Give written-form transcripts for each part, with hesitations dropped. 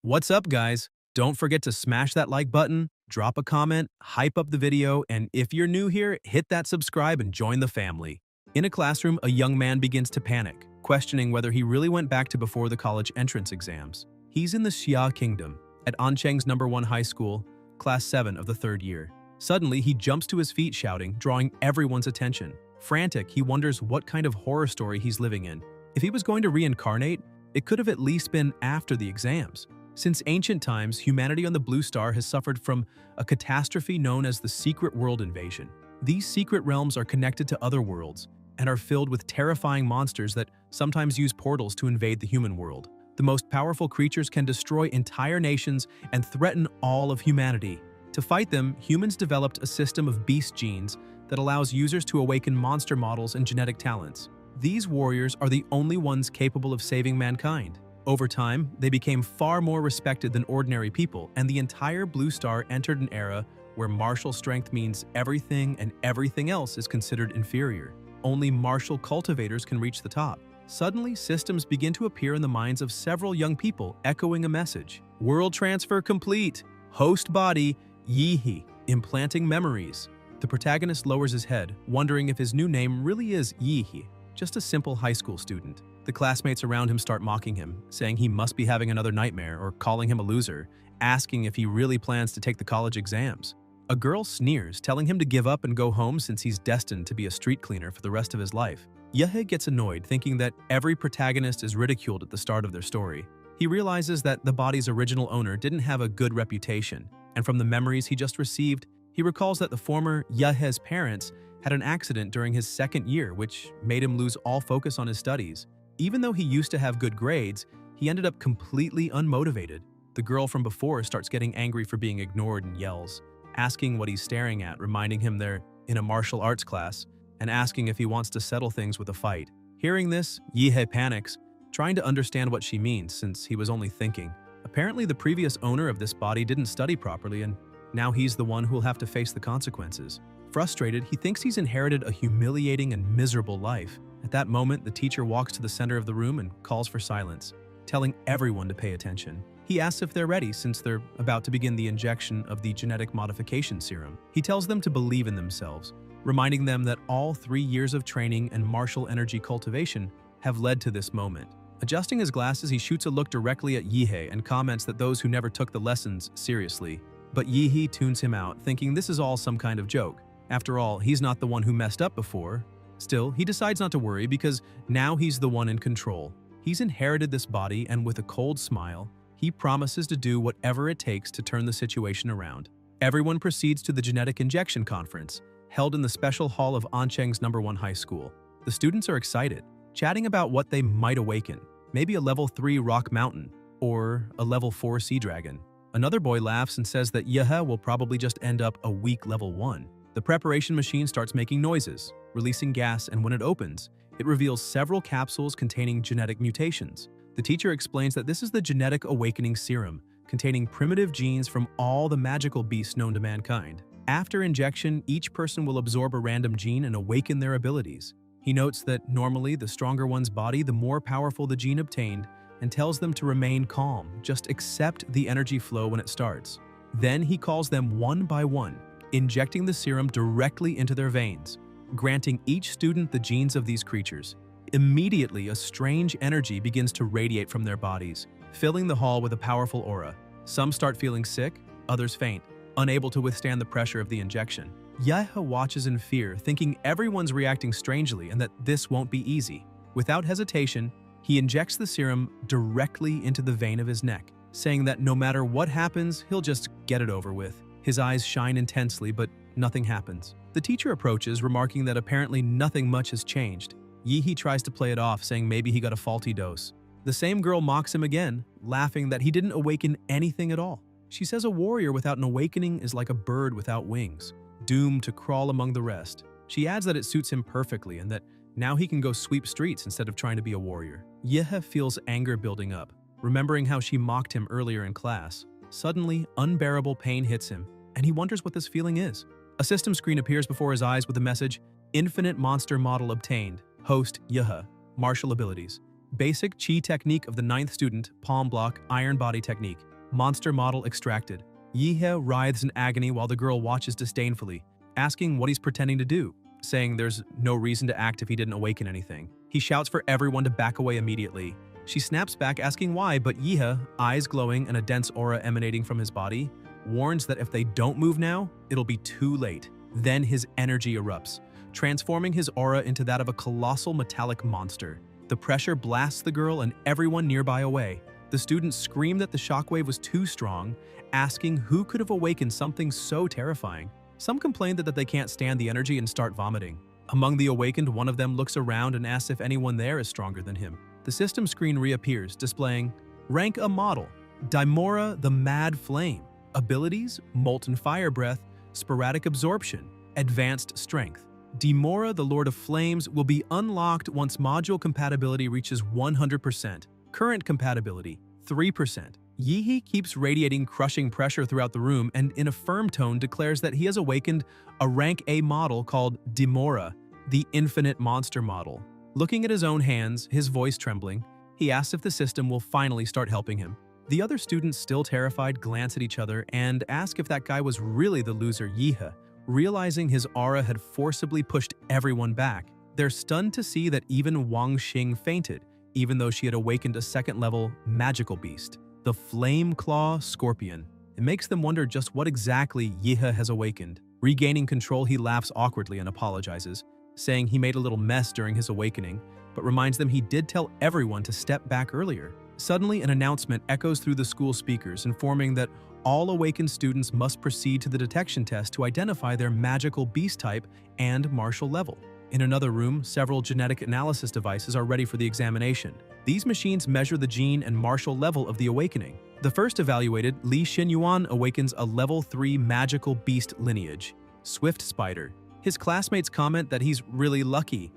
What's up, guys? Don't forget to smash that like button, drop a comment, hype up the video, and if you're new here, hit that subscribe and join the family. In a classroom, a young man begins to panic, questioning whether he really went back to before the college entrance exams. He's in the Xia Kingdom, at Ancheng's #1 high school, class 7 of the 3rd year. Suddenly, he jumps to his feet shouting, drawing everyone's attention. Frantic, he wonders what kind of horror story he's living in. If he was going to reincarnate, it could have at least been after the exams. Since ancient times, humanity on the Blue Star has suffered from a catastrophe known as the Secret World Invasion. These secret realms are connected to other worlds and are filled with terrifying monsters that sometimes use portals to invade the human world. The most powerful creatures can destroy entire nations and threaten all of humanity. To fight them, humans developed a system of beast genes that allows users to awaken monster models and genetic talents. These warriors are the only ones capable of saving mankind. Over time, they became far more respected than ordinary people, and the entire Blue Star entered an era where martial strength means everything and everything else is considered inferior. Only martial cultivators can reach the top. Suddenly, systems begin to appear in the minds of several young people, echoing a message. World transfer complete. Host body, Yihi, implanting memories. The protagonist lowers his head, wondering if his new name really is Yihi, just a simple high school student. The classmates around him start mocking him, saying he must be having another nightmare or calling him a loser, asking if he really plans to take the college exams. A girl sneers, telling him to give up and go home since he's destined to be a street cleaner for the rest of his life. Yehe gets annoyed, thinking that every protagonist is ridiculed at the start of their story. He realizes that the body's original owner didn't have a good reputation, and from the memories he just received, he recalls that the former Yehe's parents had an accident during his 2nd year, which made him lose all focus on his studies. Even though he used to have good grades, he ended up completely unmotivated. The girl from before starts getting angry for being ignored and yells, asking what he's staring at, reminding him they're in a martial arts class, and asking if he wants to settle things with a fight. Hearing this, Yihe panics, trying to understand what she means since he was only thinking. Apparently, the previous owner of this body didn't study properly, and now he's the one who'll have to face the consequences. Frustrated, he thinks he's inherited a humiliating and miserable life. At that moment, the teacher walks to the center of the room and calls for silence, telling everyone to pay attention. He asks if they're ready since they're about to begin the injection of the genetic modification serum. He tells them to believe in themselves, reminding them that all 3 years of training and martial energy cultivation have led to this moment. Adjusting his glasses, he shoots a look directly at Yihe and comments that those who never took the lessons seriously. But Yihe tunes him out, thinking this is all some kind of joke. After all, he's not the one who messed up before. Still, he decides not to worry because now he's the one in control. He's inherited this body, and with a cold smile, he promises to do whatever it takes to turn the situation around. Everyone proceeds to the genetic injection conference, held in the special hall of Ancheng's #1 high school. The students are excited, chatting about what they might awaken, maybe a level 3 rock mountain, or a level 4 sea dragon. Another boy laughs and says that Yehe will probably just end up a weak level 1. The preparation machine starts making noises, releasing gas, and when it opens, it reveals several capsules containing genetic mutations. The teacher explains that this is the genetic awakening serum, containing primitive genes from all the magical beasts known to mankind. After injection, each person will absorb a random gene and awaken their abilities. He notes that normally the stronger one's body, the more powerful the gene obtained, and tells them to remain calm, just accept the energy flow when it starts. Then he calls them one by one, injecting the serum directly into their veins, granting each student the genes of these creatures. Immediately, a strange energy begins to radiate from their bodies, filling the hall with a powerful aura. Some start feeling sick, others faint, unable to withstand the pressure of the injection. Yehe watches in fear, thinking everyone's reacting strangely and that this won't be easy. Without hesitation, he injects the serum directly into the vein of his neck, saying that no matter what happens, he'll just get it over with. His eyes shine intensely, but nothing happens. The teacher approaches, remarking that apparently nothing much has changed. Yihe tries to play it off, saying maybe he got a faulty dose. The same girl mocks him again, laughing that he didn't awaken anything at all. She says a warrior without an awakening is like a bird without wings, doomed to crawl among the rest. She adds that it suits him perfectly and that now he can go sweep streets instead of trying to be a warrior. Yehe feels anger building up, remembering how she mocked him earlier in class. Suddenly, unbearable pain hits him, and he wonders what this feeling is. A system screen appears before his eyes with the message, "Infinite monster model obtained. Host, Yehe. Martial abilities. Basic Chi technique of the 9th student, palm block, iron body technique. Monster model extracted. Yihe writhes in agony while the girl watches disdainfully, asking what he's pretending to do, saying there's no reason to act if he didn't awaken anything. He shouts for everyone to back away immediately. She snaps back asking why, but Yihe, eyes glowing and a dense aura emanating from his body, warns that if they don't move now, it'll be too late. Then his energy erupts, transforming his aura into that of a colossal metallic monster. The pressure blasts the girl and everyone nearby away. The students scream that the shockwave was too strong, asking who could have awakened something so terrifying. Some complain that they can't stand the energy and start vomiting. Among the awakened, one of them looks around and asks if anyone there is stronger than him. The system screen reappears, displaying Rank a model, Dimora the Mad Flame. Abilities, Molten Fire Breath, Sporadic Absorption, Advanced Strength. Dimora the Lord of Flames will be unlocked once module compatibility reaches 100%. Current compatibility, 3%. Yihe keeps radiating crushing pressure throughout the room and in a firm tone declares that he has awakened a rank A model called Dimora, the infinite monster model. Looking at his own hands, his voice trembling, he asks if the system will finally start helping him. The other students, still terrified, glance at each other and ask if that guy was really the loser Yihe, realizing his aura had forcibly pushed everyone back. They're stunned to see that even Wang Xing fainted, even though she had awakened a second-level magical beast, the Flame Claw Scorpion. It makes them wonder just what exactly Yihe has awakened. Regaining control, he laughs awkwardly and apologizes, saying he made a little mess during his awakening, but reminds them he did tell everyone to step back earlier. Suddenly, an announcement echoes through the school speakers, informing that all awakened students must proceed to the detection test to identify their magical beast type and martial level. In another room, several genetic analysis devices are ready for the examination. These machines measure the gene and martial level of the awakening. The first evaluated, Li Xinyuan, awakens a level 3 magical beast lineage, Swift Spider. His classmates comment that he's really lucky.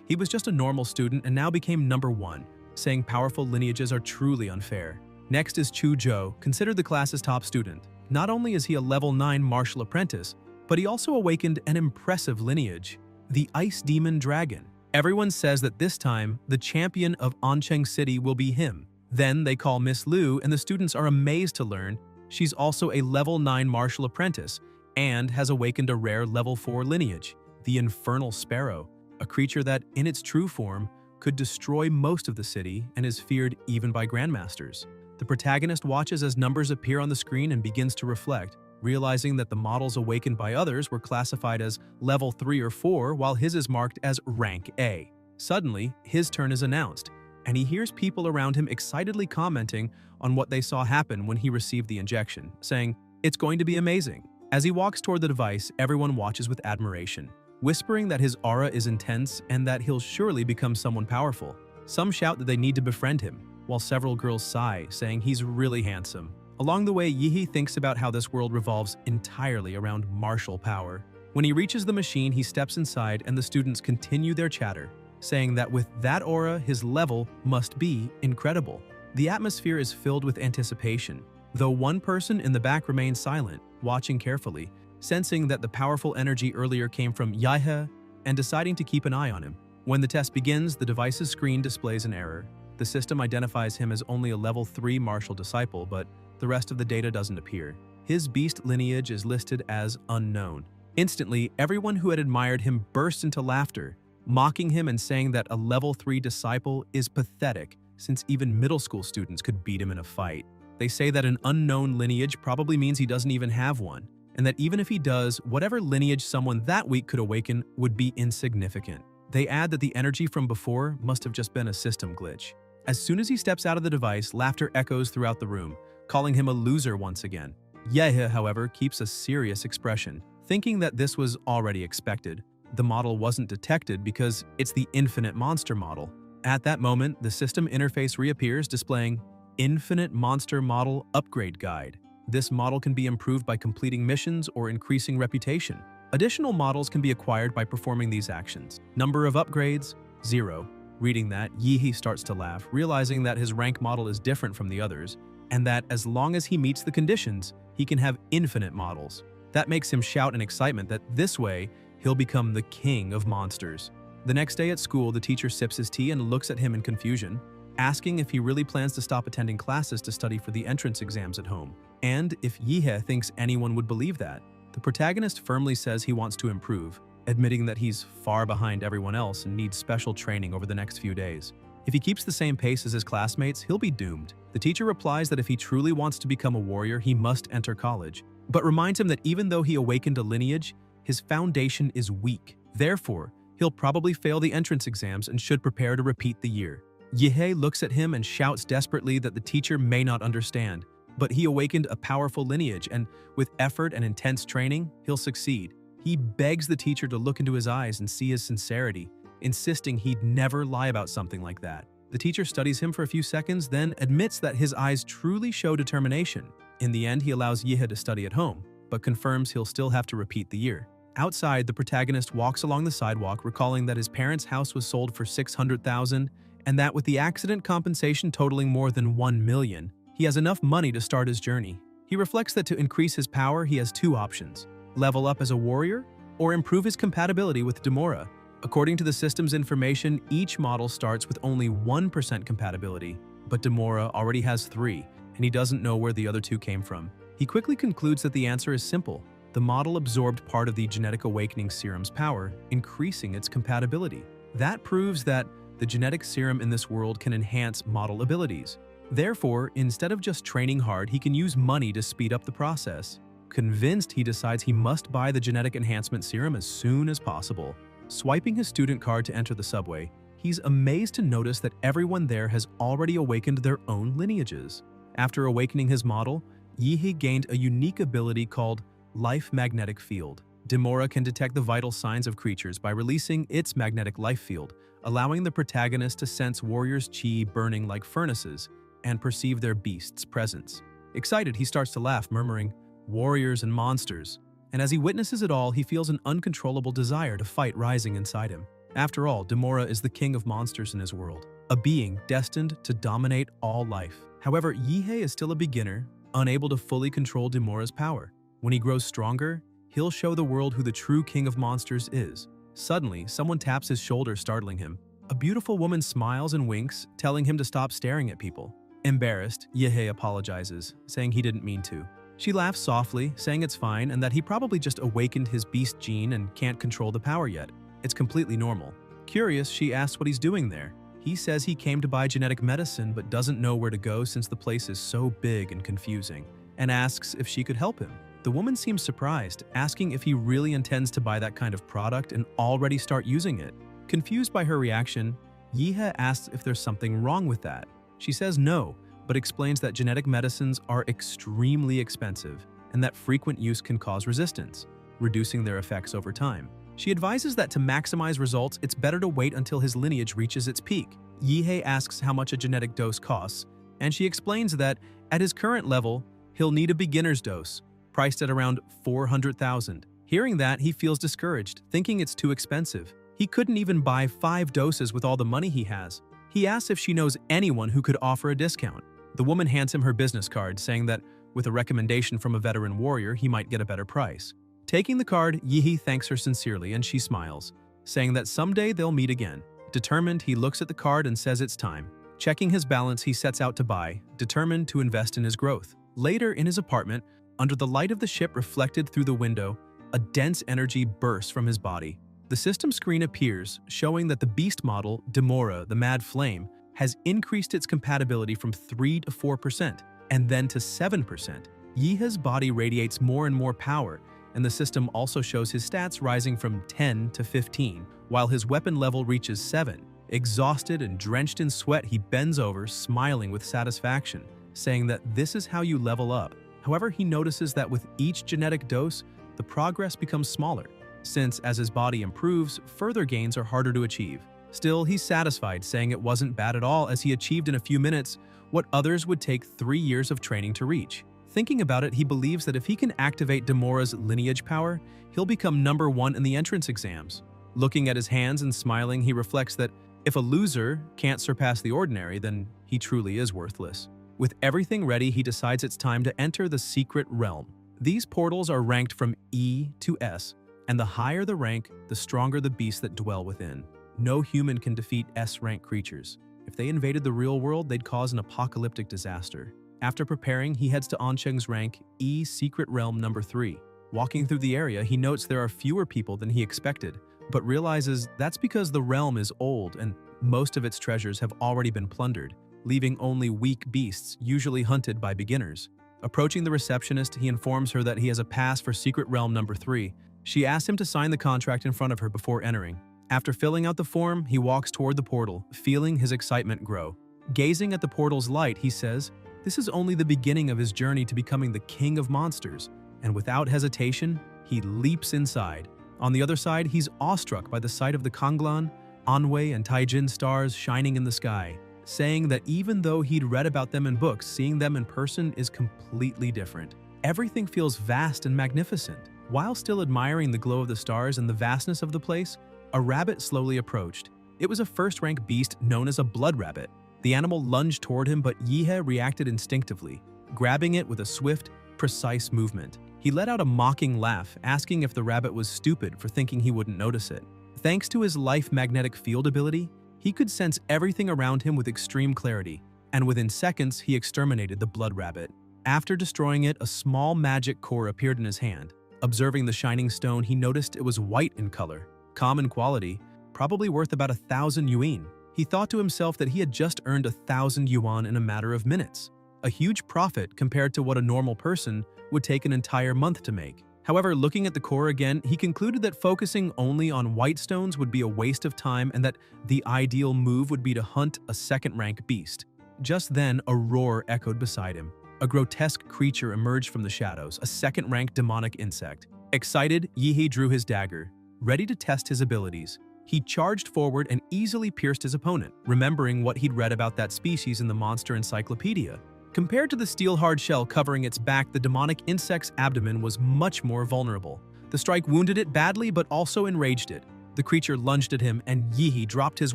He was just a normal student and now became number 1, saying powerful lineages are truly unfair. Next is Chu Zhou, considered the class's top student. Not only is he a level 9 martial apprentice, but he also awakened an impressive lineage, the Ice Demon Dragon. Everyone says that this time, the champion of Ancheng City will be him. Then they call Miss Liu and the students are amazed to learn she's also a level 9 martial apprentice and has awakened a rare level 4 lineage, the Infernal Sparrow, a creature that, in its true form, could destroy most of the city and is feared even by grandmasters. The protagonist watches as numbers appear on the screen and begins to reflect, realizing that the models awakened by others were classified as level 3 or 4 while his is marked as rank A. Suddenly, his turn is announced, and he hears people around him excitedly commenting on what they saw happen when he received the injection, saying, "It's going to be amazing." As he walks toward the device, everyone watches with admiration, whispering that his aura is intense and that he'll surely become someone powerful. Some shout that they need to befriend him, while several girls sigh, saying he's really handsome. Along the way, Yihe thinks about how this world revolves entirely around martial power. When he reaches the machine, he steps inside and the students continue their chatter, saying that with that aura, his level must be incredible. The atmosphere is filled with anticipation, though one person in the back remains silent, watching carefully, sensing that the powerful energy earlier came from Yihe and deciding to keep an eye on him. When the test begins, the device's screen displays an error. The system identifies him as only a level 3 martial disciple, but the rest of the data doesn't appear. His beast lineage is listed as unknown. Instantly, everyone who had admired him burst into laughter, mocking him and saying that a level 3 disciple is pathetic, since even middle school students could beat him in a fight. They say that an unknown lineage probably means he doesn't even have one, and that even if he does, whatever lineage someone that weak could awaken would be insignificant. They add that the energy from before must have just been a system glitch. As soon as he steps out of the device, laughter echoes throughout the room, calling him a loser once again. Yihe, however, keeps a serious expression, thinking that this was already expected. The model wasn't detected because it's the infinite monster model. At that moment, the system interface reappears, displaying Infinite Monster Model Upgrade Guide. This model can be improved by completing missions or increasing reputation. Additional models can be acquired by performing these actions. Number of upgrades, 0. Reading that, Yihe starts to laugh, realizing that his rank model is different from the others, and that as long as he meets the conditions, he can have infinite models. That makes him shout in excitement that this way, he'll become the king of monsters. The next day at school, the teacher sips his tea and looks at him in confusion, asking if he really plans to stop attending classes to study for the entrance exams at home, and if Yihe thinks anyone would believe that. The protagonist firmly says he wants to improve, admitting that he's far behind everyone else and needs special training over the next few days. If he keeps the same pace as his classmates, he'll be doomed. The teacher replies that if he truly wants to become a warrior, he must enter college, but reminds him that even though he awakened a lineage, his foundation is weak. Therefore, he'll probably fail the entrance exams and should prepare to repeat the year. Yihe looks at him and shouts desperately that the teacher may not understand, but he awakened a powerful lineage, and with effort and intense training, he'll succeed. He begs the teacher to look into his eyes and see his sincerity, insisting he'd never lie about something like that. The teacher studies him for a few seconds, then admits that his eyes truly show determination. In the end, he allows Yihe to study at home, but confirms he'll still have to repeat the year. Outside, the protagonist walks along the sidewalk, recalling that his parents' house was sold for $600,000, and that with the accident compensation totaling more than $1 million, he has enough money to start his journey. He reflects that to increase his power, he has two options: level up as a warrior, or improve his compatibility with Demora. According to the system's information, each model starts with only 1% compatibility, but Demora already has 3, and he doesn't know where the other 2 came from. He quickly concludes that the answer is simple. The model absorbed part of the genetic awakening serum's power, increasing its compatibility. That proves that the genetic serum in this world can enhance model abilities. Therefore, instead of just training hard, he can use money to speed up the process. Convinced, he decides he must buy the genetic enhancement serum as soon as possible. Swiping his student card to enter the subway, he's amazed to notice that everyone there has already awakened their own lineages. After awakening his model, Yihe gained a unique ability called Life Magnetic Field. Demora can detect the vital signs of creatures by releasing its magnetic life field, allowing the protagonist to sense warriors' chi burning like furnaces and perceive their beast's presence. Excited, he starts to laugh, murmuring, "Warriors and monsters." And as he witnesses it all, he feels an uncontrollable desire to fight rising inside him. After all, Demora is the king of monsters in his world, a being destined to dominate all life. However, Yihe is still a beginner, unable to fully control Demora's power. When he grows stronger, he'll show the world who the true king of monsters is. Suddenly, someone taps his shoulder, startling him. A beautiful woman smiles and winks, telling him to stop staring at people. Embarrassed, Yihe apologizes, saying he didn't mean to. She laughs softly, saying it's fine and that he probably just awakened his beast gene and can't control the power yet. It's completely normal. Curious, she asks what he's doing there. He says he came to buy genetic medicine but doesn't know where to go since the place is so big and confusing, and asks if she could help him. The woman seems surprised, asking if he really intends to buy that kind of product and already start using it. Confused by her reaction, Yihe asks if there's something wrong with that. She says no, but explains that genetic medicines are extremely expensive and that frequent use can cause resistance, reducing their effects over time. She advises that to maximize results, it's better to wait until his lineage reaches its peak. Yihe asks how much a genetic dose costs, and she explains that at his current level, he'll need a beginner's dose, priced at around $400,000. Hearing that, he feels discouraged, thinking it's too expensive. He couldn't even buy 5 doses with all the money he has. He asks if she knows anyone who could offer a discount. The woman hands him her business card, saying that with a recommendation from a veteran warrior, he might get a better price. Taking the card, Yihe thanks her sincerely and she smiles, saying that someday they'll meet again. Determined, he looks at the card and says it's time. Checking his balance, he sets out to buy, determined to invest in his growth. Later, in his apartment, under the light of the ship reflected through the window, a dense energy bursts from his body. The system screen appears, showing that the beast model, Demora, the Mad Flame, has increased its compatibility from 3 to 4%, and then to 7%. Yihe's body radiates more and more power, and the system also shows his stats rising from 10 to 15, while his weapon level reaches 7. Exhausted and drenched in sweat, he bends over, smiling with satisfaction, saying that this is how you level up. However, he notices that with each genetic dose, the progress becomes smaller, since as his body improves, further gains are harder to achieve. Still, he's satisfied, saying it wasn't bad at all as he achieved in a few minutes what others would take 3 years of training to reach. Thinking about it, he believes that if he can activate Demora's lineage power, he'll become number 1 in the entrance exams. Looking at his hands and smiling, he reflects that if a loser can't surpass the ordinary, then he truly is worthless. With everything ready, he decides it's time to enter the secret realm. These portals are ranked from E to S, and the higher the rank, the stronger the beasts that dwell within. No human can defeat S-rank creatures. If they invaded the real world, they'd cause an apocalyptic disaster. After preparing, he heads to Oncheng's rank E Secret Realm number 3. Walking through the area, he notes there are fewer people than he expected, but realizes that's because the realm is old and most of its treasures have already been plundered, leaving only weak beasts, usually hunted by beginners. Approaching the receptionist, he informs her that he has a pass for Secret Realm number 3. She asks him to sign the contract in front of her before entering. After filling out the form, he walks toward the portal, feeling his excitement grow. Gazing at the portal's light, he says, this is only the beginning of his journey to becoming the king of monsters, and without hesitation, he leaps inside. On the other side, he's awestruck by the sight of the Kanglan, Anhui, and Taijin stars shining in the sky, saying that even though he'd read about them in books, seeing them in person is completely different. Everything feels vast and magnificent. While still admiring the glow of the stars and the vastness of the place, a rabbit slowly approached. It was a first-rank beast known as a blood rabbit. The animal lunged toward him, but Yihe reacted instinctively, grabbing it with a swift, precise movement. He let out a mocking laugh, asking if the rabbit was stupid for thinking he wouldn't notice it. Thanks to his life magnetic field ability, he could sense everything around him with extreme clarity, and within seconds he exterminated the blood rabbit. After destroying it, a small magic core appeared in his hand. Observing the shining stone, he noticed it was white in color, calm in quality, probably worth about 1,000 yuan. He thought to himself that he had just earned 1,000 yuan in a matter of minutes, a huge profit compared to what a normal person would take an entire month to make. However, looking at the core again, he concluded that focusing only on white stones would be a waste of time and that the ideal move would be to hunt a second-rank beast. Just then, a roar echoed beside him. A grotesque creature emerged from the shadows, a second-rank demonic insect. Excited, Yihe drew his dagger, ready to test his abilities. He charged forward and easily pierced his opponent, remembering what he'd read about that species in the monster encyclopedia. Compared to the steel hard shell covering its back, the demonic insect's abdomen was much more vulnerable. The strike wounded it badly but also enraged it. The creature lunged at him and Yihe dropped his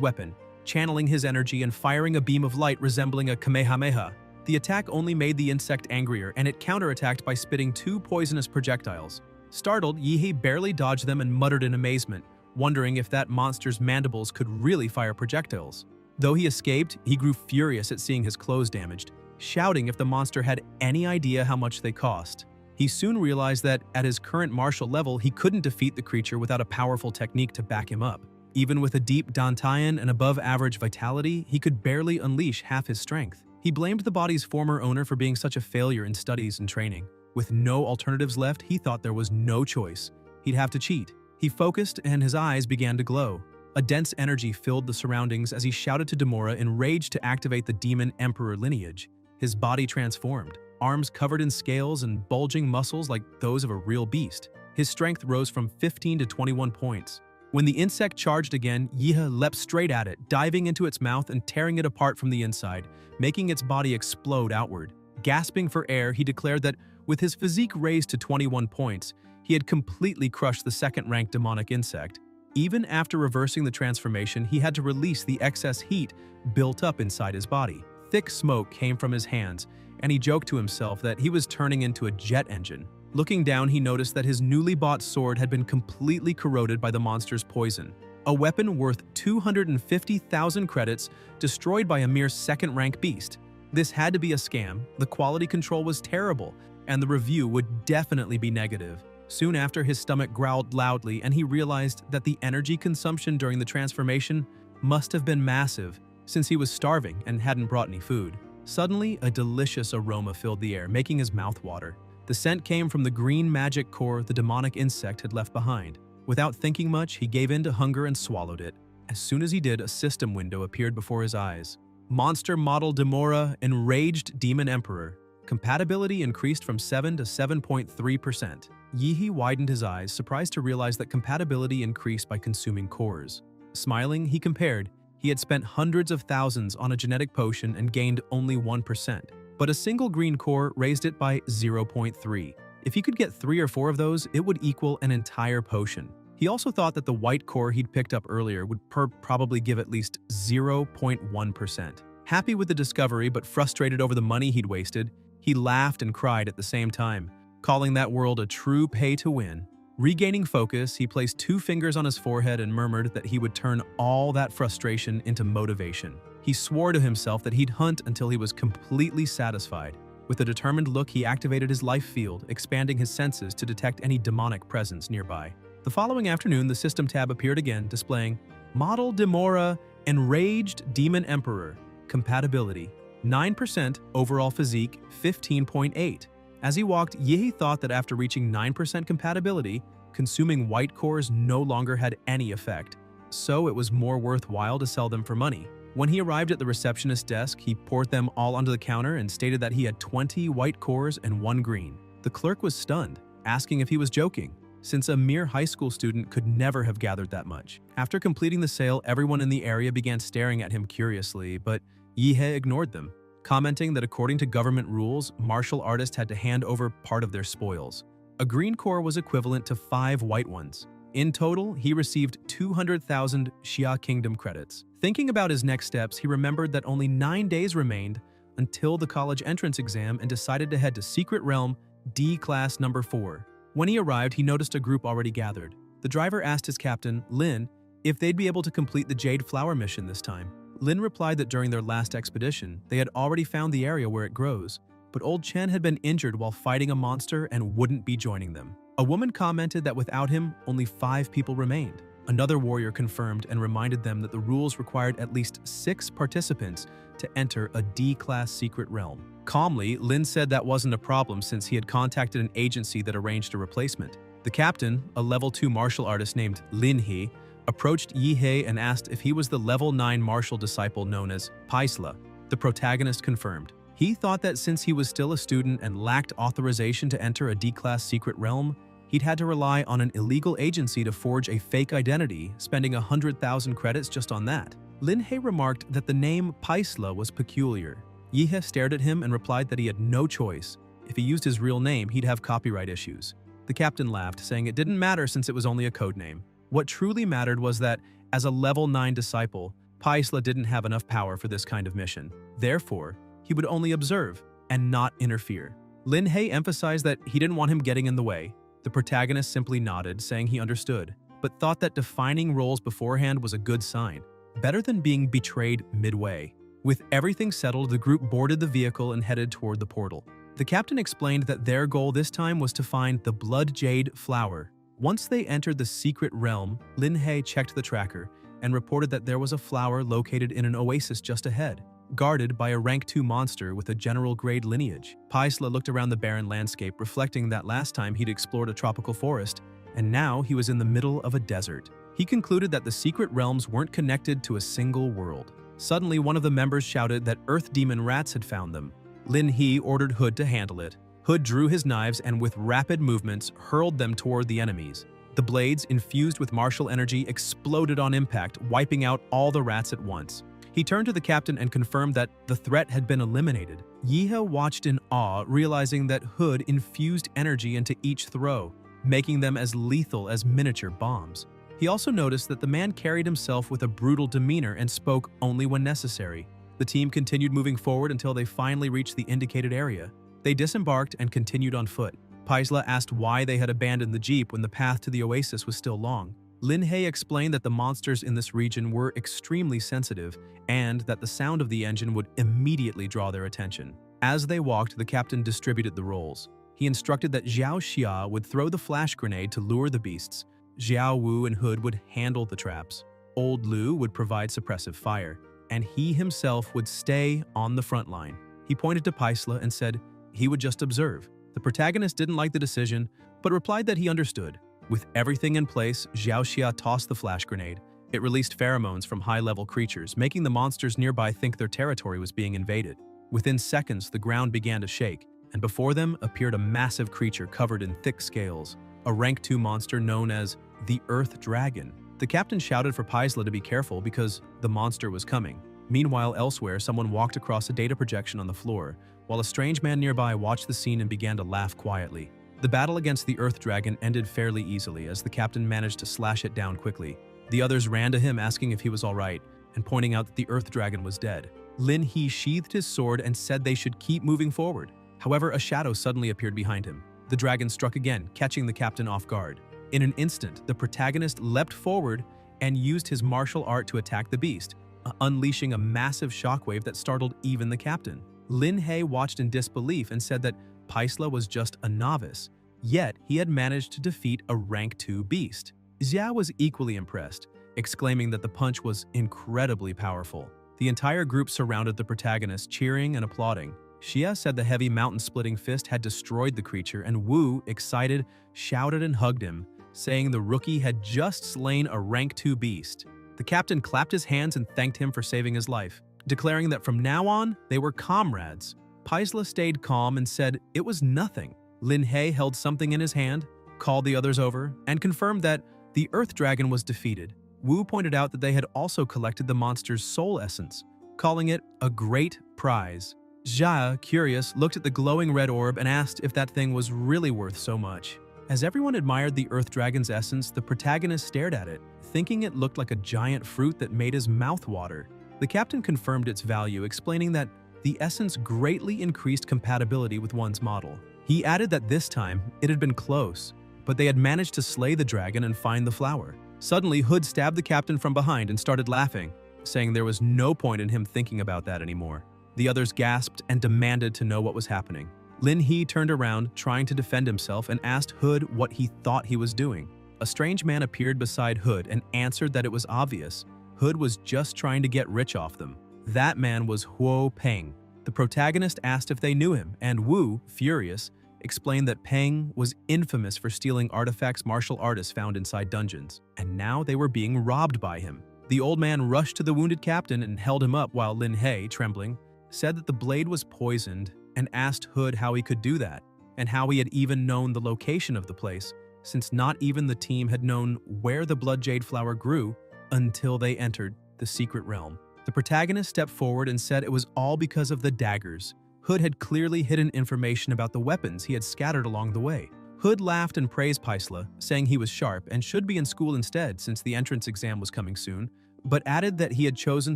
weapon, channeling his energy and firing a beam of light resembling a Kamehameha. The attack only made the insect angrier, and it counterattacked by spitting 2 poisonous projectiles. Startled, Yihe barely dodged them and muttered in amazement, wondering if that monster's mandibles could really fire projectiles. Though he escaped, he grew furious at seeing his clothes damaged, shouting if the monster had any idea how much they cost. He soon realized that, at his current martial level, he couldn't defeat the creature without a powerful technique to back him up. Even with a deep Dantian and above-average vitality, he could barely unleash half his strength. He blamed the body's former owner for being such a failure in studies and training. With no alternatives left, he thought there was no choice. He'd have to cheat. He focused and his eyes began to glow. A dense energy filled the surroundings as he shouted to Demora, enraged to activate the demon emperor lineage. His body transformed, arms covered in scales and bulging muscles like those of a real beast. His strength rose from 15 to 21 points. When the insect charged again, Yihe leapt straight at it, diving into its mouth and tearing it apart from the inside, making its body explode outward. Gasping for air, he declared that, with his physique raised to 21 points, he had completely crushed the second-ranked demonic insect. Even after reversing the transformation, he had to release the excess heat built up inside his body. Thick smoke came from his hands, and he joked to himself that he was turning into a jet engine. Looking down, he noticed that his newly bought sword had been completely corroded by the monster's poison. A weapon worth 250,000 credits destroyed by a mere second-rank beast. This had to be a scam, the quality control was terrible, and the review would definitely be negative. Soon after, his stomach growled loudly and he realized that the energy consumption during the transformation must have been massive, since he was starving and hadn't brought any food. Suddenly, a delicious aroma filled the air, making his mouth water. The scent came from the green magic core the demonic insect had left behind. Without thinking much, he gave in to hunger and swallowed it. As soon as he did, a system window appeared before his eyes. Monster Model Demora, Enraged Demon Emperor. Compatibility increased from 7 to 7.3%. Yihe widened his eyes, surprised to realize that compatibility increased by consuming cores. Smiling, he compared. He had spent hundreds of thousands on a genetic potion and gained only 1%. But a single green core raised it by 0.3. If he could get 3 or 4 of those, it would equal an entire potion. He also thought that the white core he'd picked up earlier would probably give at least 0.1%. Happy with the discovery but frustrated over the money he'd wasted, he laughed and cried at the same time, calling that world a true pay-to-win. Regaining focus, he placed 2 fingers on his forehead and murmured that he would turn all that frustration into motivation. He swore to himself that he'd hunt until he was completely satisfied. With a determined look, he activated his life field, expanding his senses to detect any demonic presence nearby. The following afternoon, the system tab appeared again, displaying Model Demora Enraged Demon Emperor. Compatibility 9%, overall physique 15.8. As he walked, Yehi thought that after reaching 9% compatibility, consuming white cores no longer had any effect, so it was more worthwhile to sell them for money. When he arrived at the receptionist's desk, he poured them all onto the counter and stated that he had 20 white cores and 1 green. The clerk was stunned, asking if he was joking, since a mere high school student could never have gathered that much. After completing the sale, everyone in the area began staring at him curiously, but Yehe ignored them, commenting that according to government rules, martial artists had to hand over part of their spoils. A green core was equivalent to 5 white ones. In total, he received 200,000 Xia Kingdom credits. Thinking about his next steps, he remembered that only 9 days remained until the college entrance exam and decided to head to Secret Realm D Class number 4. When he arrived, he noticed a group already gathered. The driver asked his captain, Lin, if they'd be able to complete the Jade Flower mission this time. Lin replied that during their last expedition, they had already found the area where it grows, but old Chen had been injured while fighting a monster and wouldn't be joining them. A woman commented that without him, only 5 people remained. Another warrior confirmed and reminded them that the rules required at least 6 participants to enter a D-class secret realm. Calmly, Lin said that wasn't a problem since he had contacted an agency that arranged a replacement. The captain, a level 2 martial artist named Lin He, approached Yihei and asked if he was the level 9 martial disciple known as Paisla. The protagonist confirmed. He thought that since he was still a student and lacked authorization to enter a D-class secret realm, he'd had to rely on an illegal agency to forge a fake identity, spending 100,000 credits just on that. Lin He remarked that the name Paisla was peculiar. Yihe stared at him and replied that he had no choice. If he used his real name, he'd have copyright issues. The captain laughed, saying it didn't matter since it was only a code name. What truly mattered was that, as a level 9 disciple, Paisla didn't have enough power for this kind of mission. Therefore, he would only observe and not interfere. Lin He emphasized that he didn't want him getting in the way. The protagonist simply nodded, saying he understood, but thought that defining roles beforehand was a good sign, better than being betrayed midway. With everything settled, the group boarded the vehicle and headed toward the portal. The captain explained that their goal this time was to find the Blood Jade Flower. Once they entered the secret realm, Lin He checked the tracker and reported that there was a flower located in an oasis just ahead, guarded by a rank 2 monster with a general-grade lineage. Paisla looked around the barren landscape, reflecting that last time he'd explored a tropical forest, and now he was in the middle of a desert. He concluded that the secret realms weren't connected to a single world. Suddenly, one of the members shouted that Earth Demon rats had found them. Lin He ordered Hood to handle it. Hood drew his knives and with rapid movements hurled them toward the enemies. The blades, infused with martial energy, exploded on impact, wiping out all the rats at once. He turned to the captain and confirmed that the threat had been eliminated. Yihe watched in awe, realizing that Hood infused energy into each throw, making them as lethal as miniature bombs. He also noticed that the man carried himself with a brutal demeanor and spoke only when necessary. The team continued moving forward until they finally reached the indicated area. They disembarked and continued on foot. Paisla asked why they had abandoned the jeep when the path to the oasis was still long. Lin He explained that the monsters in this region were extremely sensitive and that the sound of the engine would immediately draw their attention. As they walked, the captain distributed the roles. He instructed that Xiao Xia would throw the flash grenade to lure the beasts. Xiao Wu and Hood would handle the traps. Old Lu would provide suppressive fire, and he himself would stay on the front line. He pointed to Paisla and said he would just observe. The protagonist didn't like the decision, but replied that he understood. With everything in place, Xiao Xia tossed the flash grenade. It released pheromones from high-level creatures, making the monsters nearby think their territory was being invaded. Within seconds, the ground began to shake, and before them appeared a massive creature covered in thick scales, a rank 2 monster known as the Earth Dragon. The captain shouted for Paisla to be careful because the monster was coming. Meanwhile, elsewhere, someone walked across a data projection on the floor, while a strange man nearby watched the scene and began to laugh quietly. The battle against the Earth Dragon ended fairly easily as the captain managed to slash it down quickly. The others ran to him asking if he was alright, and pointing out that the Earth Dragon was dead. Lin He sheathed his sword and said they should keep moving forward. However, a shadow suddenly appeared behind him. The dragon struck again, catching the captain off guard. In an instant, the protagonist leapt forward and used his martial art to attack the beast, unleashing a massive shockwave that startled even the captain. Lin He watched in disbelief and said that Paisla was just a novice, yet he had managed to defeat a rank 2 beast. Xia was equally impressed, exclaiming that the punch was incredibly powerful. The entire group surrounded the protagonist, cheering and applauding. Xia said the heavy mountain-splitting fist had destroyed the creature, and Wu, excited, shouted and hugged him, saying the rookie had just slain a rank 2 beast. The captain clapped his hands and thanked him for saving his life, declaring that from now on, they were comrades. Paisla stayed calm and said it was nothing. Lin He held something in his hand, called the others over, and confirmed that the Earth Dragon was defeated. Wu pointed out that they had also collected the monster's soul essence, calling it a great prize. Xia, curious, looked at the glowing red orb and asked if that thing was really worth so much. As everyone admired the Earth Dragon's essence, the protagonist stared at it, thinking it looked like a giant fruit that made his mouth water. The captain confirmed its value, explaining that the essence greatly increased compatibility with one's model. He added that this time, it had been close, but they had managed to slay the dragon and find the flower. Suddenly, Hood stabbed the captain from behind and started laughing, saying there was no point in him thinking about that anymore. The others gasped and demanded to know what was happening. Lin He turned around, trying to defend himself, and asked Hood what he thought he was doing. A strange man appeared beside Hood and answered that it was obvious. Hood was just trying to get rich off them. That man was Huo Peng. The protagonist asked if they knew him, and Wu, furious, explained that Peng was infamous for stealing artifacts martial artists found inside dungeons, and now they were being robbed by him. The old man rushed to the wounded captain and held him up while Lin He, trembling, said that the blade was poisoned and asked Hood how he could do that, and how he had even known the location of the place, since not even the team had known where the blood jade flower grew until they entered the secret realm. The protagonist stepped forward and said it was all because of the daggers. Hood had clearly hidden information about the weapons he had scattered along the way. Hood laughed and praised Paisla, saying he was sharp and should be in school instead since the entrance exam was coming soon, but added that he had chosen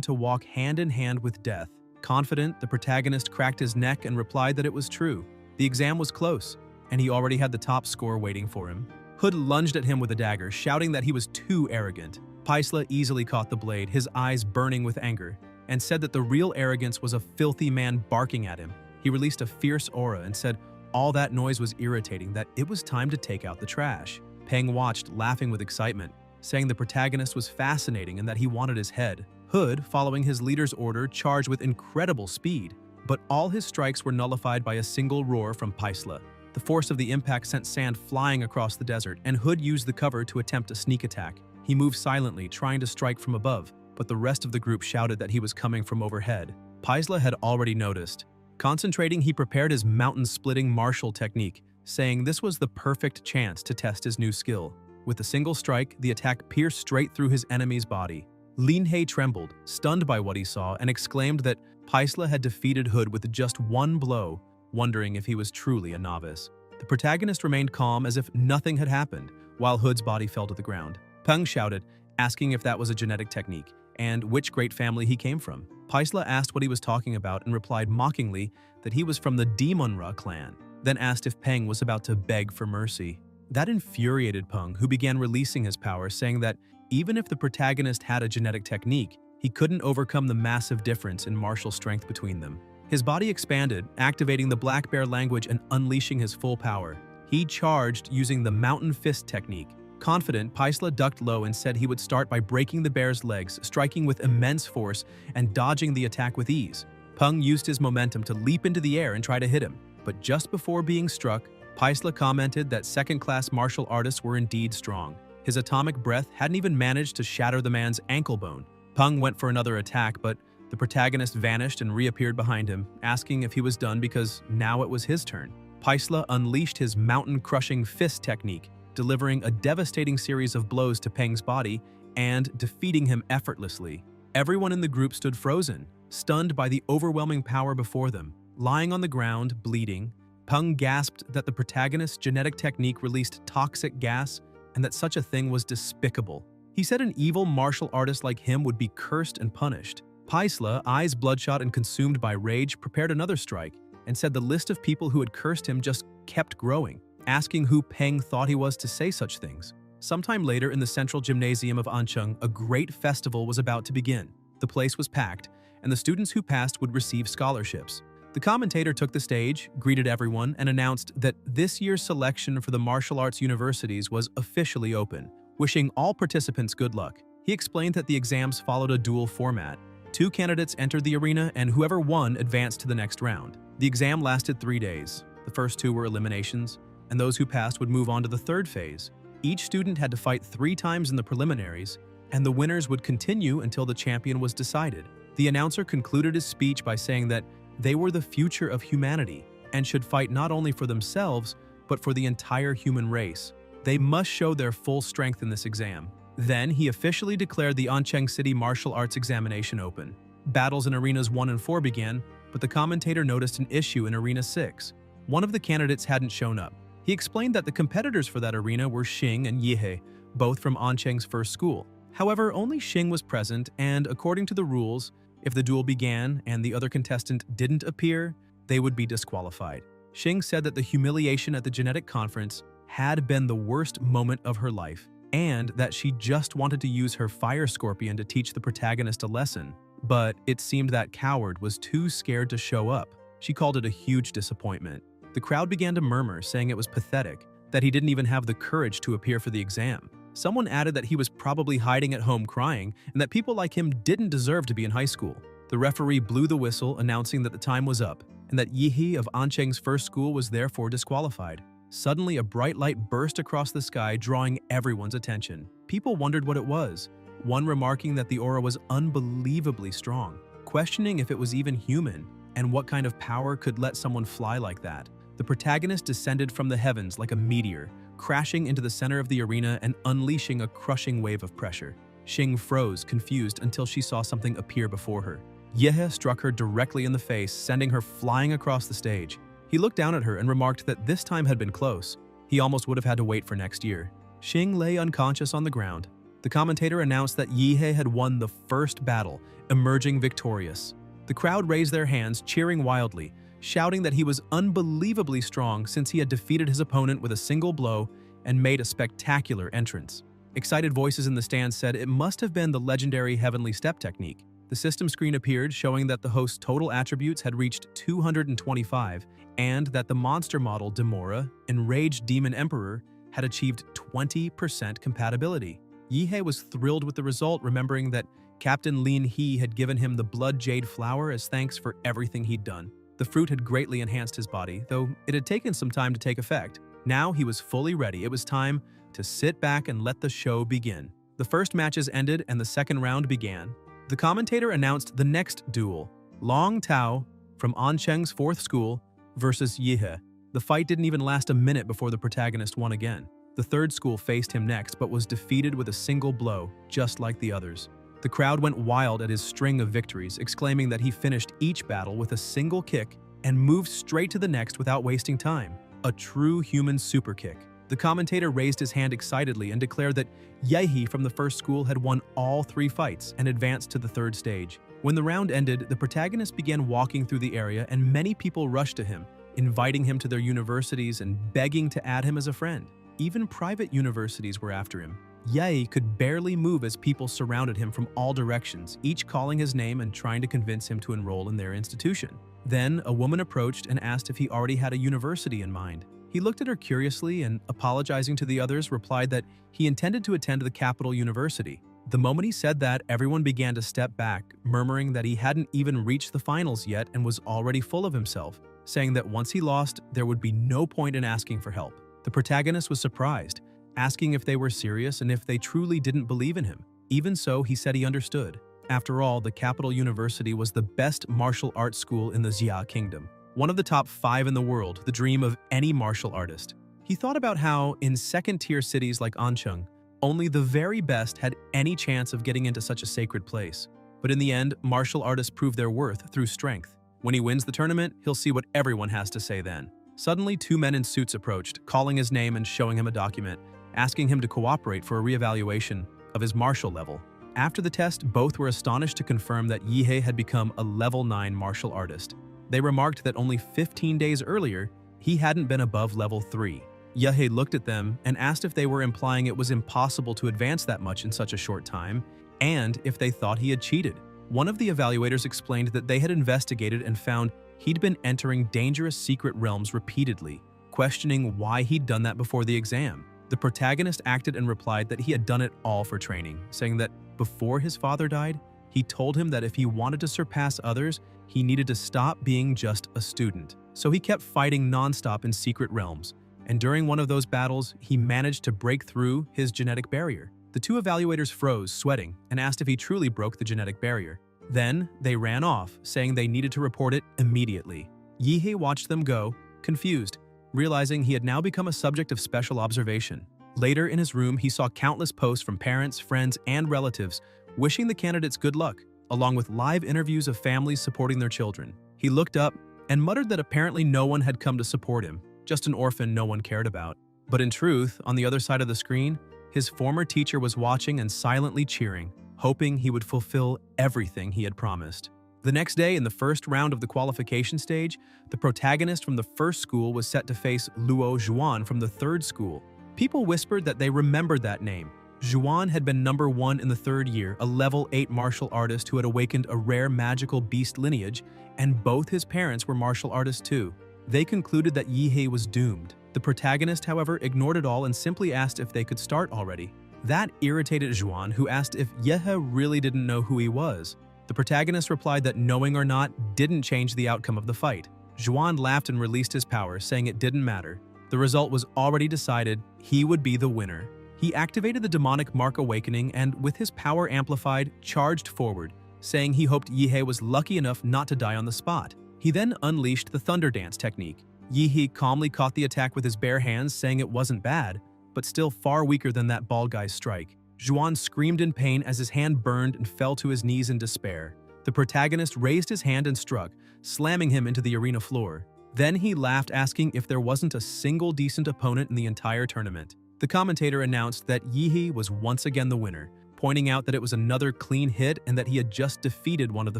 to walk hand in hand with death. Confident, the protagonist cracked his neck and replied that it was true. The exam was close, and he already had the top score waiting for him. Hood lunged at him with a dagger, shouting that he was too arrogant. Paisla easily caught the blade, his eyes burning with anger, and said that the real arrogance was a filthy man barking at him. He released a fierce aura and said all that noise was irritating, that it was time to take out the trash. Peng watched, laughing with excitement, saying the protagonist was fascinating and that he wanted his head. Hood, following his leader's order, charged with incredible speed, but all his strikes were nullified by a single roar from Paisla. The force of the impact sent sand flying across the desert, and Hood used the cover to attempt a sneak attack. He moved silently, trying to strike from above, but the rest of the group shouted that he was coming from overhead. Paisla had already noticed. Concentrating, he prepared his mountain-splitting martial technique, saying this was the perfect chance to test his new skill. With a single strike, the attack pierced straight through his enemy's body. Lin He trembled, stunned by what he saw, and exclaimed that Paisla had defeated Hood with just one blow, wondering if he was truly a novice. The protagonist remained calm as if nothing had happened, while Hood's body fell to the ground. Peng shouted, asking if that was a genetic technique, and which great family he came from. Paisla asked what he was talking about and replied mockingly that he was from the Manhwa clan, then asked if Peng was about to beg for mercy. That infuriated Peng, who began releasing his power, saying that even if the protagonist had a genetic technique, he couldn't overcome the massive difference in martial strength between them. His body expanded, activating the Black Bear language and unleashing his full power. He charged using the Mountain Fist technique. Confident, Paisla ducked low and said he would start by breaking the bear's legs, striking with immense force and dodging the attack with ease. Peng used his momentum to leap into the air and try to hit him, but just before being struck, Paisla commented that second-class martial artists were indeed strong. His atomic breath hadn't even managed to shatter the man's ankle bone. Peng went for another attack, but the protagonist vanished and reappeared behind him, asking if he was done because now it was his turn. Paisla unleashed his mountain-crushing fist technique, delivering a devastating series of blows to Peng's body and defeating him effortlessly. Everyone in the group stood frozen, stunned by the overwhelming power before them. Lying on the ground, bleeding, Peng gasped that the protagonist's genetic technique released toxic gas and that such a thing was despicable. He said an evil martial artist like him would be cursed and punished. Paisla, eyes bloodshot and consumed by rage, prepared another strike and said the list of people who had cursed him just kept growing, asking who Peng thought he was to say such things. Sometime later in the central gymnasium of Ancheng, a great festival was about to begin. The place was packed, and the students who passed would receive scholarships. The commentator took the stage, greeted everyone, and announced that this year's selection for the martial arts universities was officially open, wishing all participants good luck. He explained that the exams followed a dual format. 2 candidates entered the arena, and whoever won advanced to the next round. The exam lasted 3 days. The first 2 were eliminations, and those who passed would move on to the third phase. Each student had to fight 3 times in the preliminaries, and the winners would continue until the champion was decided. The announcer concluded his speech by saying that they were the future of humanity and should fight not only for themselves, but for the entire human race. They must show their full strength in this exam. Then he officially declared the Ancheng City Martial Arts Examination open. Battles in Arenas 1 and 4 began, but the commentator noticed an issue in Arena 6. One of the candidates hadn't shown up. He explained that the competitors for that arena were Xing and Yihe, both from Ancheng's first school. However, only Xing was present, and according to the rules, if the duel began and the other contestant didn't appear, they would be disqualified. Xing said that the humiliation at the genetic conference had been the worst moment of her life, and that she just wanted to use her fire scorpion to teach the protagonist a lesson. But it seemed that Coward was too scared to show up. She called it a huge disappointment. The crowd began to murmur, saying it was pathetic, that he didn't even have the courage to appear for the exam. Someone added that he was probably hiding at home crying, and that people like him didn't deserve to be in high school. The referee blew the whistle, announcing that the time was up, and that Yihe of Ancheng's first school was therefore disqualified. Suddenly, a bright light burst across the sky, drawing everyone's attention. People wondered what it was, one remarking that the aura was unbelievably strong, questioning if it was even human, and what kind of power could let someone fly like that. The protagonist descended from the heavens like a meteor, crashing into the center of the arena and unleashing a crushing wave of pressure. Xing froze, confused, until she saw something appear before her. Yihe struck her directly in the face, sending her flying across the stage. He looked down at her and remarked that this time had been close. He almost would have had to wait for next year. Xing lay unconscious on the ground. The commentator announced that Yihe had won the first battle, emerging victorious. The crowd raised their hands, cheering wildly, shouting that he was unbelievably strong since he had defeated his opponent with a single blow and made a spectacular entrance. Excited voices in the stands said it must have been the legendary Heavenly Step technique. The system screen appeared, showing that the host's total attributes had reached 225, and that the monster model Demora, Enraged Demon Emperor, had achieved 20% compatibility. Yihe was thrilled with the result, remembering that Captain Lin He had given him the Blood Jade Flower as thanks for everything he'd done. The fruit had greatly enhanced his body, though it had taken some time to take effect. Now he was fully ready. It was time to sit back and let the show begin. The first matches ended and the second round began. The commentator announced the next duel, Long Tao from Ancheng's fourth school versus Yihe. The fight didn't even last a minute before the protagonist won again. The third school faced him next, but was defeated with a single blow, just like the others. The crowd went wild at his string of victories, exclaiming that he finished each battle with a single kick and moved straight to the next without wasting time. A true human super kick. The commentator raised his hand excitedly and declared that Yihe from the first school had won all 3 fights and advanced to the third stage. When the round ended, the protagonist began walking through the area and many people rushed to him, inviting him to their universities and begging to add him as a friend. Even private universities were after him. Yihe could barely move as people surrounded him from all directions, each calling his name and trying to convince him to enroll in their institution. Then, a woman approached and asked if he already had a university in mind. He looked at her curiously and, apologizing to the others, replied that he intended to attend the capital university. The moment he said that, everyone began to step back, murmuring that he hadn't even reached the finals yet and was already full of himself, saying that once he lost, there would be no point in asking for help. The protagonist was surprised, asking if they were serious and if they truly didn't believe in him. Even so, he said he understood. After all, the capital university was the best martial arts school in the Xia kingdom. One of the top 5 in the world, the dream of any martial artist. He thought about how, in second-tier cities like Ancheng, only the very best had any chance of getting into such a sacred place. But in the end, martial artists prove their worth through strength. When he wins the tournament, he'll see what everyone has to say then. Suddenly, 2 men in suits approached, calling his name and showing him a document, asking him to cooperate for a reevaluation of his martial level. After the test, both were astonished to confirm that Yihe had become a level 9 martial artist. They remarked that only 15 days earlier, he hadn't been above level 3. Yihe looked at them and asked if they were implying it was impossible to advance that much in such a short time, and if they thought he had cheated. One of the evaluators explained that they had investigated and found he'd been entering dangerous secret realms repeatedly, questioning why he'd done that before the exam. The protagonist acted and replied that he had done it all for training, saying that before his father died, he told him that if he wanted to surpass others, he needed to stop being just a student. So he kept fighting nonstop in secret realms, and during one of those battles, he managed to break through his genetic barrier. The two evaluators froze, sweating, and asked if he truly broke the genetic barrier. Then, they ran off, saying they needed to report it immediately. Yihei watched them go, confused, realizing he had now become a subject of special observation. Later in his room, he saw countless posts from parents, friends, and relatives wishing the candidates good luck, along with live interviews of families supporting their children. He looked up and muttered that apparently no one had come to support him, just an orphan no one cared about. But in truth, on the other side of the screen, his former teacher was watching and silently cheering, hoping he would fulfill everything he had promised. The next day, in the first round of the qualification stage, the protagonist from the first school was set to face Luo Zhuan from the third school. People whispered that they remembered that name. Zhuan had been number 1 in the third year, a level 8 martial artist who had awakened a rare magical beast lineage, and both his parents were martial artists too. They concluded that Yihei was doomed. The protagonist, however, ignored it all and simply asked if they could start already. That irritated Zhuan, who asked if Yihei really didn't know who he was. The protagonist replied that knowing or not didn't change the outcome of the fight. Zhuan laughed and released his power, saying it didn't matter. The result was already decided. He would be the winner. He activated the demonic mark awakening and, with his power amplified, charged forward, saying he hoped Yihei was lucky enough not to die on the spot. He then unleashed the thunder dance technique. Yihei calmly caught the attack with his bare hands, saying it wasn't bad, but still far weaker than that bald guy's strike. Zhuan screamed in pain as his hand burned and fell to his knees in despair. The protagonist raised his hand and struck, slamming him into the arena floor. Then he laughed, asking if there wasn't a single decent opponent in the entire tournament. The commentator announced that Yihei was once again the winner, pointing out that it was another clean hit and that he had just defeated one of the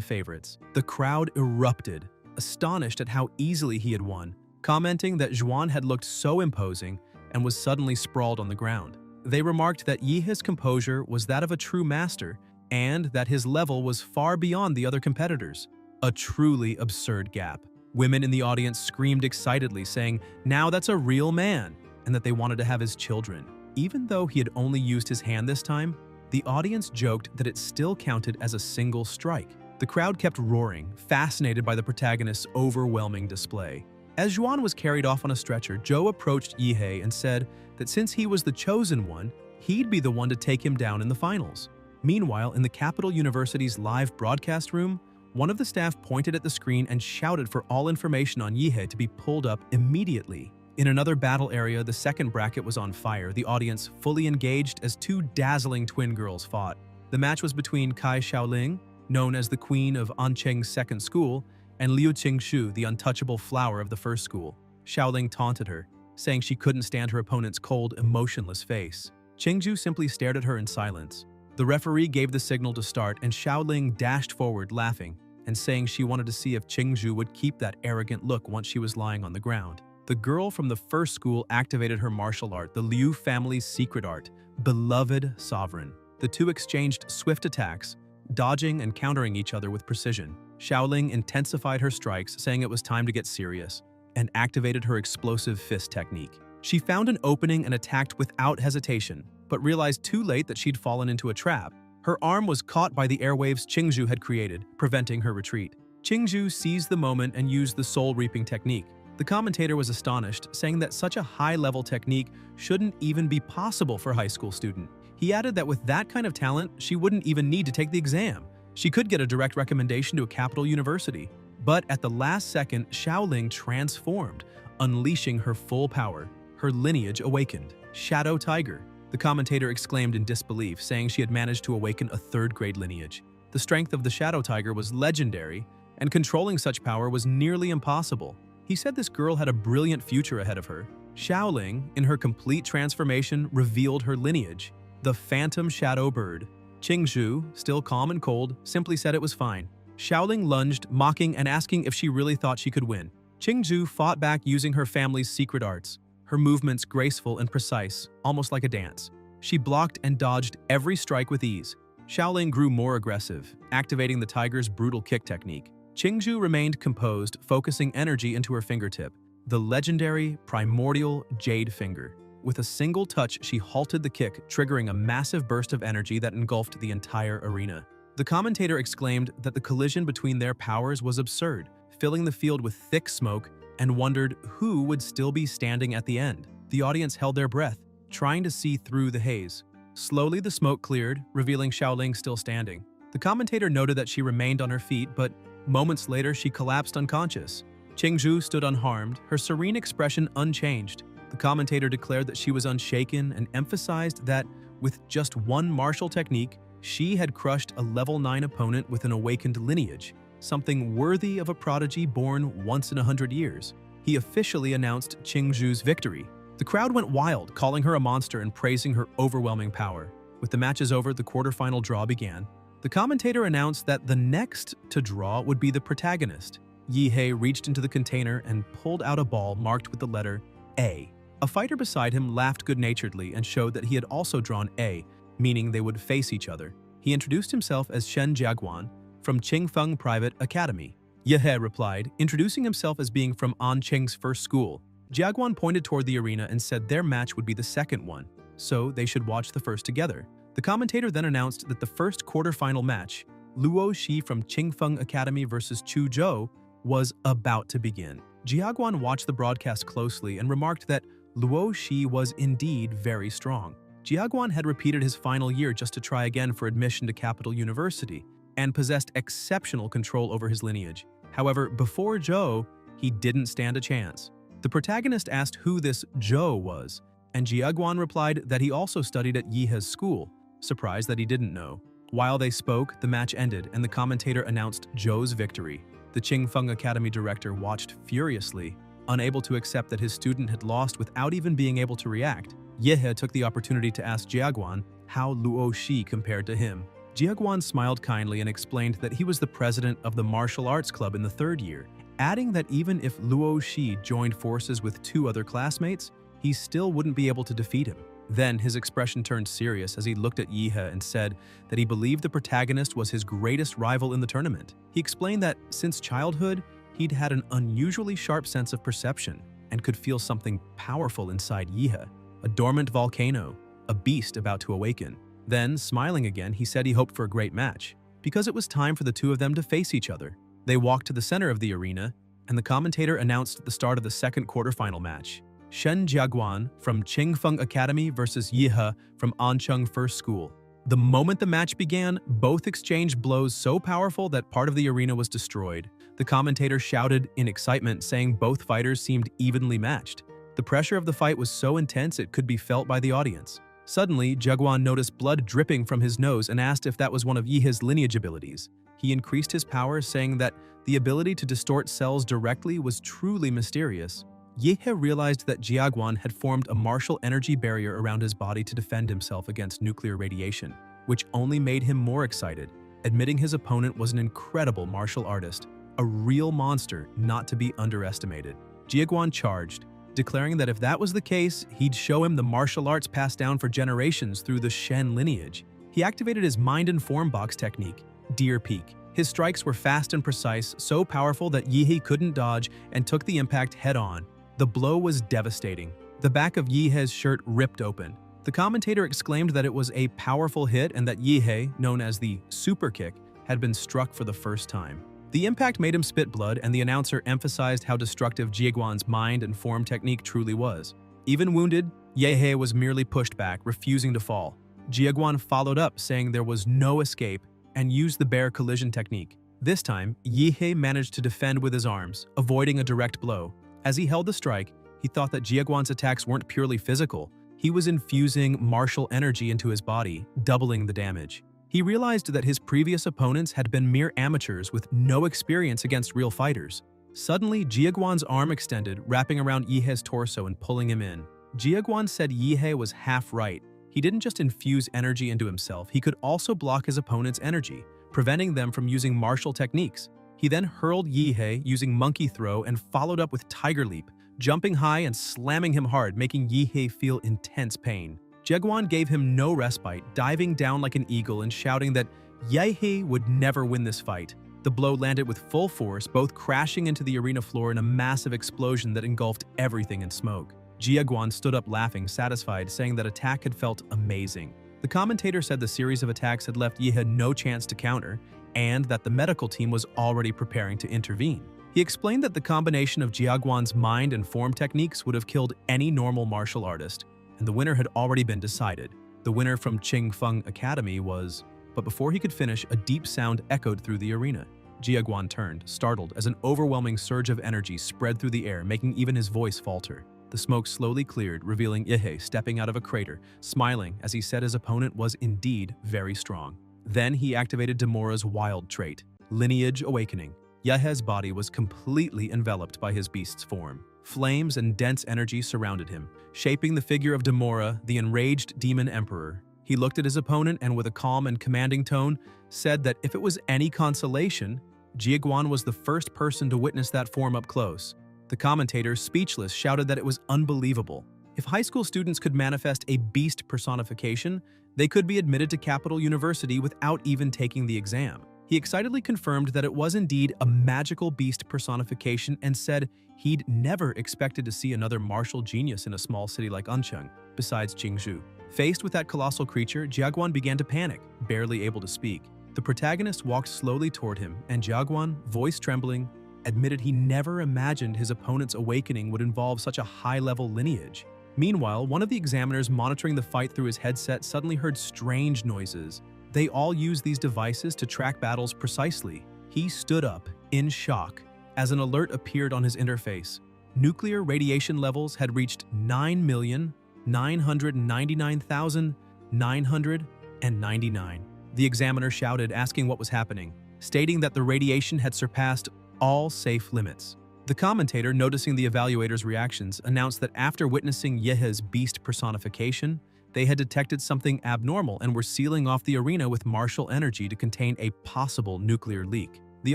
favorites. The crowd erupted, astonished at how easily he had won, commenting that Zhuan had looked so imposing and was suddenly sprawled on the ground. They remarked that Yihei's composure was that of a true master and that his level was far beyond the other competitors. A truly absurd gap. Women in the audience screamed excitedly, saying, "Now that's a real man," and that they wanted to have his children. Even though he had only used his hand this time, the audience joked that it still counted as a single strike. The crowd kept roaring, fascinated by the protagonist's overwhelming display. As Zhuan was carried off on a stretcher, Zhou approached Yihei and said that since he was the chosen one, he'd be the one to take him down in the finals. Meanwhile, in the Capital University's live broadcast room, one of the staff pointed at the screen and shouted for all information on Yihei to be pulled up immediately. In another battle area, the second bracket was on fire, the audience fully engaged as two dazzling twin girls fought. The match was between Kai Xiaoling, known as the queen of Ancheng's second school, and Liu Qingshu, the untouchable flower of the first school. Xiaoling taunted her, saying she couldn't stand her opponent's cold, emotionless face. Qingshu simply stared at her in silence. The referee gave the signal to start, and Xiaoling dashed forward, laughing, and saying she wanted to see if Qingshu would keep that arrogant look once she was lying on the ground. The girl from the first school activated her martial art, the Liu family's secret art, Beloved Sovereign. The two exchanged swift attacks, dodging and countering each other with precision. Xiaoling intensified her strikes, saying it was time to get serious, and activated her explosive fist technique. She found an opening and attacked without hesitation, but realized too late that she'd fallen into a trap. Her arm was caught by the airwaves Qingshu had created, preventing her retreat. Qingshu seized the moment and used the soul-reaping technique. The commentator was astonished, saying that such a high-level technique shouldn't even be possible for a high school student. He added that with that kind of talent, she wouldn't even need to take the exam. She could get a direct recommendation to a capital university. But at the last second, Xiaoling transformed, unleashing her full power. Her lineage awakened. Shadow Tiger. The commentator exclaimed in disbelief, saying she had managed to awaken a third-grade lineage. The strength of the Shadow Tiger was legendary, and controlling such power was nearly impossible. He said this girl had a brilliant future ahead of her. Xiaoling, in her complete transformation, revealed her lineage, the Phantom Shadow Bird. Qingshu, still calm and cold, simply said it was fine. Xiaoling lunged, mocking and asking if she really thought she could win. Qingshu fought back using her family's secret arts, her movements graceful and precise, almost like a dance. She blocked and dodged every strike with ease. Xiaoling grew more aggressive, activating the tiger's brutal kick technique. Qingzhu remained composed, focusing energy into her fingertip, the legendary, primordial jade finger. With a single touch, she halted the kick, triggering a massive burst of energy that engulfed the entire arena. The commentator exclaimed that the collision between their powers was absurd, filling the field with thick smoke, and wondered who would still be standing at the end. The audience held their breath, trying to see through the haze. Slowly, the smoke cleared, revealing Xiaoling still standing. The commentator noted that she remained on her feet, but moments later she collapsed unconscious. Qingzhu stood unharmed, her serene expression unchanged. The commentator declared that she was unshaken and emphasized that, with just one martial technique, she had crushed a level 9 opponent with an awakened lineage, something worthy of a prodigy born once in 100 years. He officially announced Qingzhu's victory. The crowd went wild, calling her a monster and praising her overwhelming power. With the matches over, the quarterfinal draw began. The commentator announced that the next to draw would be the protagonist. Yihei reached into the container and pulled out a ball marked with the letter A. A fighter beside him laughed good-naturedly and showed that he had also drawn A, meaning they would face each other. He introduced himself as Shen Jiaguan from Qingfeng Private Academy. Yihei replied, introducing himself as being from An Qing's first school. Jiaguan pointed toward the arena and said their match would be the second one, so they should watch the first together. The commentator then announced that the first quarterfinal match, Luo Shi from Qingfeng Academy versus Chu Zhou, was about to begin. Jiaguan watched the broadcast closely and remarked that Luo Shi was indeed very strong. Jiaguan had repeated his final year just to try again for admission to Capital University and possessed exceptional control over his lineage. However, before Zhou, he didn't stand a chance. The protagonist asked who this Zhou was, and Jiaguan replied that he also studied at Yihei's school, surprised that he didn't know. While they spoke, the match ended and the commentator announced Zhou's victory. The Qingfeng Academy director watched furiously, unable to accept that his student had lost without even being able to react. Yihei took the opportunity to ask Jiaguan how Luo Shi compared to him. Jiaguan smiled kindly and explained that he was the president of the martial arts club in the third year, adding that even if Luo Shi joined forces with 2 other classmates, he still wouldn't be able to defeat him. Then his expression turned serious as he looked at Yihei and said that he believed the protagonist was his greatest rival in the tournament. He explained that since childhood, he'd had an unusually sharp sense of perception and could feel something powerful inside Yihei, a dormant volcano, a beast about to awaken. Then, smiling again, he said he hoped for a great match, because it was time for the 2 of them to face each other. They walked to the center of the arena, and the commentator announced the start of the second quarterfinal match. Shen Jiaguan from Qingfeng Academy versus Yihei from Ancheng First School. The moment the match began, both exchanged blows so powerful that part of the arena was destroyed. The commentator shouted in excitement, saying both fighters seemed evenly matched. The pressure of the fight was so intense it could be felt by the audience. Suddenly, Jiaguan noticed blood dripping from his nose and asked if that was one of Yihei's lineage abilities. He increased his power, saying that the ability to distort cells directly was truly mysterious. Yihei realized that Jiaguan had formed a martial energy barrier around his body to defend himself against nuclear radiation, which only made him more excited, admitting his opponent was an incredible martial artist, a real monster not to be underestimated. Jiaguan charged, declaring that if that was the case, he'd show him the martial arts passed down for generations through the Shen lineage. He activated his mind and form box technique, Deer Peak. His strikes were fast and precise, so powerful that Yihei couldn't dodge and took the impact head-on. The blow was devastating. The back of Yihei's shirt ripped open. The commentator exclaimed that it was a powerful hit and that Yihei, known as the super kick, had been struck for the first time. The impact made him spit blood, and the announcer emphasized how destructive Jiaguan's mind and form technique truly was. Even wounded, Yihei was merely pushed back, refusing to fall. Jiaguan followed up, saying there was no escape, and used the bear collision technique. This time, Yihei managed to defend with his arms, avoiding a direct blow. As he held the strike, he thought that Jiaguan's attacks weren't purely physical. He was infusing martial energy into his body, doubling the damage. He realized that his previous opponents had been mere amateurs with no experience against real fighters. Suddenly, Jiaguan's arm extended, wrapping around Yihei's torso and pulling him in. Jiaguan said Yihei was half right. He didn't just infuse energy into himself, he could also block his opponent's energy, preventing them from using martial techniques. He then hurled Yihei using monkey throw and followed up with tiger leap, jumping high and slamming him hard, making Yihei feel intense pain. Jiaguan gave him no respite, diving down like an eagle and shouting that Yehe would never win this fight. The blow landed with full force, both crashing into the arena floor in a massive explosion that engulfed everything in smoke. Jiaguan stood up laughing, satisfied, saying that attack had felt amazing. The commentator said the series of attacks had left Yehe no chance to counter, and that the medical team was already preparing to intervene. He explained that the combination of Jiaguan's mind and form techniques would have killed any normal martial artist, and the winner had already been decided. The winner from Qingfeng Academy was... But before he could finish, a deep sound echoed through the arena. Jiaguan turned, startled, as an overwhelming surge of energy spread through the air, making even his voice falter. The smoke slowly cleared, revealing Yehe stepping out of a crater, smiling as he said his opponent was indeed very strong. Then he activated Demora's wild trait, Lineage Awakening. Yehe's body was completely enveloped by his beast's form. Flames and dense energy surrounded him, shaping the figure of Demora, the enraged demon emperor. He looked at his opponent and with a calm and commanding tone, said that if it was any consolation, Jiaguan was the first person to witness that form up close. The commentator, speechless, shouted that it was unbelievable. If high school students could manifest a beast personification, they could be admitted to Capital University without even taking the exam. He excitedly confirmed that it was indeed a magical beast personification and said he'd never expected to see another martial genius in a small city like Ancheng, besides Jingzhou. Faced with that colossal creature, Jiaguan began to panic, barely able to speak. The protagonist walked slowly toward him, and Jiaguan, voice trembling, admitted he never imagined his opponent's awakening would involve such a high-level lineage. Meanwhile, one of the examiners monitoring the fight through his headset suddenly heard strange noises. They all use these devices to track battles precisely. He stood up, in shock, as an alert appeared on his interface. Nuclear radiation levels had reached 9,999,999. The examiner shouted, asking what was happening, stating that the radiation had surpassed all safe limits. The commentator, noticing the evaluator's reactions, announced that after witnessing Yehe's beast personification, they had detected something abnormal and were sealing off the arena with martial energy to contain a possible nuclear leak. The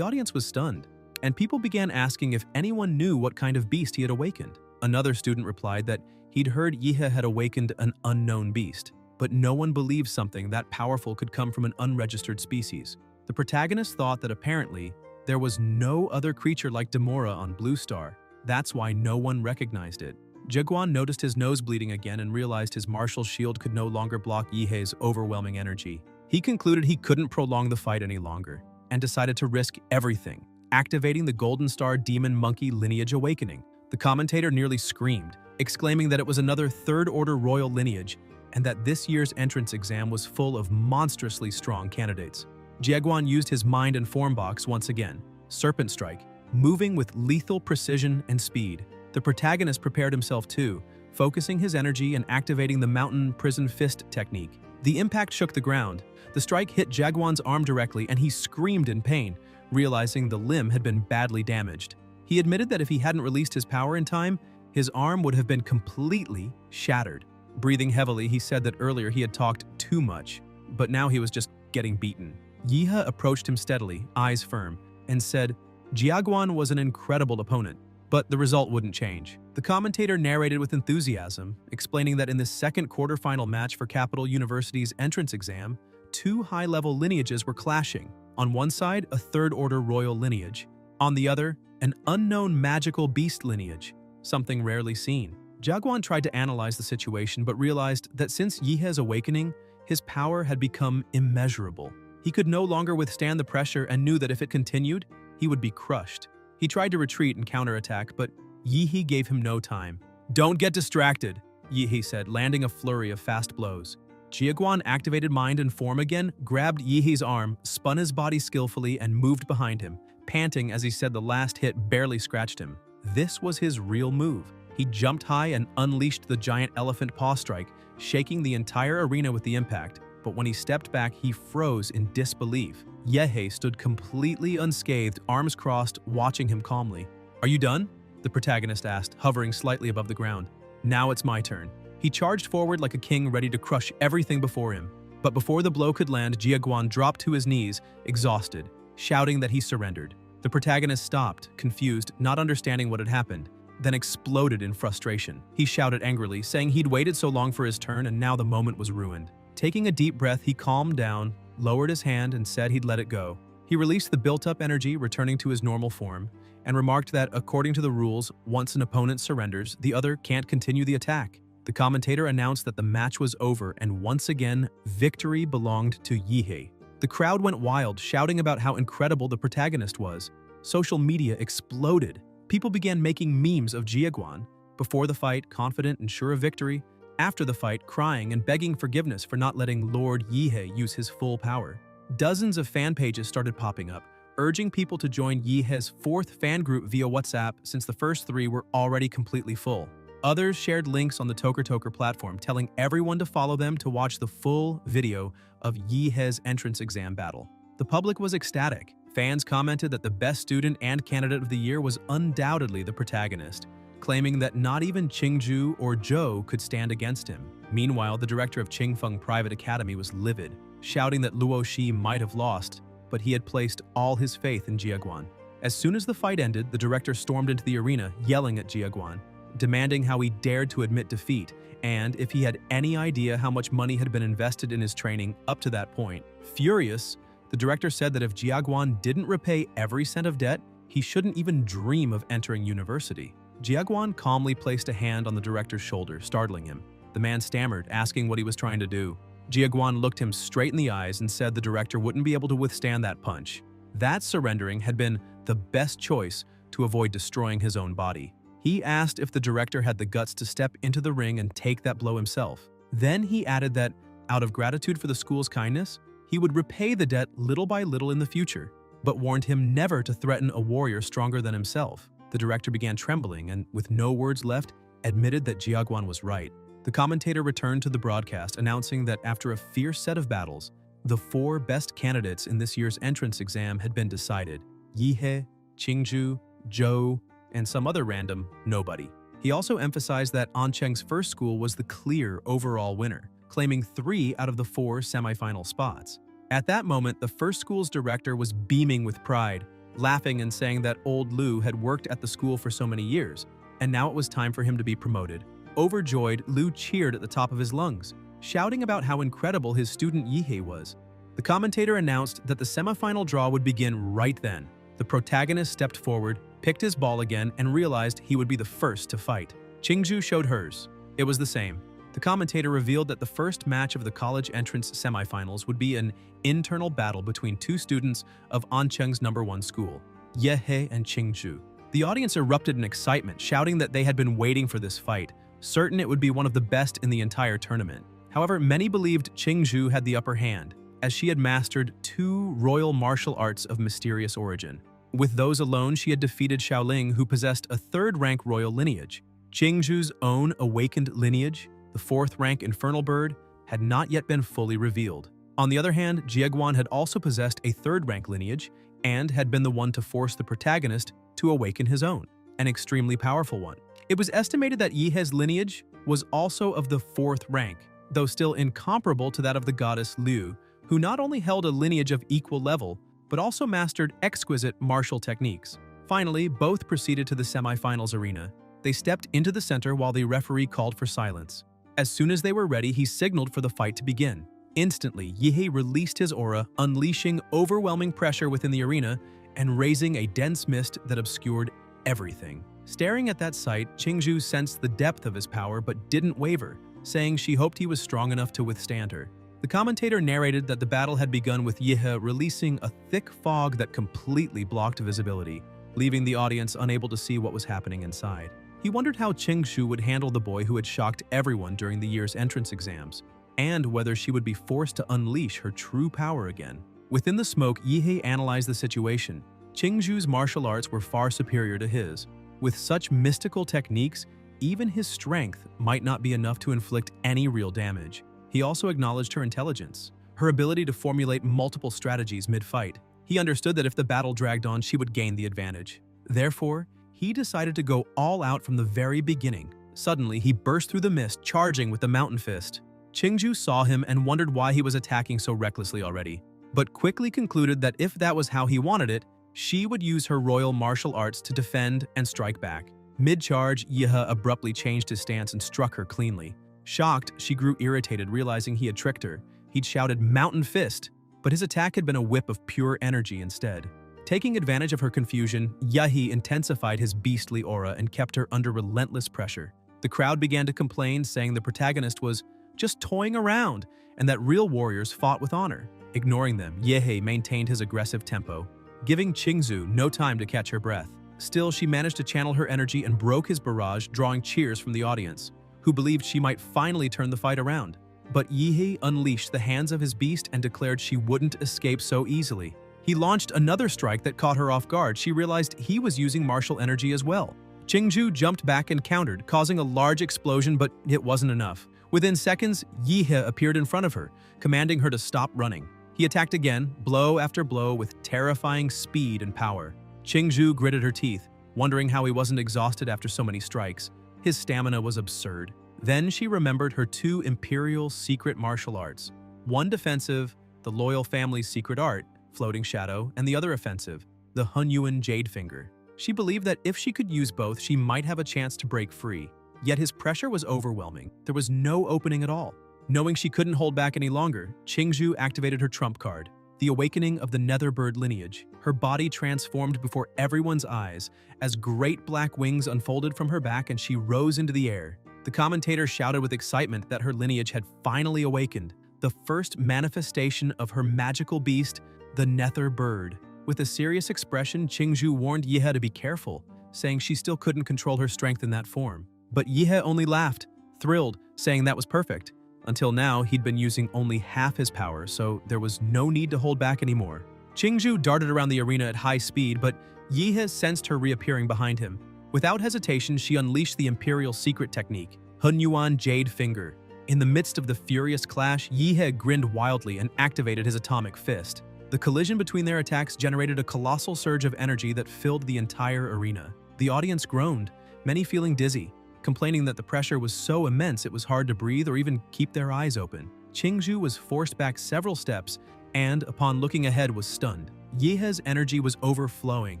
audience was stunned, and people began asking if anyone knew what kind of beast he had awakened. Another student replied that he'd heard Yehe had awakened an unknown beast, but no one believed something that powerful could come from an unregistered species. The protagonist thought that apparently there was no other creature like Demora on Blue Star. That's why no one recognized it. Jiaguan noticed his nose bleeding again and realized his martial shield could no longer block Yehe's overwhelming energy. He concluded he couldn't prolong the fight any longer and decided to risk everything, activating the Golden Star Demon Monkey Lineage Awakening. The commentator nearly screamed, exclaiming that it was another third-order royal lineage and that this year's entrance exam was full of monstrously strong candidates. Jiaguan used his mind and form box once again, Serpent Strike, moving with lethal precision and speed. The protagonist prepared himself too, focusing his energy and activating the Mountain Prison Fist technique. The impact shook the ground. The strike hit Jiaguan's arm directly and he screamed in pain, realizing the limb had been badly damaged. He admitted that if he hadn't released his power in time, his arm would have been completely shattered. Breathing heavily, he said that earlier he had talked too much, but now he was just getting beaten. Yehe approached him steadily, eyes firm, and said, Jiaguan was an incredible opponent, but the result wouldn't change. The commentator narrated with enthusiasm, explaining that in the second quarterfinal match for Capital University's entrance exam, two high-level lineages were clashing. On one side, a third-order royal lineage. On the other, an unknown magical beast lineage, something rarely seen. Jiaguan tried to analyze the situation but realized that since Yehe's awakening, his power had become immeasurable. He could no longer withstand the pressure and knew that if it continued, he would be crushed. He tried to retreat and counterattack, but Yehe gave him no time. "Don't get distracted," Yehe said, landing a flurry of fast blows. Jiaguan activated mind and form again, grabbed Yehe's arm, spun his body skillfully, and moved behind him, panting as he said the last hit barely scratched him. This was his real move. He jumped high and unleashed the giant elephant paw strike, shaking the entire arena with the impact. But when he stepped back, he froze in disbelief. Yehe stood completely unscathed, arms crossed, watching him calmly. "Are you done?" the protagonist asked, hovering slightly above the ground. "Now it's my turn." He charged forward like a king ready to crush everything before him. But before the blow could land, Jiaguan dropped to his knees, exhausted, shouting that he surrendered. The protagonist stopped, confused, not understanding what had happened. then exploded in frustration. He shouted angrily, saying he'd waited so long for his turn and now the moment was ruined. Taking a deep breath, he calmed down, lowered his hand, and said he'd let it go. He released the built-up energy, returning to his normal form, and remarked that, according to the rules, once an opponent surrenders, the other can't continue the attack. The commentator announced that the match was over, and once again, victory belonged to Yihei. The crowd went wild, shouting about how incredible the protagonist was. Social media exploded. People began making memes of Jiaguan. Before the fight, confident and sure of victory. After the fight, crying and begging forgiveness for not letting Lord Yihei use his full power. Dozens of fan pages started popping up, urging people to join Yihei's fourth fan group via WhatsApp since the first three were already completely full. Others shared links on the Toker platform, telling everyone to follow them to watch the full video of Yihei's entrance exam battle. The public was ecstatic. Fans commented that the best student and candidate of the year was undoubtedly the protagonist, claiming that not even Qingju or Zhou could stand against him. Meanwhile, the director of Qingfeng Private Academy was livid, shouting that Luo Shi might have lost, but he had placed all his faith in Jiaguan. As soon as the fight ended, the director stormed into the arena, yelling at Jiaguan, demanding how he dared to admit defeat, and if he had any idea how much money had been invested in his training up to that point. Furious, the director said that if Jiaguan didn't repay every cent of debt, he shouldn't even dream of entering university. Jiaguan calmly placed a hand on the director's shoulder, startling him. The man stammered, asking what he was trying to do. Jiaguan looked him straight in the eyes and said the director wouldn't be able to withstand that punch. That surrendering had been the best choice to avoid destroying his own body. He asked if the director had the guts to step into the ring and take that blow himself. Then he added that, out of gratitude for the school's kindness, he would repay the debt little by little in the future, but warned him never to threaten a warrior stronger than himself. The director began trembling and, with no words left, admitted that Jiaguan was right. The commentator returned to the broadcast, announcing that after a fierce set of battles, the four best candidates in this year's entrance exam had been decided: Yihei, Qingju, Zhou, and some other random nobody. He also emphasized that Ancheng's first school was the clear overall winner, claiming 3 out of the 4 semifinal spots. At that moment, the first school's director was beaming with pride, laughing and saying that old Lu had worked at the school for so many years, and now it was time for him to be promoted. Overjoyed, Lu cheered at the top of his lungs, shouting about how incredible his student Yihei was. The commentator announced that the semifinal draw would begin right then. The protagonist stepped forward, picked his ball again, and realized he would be the first to fight. Qingju showed hers. It was the same. The commentator revealed that the first match of the college entrance semifinals would be an internal battle between 2 students of Ancheng's #1 school, Yehei and Qingju. The audience erupted in excitement, shouting that they had been waiting for this fight, certain it would be one of the best in the entire tournament. However, many believed Qingju had the upper hand, as she had mastered 2 royal martial arts of mysterious origin. With those alone, she had defeated Xiaoling, who possessed a 3rd-rank royal lineage. Qingju's own awakened lineage, the 4th-rank infernal bird, had not yet been fully revealed. On the other hand, Jiaguan had also possessed a 3rd-rank lineage and had been the one to force the protagonist to awaken his own, an extremely powerful one. It was estimated that Yihei's lineage was also of the 4th rank, though still incomparable to that of the goddess Liu, who not only held a lineage of equal level, but also mastered exquisite martial techniques. Finally, both proceeded to the semifinals arena. They stepped into the center while the referee called for silence. As soon as they were ready, he signaled for the fight to begin. Instantly, Yihei released his aura, unleashing overwhelming pressure within the arena and raising a dense mist that obscured everything. Staring at that sight, Qingju sensed the depth of his power but didn't waver, saying she hoped he was strong enough to withstand her. The commentator narrated that the battle had begun with Yihei releasing a thick fog that completely blocked visibility, leaving the audience unable to see what was happening inside. He wondered how Qingju would handle the boy who had shocked everyone during the year's entrance exams, and whether she would be forced to unleash her true power again. Within the smoke, Yihei analyzed the situation. Qingju's martial arts were far superior to his. With such mystical techniques, even his strength might not be enough to inflict any real damage. He also acknowledged her intelligence, her ability to formulate multiple strategies mid-fight. He understood that if the battle dragged on, she would gain the advantage. Therefore, he decided to go all out from the very beginning. Suddenly, he burst through the mist, charging with the mountain fist. Qingju saw him and wondered why he was attacking so recklessly already, but quickly concluded that if that was how he wanted it, she would use her royal martial arts to defend and strike back. Mid-charge, Yehe abruptly changed his stance and struck her cleanly. Shocked, she grew irritated, realizing he had tricked her. He'd shouted, "Mountain Fist!" but his attack had been a whip of pure energy instead. Taking advantage of her confusion, Yehe intensified his beastly aura and kept her under relentless pressure. The crowd began to complain, saying the protagonist was just toying around and that real warriors fought with honor. Ignoring them, Yehe maintained his aggressive tempo, giving Qingzhu no time to catch her breath. Still, she managed to channel her energy and broke his barrage, drawing cheers from the audience, who believed she might finally turn the fight around. But Yehe unleashed the hands of his beast and declared she wouldn't escape so easily. He launched another strike that caught her off guard. She realized he was using martial energy as well. Qingzhu jumped back and countered, causing a large explosion, but it wasn't enough. Within seconds, Yehe appeared in front of her, commanding her to stop running. He attacked again, blow after blow, with terrifying speed and power. Qingzhu gritted her teeth, wondering how he wasn't exhausted after so many strikes. His stamina was absurd. Then she remembered her two imperial secret martial arts. One defensive, the loyal family's secret art, Floating Shadow, and the other offensive, the Hunyuan Jade Finger. She believed that if she could use both, she might have a chance to break free. Yet his pressure was overwhelming. There was no opening at all. Knowing she couldn't hold back any longer, Qingzhu activated her trump card, the awakening of the Netherbird lineage. Her body transformed before everyone's eyes as great black wings unfolded from her back and she rose into the air. The commentator shouted with excitement that her lineage had finally awakened, the first manifestation of her magical beast, the Netherbird. With a serious expression, Qingzhu warned Yehe to be careful, saying she still couldn't control her strength in that form. But Yehe only laughed, thrilled, saying that was perfect. Until now, he'd been using only half his power, so there was no need to hold back anymore. Qingzhu darted around the arena at high speed, but Yehe sensed her reappearing behind him. Without hesitation, she unleashed the Imperial secret technique, Hunyuan Jade Finger. In the midst of the furious clash, Yehe grinned wildly and activated his atomic fist. The collision between their attacks generated a colossal surge of energy that filled the entire arena. The audience groaned, many feeling dizzy, complaining that the pressure was so immense it was hard to breathe or even keep their eyes open. Qingzhu was forced back several steps and, upon looking ahead, was stunned. Yehe's energy was overflowing,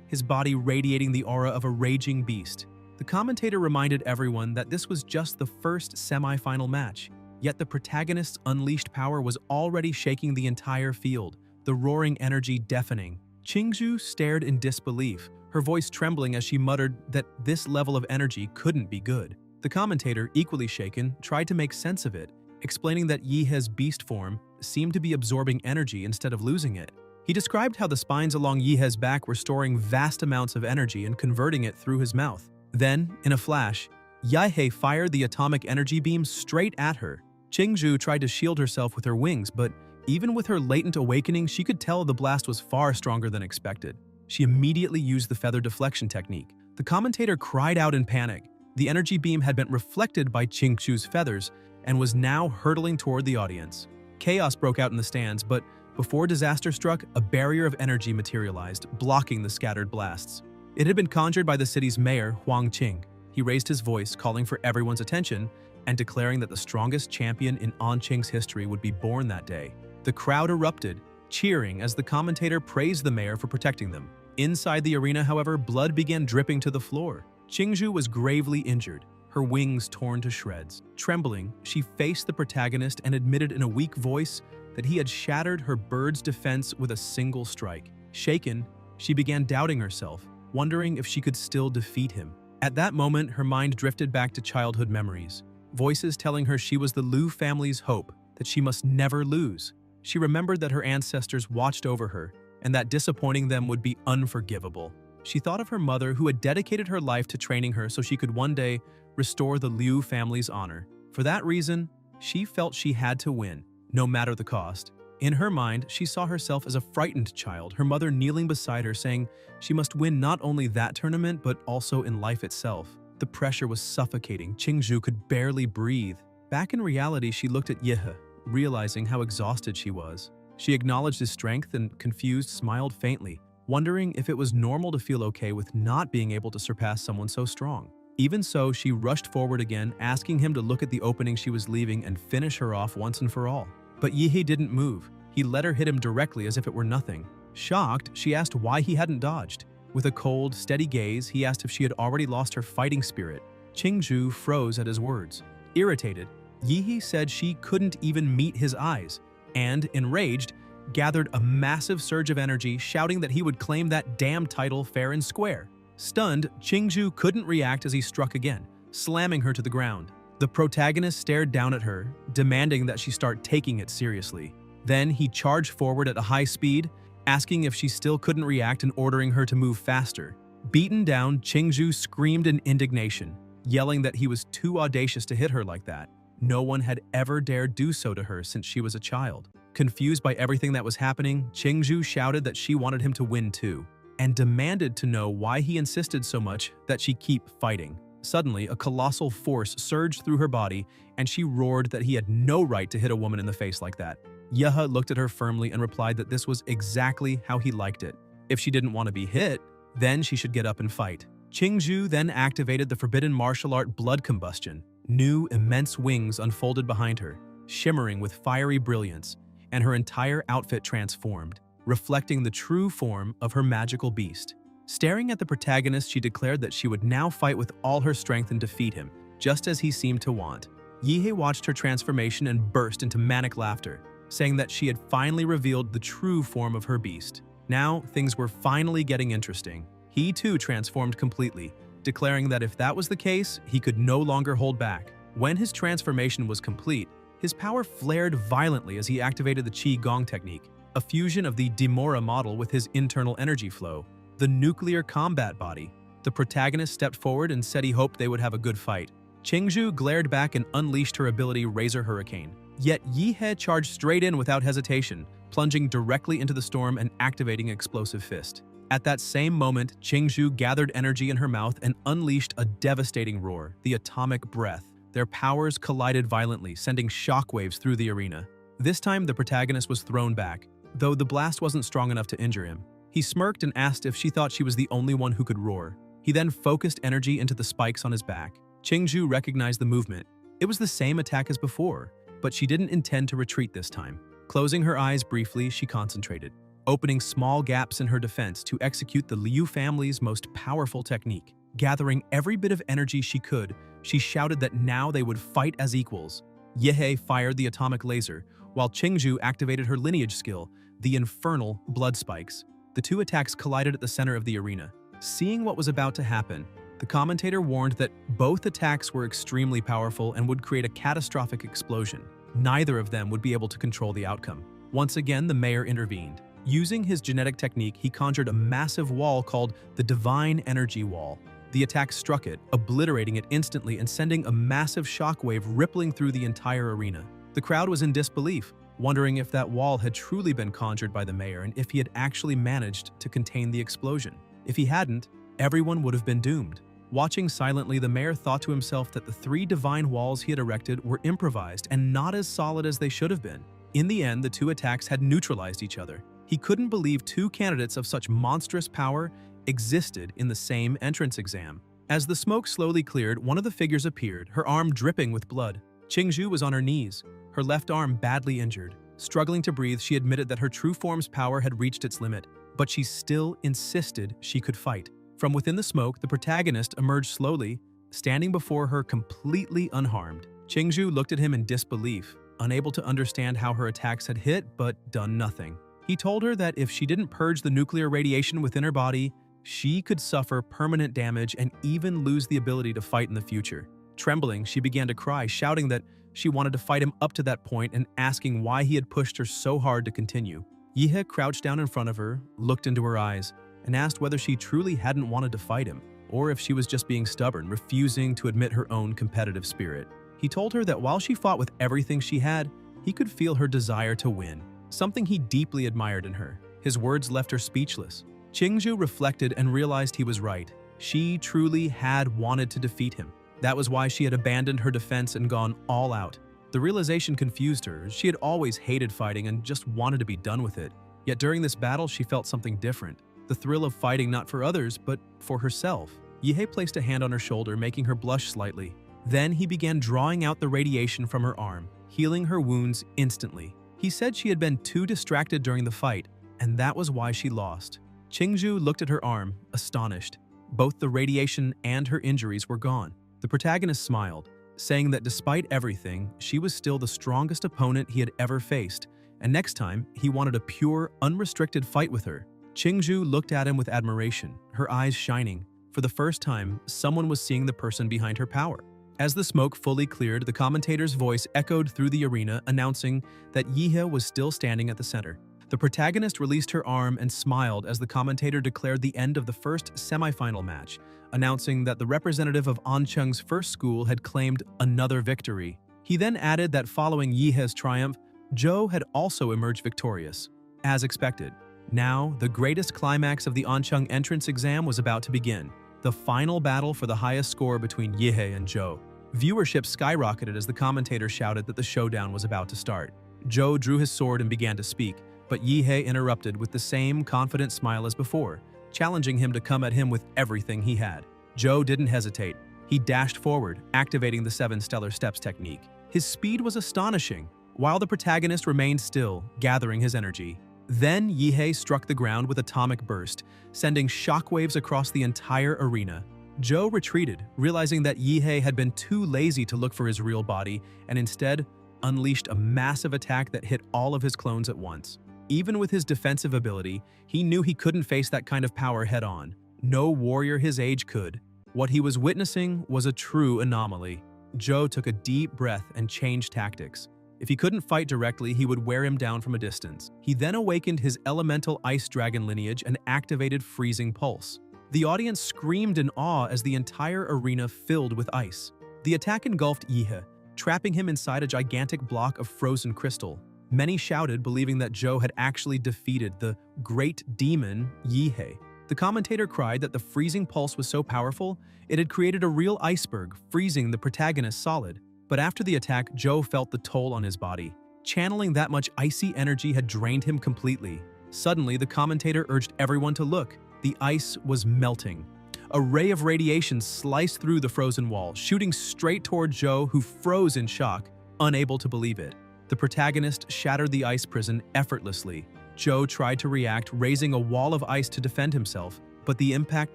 his body radiating the aura of a raging beast. The commentator reminded everyone that this was just the first semi-final match, yet the protagonist's unleashed power was already shaking the entire field, the roaring energy deafening. Qingzhu stared in disbelief, her voice trembling as she muttered that this level of energy couldn't be good. The commentator, equally shaken, tried to make sense of it, explaining that Yehe's beast form seemed to be absorbing energy instead of losing it. He described how the spines along Yehe's back were storing vast amounts of energy and converting it through his mouth. Then, in a flash, Yehe fired the atomic energy beam straight at her. Qingzhu tried to shield herself with her wings, but even with her latent awakening, she could tell the blast was far stronger than expected. She immediately used the feather deflection technique. The commentator cried out in panic. The energy beam had been reflected by Qingzhu's feathers and was now hurtling toward the audience. Chaos broke out in the stands, but before disaster struck, a barrier of energy materialized, blocking the scattered blasts. It had been conjured by the city's mayor, Huang Qing. He raised his voice, calling for everyone's attention and declaring that the strongest champion in Anqing's history would be born that day. The crowd erupted, cheering as the commentator praised the mayor for protecting them. Inside the arena, however, blood began dripping to the floor. Qingzhu was gravely injured, her wings torn to shreds. Trembling, she faced the protagonist and admitted in a weak voice that he had shattered her bird's defense with a single strike. Shaken, she began doubting herself, wondering if she could still defeat him. At that moment, her mind drifted back to childhood memories, voices telling her she was the Liu family's hope, that she must never lose. She remembered that her ancestors watched over her, and that disappointing them would be unforgivable. She thought of her mother, who had dedicated her life to training her so she could one day restore the Liu family's honor. For that reason, she felt she had to win, no matter the cost. In her mind, she saw herself as a frightened child, her mother kneeling beside her saying she must win not only that tournament but also in life itself. The pressure was suffocating. Qingzhu could barely breathe. Back in reality, she looked at Yehe, realizing how exhausted she was. She acknowledged his strength and, confused, smiled faintly, wondering if it was normal to feel okay with not being able to surpass someone so strong. Even so, she rushed forward again, asking him to look at the opening she was leaving and finish her off once and for all. But Yehe didn't move. He let her hit him directly as if it were nothing. Shocked, she asked why he hadn't dodged. With a cold, steady gaze, he asked if she had already lost her fighting spirit. Qingzhu froze at his words. Irritated, Yihe said she couldn't even meet his eyes, and, enraged, gathered a massive surge of energy, shouting that he would claim that damn title fair and square. Stunned, Qingzhu couldn't react as he struck again, slamming her to the ground. The protagonist stared down at her, demanding that she start taking it seriously. Then he charged forward at a high speed, asking if she still couldn't react and ordering her to move faster. Beaten down, Qingzhu screamed in indignation, yelling that he was too audacious to hit her like that. No one had ever dared do so to her since she was a child. Confused by everything that was happening, Qingzhu shouted that she wanted him to win too, and demanded to know why he insisted so much that she keep fighting. Suddenly, a colossal force surged through her body, and she roared that he had no right to hit a woman in the face like that. Yehe looked at her firmly and replied that this was exactly how he liked it. If she didn't want to be hit, then she should get up and fight. Qingzhu then activated the forbidden martial art blood combustion. New, immense wings unfolded behind her, shimmering with fiery brilliance, and her entire outfit transformed, reflecting the true form of her magical beast. Staring at the protagonist, she declared that she would now fight with all her strength and defeat him, just as he seemed to want. Yihe watched her transformation and burst into manic laughter, saying that she had finally revealed the true form of her beast. Now, things were finally getting interesting. He too transformed completely, declaring that if that was the case, he could no longer hold back. When his transformation was complete, his power flared violently as he activated the Qi Gong technique, a fusion of the Demora model with his internal energy flow, the nuclear combat body. The protagonist stepped forward and said he hoped they would have a good fight. Qingzhu glared back and unleashed her ability Razor Hurricane. Yet Yihe charged straight in without hesitation, plunging directly into the storm and activating Explosive Fist. At that same moment, Qingzhu gathered energy in her mouth and unleashed a devastating roar, the Atomic Breath. Their powers collided violently, sending shockwaves through the arena. This time, the protagonist was thrown back, though the blast wasn't strong enough to injure him. He smirked and asked if she thought she was the only one who could roar. He then focused energy into the spikes on his back. Qingzhu recognized the movement. It was the same attack as before, but she didn't intend to retreat this time. Closing her eyes briefly, she concentrated, opening small gaps in her defense to execute the Liu family's most powerful technique. Gathering every bit of energy she could, she shouted that now they would fight as equals. Yihe fired the atomic laser, while Qingzhu activated her lineage skill, the infernal blood spikes. The two attacks collided at the center of the arena. Seeing what was about to happen, the commentator warned that both attacks were extremely powerful and would create a catastrophic explosion. Neither of them would be able to control the outcome. Once again, the mayor intervened. Using his genetic technique, he conjured a massive wall called the Divine Energy Wall. The attack struck it, obliterating it instantly and sending a massive shockwave rippling through the entire arena. The crowd was in disbelief, wondering if that wall had truly been conjured by the mayor and if he had actually managed to contain the explosion. If he hadn't, everyone would have been doomed. Watching silently, the mayor thought to himself that the three divine walls he had erected were improvised and not as solid as they should have been. In the end, the two attacks had neutralized each other. He couldn't believe two candidates of such monstrous power existed in the same entrance exam. As the smoke slowly cleared, one of the figures appeared, her arm dripping with blood. Qingzhu was on her knees, her left arm badly injured. Struggling to breathe, she admitted that her true form's power had reached its limit, but she still insisted she could fight. From within the smoke, the protagonist emerged slowly, standing before her completely unharmed. Qingzhu looked at him in disbelief, unable to understand how her attacks had hit but done nothing. He told her that if she didn't purge the nuclear radiation within her body, she could suffer permanent damage and even lose the ability to fight in the future. Trembling, she began to cry, shouting that she wanted to fight him up to that point and asking why he had pushed her so hard to continue. Yihe crouched down in front of her, looked into her eyes, and asked whether she truly hadn't wanted to fight him, or if she was just being stubborn, refusing to admit her own competitive spirit. He told her that while she fought with everything she had, he could feel her desire to win, something he deeply admired in her. His words left her speechless. Qingzhu reflected and realized he was right. She truly had wanted to defeat him. That was why she had abandoned her defense and gone all out. The realization confused her. She had always hated fighting and just wanted to be done with it. Yet during this battle, she felt something different. The thrill of fighting not for others, but for herself. Yihe placed a hand on her shoulder, making her blush slightly. Then he began drawing out the radiation from her arm, healing her wounds instantly. He said she had been too distracted during the fight, and that was why she lost. Qingzhu looked at her arm, astonished. Both the radiation and her injuries were gone. The protagonist smiled, saying that despite everything, she was still the strongest opponent he had ever faced, and next time, he wanted a pure, unrestricted fight with her. Qingzhu looked at him with admiration, her eyes shining. For the first time, someone was seeing the person behind her power. As the smoke fully cleared, the commentator's voice echoed through the arena, announcing that Yihe was still standing at the center. The protagonist released her arm and smiled as the commentator declared the end of the first semifinal match, announcing that the representative of Ancheng's first school had claimed another victory. He then added that following Yihe's triumph, Zhou had also emerged victorious. As expected, now the greatest climax of the Ancheng entrance exam was about to begin. The final battle for the highest score between Yihe and Zhou. Viewership skyrocketed as the commentator shouted that the showdown was about to start. Zhou drew his sword and began to speak, but Yihe interrupted with the same confident smile as before, challenging him to come at him with everything he had. Zhou didn't hesitate. He dashed forward, activating the 7 stellar steps technique. His speed was astonishing, while the protagonist remained still, gathering his energy. Then Yihe struck the ground with atomic burst, sending shockwaves across the entire arena. Zhou retreated, realizing that Yihe had been too lazy to look for his real body and instead unleashed a massive attack that hit all of his clones at once. Even with his defensive ability, he knew he couldn't face that kind of power head-on. No warrior his age could. What he was witnessing was a true anomaly. Zhou took a deep breath and changed tactics. If he couldn't fight directly, he would wear him down from a distance. He then awakened his elemental ice dragon lineage and activated Freezing Pulse. The audience screamed in awe as the entire arena filled with ice. The attack engulfed Yihe, trapping him inside a gigantic block of frozen crystal. Many shouted, believing that Zhou had actually defeated the great demon Yihe. The commentator cried that the Freezing Pulse was so powerful, it had created a real iceberg, freezing the protagonist solid. But after the attack, Zhou felt the toll on his body. Channeling that much icy energy had drained him completely. Suddenly, the commentator urged everyone to look. The ice was melting. A ray of radiation sliced through the frozen wall, shooting straight toward Zhou, who froze in shock, unable to believe it. The protagonist shattered the ice prison effortlessly. Zhou tried to react, raising a wall of ice to defend himself, but the impact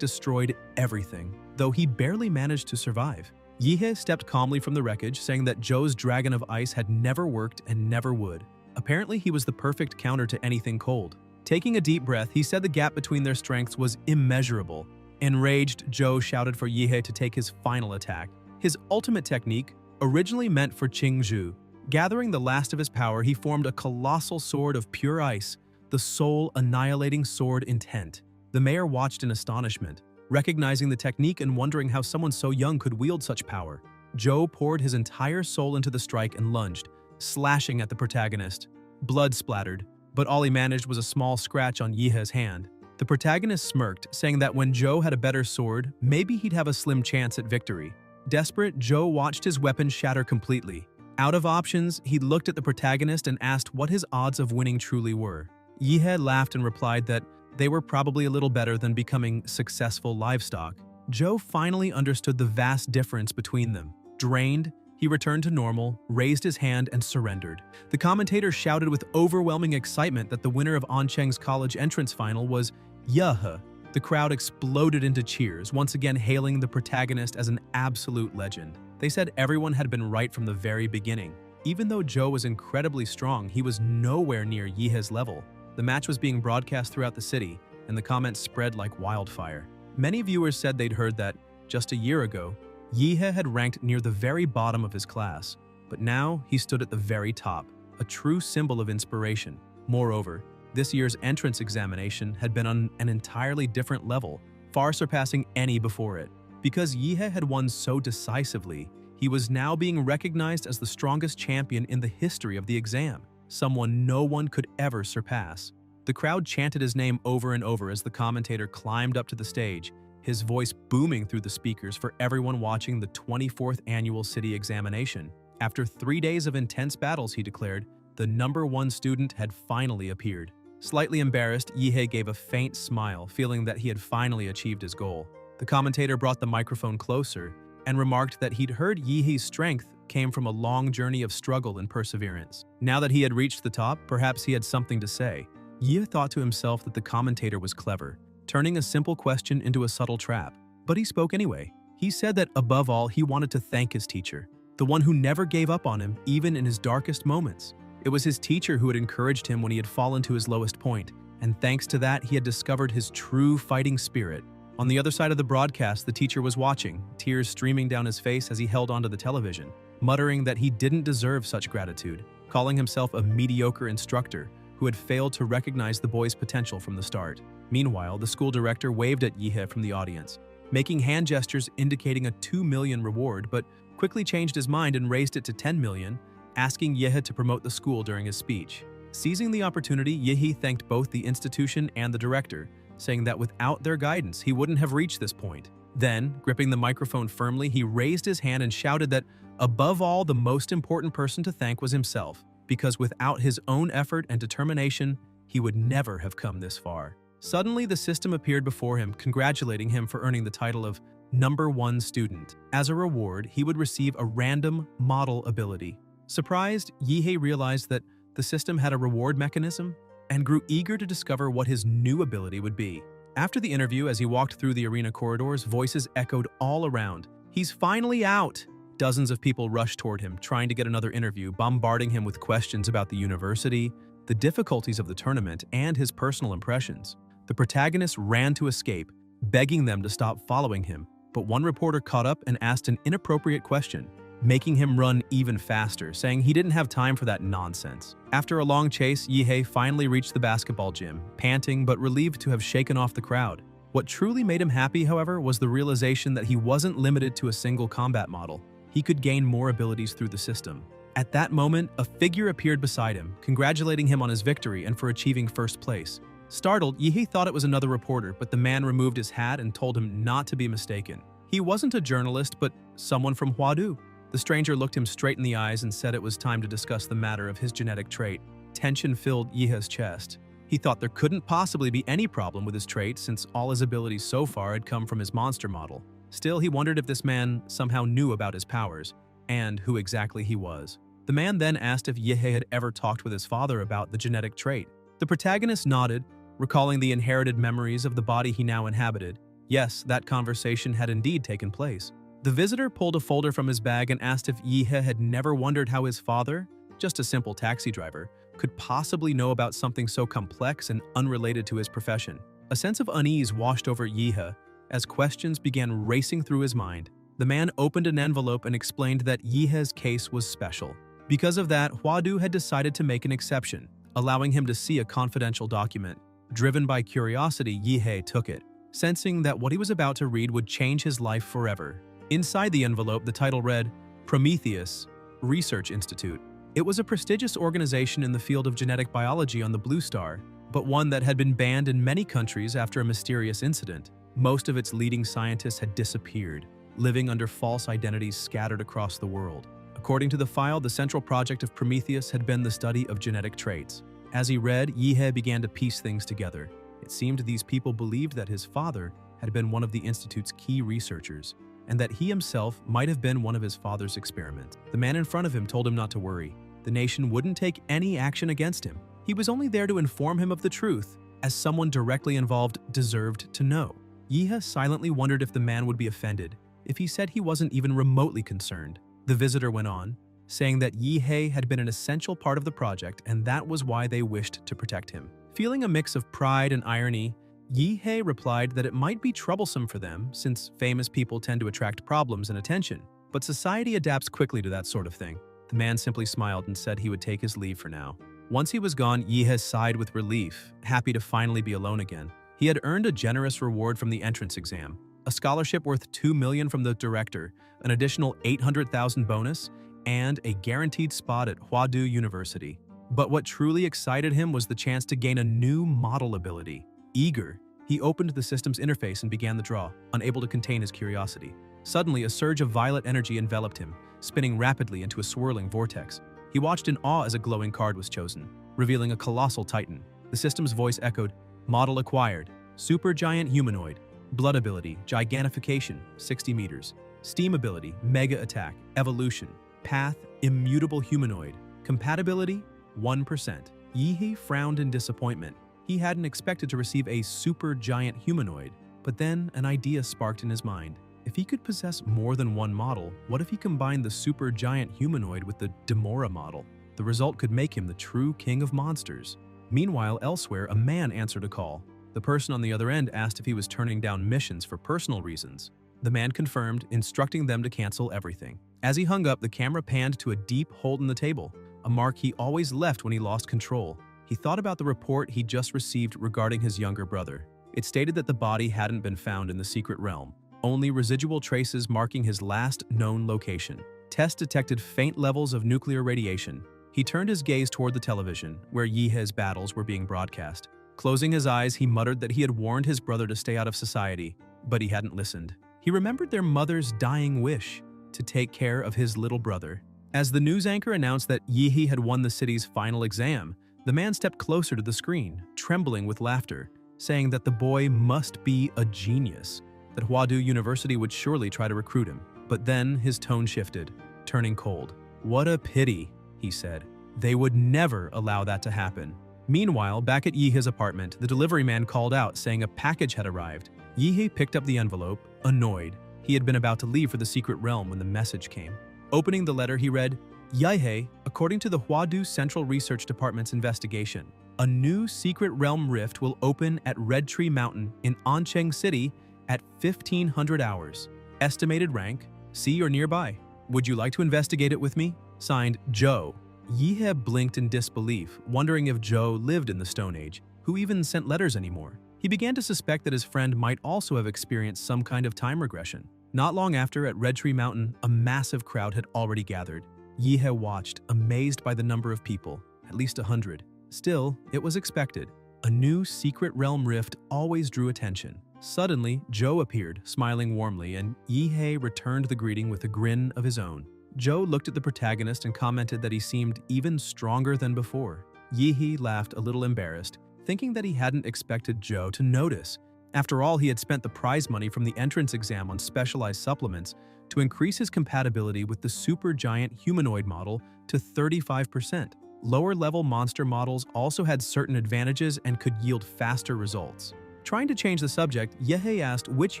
destroyed everything, though he barely managed to survive. Yihe stepped calmly from the wreckage, saying that Zhou's dragon of ice had never worked and never would. Apparently, he was the perfect counter to anything cold. Taking a deep breath, he said the gap between their strengths was immeasurable. Enraged, Zhou shouted for Yihe to take his final attack. His ultimate technique, originally meant for Qingzhu. Gathering the last of his power, he formed a colossal sword of pure ice, the soul-annihilating sword Intent. The mayor watched in astonishment, recognizing the technique and wondering how someone so young could wield such power. Zhou poured his entire soul into the strike and lunged, slashing at the protagonist. Blood splattered, but all he managed was a small scratch on Yihe's hand. The protagonist smirked, saying that when Zhou had a better sword, maybe he'd have a slim chance at victory. Desperate, Zhou watched his weapon shatter completely. Out of options, he looked at the protagonist and asked what his odds of winning truly were. Yihe laughed and replied that they were probably a little better than becoming successful livestock. Zhou finally understood the vast difference between them. Drained, he returned to normal, raised his hand, and surrendered. The commentator shouted with overwhelming excitement that the winner of Ancheng's college entrance final was Yihe. The crowd exploded into cheers, once again hailing the protagonist as an absolute legend. They said everyone had been right from the very beginning. Even though Zhou was incredibly strong, he was nowhere near Yihe's level. The match was being broadcast throughout the city, and the comments spread like wildfire. Many viewers said they'd heard that, just a year ago, Yihe had ranked near the very bottom of his class, but now he stood at the very top, a true symbol of inspiration. Moreover, this year's entrance examination had been on an entirely different level, far surpassing any before it. Because Yihe had won so decisively, he was now being recognized as the strongest champion in the history of the exam, someone no one could ever surpass. The crowd chanted his name over and over as the commentator climbed up to the stage, his voice booming through the speakers for everyone watching the 24th annual city examination. After 3 days of intense battles, he declared, the #1 student had finally appeared. Slightly embarrassed, Yihe gave a faint smile, feeling that he had finally achieved his goal. The commentator brought the microphone closer and remarked that he'd heard Yihe's strength came from a long journey of struggle and perseverance. Now that he had reached the top, perhaps he had something to say. Yihe thought to himself that the commentator was clever, turning a simple question into a subtle trap. But he spoke anyway. He said that above all, he wanted to thank his teacher, the one who never gave up on him even in his darkest moments. It was his teacher who had encouraged him when he had fallen to his lowest point, and thanks to that, he had discovered his true fighting spirit. On the other side of the broadcast, the teacher was watching, tears streaming down his face as he held onto the television, muttering that he didn't deserve such gratitude, calling himself a mediocre instructor who had failed to recognize the boy's potential from the start. Meanwhile, the school director waved at Yihe from the audience, making hand gestures indicating a 2 million reward, but quickly changed his mind and raised it to 10 million, asking Yihe to promote the school during his speech. Seizing the opportunity, Yihe thanked both the institution and the director, saying that without their guidance, he wouldn't have reached this point. Then, gripping the microphone firmly, he raised his hand and shouted that, above all, the most important person to thank was himself, because without his own effort and determination, he would never have come this far. Suddenly, the system appeared before him, congratulating him for earning the title of #1 student. As a reward, he would receive a random model ability. Surprised, Yihe realized that the system had a reward mechanism and grew eager to discover what his new ability would be. After the interview, as he walked through the arena corridors, voices echoed all around. "He's finally out!" Dozens of people rushed toward him, trying to get another interview, bombarding him with questions about the university, the difficulties of the tournament, and his personal impressions. The protagonist ran to escape, begging them to stop following him, but one reporter caught up and asked an inappropriate question, making him run even faster, saying he didn't have time for that nonsense. After a long chase, Yihe finally reached the basketball gym, panting but relieved to have shaken off the crowd. What truly made him happy, however, was the realization that he wasn't limited to a single combat model. He could gain more abilities through the system. At that moment, a figure appeared beside him, congratulating him on his victory and for achieving first place. Startled, Yihe thought it was another reporter, but the man removed his hat and told him not to be mistaken. He wasn't a journalist, but someone from Huadu. The stranger looked him straight in the eyes and said it was time to discuss the matter of his genetic trait. Tension filled Yihe's chest. He thought there couldn't possibly be any problem with his trait since all his abilities so far had come from his monster model. Still, he wondered if this man somehow knew about his powers, and who exactly he was. The man then asked if Yihe had ever talked with his father about the genetic trait. The protagonist nodded, recalling the inherited memories of the body he now inhabited. Yes, that conversation had indeed taken place. The visitor pulled a folder from his bag and asked if Yihe had never wondered how his father, just a simple taxi driver, could possibly know about something so complex and unrelated to his profession. A sense of unease washed over Yihe as questions began racing through his mind. The man opened an envelope and explained that Yihe's case was special. Because of that, Huadu had decided to make an exception, allowing him to see a confidential document. Driven by curiosity, Yihe took it, sensing that what he was about to read would change his life forever. Inside the envelope, the title read, Prometheus Research Institute. It was a prestigious organization in the field of genetic biology on the Blue Star, but one that had been banned in many countries after a mysterious incident. Most of its leading scientists had disappeared, living under false identities scattered across the world. According to the file, the central project of Prometheus had been the study of genetic traits. As he read, Yihe began to piece things together. It seemed these people believed that his father had been one of the institute's key researchers, and that he himself might have been one of his father's experiments. The man in front of him told him not to worry. The nation wouldn't take any action against him. He was only there to inform him of the truth, as someone directly involved deserved to know. Yihe silently wondered if the man would be offended, if he said he wasn't even remotely concerned. The visitor went on, saying that Yihe had been an essential part of the project and that was why they wished to protect him. Feeling a mix of pride and irony, Yihe replied that it might be troublesome for them since famous people tend to attract problems and attention, but society adapts quickly to that sort of thing. The man simply smiled and said he would take his leave for now. Once he was gone, Yihe sighed with relief, happy to finally be alone again. He had earned a generous reward from the entrance exam, a scholarship worth $2 million from the director, an additional $800,000 bonus, and a guaranteed spot at Huadu University. But what truly excited him was the chance to gain a new model ability. Eager, he opened the system's interface and began the draw, unable to contain his curiosity. Suddenly, a surge of violet energy enveloped him, spinning rapidly into a swirling vortex. He watched in awe as a glowing card was chosen, revealing a colossal titan. The system's voice echoed, Model acquired, supergiant humanoid, blood ability, gigantification, 60 meters, steam ability, mega attack, evolution, path, immutable humanoid, compatibility, 1%. Yihe frowned in disappointment. He hadn't expected to receive a super giant humanoid, but then an idea sparked in his mind. If he could possess more than one model, what if he combined the super giant humanoid with the Demora model? The result could make him the true king of monsters. Meanwhile, elsewhere, a man answered a call. The person on the other end asked if he was turning down missions for personal reasons. The man confirmed, instructing them to cancel everything. As he hung up, the camera panned to a deep hole in the table, a mark he always left when he lost control. He thought about the report he'd just received regarding his younger brother. It stated that the body hadn't been found in the secret realm, only residual traces marking his last known location. Tests detected faint levels of nuclear radiation. He turned his gaze toward the television, where Yihe's battles were being broadcast. Closing his eyes, he muttered that he had warned his brother to stay out of society, but he hadn't listened. He remembered their mother's dying wish to take care of his little brother. As the news anchor announced that Yihe had won the city's final exam, the man stepped closer to the screen, trembling with laughter, saying that the boy must be a genius, that Hwadu University would surely try to recruit him. But then his tone shifted, turning cold. "What a pity," he said. "They would never allow that to happen." Meanwhile, back at Yihe's apartment, the delivery man called out, saying a package had arrived. Yihe picked up the envelope, annoyed. He had been about to leave for the secret realm when the message came. Opening the letter, he read, "Yihe, according to the Hwadu Central Research Department's investigation, a new secret realm rift will open at Red Tree Mountain in Oncheng City at 1500 hours. Estimated rank, C or nearby. Would you like to investigate it with me? Signed, Joe." Yihe blinked in disbelief, wondering if Joe lived in the Stone Age, who even sent letters anymore. He began to suspect that his friend might also have experienced some kind of time regression. Not long after, at Red Tree Mountain, a massive crowd had already gathered. Yihe watched, amazed by the number of people, at least 100. Still, it was expected. A new secret realm rift always drew attention. Suddenly, Joe appeared, smiling warmly, and Yihe returned the greeting with a grin of his own. Joe looked at the protagonist and commented that he seemed even stronger than before. Yihe laughed a little embarrassed, thinking that he hadn't expected Joe to notice. After all, he had spent the prize money from the entrance exam on specialized supplements to increase his compatibility with the supergiant humanoid model to 35%. Lower-level monster models also had certain advantages and could yield faster results. Trying to change the subject, Yihe asked which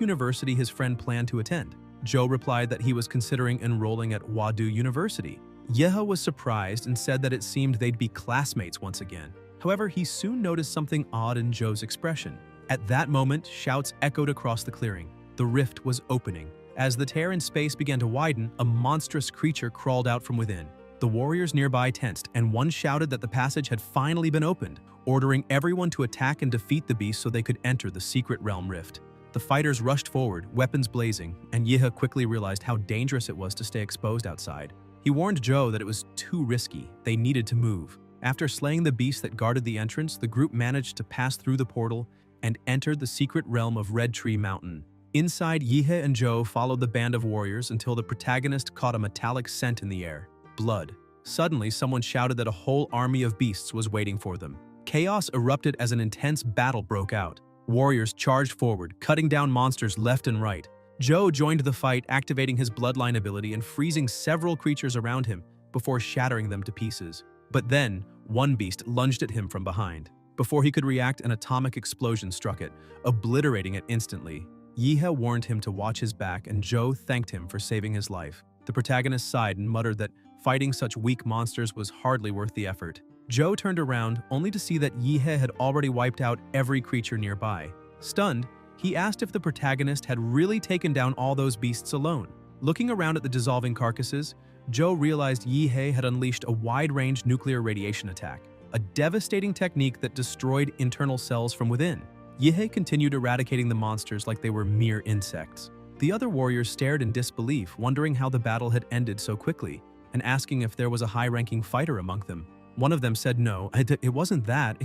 university his friend planned to attend. Joe replied that he was considering enrolling at Hwadu University. Yihe was surprised and said that it seemed they'd be classmates once again. However, he soon noticed something odd in Joe's expression. At that moment, shouts echoed across the clearing. The rift was opening. As the tear in space began to widen, a monstrous creature crawled out from within. The warriors nearby tensed, and one shouted that the passage had finally been opened, ordering everyone to attack and defeat the beast so they could enter the secret realm rift. The fighters rushed forward, weapons blazing, and Yihe quickly realized how dangerous it was to stay exposed outside. He warned Joe that it was too risky. They needed to move. After slaying the beast that guarded the entrance, the group managed to pass through the portal and entered the secret realm of Red Tree Mountain. Inside, Yihe and Joe followed the band of warriors until the protagonist caught a metallic scent in the air. Blood. Suddenly, someone shouted that a whole army of beasts was waiting for them. Chaos erupted as an intense battle broke out. Warriors charged forward, cutting down monsters left and right. Joe joined the fight, activating his bloodline ability and freezing several creatures around him before shattering them to pieces. But then, one beast lunged at him from behind. Before he could react, an atomic explosion struck it, obliterating it instantly. Yihe warned him to watch his back, and Joe thanked him for saving his life. The protagonist sighed and muttered that fighting such weak monsters was hardly worth the effort. Joe turned around, only to see that Yihe had already wiped out every creature nearby. Stunned, he asked if the protagonist had really taken down all those beasts alone. Looking around at the dissolving carcasses, Joe realized Yihe had unleashed a wide-range nuclear radiation attack, a devastating technique that destroyed internal cells from within. Yihe continued eradicating the monsters like they were mere insects. The other warriors stared in disbelief, wondering how the battle had ended so quickly, and asking if there was a high-ranking fighter among them. One of them said no, it wasn't that.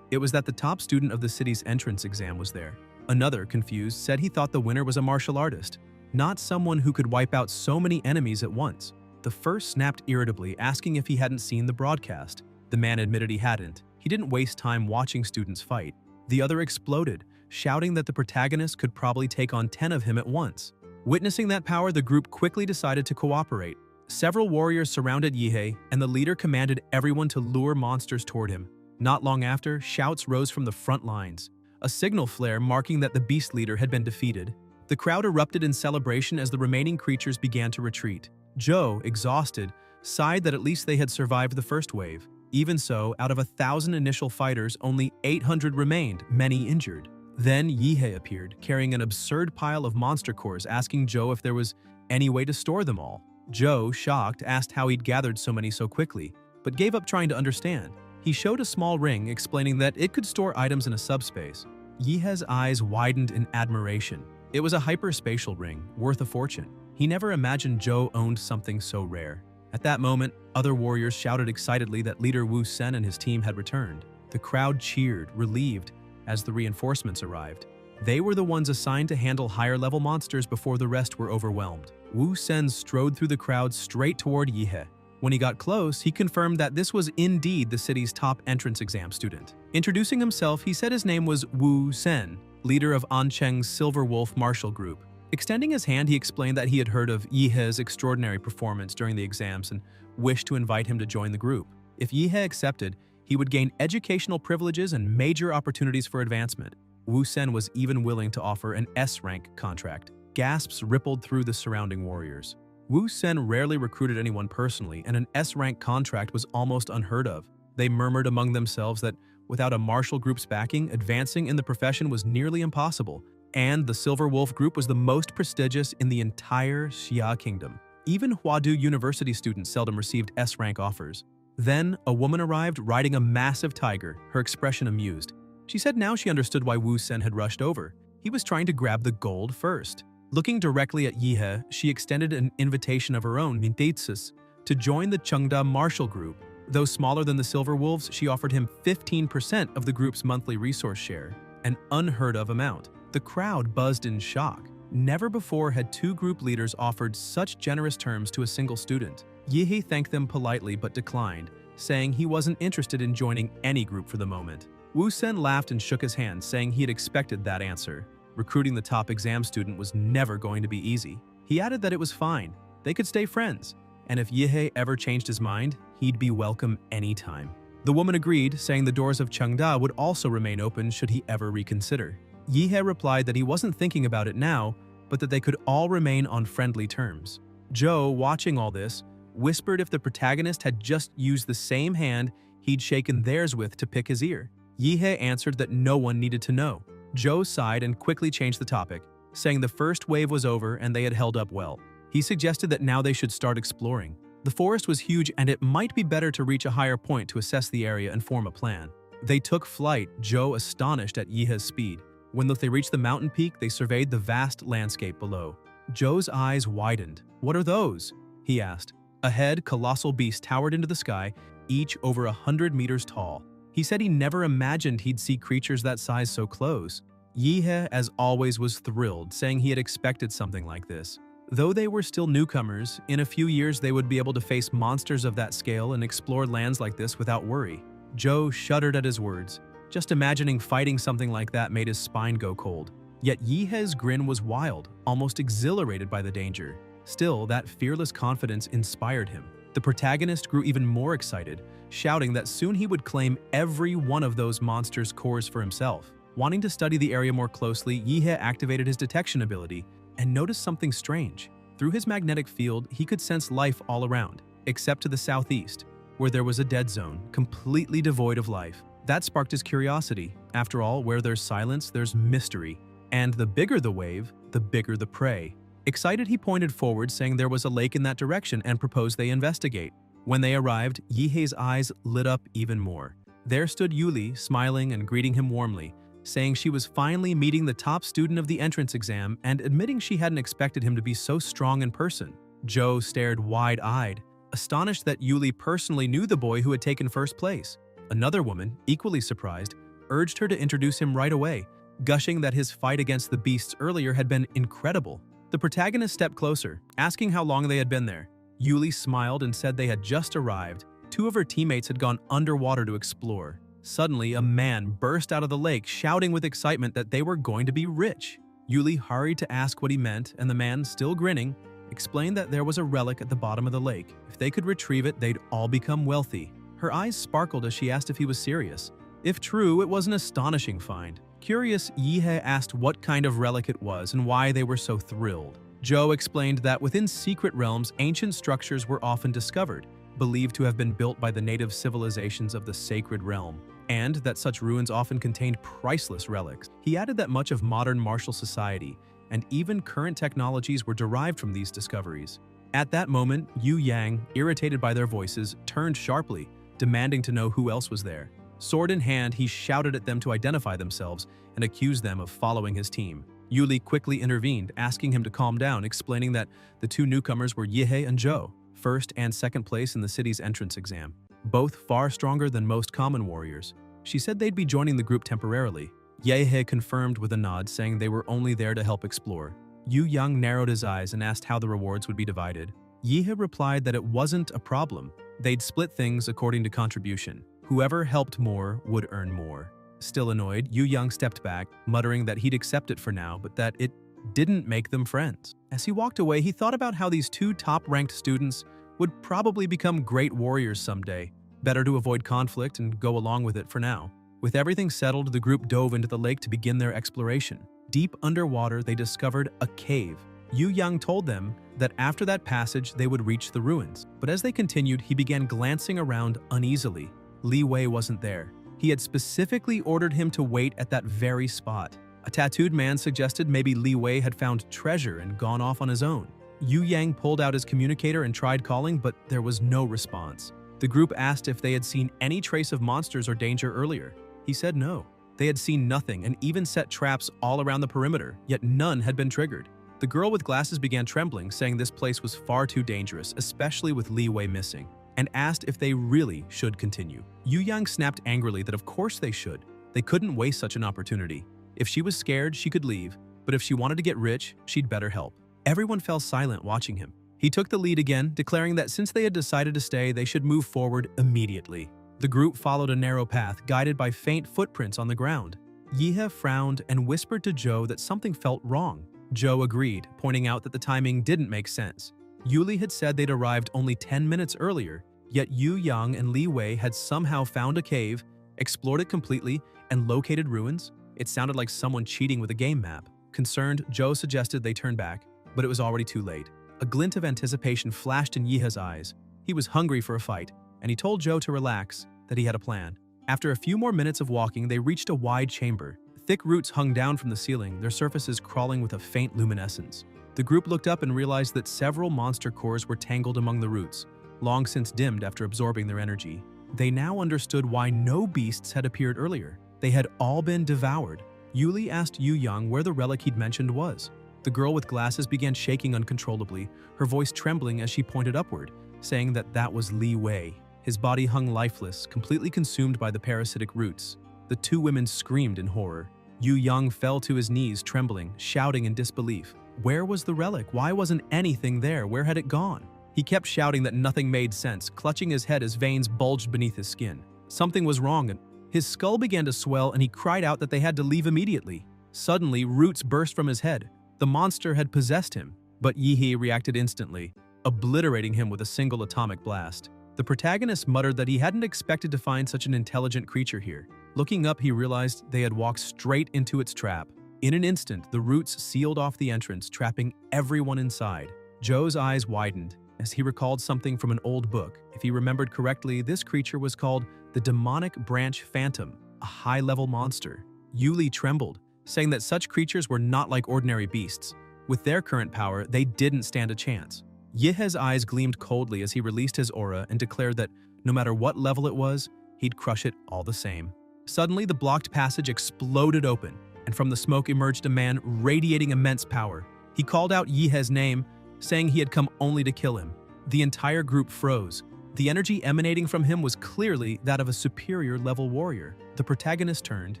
It was that the top student of the city's entrance exam was there. Another, confused, said he thought the winner was a martial artist, not someone who could wipe out so many enemies at once. The first snapped irritably, asking if he hadn't seen the broadcast. The man admitted he hadn't. He didn't waste time watching students fight. The other exploded, shouting that the protagonist could probably take on 10 of him at once. Witnessing that power, the group quickly decided to cooperate. Several warriors surrounded Yihe, and the leader commanded everyone to lure monsters toward him. Not long after, shouts rose from the front lines, a signal flare marking that the beast leader had been defeated. The crowd erupted in celebration as the remaining creatures began to retreat. Joe, exhausted, sighed that at least they had survived the first wave. Even so, out of 1,000 initial fighters, only 800 remained, many injured. Then Yihei appeared, carrying an absurd pile of monster cores, asking Joe if there was any way to store them all. Joe, shocked, asked how he'd gathered so many so quickly, but gave up trying to understand. He showed a small ring, explaining that it could store items in a subspace. Yihei's eyes widened in admiration. It was a hyperspatial ring, worth a fortune. He never imagined Joe owned something so rare. At that moment, other warriors shouted excitedly that leader Wu Sen and his team had returned. The crowd cheered, relieved, as the reinforcements arrived. They were the ones assigned to handle higher-level monsters before the rest were overwhelmed. Wu Sen strode through the crowd straight toward Yihei. When he got close, he confirmed that this was indeed the city's top entrance exam student. Introducing himself, he said his name was Wu Sen, leader of Ancheng's Silver Wolf martial group. Extending his hand, he explained that he had heard of Yihei's extraordinary performance during the exams and wished to invite him to join the group. If Yihei accepted, he would gain educational privileges and major opportunities for advancement. Wu Sen was even willing to offer an S-rank contract. Gasps rippled through the surrounding warriors. Wu Sen rarely recruited anyone personally, and an S-rank contract was almost unheard of. They murmured among themselves that without a martial group's backing, advancing in the profession was nearly impossible, and the Silver Wolf group was the most prestigious in the entire Xia Kingdom. Even Huadu University students seldom received S-rank offers. Then, a woman arrived riding a massive tiger, her expression amused. She said now she understood why Wu Sen had rushed over. He was trying to grab the gold first. Looking directly at Yihei, she extended an invitation of her own, Mintitsus, to join the Chengda martial group. Though smaller than the Silver Wolves, she offered him 15% of the group's monthly resource share, an unheard-of amount. The crowd buzzed in shock. Never before had two group leaders offered such generous terms to a single student. Yihei thanked them politely but declined, saying he wasn't interested in joining any group for the moment. Wu Sen laughed and shook his hand, saying he had expected that answer. Recruiting the top exam student was never going to be easy. He added that it was fine, they could stay friends, and if Yihei ever changed his mind, he'd be welcome anytime. The woman agreed, saying the doors of Chengda would also remain open should he ever reconsider. Yihei replied that he wasn't thinking about it now, but that they could all remain on friendly terms. Joe, watching all this, whispered if the protagonist had just used the same hand he'd shaken theirs with to pick his ear. Yihei answered that no one needed to know. Joe sighed and quickly changed the topic, saying the first wave was over and they had held up well. He suggested that now they should start exploring. The forest was huge and it might be better to reach a higher point to assess the area and form a plan. They took flight, Joe astonished at Yihei's speed. When they reached the mountain peak, they surveyed the vast landscape below. Joe's eyes widened. "What are those?" he asked. Ahead, colossal beasts towered into the sky, each over 100 meters tall. He said he never imagined he'd see creatures that size so close. Yihei, as always, was thrilled, saying he had expected something like this. Though they were still newcomers, in a few years they would be able to face monsters of that scale and explore lands like this without worry. Joe shuddered at his words. Just imagining fighting something like that made his spine go cold. Yet Yihei's grin was wild, almost exhilarated by the danger. Still, that fearless confidence inspired him. The protagonist grew even more excited, shouting that soon he would claim every one of those monsters' cores for himself. Wanting to study the area more closely, Yihei activated his detection ability and noticed something strange. Through his magnetic field, he could sense life all around, except to the southeast, where there was a dead zone, completely devoid of life. That sparked his curiosity. After all, where there's silence, there's mystery. And the bigger the wave, the bigger the prey. Excited, he pointed forward, saying there was a lake in that direction and proposed they investigate. When they arrived, Yihei's eyes lit up even more. There stood Yuli, smiling and greeting him warmly, saying she was finally meeting the top student of the entrance exam and admitting she hadn't expected him to be so strong in person. Joe stared wide-eyed, astonished that Yuli personally knew the boy who had taken first place. Another woman, equally surprised, urged her to introduce him right away, gushing that his fight against the beasts earlier had been incredible. The protagonist stepped closer, asking how long they had been there. Yuli smiled and said they had just arrived. Two of her teammates had gone underwater to explore. Suddenly, a man burst out of the lake, shouting with excitement that they were going to be rich. Yuli hurried to ask what he meant, and the man, still grinning, explained that there was a relic at the bottom of the lake. If they could retrieve it, they'd all become wealthy. Her eyes sparkled as she asked if he was serious. If true, it was an astonishing find. Curious, Yihe asked what kind of relic it was and why they were so thrilled. Zhou explained that within secret realms, ancient structures were often discovered, believed to have been built by the native civilizations of the sacred realm, and that such ruins often contained priceless relics. He added that much of modern martial society and even current technologies were derived from these discoveries. At that moment, Yu Yang, irritated by their voices, turned sharply, demanding to know who else was there. Sword in hand, he shouted at them to identify themselves and accused them of following his team. Yuli quickly intervened, asking him to calm down, explaining that the two newcomers were Yihe and Zhou, first and second place in the city's entrance exam, both far stronger than most common warriors. She said they'd be joining the group temporarily. Yihe confirmed with a nod, saying they were only there to help explore. Yu Yang narrowed his eyes and asked how the rewards would be divided. Yihe replied that it wasn't a problem. They'd split things according to contribution. Whoever helped more would earn more. Still annoyed, Yu Yang stepped back, muttering that he'd accept it for now, but that it didn't make them friends. As he walked away, he thought about how these two top-ranked students would probably become great warriors someday. Better to avoid conflict and go along with it for now. With everything settled, the group dove into the lake to begin their exploration. Deep underwater, they discovered a cave. Yu Yang told them that after that passage, they would reach the ruins. But as they continued, he began glancing around uneasily. Li Wei wasn't there. He had specifically ordered him to wait at that very spot. A tattooed man suggested maybe Li Wei had found treasure and gone off on his own. Yu Yang pulled out his communicator and tried calling, but there was no response. The group asked if they had seen any trace of monsters or danger earlier. He said no. They had seen nothing and even set traps all around the perimeter, yet none had been triggered. The girl with glasses began trembling, saying this place was far too dangerous, especially with Li Wei missing, and asked if they really should continue. Yu Yang snapped angrily that of course they should. They couldn't waste such an opportunity. If she was scared, she could leave, but if she wanted to get rich, she'd better help. Everyone fell silent watching him. He took the lead again, declaring that since they had decided to stay, they should move forward immediately. The group followed a narrow path, guided by faint footprints on the ground. Yihe frowned and whispered to Zhou that something felt wrong. Zhou agreed, pointing out that the timing didn't make sense. Yuli had said they'd arrived only 10 minutes earlier, yet Yu Yang and Li Wei had somehow found a cave, explored it completely, and located ruins. It sounded like someone cheating with a game map. Concerned, Zhou suggested they turn back, but it was already too late. A glint of anticipation flashed in Yihe's eyes. He was hungry for a fight, and he told Zhou to relax, that he had a plan. After a few more minutes of walking, they reached a wide chamber. Thick roots hung down from the ceiling, their surfaces crawling with a faint luminescence. The group looked up and realized that several monster cores were tangled among the roots, long since dimmed after absorbing their energy. They now understood why no beasts had appeared earlier. They had all been devoured. Yuli asked Yu Yang where the relic he'd mentioned was. The girl with glasses began shaking uncontrollably, her voice trembling as she pointed upward, saying that was Li Wei. His body hung lifeless, completely consumed by the parasitic roots. The two women screamed in horror. Yu Yang fell to his knees, trembling, shouting in disbelief. Where was the relic? Why wasn't anything there? Where had it gone? He kept shouting that nothing made sense, clutching his head as veins bulged beneath his skin. Something was wrong, and his skull began to swell, and he cried out that they had to leave immediately. Suddenly, roots burst from his head. The monster had possessed him, but Yihe reacted instantly, obliterating him with a single atomic blast. The protagonist muttered that he hadn't expected to find such an intelligent creature here. Looking up, he realized they had walked straight into its trap. In an instant, the roots sealed off the entrance, trapping everyone inside. Zhou's eyes widened as he recalled something from an old book. If he remembered correctly, this creature was called the Demonic Branch Phantom, a high-level monster. Yuli trembled, saying that such creatures were not like ordinary beasts. With their current power, they didn't stand a chance. Yihe's eyes gleamed coldly as he released his aura and declared that no matter what level it was, he'd crush it all the same. Suddenly, the blocked passage exploded open, and from the smoke emerged a man radiating immense power. He called out Yihe's name, saying he had come only to kill him. The entire group froze. The energy emanating from him was clearly that of a superior-level warrior. The protagonist turned,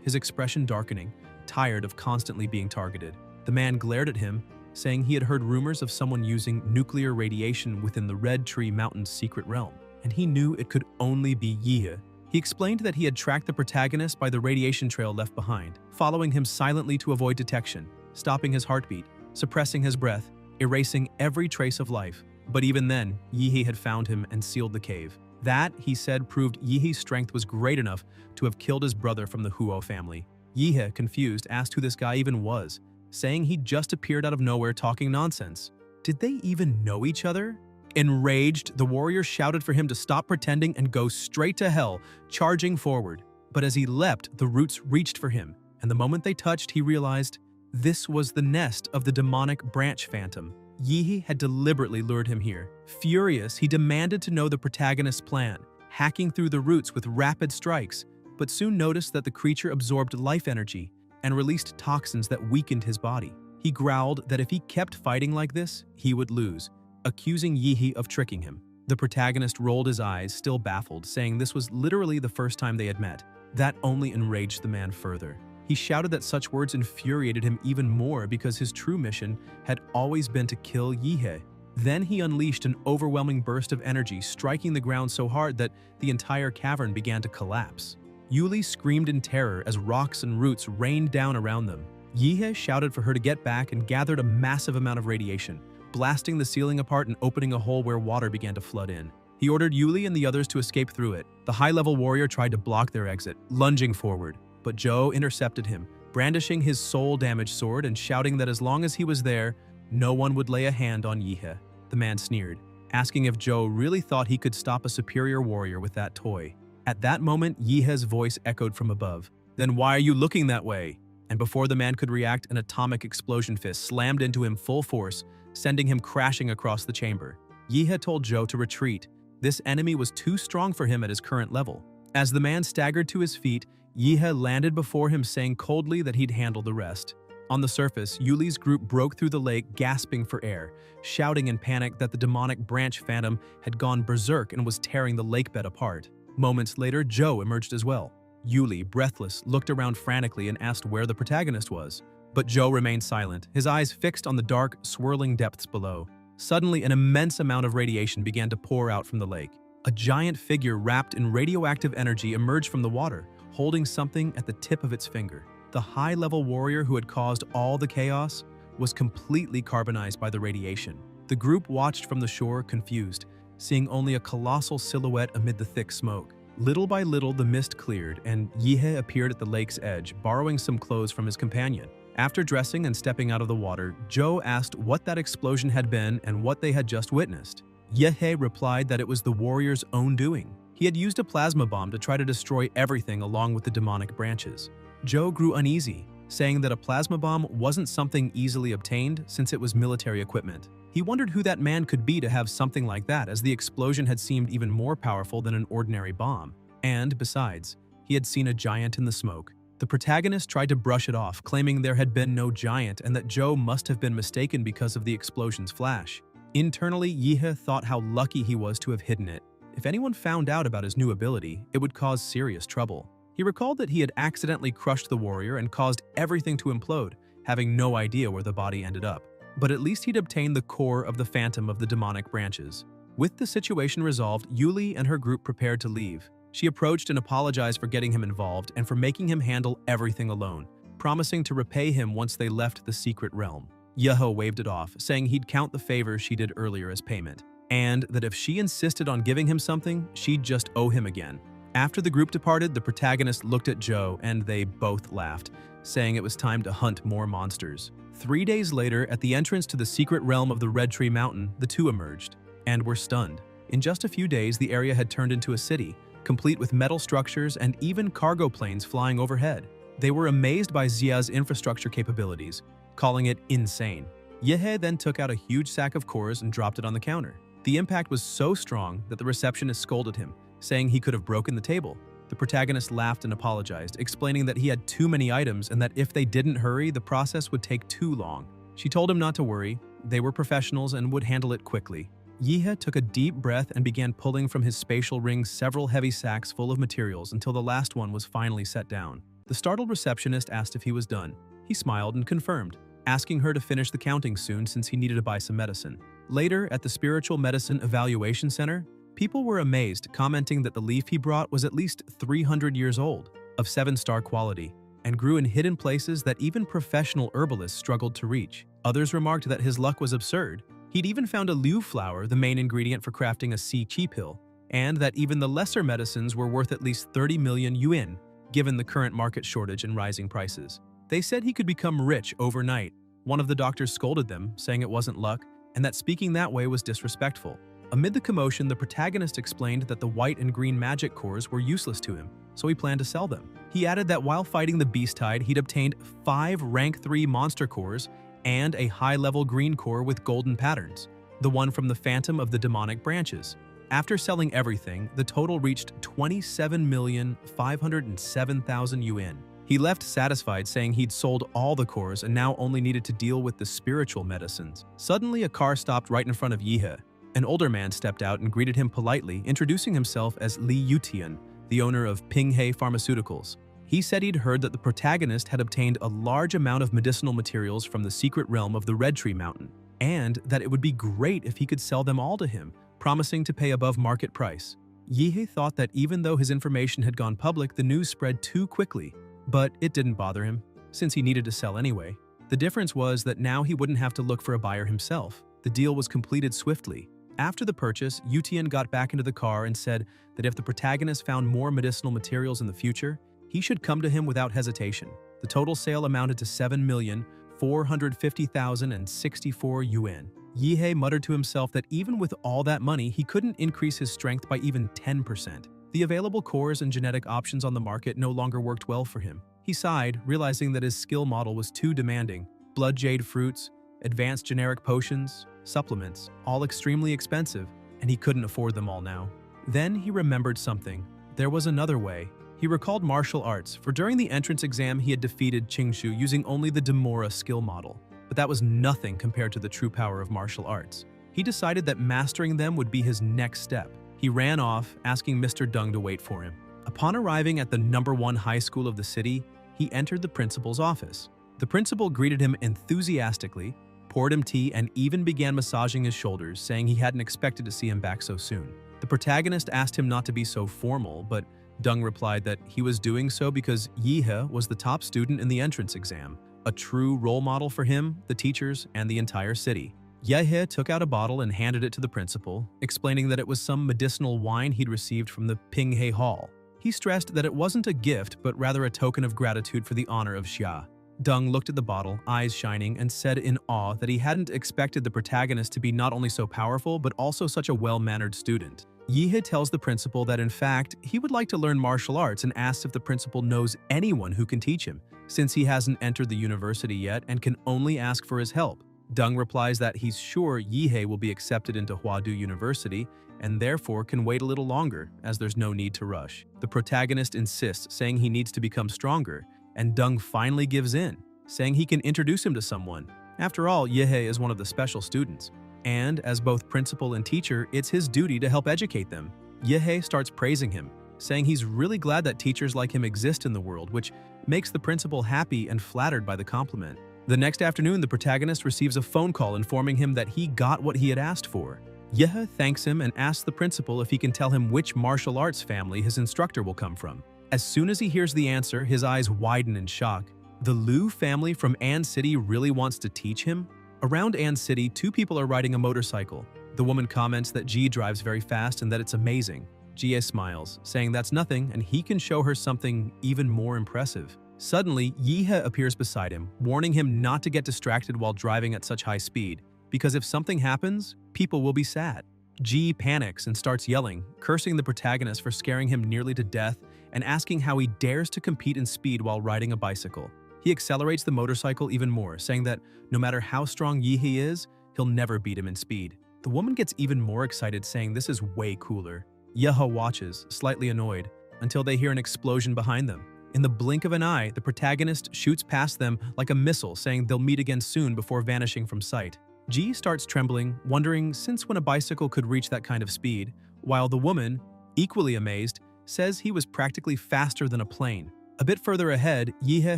his expression darkening, tired of constantly being targeted. The man glared at him, saying he had heard rumors of someone using nuclear radiation within the Red Tree Mountain's secret realm, and he knew it could only be Yihe. He explained that he had tracked the protagonist by the radiation trail left behind, following him silently to avoid detection, stopping his heartbeat, suppressing his breath, erasing every trace of life. But even then, Yihe had found him and sealed the cave. That, he said, proved Yihe's strength was great enough to have killed his brother from the Huo family. Yihe, confused, asked who this guy even was, saying he'd just appeared out of nowhere talking nonsense. Did they even know each other? Enraged, the warrior shouted for him to stop pretending and go straight to hell, charging forward. But as he leapt, the roots reached for him, and the moment they touched, he realized this was the nest of the demonic branch phantom. Yihe had deliberately lured him here. Furious, he demanded to know the protagonist's plan, hacking through the roots with rapid strikes, but soon noticed that the creature absorbed life energy and released toxins that weakened his body. He growled that if he kept fighting like this, he would lose, accusing Yihe of tricking him. The protagonist rolled his eyes, still baffled, saying this was literally the first time they had met. That only enraged the man further. He shouted that such words infuriated him even more because his true mission had always been to kill Yihe. Then he unleashed an overwhelming burst of energy, striking the ground so hard that the entire cavern began to collapse. Yuli screamed in terror as rocks and roots rained down around them. Yihe shouted for her to get back and gathered a massive amount of radiation, blasting the ceiling apart and opening a hole where water began to flood in. He ordered Yuli and the others to escape through it. The high-level warrior tried to block their exit, lunging forward, but Zhou intercepted him, brandishing his soul-damaged sword and shouting that as long as he was there, no one would lay a hand on Yihe. The man sneered, asking if Zhou really thought he could stop a superior warrior with that toy. At that moment, Yihe's voice echoed from above. "Then why are you looking that way?" And before the man could react, an atomic explosion fist slammed into him full force, sending him crashing across the chamber. Yihe told Zhou to retreat. This enemy was too strong for him at his current level. As the man staggered to his feet, Yihe landed before him, saying coldly that he'd handle the rest. On the surface, Yuli's group broke through the lake, gasping for air, shouting in panic that the demonic branch phantom had gone berserk and was tearing the lakebed apart. Moments later, Zhou emerged as well. Yuli, breathless, looked around frantically and asked where the protagonist was. But Zhou remained silent, his eyes fixed on the dark, swirling depths below. Suddenly, an immense amount of radiation began to pour out from the lake. A giant figure wrapped in radioactive energy emerged from the water, holding something at the tip of its finger. The high-level warrior who had caused all the chaos was completely carbonized by the radiation. The group watched from the shore, confused, seeing only a colossal silhouette amid the thick smoke. Little by little, the mist cleared, and Yihe appeared at the lake's edge, borrowing some clothes from his companion. After dressing and stepping out of the water, Zhou asked what that explosion had been and what they had just witnessed. Yihe replied that it was the warrior's own doing. He had used a plasma bomb to try to destroy everything along with the demonic branches. Zhou grew uneasy, saying that a plasma bomb wasn't something easily obtained since it was military equipment. He wondered who that man could be to have something like that, as the explosion had seemed even more powerful than an ordinary bomb. And, besides, he had seen a giant in the smoke. The protagonist tried to brush it off, claiming there had been no giant and that Zhou must have been mistaken because of the explosion's flash. Internally, Yihe thought how lucky he was to have hidden it. If anyone found out about his new ability, it would cause serious trouble. He recalled that he had accidentally crushed the warrior and caused everything to implode, having no idea where the body ended up. But at least he'd obtained the core of the phantom of the demonic branches. With the situation resolved, Yuli and her group prepared to leave. She approached and apologized for getting him involved and for making him handle everything alone, promising to repay him once they left the secret realm. Yihe waved it off, saying he'd count the favor she did earlier as payment, and that if she insisted on giving him something, she'd just owe him again. After the group departed, the protagonist looked at Zhou and they both laughed, saying it was time to hunt more monsters. 3 days later, at the entrance to the secret realm of the Red Tree Mountain, the two emerged, and were stunned. In just a few days, the area had turned into a city, complete with metal structures and even cargo planes flying overhead. They were amazed by Xia's infrastructure capabilities, calling it insane. Yihe then took out a huge sack of cores and dropped it on the counter. The impact was so strong that the receptionist scolded him, saying he could have broken the table. The protagonist laughed and apologized, explaining that he had too many items and that if they didn't hurry, the process would take too long. She told him not to worry, they were professionals and would handle it quickly. Yihe took a deep breath and began pulling from his spatial ring several heavy sacks full of materials until the last one was finally set down. The startled receptionist asked if he was done. He smiled and confirmed, asking her to finish the counting soon since he needed to buy some medicine. Later, at the Spiritual Medicine Evaluation Center, people were amazed, commenting that the leaf he brought was at least 300 years old, of 7-star quality, and grew in hidden places that even professional herbalists struggled to reach. Others remarked that his luck was absurd. He'd even found a liu flower, the main ingredient for crafting a sea qi pill, and that even the lesser medicines were worth at least 30 million yuan, given the current market shortage and rising prices. They said he could become rich overnight. One of the doctors scolded them, saying it wasn't luck, and that speaking that way was disrespectful. Amid the commotion, the protagonist explained that the white and green magic cores were useless to him, so he planned to sell them. He added that while fighting the beast tide, he'd obtained 5 rank 3 monster cores and a high-level green core with golden patterns, the one from the Phantom of the Demonic Branches. After selling everything, the total reached 27,507,000 yuan. He left satisfied, saying he'd sold all the cores and now only needed to deal with the spiritual medicines. Suddenly, a car stopped right in front of Yihe. An older man stepped out and greeted him politely, introducing himself as Li Yutian, the owner of Pinghe Pharmaceuticals. He said he'd heard that the protagonist had obtained a large amount of medicinal materials from the secret realm of the Red Tree Mountain, and that it would be great if he could sell them all to him, promising to pay above market price. Yihe thought that even though his information had gone public, the news spread too quickly, but it didn't bother him, since he needed to sell anyway. The difference was that now he wouldn't have to look for a buyer himself. The deal was completed swiftly. After the purchase, Yutian got back into the car and said that if the protagonist found more medicinal materials in the future, he should come to him without hesitation. The total sale amounted to 7,450,064 yuan. Yihe muttered to himself that even with all that money, he couldn't increase his strength by even 10%. The available cores and genetic options on the market no longer worked well for him. He sighed, realizing that his skill model was too demanding. Blood jade fruits, advanced generic potions, supplements, all extremely expensive, and he couldn't afford them all now. Then he remembered something. There was another way. He recalled martial arts, for during the entrance exam he had defeated Qingshu using only the Demora skill model. But that was nothing compared to the true power of martial arts. He decided that mastering them would be his next step. He ran off, asking Mr. Deng to wait for him. Upon arriving at the #1 high school of the city, he entered the principal's office. The principal greeted him enthusiastically, poured him tea, and even began massaging his shoulders, saying he hadn't expected to see him back so soon. The protagonist asked him not to be so formal, but Deng replied that he was doing so because Yihe was the top student in the entrance exam, a true role model for him, the teachers, and the entire city. Yihe took out a bottle and handed it to the principal, explaining that it was some medicinal wine he'd received from the Pinghe Hall. He stressed that it wasn't a gift, but rather a token of gratitude for the honor of Xia. Deng looked at the bottle, eyes shining, and said in awe that he hadn't expected the protagonist to be not only so powerful, but also such a well-mannered student. Yihe tells the principal that in fact, he would like to learn martial arts and asks if the principal knows anyone who can teach him, since he hasn't entered the university yet and can only ask for his help. Deng replies that he's sure Yihe will be accepted into Huadu University and therefore can wait a little longer, as there's no need to rush. The protagonist insists, saying he needs to become stronger, and Deng finally gives in, saying he can introduce him to someone. After all, Yihe is one of the special students, and as both principal and teacher, it's his duty to help educate them. Yihe starts praising him, saying he's really glad that teachers like him exist in the world, which makes the principal happy and flattered by the compliment. The next afternoon, the protagonist receives a phone call informing him that he got what he had asked for. Yihe thanks him and asks the principal if he can tell him which martial arts family his instructor will come from. As soon as he hears the answer, his eyes widen in shock. The Liu family from An City really wants to teach him? Around An City, 2 people are riding a motorcycle. The woman comments that Ji drives very fast and that it's amazing. Jie smiles, saying that's nothing and he can show her something even more impressive. Suddenly, Yihe appears beside him, warning him not to get distracted while driving at such high speed, because if something happens, people will be sad. Ji panics and starts yelling, cursing the protagonist for scaring him nearly to death and asking how he dares to compete in speed while riding a bicycle. He accelerates the motorcycle even more, saying that no matter how strong Yihe is, he'll never beat him in speed. The woman gets even more excited, saying this is way cooler. Yihe watches, slightly annoyed, until they hear an explosion behind them. In the blink of an eye, the protagonist shoots past them like a missile, saying they'll meet again soon before vanishing from sight. Ji starts trembling, wondering since when a bicycle could reach that kind of speed, while the woman, equally amazed, says he was practically faster than a plane. A bit further ahead, Yihe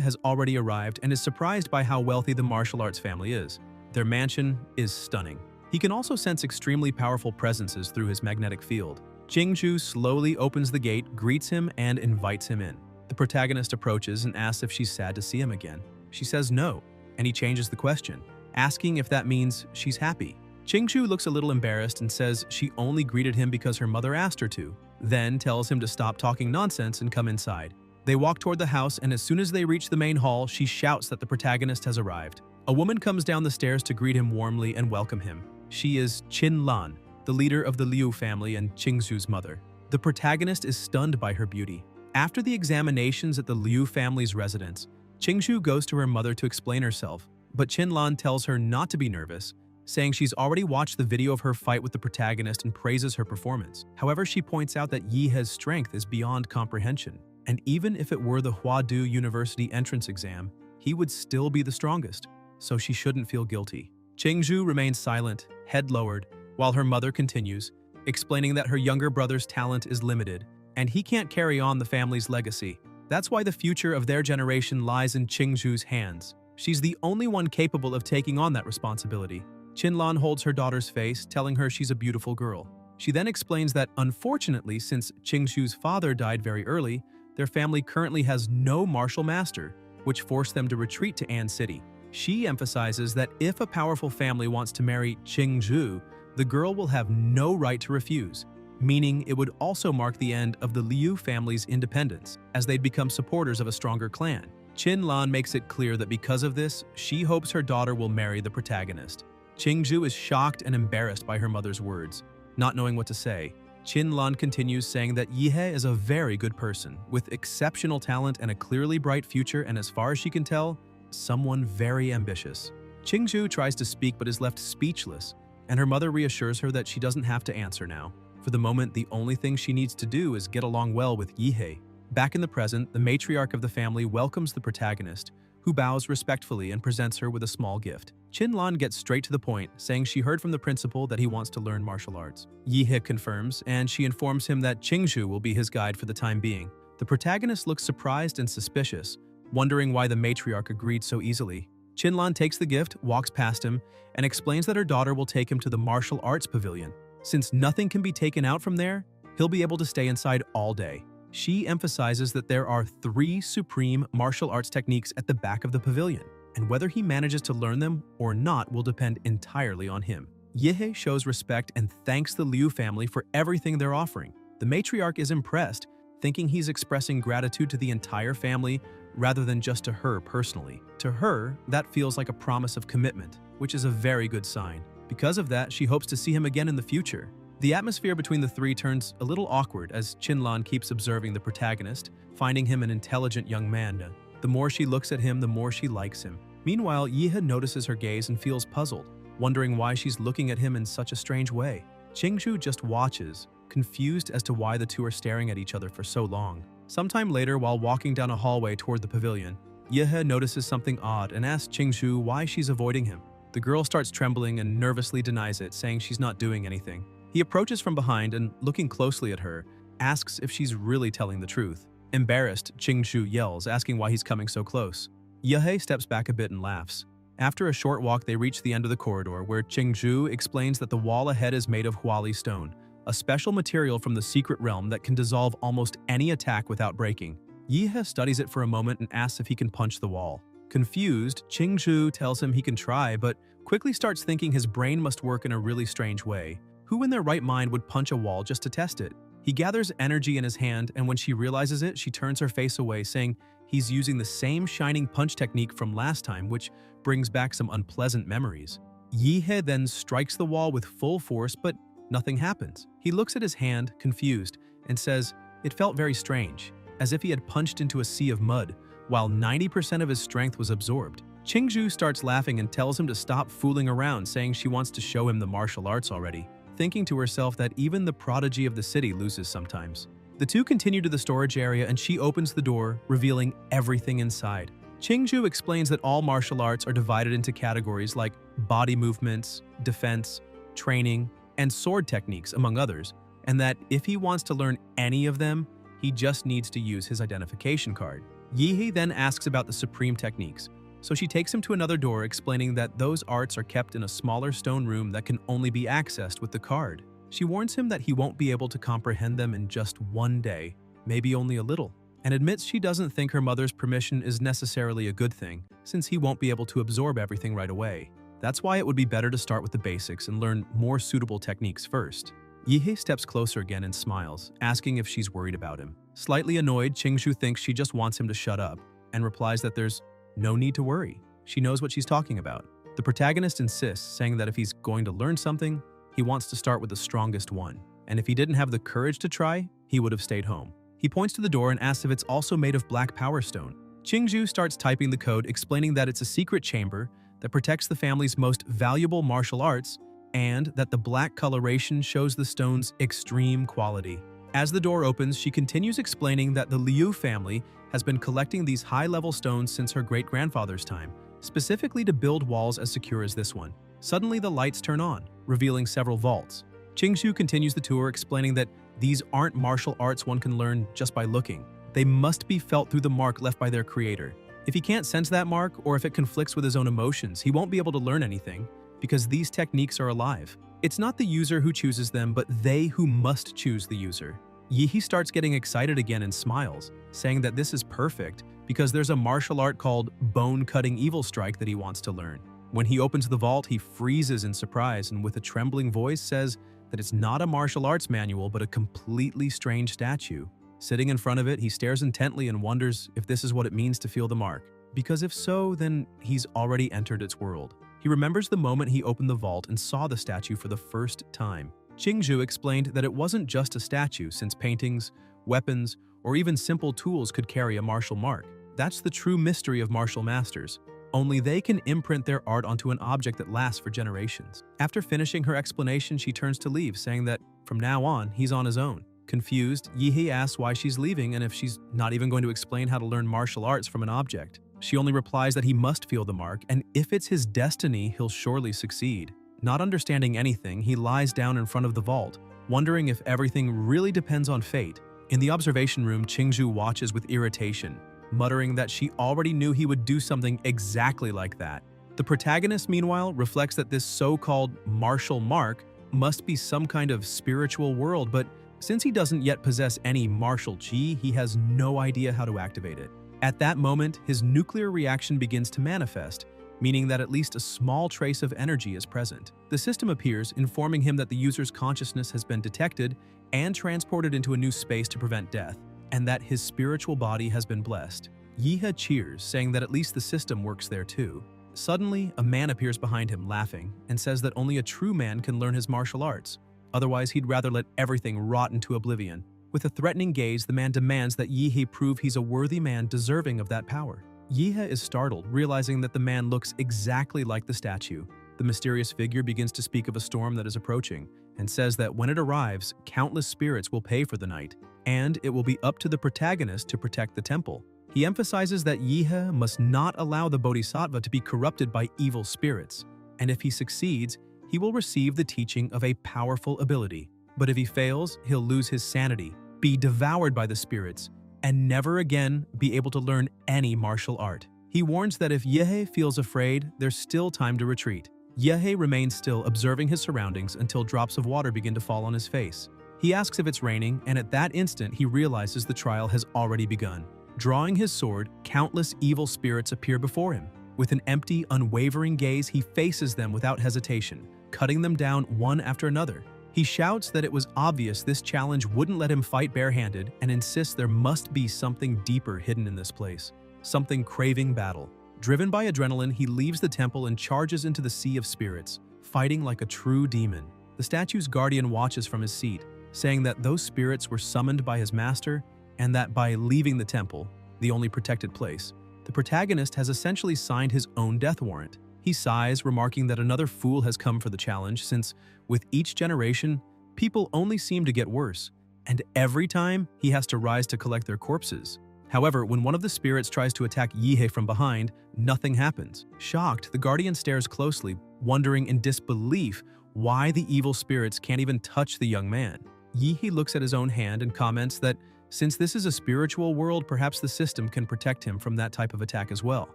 has already arrived and is surprised by how wealthy the martial arts family is. Their mansion is stunning. He can also sense extremely powerful presences through his magnetic field. Qingshu slowly opens the gate, greets him, and invites him in. The protagonist approaches and asks if she's sad to see him again. She says no, and he changes the question, asking if that means she's happy. Qingzhu looks a little embarrassed and says she only greeted him because her mother asked her to, then tells him to stop talking nonsense and come inside. They walk toward the house, and as soon as they reach the main hall, she shouts that the protagonist has arrived. A woman comes down the stairs to greet him warmly and welcome him. She is Qin Lan, the leader of the Liu family and Qingzhu's mother. The protagonist is stunned by her beauty. After the examinations at the Liu family's residence, Qingzhu goes to her mother to explain herself, but Qin Lan tells her not to be nervous, saying she's already watched the video of her fight with the protagonist and praises her performance. However, she points out that Yihe's strength is beyond comprehension, and even if it were the Huadu University entrance exam, he would still be the strongest, so she shouldn't feel guilty. Qingzhu remains silent, head lowered, while her mother continues, explaining that her younger brother's talent is limited, and he can't carry on the family's legacy. That's why the future of their generation lies in Qingzhu's hands. She's the only one capable of taking on that responsibility. Qin Lan holds her daughter's face, telling her she's a beautiful girl. She then explains that, unfortunately, since Qingzhu's father died very early, their family currently has no martial master, which forced them to retreat to An City. She emphasizes that if a powerful family wants to marry Qingzhu, the girl will have no right to refuse, meaning it would also mark the end of the Liu family's independence, as they'd become supporters of a stronger clan. Qin Lan makes it clear that because of this, she hopes her daughter will marry the protagonist. Qingzhu is shocked and embarrassed by her mother's words. Not knowing what to say, Qin Lan continues saying that Yihe is a very good person, with exceptional talent and a clearly bright future, and as far as she can tell, someone very ambitious. Qingzhu tries to speak but is left speechless, and her mother reassures her that she doesn't have to answer now. For the moment, the only thing she needs to do is get along well with Yihe. Back in the present, the matriarch of the family welcomes the protagonist, who bows respectfully and presents her with a small gift. Qin Lan gets straight to the point, saying she heard from the principal that he wants to learn martial arts. Yihe confirms, and she informs him that Qingzhu will be his guide for the time being. The protagonist looks surprised and suspicious, wondering why the matriarch agreed so easily. Qin Lan takes the gift, walks past him, and explains that her daughter will take him to the martial arts pavilion. Since nothing can be taken out from there, he'll be able to stay inside all day. She emphasizes that there are 3 supreme martial arts techniques at the back of the pavilion, and whether he manages to learn them or not will depend entirely on him. Yihe shows respect and thanks the Liu family for everything they're offering. The matriarch is impressed, thinking he's expressing gratitude to the entire family rather than just to her personally. To her, that feels like a promise of commitment, which is a very good sign. Because of that, she hopes to see him again in the future. The atmosphere between the three turns a little awkward as Qin Lan keeps observing the protagonist, finding him an intelligent young man. The more she looks at him, the more she likes him. Meanwhile, Yihe notices her gaze and feels puzzled, wondering why she's looking at him in such a strange way. Qingzhu just watches, confused as to why the two are staring at each other for so long. Sometime later, while walking down a hallway toward the pavilion, Yihe notices something odd and asks Qingzhu why she's avoiding him. The girl starts trembling and nervously denies it, saying she's not doing anything. He approaches from behind and, looking closely at her, asks if she's really telling the truth. Embarrassed, Qingzhu yells, asking why he's coming so close. Yihe steps back a bit and laughs. After a short walk, they reach the end of the corridor, where Qingzhu explains that the wall ahead is made of huali stone, a special material from the secret realm that can dissolve almost any attack without breaking. Yihe studies it for a moment and asks if he can punch the wall. Confused, Qingzhu tells him he can try, but quickly starts thinking his brain must work in a really strange way. Who in their right mind would punch a wall just to test it? He gathers energy in his hand, and when she realizes it, she turns her face away, saying he's using the same shining punch technique from last time, which brings back some unpleasant memories. Yihe then strikes the wall with full force, but nothing happens. He looks at his hand, confused, and says it felt very strange, as if he had punched into a sea of mud, while 90% of his strength was absorbed. Qingzhu starts laughing and tells him to stop fooling around, saying she wants to show him the martial arts already, thinking to herself that even the prodigy of the city loses sometimes. The two continue to the storage area and she opens the door, revealing everything inside. Qingzhu explains that all martial arts are divided into categories like body movements, defense, training, and sword techniques, among others, and that if he wants to learn any of them, he just needs to use his identification card. Yihe then asks about the supreme techniques, so she takes him to another door, explaining that those arts are kept in a smaller stone room that can only be accessed with the card. She warns him that he won't be able to comprehend them in just one day, maybe only a little, and admits she doesn't think her mother's permission is necessarily a good thing, since he won't be able to absorb everything right away. That's why it would be better to start with the basics and learn more suitable techniques first. Yihei steps closer again and smiles, asking if she's worried about him. Slightly annoyed, Qingzhu thinks she just wants him to shut up and replies that there's no need to worry. She knows what she's talking about. The protagonist insists, saying that if he's going to learn something, he wants to start with the strongest one, and if he didn't have the courage to try, he would have stayed home. He points to the door and asks if it's also made of black power stone. Qingzhu starts typing the code, explaining that it's a secret chamber that protects the family's most valuable martial arts and that the black coloration shows the stone's extreme quality. As the door opens, she continues explaining that the Liu family has been collecting these high-level stones since her great-grandfather's time, specifically to build walls as secure as this one. Suddenly, the lights turn on, revealing several vaults. Qingzhu continues the tour, explaining that these aren't martial arts one can learn just by looking. They must be felt through the mark left by their creator. If he can't sense that mark, or if it conflicts with his own emotions, he won't be able to learn anything, because these techniques are alive. It's not the user who chooses them, but they who must choose the user. Yihei starts getting excited again and smiles, saying that this is perfect because there's a martial art called bone-cutting evil strike that he wants to learn. When he opens the vault, he freezes in surprise and with a trembling voice says that it's not a martial arts manual but a completely strange statue. Sitting in front of it, he stares intently and wonders if this is what it means to feel the mark, because if so, then he's already entered its world. He remembers the moment he opened the vault and saw the statue for the first time. Qingzhu explained that it wasn't just a statue, since paintings, weapons, or even simple tools could carry a martial mark. That's the true mystery of martial masters. Only they can imprint their art onto an object that lasts for generations. After finishing her explanation, she turns to leave, saying that from now on, he's on his own. Confused, Yihei asks why she's leaving and if she's not even going to explain how to learn martial arts from an object. She only replies that he must feel the mark, and if it's his destiny, he'll surely succeed. Not understanding anything, he lies down in front of the vault, wondering if everything really depends on fate. In the observation room, Qingzhu watches with irritation, muttering that she already knew he would do something exactly like that. The protagonist, meanwhile, reflects that this so-called martial mark must be some kind of spiritual world, but since he doesn't yet possess any martial chi, he has no idea how to activate it. At that moment, his nuclear reaction begins to manifest, meaning that at least a small trace of energy is present. The system appears, informing him that the user's consciousness has been detected and transported into a new space to prevent death, and that his spiritual body has been blessed. Yihei cheers, saying that at least the system works there too. Suddenly, a man appears behind him, laughing, and says that only a true man can learn his martial arts. Otherwise, he'd rather let everything rot into oblivion. With a threatening gaze, the man demands that Yihei prove he's a worthy man deserving of that power. Yihei is startled, realizing that the man looks exactly like the statue. The mysterious figure begins to speak of a storm that is approaching, and says that when it arrives, countless spirits will pay for the night, and it will be up to the protagonist to protect the temple. He emphasizes that Yihei must not allow the bodhisattva to be corrupted by evil spirits, and if he succeeds, he will receive the teaching of a powerful ability. But if he fails, he'll lose his sanity, be devoured by the spirits, and never again be able to learn any martial art. He warns that if Yihei feels afraid, there's still time to retreat. Yihei remains still, observing his surroundings until drops of water begin to fall on his face. He asks if it's raining, and at that instant he realizes the trial has already begun. Drawing his sword, countless evil spirits appear before him. With an empty, unwavering gaze, he faces them without hesitation, cutting them down one after another. He shouts that it was obvious this challenge wouldn't let him fight barehanded and insists there must be something deeper hidden in this place, something craving battle. Driven by adrenaline, he leaves the temple and charges into the sea of spirits, fighting like a true demon. The statue's guardian watches from his seat, saying that those spirits were summoned by his master and that by leaving the temple, the only protected place, the protagonist has essentially signed his own death warrant. He sighs, remarking that another fool has come for the challenge since, with each generation, people only seem to get worse, and every time he has to rise to collect their corpses. However, when one of the spirits tries to attack Yihei from behind, nothing happens. Shocked, the guardian stares closely, wondering in disbelief why the evil spirits can't even touch the young man. Yihei looks at his own hand and comments that since this is a spiritual world, perhaps the system can protect him from that type of attack as well.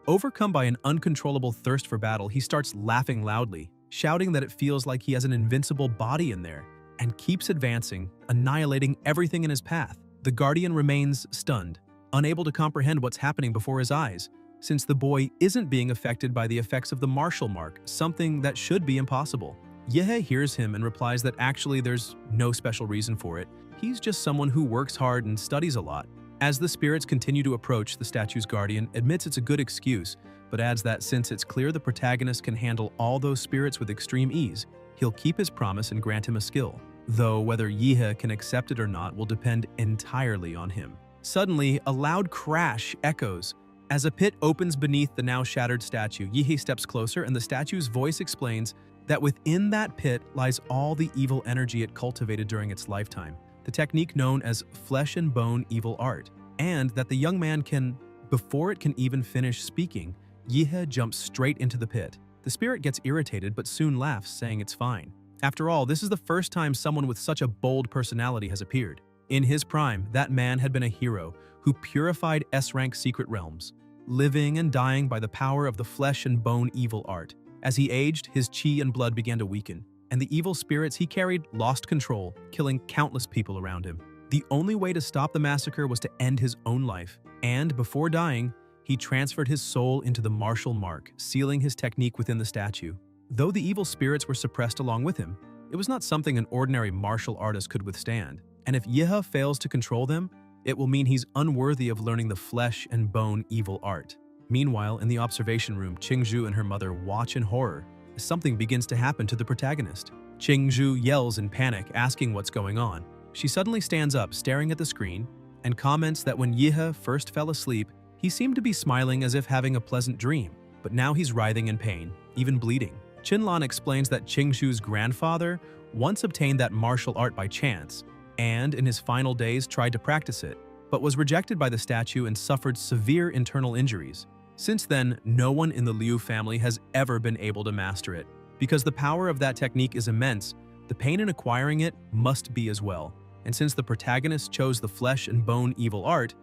Overcome by an uncontrollable thirst for battle, he starts laughing loudly, shouting that it feels like he has an invincible body in there, and keeps advancing, annihilating everything in his path. The guardian remains stunned, unable to comprehend what's happening before his eyes, since the boy isn't being affected by the effects of the martial mark, something that should be impossible. Yehe hears him and replies that actually there's no special reason for it. He's just someone who works hard and studies a lot. As the spirits continue to approach, the statue's guardian admits it's a good excuse, but adds that since it's clear the protagonist can handle all those spirits with extreme ease, he'll keep his promise and grant him a skill. Though whether Yehe can accept it or not will depend entirely on him. Suddenly, a loud crash echoes. As a pit opens beneath the now shattered statue, Yehe steps closer and the statue's voice explains that within that pit lies all the evil energy it cultivated during its lifetime, the technique known as flesh and bone evil art, and that the young man can, before it can even finish speaking, Yehe jumps straight into the pit. The spirit gets irritated but soon laughs, saying it's fine. After all, this is the first time someone with such a bold personality has appeared. In his prime, that man had been a hero who purified S-rank secret realms, living and dying by the power of the flesh and bone evil art. As he aged, his chi and blood began to weaken, and the evil spirits he carried lost control, killing countless people around him. The only way to stop the massacre was to end his own life, and before dying, he transferred his soul into the martial mark, sealing his technique within the statue. Though the evil spirits were suppressed along with him, it was not something an ordinary martial artist could withstand. And if Yehe fails to control them, it will mean he's unworthy of learning the flesh and bone evil art. Meanwhile, in the observation room, Qingzhu and her mother watch in horror as something begins to happen to the protagonist. Qingzhu yells in panic, asking what's going on. She suddenly stands up, staring at the screen, and comments that when Yehe first fell asleep, he seemed to be smiling as if having a pleasant dream, but now he's writhing in pain, even bleeding. Qinlan explains that Qingzhu's grandfather once obtained that martial art by chance, and in his final days tried to practice it, but was rejected by the statue and suffered severe internal injuries. Since then, no one in the Liu family has ever been able to master it. Because the power of that technique is immense, the pain in acquiring it must be as well. And since the protagonist chose the flesh and bone evil art,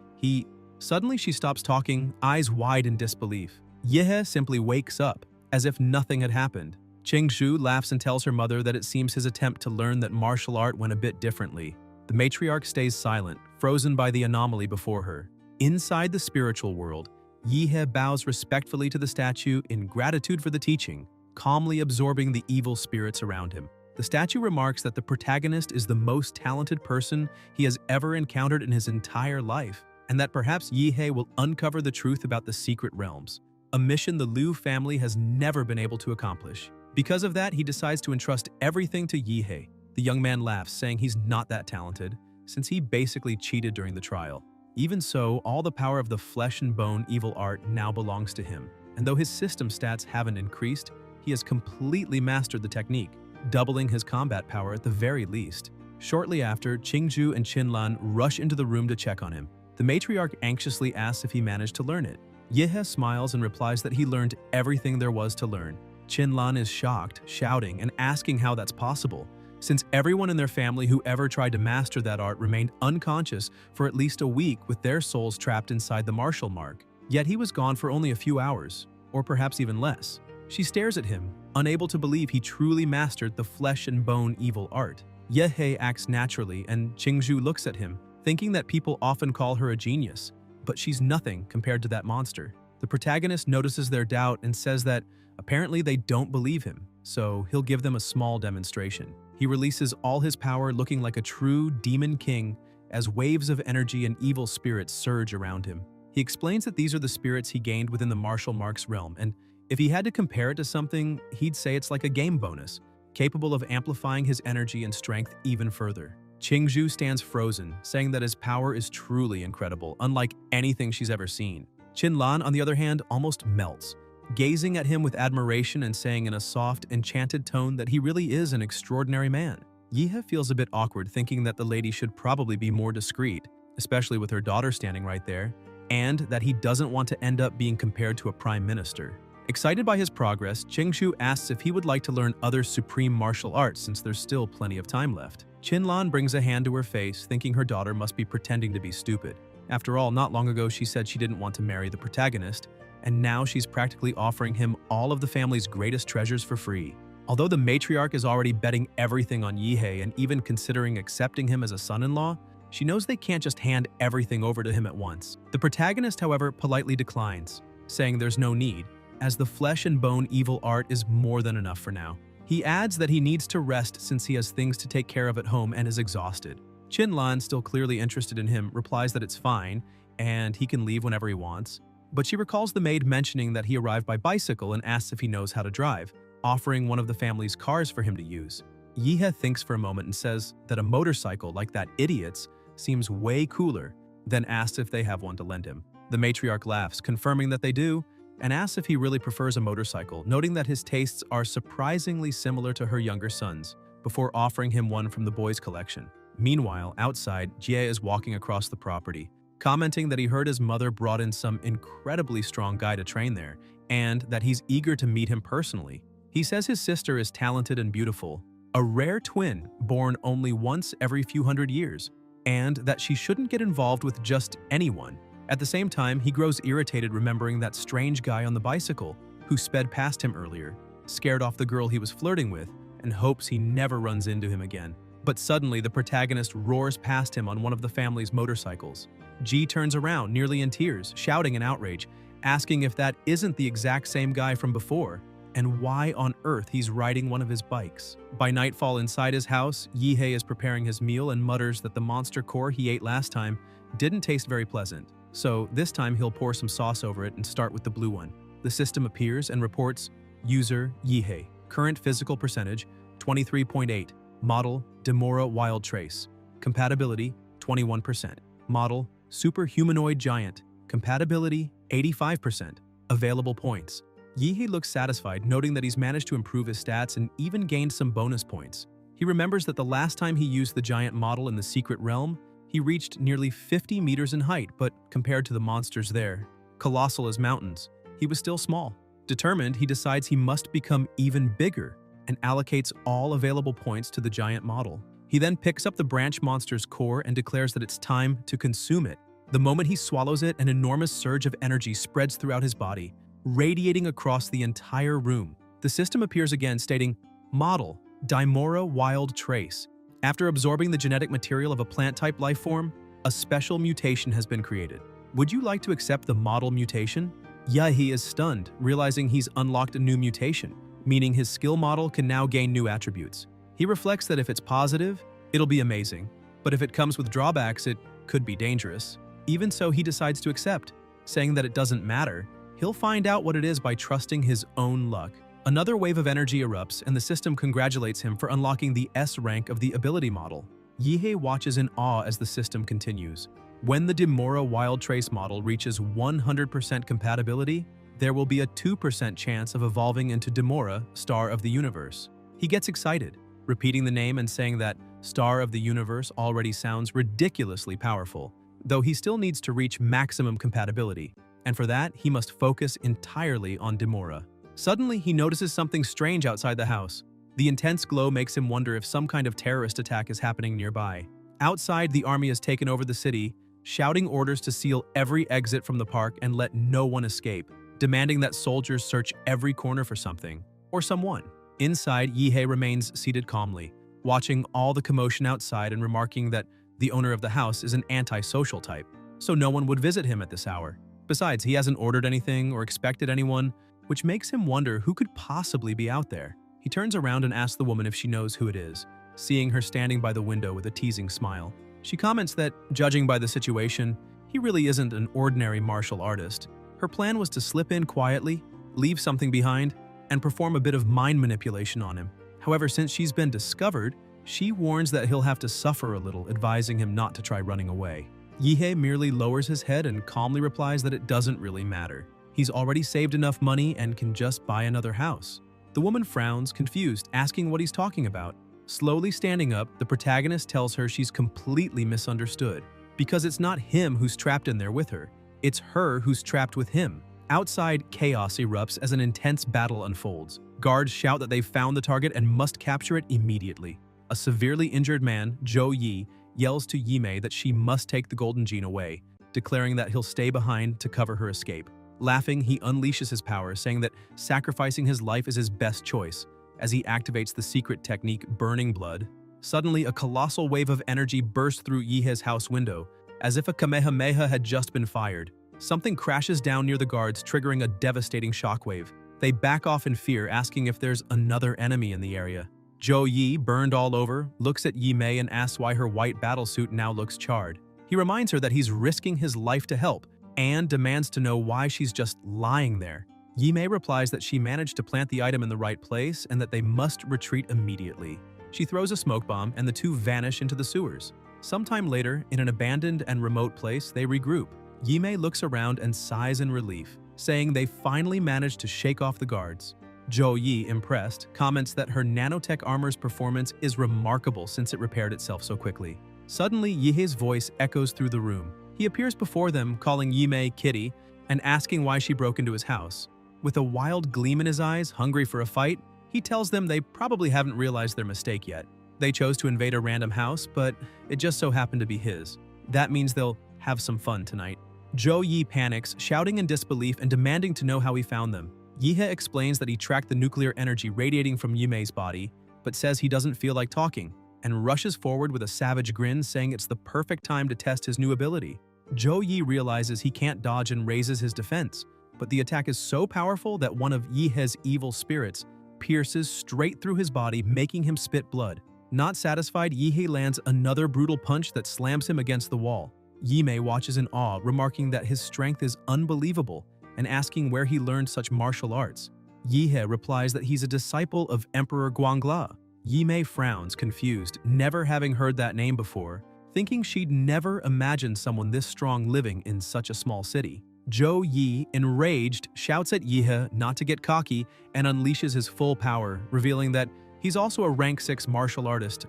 Suddenly she stops talking, eyes wide in disbelief. Yehe simply wakes up, as if nothing had happened. Qingzhu laughs and tells her mother that it seems his attempt to learn that martial art went a bit differently. The matriarch stays silent, frozen by the anomaly before her. Inside the spiritual world, Yehe bows respectfully to the statue in gratitude for the teaching, calmly absorbing the evil spirits around him. The statue remarks that the protagonist is the most talented person he has ever encountered in his entire life, and that perhaps Yehe will uncover the truth about the secret realms, a mission the Liu family has never been able to accomplish. Because of that, he decides to entrust everything to Yehe. The young man laughs, saying he's not that talented, since he basically cheated during the trial. Even so, all the power of the flesh and bone evil art now belongs to him, and though his system stats haven't increased, he has completely mastered the technique, doubling his combat power at the very least. Shortly after, Qingzhu and Qinlan rush into the room to check on him. The matriarch anxiously asks if he managed to learn it. Yehe smiles and replies that he learned everything there was to learn. Qinlan is shocked, shouting and asking how that's possible, since everyone in their family who ever tried to master that art remained unconscious for at least a week with their souls trapped inside the martial mark. Yet he was gone for only a few hours, or perhaps even less. She stares at him, unable to believe he truly mastered the flesh and bone evil art. Yehe acts naturally, and Qingzhu looks at him, thinking that people often call her a genius, but she's nothing compared to that monster. The protagonist notices their doubt and says that apparently they don't believe him, so he'll give them a small demonstration. He releases all his power, looking like a true demon king, as waves of energy and evil spirits surge around him. He explains that these are the spirits he gained within the martial marks realm, and if he had to compare it to something, he'd say it's like a game bonus, capable of amplifying his energy and strength even further. Qingzhu stands frozen, saying that his power is truly incredible, unlike anything she's ever seen. Qinlan, on the other hand, almost melts, gazing at him with admiration and saying in a soft, enchanted tone that he really is an extraordinary man. Yehe feels a bit awkward, thinking that the lady should probably be more discreet, especially with her daughter standing right there, and that he doesn't want to end up being compared to a prime minister. Excited by his progress, Qingzhu asks if he would like to learn other supreme martial arts since there's still plenty of time left. Qinlan brings a hand to her face, thinking her daughter must be pretending to be stupid. After all, not long ago she said she didn't want to marry the protagonist, and now she's practically offering him all of the family's greatest treasures for free. Although the matriarch is already betting everything on Yehe and even considering accepting him as a son-in-law, she knows they can't just hand everything over to him at once. The protagonist, however, politely declines, saying there's no need, as the flesh and bone evil art is more than enough for now. He adds that he needs to rest since he has things to take care of at home and is exhausted. Chin-lan, still clearly interested in him, replies that it's fine and he can leave whenever he wants, but she recalls the maid mentioning that he arrived by bicycle and asks if he knows how to drive, offering one of the family's cars for him to use. Yihe thinks for a moment and says that a motorcycle like that idiot's seems way cooler, then asks if they have one to lend him. The matriarch laughs, confirming that they do, and asks if he really prefers a motorcycle, noting that his tastes are surprisingly similar to her younger son's, before offering him one from the boys' collection. Meanwhile, outside, Jie is walking across the property, commenting that he heard his mother brought in some incredibly strong guy to train there, and that he's eager to meet him personally. He says his sister is talented and beautiful, a rare twin born only once every few hundred years, and that she shouldn't get involved with just anyone. At the same time, he grows irritated remembering that strange guy on the bicycle who sped past him earlier, scared off the girl he was flirting with, and hopes he never runs into him again. But suddenly, the protagonist roars past him on one of the family's motorcycles. Ji turns around, nearly in tears, shouting in outrage, asking if that isn't the exact same guy from before, and why on earth he's riding one of his bikes. By nightfall inside his house, Yihe is preparing his meal and mutters that the monster core he ate last time didn't taste very pleasant. So this time he'll pour some sauce over it and start with the blue one. The system appears and reports, user Yihe, current physical percentage 23.8, model Demora Wild Trace, compatibility 21%, model Super Humanoid Giant, compatibility 85%, available points. Yihe looks satisfied, noting that he's managed to improve his stats and even gained some bonus points. He remembers that the last time he used the giant model in the secret realm, he reached nearly 50 meters in height, but compared to the monsters there, colossal as mountains, he was still small. Determined, he decides he must become even bigger and allocates all available points to the giant model. He then picks up the branch monster's core and declares that it's time to consume it. The moment he swallows it, an enormous surge of energy spreads throughout his body, radiating across the entire room. The system appears again, stating, Model, Dimora Wild Trace. After absorbing the genetic material of a plant-type life form, a special mutation has been created. Would you like to accept the model mutation? Yahi is stunned, realizing he's unlocked a new mutation, meaning his skill model can now gain new attributes. He reflects that if it's positive, it'll be amazing, but if it comes with drawbacks, it could be dangerous. Even so, he decides to accept, saying that it doesn't matter. He'll find out what it is by trusting his own luck. Another wave of energy erupts, and the system congratulates him for unlocking the S rank of the ability model. Yihe watches in awe as the system continues. When the Demora Wild Trace model reaches 100% compatibility, there will be a 2% chance of evolving into Demora, Star of the Universe. He gets excited, repeating the name and saying that Star of the Universe already sounds ridiculously powerful, though he still needs to reach maximum compatibility, and for that, he must focus entirely on Demora. Suddenly, he notices something strange outside the house. The intense glow makes him wonder if some kind of terrorist attack is happening nearby. Outside, the army has taken over the city, shouting orders to seal every exit from the park and let no one escape, demanding that soldiers search every corner for something, or someone. Inside, Yihe remains seated calmly, watching all the commotion outside and remarking that the owner of the house is an antisocial type, so no one would visit him at this hour. Besides, he hasn't ordered anything or expected anyone, which makes him wonder who could possibly be out there. He turns around and asks the woman if she knows who it is, seeing her standing by the window with a teasing smile. She comments that, judging by the situation, he really isn't an ordinary martial artist. Her plan was to slip in quietly, leave something behind, and perform a bit of mind manipulation on him. However, since she's been discovered, she warns that he'll have to suffer a little, advising him not to try running away. Yihe merely lowers his head and calmly replies that it doesn't really matter. He's already saved enough money and can just buy another house. The woman frowns, confused, asking what he's talking about. Slowly standing up, the protagonist tells her she's completely misunderstood, because it's not him who's trapped in there with her, it's her who's trapped with him. Outside, chaos erupts as an intense battle unfolds. Guards shout that they've found the target and must capture it immediately. A severely injured man, Zhou Yi, yells to Yimei that she must take the golden gene away, declaring that he'll stay behind to cover her escape. Laughing, he unleashes his power, saying that sacrificing his life is his best choice, as he activates the secret technique Burning Blood. Suddenly, a colossal wave of energy bursts through Yihe's house window, as if a Kamehameha had just been fired. Something crashes down near the guards, triggering a devastating shockwave. They back off in fear, asking if there's another enemy in the area. Zhou Yi, burned all over, looks at Yi Mei and asks why her white battlesuit now looks charred. He reminds her that he's risking his life to help, and demands to know why she's just lying there. Yi Mei replies that she managed to plant the item in the right place and that they must retreat immediately. She throws a smoke bomb and the two vanish into the sewers. Sometime later, in an abandoned and remote place, they regroup. Yi Mei looks around and sighs in relief, saying they finally managed to shake off the guards. Zhou Yi, impressed, comments that her nanotech armor's performance is remarkable since it repaired itself so quickly. Suddenly, Yihei's voice echoes through the room. He appears before them, calling Yi Mei Kitty and asking why she broke into his house. With a wild gleam in his eyes, hungry for a fight, he tells them they probably haven't realized their mistake yet. They chose to invade a random house, but it just so happened to be his. That means they'll have some fun tonight. Zhou Yi panics, shouting in disbelief and demanding to know how he found them. Yihei explains that he tracked the nuclear energy radiating from Yi Mei's body, but says he doesn't feel like talking, and rushes forward with a savage grin, saying it's the perfect time to test his new ability. Zhou Yi realizes he can't dodge and raises his defense, but the attack is so powerful that one of Yihei's evil spirits pierces straight through his body, making him spit blood. Not satisfied, Yihei lands another brutal punch that slams him against the wall. Yi Mei watches in awe, remarking that his strength is unbelievable and asking where he learned such martial arts. Yihei replies that he's a disciple of Emperor Guangla. Yi Mei frowns, confused, never having heard that name before, thinking she'd never imagined someone this strong living in such a small city. Zhou Yi, enraged, shouts at Yihei not to get cocky and unleashes his full power, revealing that he's also a rank 6 martial artist,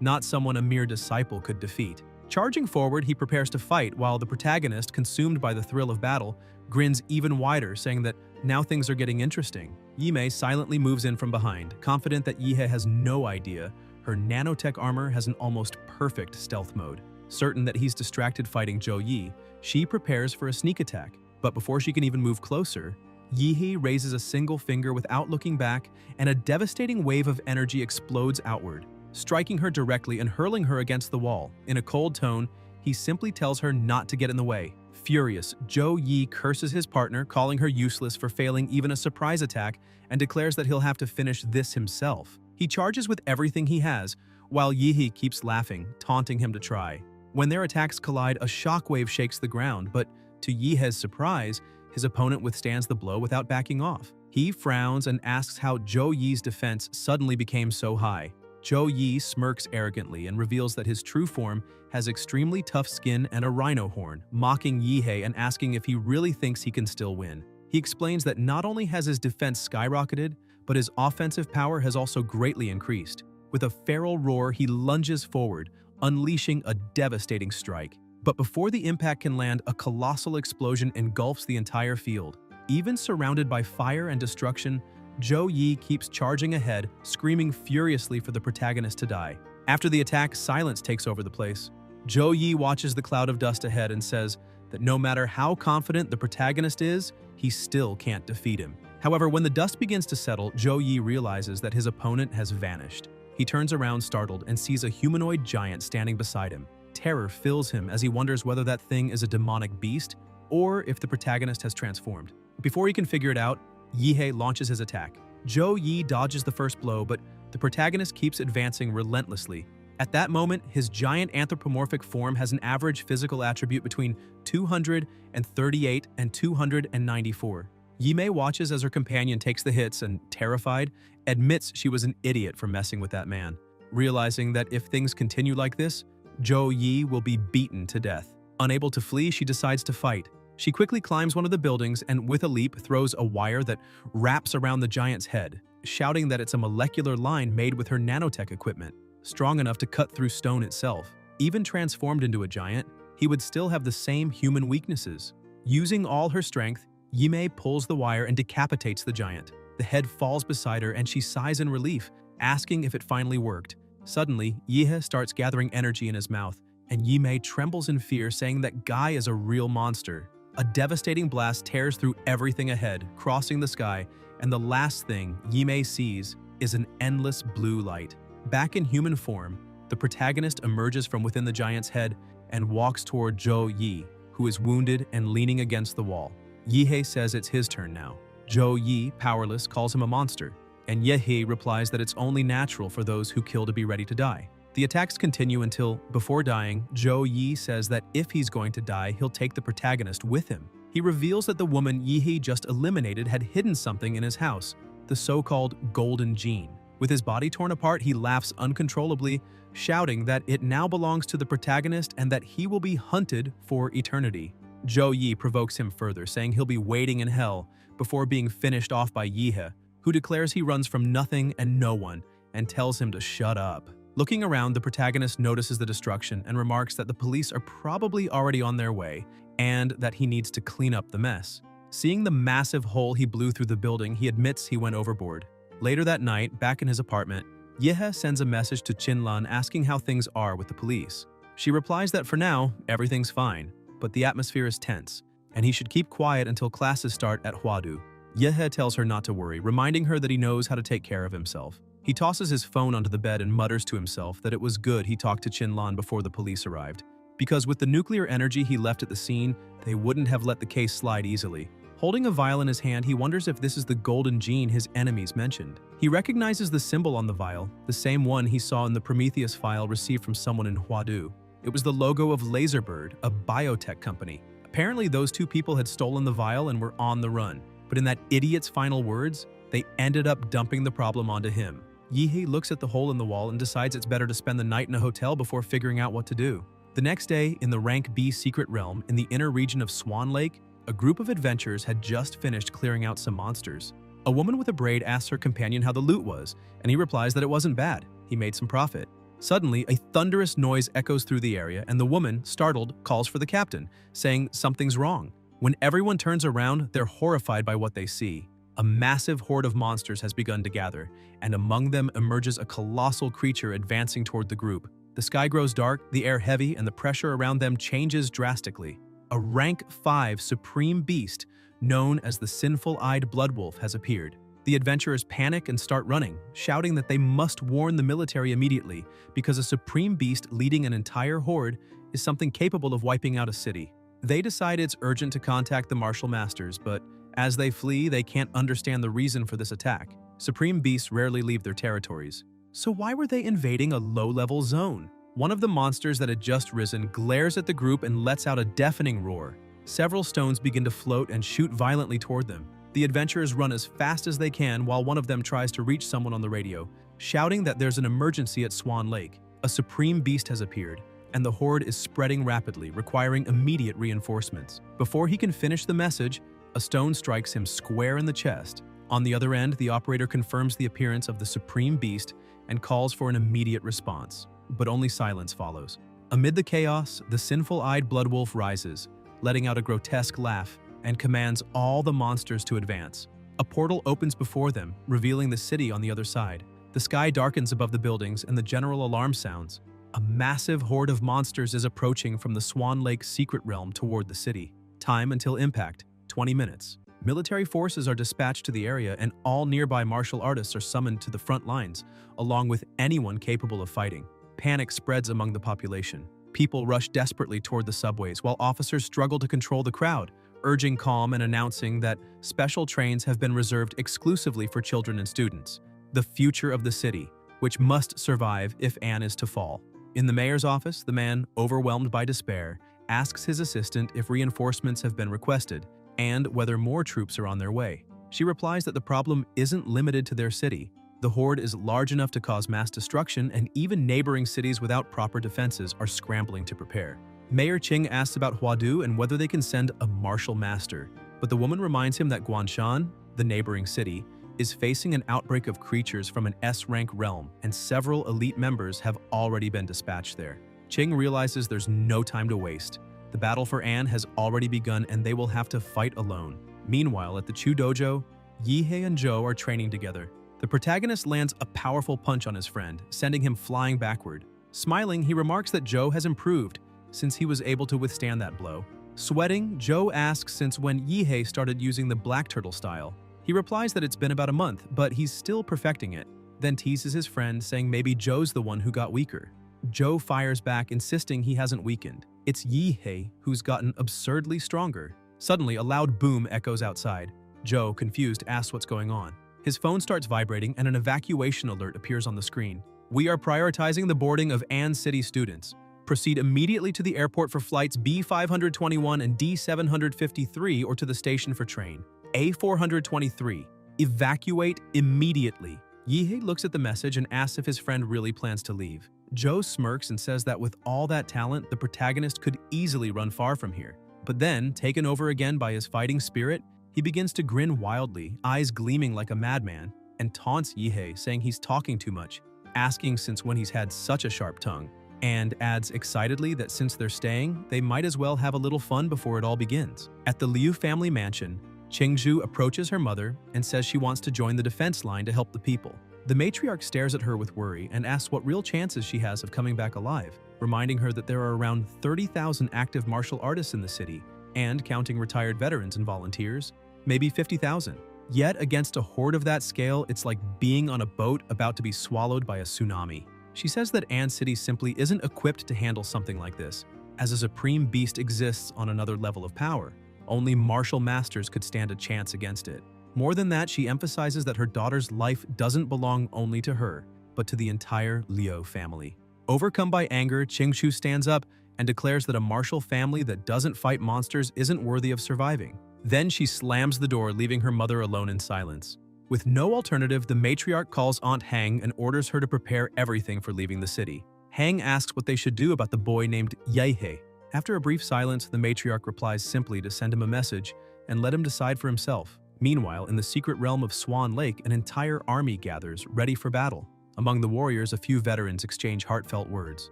not someone a mere disciple could defeat. Charging forward, he prepares to fight while the protagonist, consumed by the thrill of battle, grins even wider, saying that now things are getting interesting. Yi Mei silently moves in from behind, confident that Yihei has no idea her nanotech armor has an almost perfect stealth mode. Certain that he's distracted fighting Zhou Yi, she prepares for a sneak attack, but before she can even move closer, Yihei raises a single finger without looking back, and a devastating wave of energy explodes outward, striking her directly and hurling her against the wall. In a cold tone, he simply tells her not to get in the way. Furious, Zhou Yi curses his partner, calling her useless for failing even a surprise attack, and declares that he'll have to finish this himself. He charges with everything he has, while Yihei keeps laughing, taunting him to try. When their attacks collide, a shockwave shakes the ground, but to Yihei's surprise, his opponent withstands the blow without backing off. He frowns and asks how Zhou Yi's defense suddenly became so high. Zhou Yi smirks arrogantly and reveals that his true form has extremely tough skin and a rhino horn, mocking Yihei and asking if he really thinks he can still win. He explains that not only has his defense skyrocketed, but his offensive power has also greatly increased. With a feral roar, he lunges forward, unleashing a devastating strike. But before the impact can land, a colossal explosion engulfs the entire field. Even surrounded by fire and destruction, Zhou Yi keeps charging ahead, screaming furiously for the protagonist to die. After the attack, silence takes over the place. Zhou Yi watches the cloud of dust ahead and says that no matter how confident the protagonist is, he still can't defeat him. However, when the dust begins to settle, Zhou Yi realizes that his opponent has vanished. He turns around startled and sees a humanoid giant standing beside him. Terror fills him as he wonders whether that thing is a demonic beast or if the protagonist has transformed. Before he can figure it out, Yihei launches his attack. Zhou Yi dodges the first blow, but the protagonist keeps advancing relentlessly. At that moment, his giant anthropomorphic form has an average physical attribute between 238 and 294. Yi Mei watches as her companion takes the hits and, terrified, admits she was an idiot for messing with that man, realizing that if things continue like this, Zhou Yi will be beaten to death. Unable to flee, she decides to fight. She quickly climbs one of the buildings and with a leap throws a wire that wraps around the giant's head, shouting that it's a molecular line made with her nanotech equipment, strong enough to cut through stone itself. Even transformed into a giant, he would still have the same human weaknesses. Using all her strength, Yi Mei pulls the wire and decapitates the giant. The head falls beside her and she sighs in relief, asking if it finally worked. Suddenly, Yihei starts gathering energy in his mouth, and Yi Mei trembles in fear, saying that Guy is a real monster. A devastating blast tears through everything ahead, crossing the sky, and the last thing Yi Mei sees is an endless blue light. Back in human form, the protagonist emerges from within the giant's head and walks toward Zhou Yi. who is wounded and leaning against the wall. Yihei says it's his turn now. Zhou Yi, powerless, calls him a monster, and Yehei replies that it's only natural for those who kill to be ready to die. The attacks continue until, before dying, Zhou Yi says that if he's going to die, he'll take the protagonist with him. He reveals that the woman Yihei just eliminated had hidden something in his house, the so-called golden gene. With his body torn apart, he laughs uncontrollably, shouting that it now belongs to the protagonist and that he will be hunted for eternity. Zhou Yi provokes him further, saying he'll be waiting in hell before being finished off by Yihei, who declares he runs from nothing and no one and tells him to shut up. Looking around, the protagonist notices the destruction and remarks that the police are probably already on their way and that he needs to clean up the mess. Seeing the massive hole he blew through the building, he admits he went overboard. Later that night, back in his apartment, Yehei sends a message to Qinlan asking how things are with the police. She replies that for now, everything's fine, but the atmosphere is tense, and he should keep quiet until classes start at Huadu. Yehei tells her not to worry, reminding her that he knows how to take care of himself. He tosses his phone onto the bed and mutters to himself that it was good he talked to Qinlan before the police arrived, because with the nuclear energy he left at the scene, they wouldn't have let the case slide easily. Holding a vial in his hand, he wonders if this is the golden gene his enemies mentioned. He recognizes the symbol on the vial, the same one he saw in the Prometheus file received from someone in Huadu. It was the logo of Laserbird, a biotech company. Apparently, those two people had stolen the vial and were on the run. But in that idiot's final words, they ended up dumping the problem onto him. Yihei looks at the hole in the wall and decides it's better to spend the night in a hotel before figuring out what to do. The next day, in the Rank B secret realm in the inner region of Swan Lake, a group of adventurers had just finished clearing out some monsters. A woman with a braid asks her companion how the loot was, and he replies that it wasn't bad. He made some profit. Suddenly, a thunderous noise echoes through the area, and the woman, startled, calls for the captain, saying something's wrong. When everyone turns around, they're horrified by what they see. A massive horde of monsters has begun to gather, and among them emerges a colossal creature advancing toward the group. The sky grows dark, the air heavy, and the pressure around them changes drastically. A rank 5 supreme beast, known as the sinful-eyed bloodwolf, has appeared. The adventurers panic and start running, shouting that they must warn the military immediately because a supreme beast leading an entire horde is something capable of wiping out a city. They decide it's urgent to contact the martial masters, but as they flee, they can't understand the reason for this attack. Supreme beasts rarely leave their territories. So why were they invading a low-level zone? One of the monsters that had just risen glares at the group and lets out a deafening roar. Several stones begin to float and shoot violently toward them. The adventurers run as fast as they can while one of them tries to reach someone on the radio, shouting that there's an emergency at Swan Lake. A supreme beast has appeared, and the horde is spreading rapidly, requiring immediate reinforcements. Before he can finish the message, a stone strikes him square in the chest. On the other end, the operator confirms the appearance of the supreme beast and calls for an immediate response, but only silence follows. Amid the chaos, the sinful-eyed bloodwolf rises, letting out a grotesque laugh, and commands all the monsters to advance. A portal opens before them, revealing the city on the other side. The sky darkens above the buildings and the general alarm sounds. A massive horde of monsters is approaching from the Swan Lake secret realm toward the city. Time until impact, 20 minutes. Military forces are dispatched to the area and all nearby martial artists are summoned to the front lines, along with anyone capable of fighting. Panic spreads among the population. People rush desperately toward the subways while officers struggle to control the crowd, urging calm and announcing that special trains have been reserved exclusively for children and students. The future of the city, which must survive if Anne is to fall. In the mayor's office, the man, overwhelmed by despair, asks his assistant if reinforcements have been requested and whether more troops are on their way. She replies that the problem isn't limited to their city. The horde is large enough to cause mass destruction, and even neighboring cities without proper defenses are scrambling to prepare. Mayor Qing asks about Huadu and whether they can send a martial master, but the woman reminds him that Guanshan, the neighboring city, is facing an outbreak of creatures from an S-rank realm, and several elite members have already been dispatched there. Qing realizes there's no time to waste. The battle for Anne has already begun and they will have to fight alone. Meanwhile, at the Chu Dojo, Yihei and Zhou are training together. The protagonist lands a powerful punch on his friend, sending him flying backward. Smiling, he remarks that Zhou has improved since he was able to withstand that blow. Sweating, Zhou asks since when Yihei started using the black turtle style. He replies that it's been about a month, but he's still perfecting it, then teases his friend, saying maybe Zhou's the one who got weaker. Joe fires back, insisting he hasn't weakened. It's Yihei who's gotten absurdly stronger. Suddenly, a loud boom echoes outside. Joe, confused, asks what's going on. His phone starts vibrating and an evacuation alert appears on the screen. We are prioritizing the boarding of An City students. Proceed immediately to the airport for flights B521 and D753 or to the station for train A423. Evacuate immediately. Yihei looks at the message and asks if his friend really plans to leave. Joe smirks and says that with all that talent, the protagonist could easily run far from here. But then, taken over again by his fighting spirit, he begins to grin wildly, eyes gleaming like a madman, and taunts Yihei, saying he's talking too much, asking since when he's had such a sharp tongue, and adds excitedly that since they're staying, they might as well have a little fun before it all begins. At the Liu family mansion, Qingzhu approaches her mother and says she wants to join the defense line to help the people. The matriarch stares at her with worry and asks what real chances she has of coming back alive, reminding her that there are around 30,000 active martial artists in the city, and, counting retired veterans and volunteers, maybe 50,000. Yet, against a horde of that scale, it's like being on a boat about to be swallowed by a tsunami. She says that An City simply isn't equipped to handle something like this, as a supreme beast exists on another level of power. Only martial masters could stand a chance against it. More than that, she emphasizes that her daughter's life doesn't belong only to her, but to the entire Liu family. Overcome by anger, Qingzhu stands up and declares that a martial family that doesn't fight monsters isn't worthy of surviving. Then she slams the door, leaving her mother alone in silence. With no alternative, the matriarch calls Aunt Hang and orders her to prepare everything for leaving the city. Hang asks what they should do about the boy named Yihei. After a brief silence, the matriarch replies simply to send him a message and let him decide for himself. Meanwhile, in the secret realm of Swan Lake, an entire army gathers, ready for battle. Among the warriors, a few veterans exchange heartfelt words.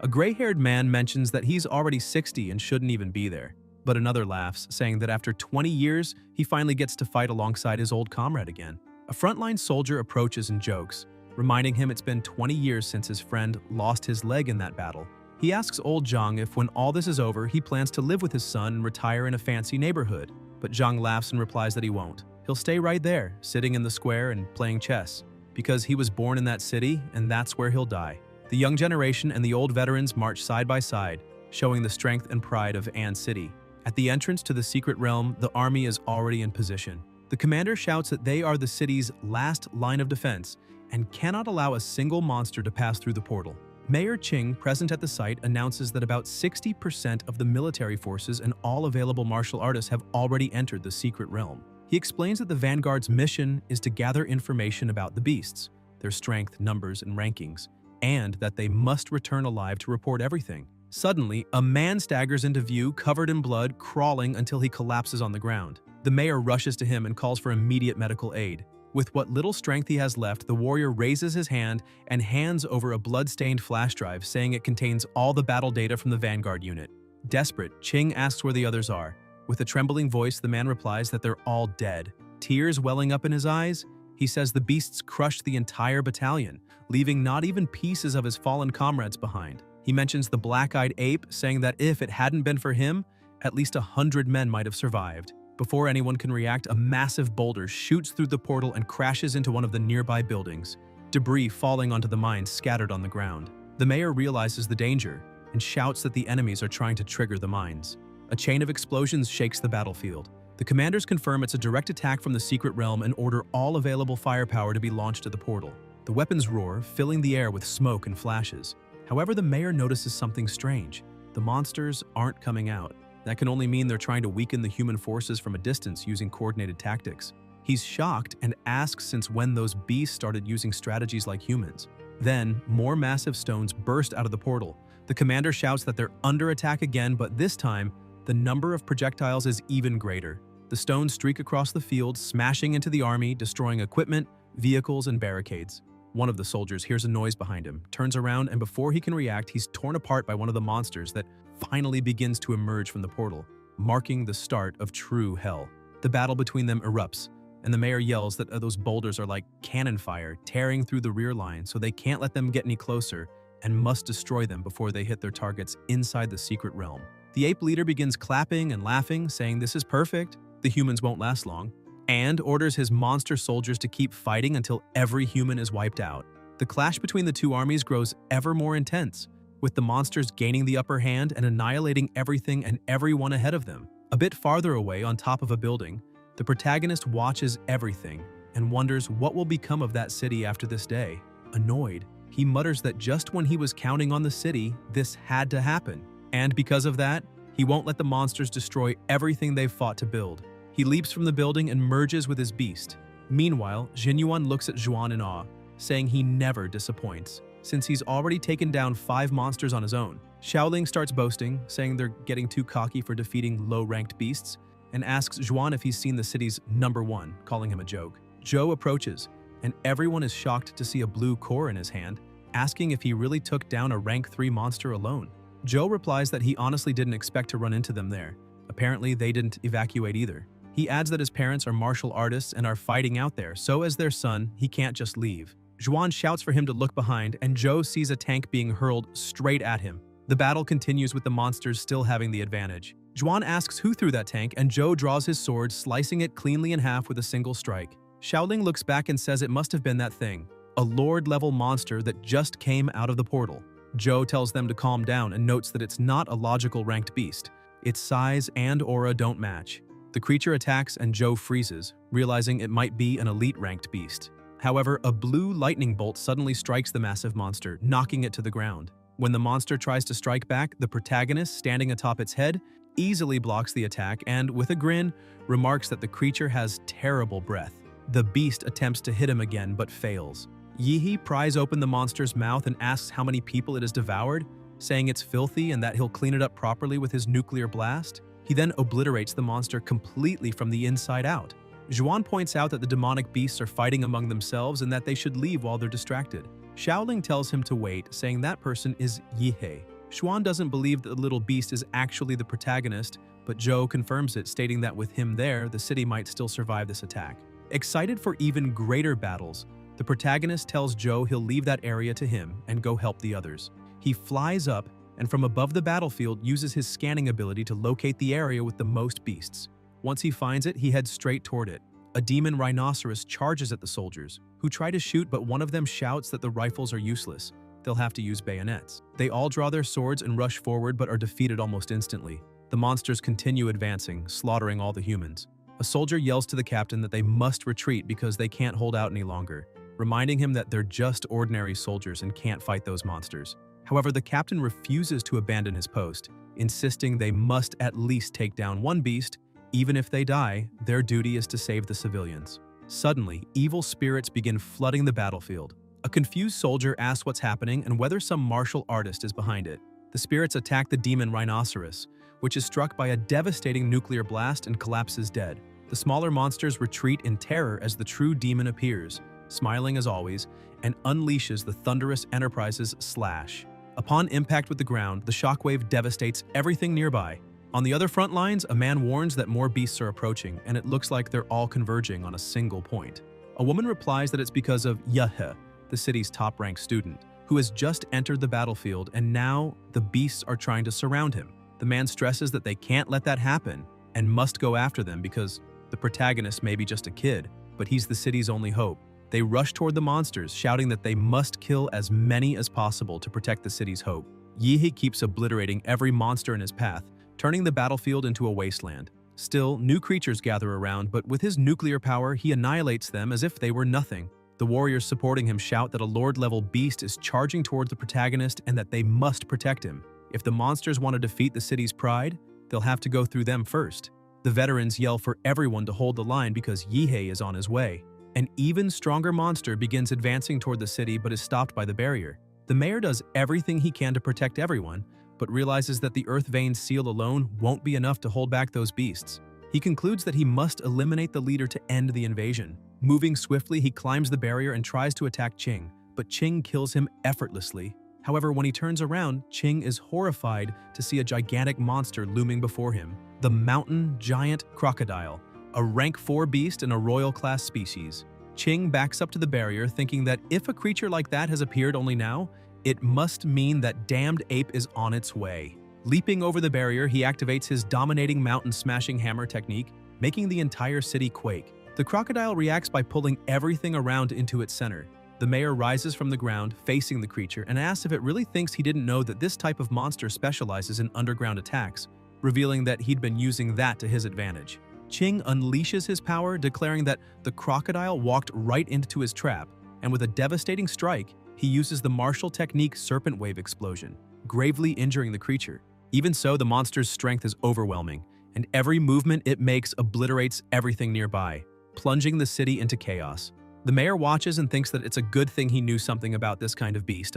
A gray-haired man mentions that he's already 60 and shouldn't even be there. But another laughs, saying that after 20 years, he finally gets to fight alongside his old comrade again. A frontline soldier approaches and jokes, reminding him it's been 20 years since his friend lost his leg in that battle. He asks old Zhang if when all this is over, he plans to live with his son and retire in a fancy neighborhood. But Zhang laughs and replies that he won't. He'll stay right there, sitting in the square and playing chess, because he was born in that city and that's where he'll die. The young generation and the old veterans march side by side, showing the strength and pride of An City. At the entrance to the secret realm, the army is already in position. The commander shouts that they are the city's last line of defense and cannot allow a single monster to pass through the portal. Mayor Qing, present at the site, announces that about 60% of the military forces and all available martial artists have already entered the secret realm. He explains that the Vanguard's mission is to gather information about the beasts, their strength, numbers, and rankings, and that they must return alive to report everything. Suddenly, a man staggers into view, covered in blood, crawling until he collapses on the ground. The mayor rushes to him and calls for immediate medical aid. With what little strength he has left, the warrior raises his hand and hands over a blood-stained flash drive, saying it contains all the battle data from the Vanguard unit. Desperate, Qing asks where the others are. With a trembling voice, the man replies that they're all dead. Tears welling up in his eyes, he says the beasts crushed the entire battalion, leaving not even pieces of his fallen comrades behind. He mentions the black-eyed ape, saying that if it hadn't been for him, at least 100 men might have survived. Before anyone can react, a massive boulder shoots through the portal and crashes into one of the nearby buildings, debris falling onto the mines scattered on the ground. The mayor realizes the danger and shouts that the enemies are trying to trigger the mines. A chain of explosions shakes the battlefield. The commanders confirm it's a direct attack from the secret realm and order all available firepower to be launched at the portal. The weapons roar, filling the air with smoke and flashes. However, the mayor notices something strange. The monsters aren't coming out. That can only mean they're trying to weaken the human forces from a distance using coordinated tactics. He's shocked and asks since when those beasts started using strategies like humans. Then, more massive stones burst out of the portal. The commander shouts that they're under attack again, but this time, the number of projectiles is even greater. The stones streak across the field, smashing into the army, destroying equipment, vehicles, and barricades. One of the soldiers hears a noise behind him, turns around, and before he can react, he's torn apart by one of the monsters that finally begins to emerge from the portal, marking the start of true hell. The battle between them erupts, and the mayor yells that those boulders are like cannon fire, tearing through the rear line, so they can't let them get any closer and must destroy them before they hit their targets inside the secret realm. The ape leader begins clapping and laughing, saying this is perfect, the humans won't last long, and orders his monster soldiers to keep fighting until every human is wiped out. The clash between the two armies grows ever more intense, with the monsters gaining the upper hand and annihilating everything and everyone ahead of them. A bit farther away, on top of a building, the protagonist watches everything and wonders what will become of that city after this day. Annoyed, he mutters that just when he was counting on the city, this had to happen. And because of that, he won't let the monsters destroy everything they've fought to build. He leaps from the building and merges with his beast. Meanwhile, Jinyuan looks at Zhuan in awe, saying he never disappoints, since he's already taken down 5 monsters on his own. Xiaoling starts boasting, saying they're getting too cocky for defeating low-ranked beasts, and asks Zhuan if he's seen the city's #1, calling him a joke. Zhou approaches, and everyone is shocked to see a blue core in his hand, asking if he really took down a rank 3 monster alone. Zhou replies that he honestly didn't expect to run into them there. Apparently, they didn't evacuate either. He adds that his parents are martial artists and are fighting out there, so as their son, he can't just leave. Zhuan shouts for him to look behind, and Zhou sees a tank being hurled straight at him. The battle continues with the monsters still having the advantage. Zhuan asks who threw that tank, and Zhou draws his sword, slicing it cleanly in half with a single strike. Xiaoling looks back and says it must have been that thing, a Lord-level monster that just came out of the portal. Zhou tells them to calm down and notes that it's not a logical ranked beast. Its size and aura don't match. The creature attacks and Zhou freezes, realizing it might be an elite ranked beast. However, a blue lightning bolt suddenly strikes the massive monster, knocking it to the ground. When the monster tries to strike back, the protagonist, standing atop its head, easily blocks the attack and, with a grin, remarks that the creature has terrible breath. The beast attempts to hit him again but fails. Yihi pries open the monster's mouth and asks how many people it has devoured, saying it's filthy and that he'll clean it up properly with his nuclear blast. He then obliterates the monster completely from the inside out. Zhuan points out that the demonic beasts are fighting among themselves and that they should leave while they're distracted. Xiaoling tells him to wait, saying that person is Yihei. Zhuan doesn't believe that the little beast is actually the protagonist, but Zhou confirms it, stating that with him there, the city might still survive this attack. Excited for even greater battles, the protagonist tells Zhou he'll leave that area to him and go help the others. He flies up and from above the battlefield uses his scanning ability to locate the area with the most beasts. Once he finds it, he heads straight toward it. A demon rhinoceros charges at the soldiers, who try to shoot, but one of them shouts that the rifles are useless. They'll have to use bayonets. They all draw their swords and rush forward but are defeated almost instantly. The monsters continue advancing, slaughtering all the humans. A soldier yells to the captain that they must retreat because they can't hold out any longer, reminding him that they're just ordinary soldiers and can't fight those monsters. However, the captain refuses to abandon his post, insisting they must at least take down one beast. Even if they die, their duty is to save the civilians. Suddenly, evil spirits begin flooding the battlefield. A confused soldier asks what's happening and whether some martial artist is behind it. The spirits attack the demon rhinoceros, which is struck by a devastating nuclear blast and collapses dead. The smaller monsters retreat in terror as the true demon appears, smiling as always, and unleashes the thunderous Enterprise's slash. Upon impact with the ground, the shockwave devastates everything nearby. On the other front lines, a man warns that more beasts are approaching, and it looks like they're all converging on a single point. A woman replies that it's because of Yehe, the city's top-ranked student, who has just entered the battlefield, and now the beasts are trying to surround him. The man stresses that they can't let that happen and must go after them because the protagonist may be just a kid, but he's the city's only hope. They rush toward the monsters, shouting that they must kill as many as possible to protect the city's hope. Yihe keeps obliterating every monster in his path, turning the battlefield into a wasteland. Still, new creatures gather around, but with his nuclear power, he annihilates them as if they were nothing. The warriors supporting him shout that a Lord-level beast is charging toward the protagonist and that they must protect him. If the monsters want to defeat the city's pride, they'll have to go through them first. The veterans yell for everyone to hold the line because Yihe is on his way. An even stronger monster begins advancing toward the city but is stopped by the barrier. The mayor does everything he can to protect everyone, but realizes that the Earth Vein seal alone won't be enough to hold back those beasts. He concludes that he must eliminate the leader to end the invasion. Moving swiftly, he climbs the barrier and tries to attack Qing, but Qing kills him effortlessly. However, when he turns around, Qing is horrified to see a gigantic monster looming before him, the mountain giant crocodile, a rank 4 beast and a royal class species. Qing backs up to the barrier, thinking that if a creature like that has appeared only now, it must mean that damned ape is on its way. Leaping over the barrier, he activates his dominating mountain-smashing hammer technique, making the entire city quake. The crocodile reacts by pulling everything around into its center. The The mayor rises from the ground, facing the creature, and asks if it really thinks he didn't know that this type of monster specializes in underground attacks, revealing that he'd been using that to his advantage. Ching unleashes his power, declaring that the crocodile walked right into his trap, and with a devastating strike, he uses the martial technique Serpent Wave Explosion, gravely injuring the creature. Even so, the monster's strength is overwhelming, and every movement it makes obliterates everything nearby, plunging the city into chaos. The mayor watches and thinks that it's a good thing he knew something about this kind of beast.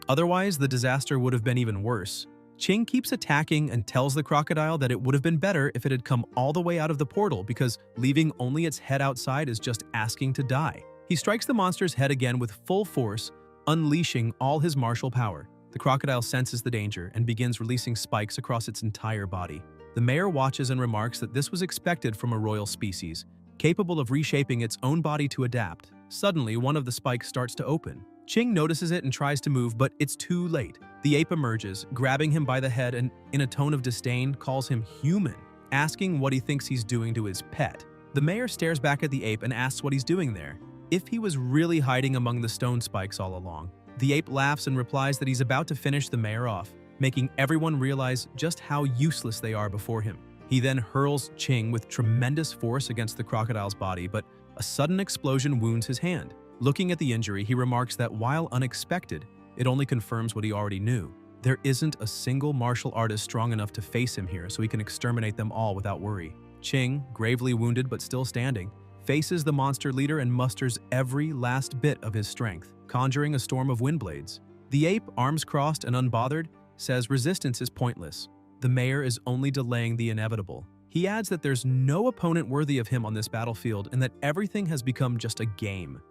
Otherwise, the disaster would have been even worse. Ching keeps attacking and tells the crocodile that it would have been better if it had come all the way out of the portal because leaving only its head outside is just asking to die. He strikes the monster's head again with full force, unleashing all his martial power. The crocodile senses the danger and begins releasing spikes across its entire body. The mayor watches and remarks that this was expected from a royal species, capable of reshaping its own body to adapt. Suddenly, one of the spikes starts to open. Ching notices it and tries to move, but it's too late. The ape emerges, grabbing him by the head and, in a tone of disdain, calls him human, asking what he thinks he's doing to his pet. The mayor stares back at the ape and asks what he's doing there, if he was really hiding among the stone spikes all along. The ape laughs and replies that he's about to finish the mayor off, making everyone realize just how useless they are before him. He then hurls Ching with tremendous force against the crocodile's body, but a sudden explosion wounds his hand. Looking at the injury, he remarks that while unexpected, it only confirms what he already knew. There isn't a single martial artist strong enough to face him here, so he can exterminate them all without worry. Ching, gravely wounded but still standing, faces the monster leader and musters every last bit of his strength, conjuring a storm of wind blades. The ape, arms crossed and unbothered, says resistance is pointless. The mayor is only delaying the inevitable. He adds that there's no opponent worthy of him on this battlefield and that everything has become just a game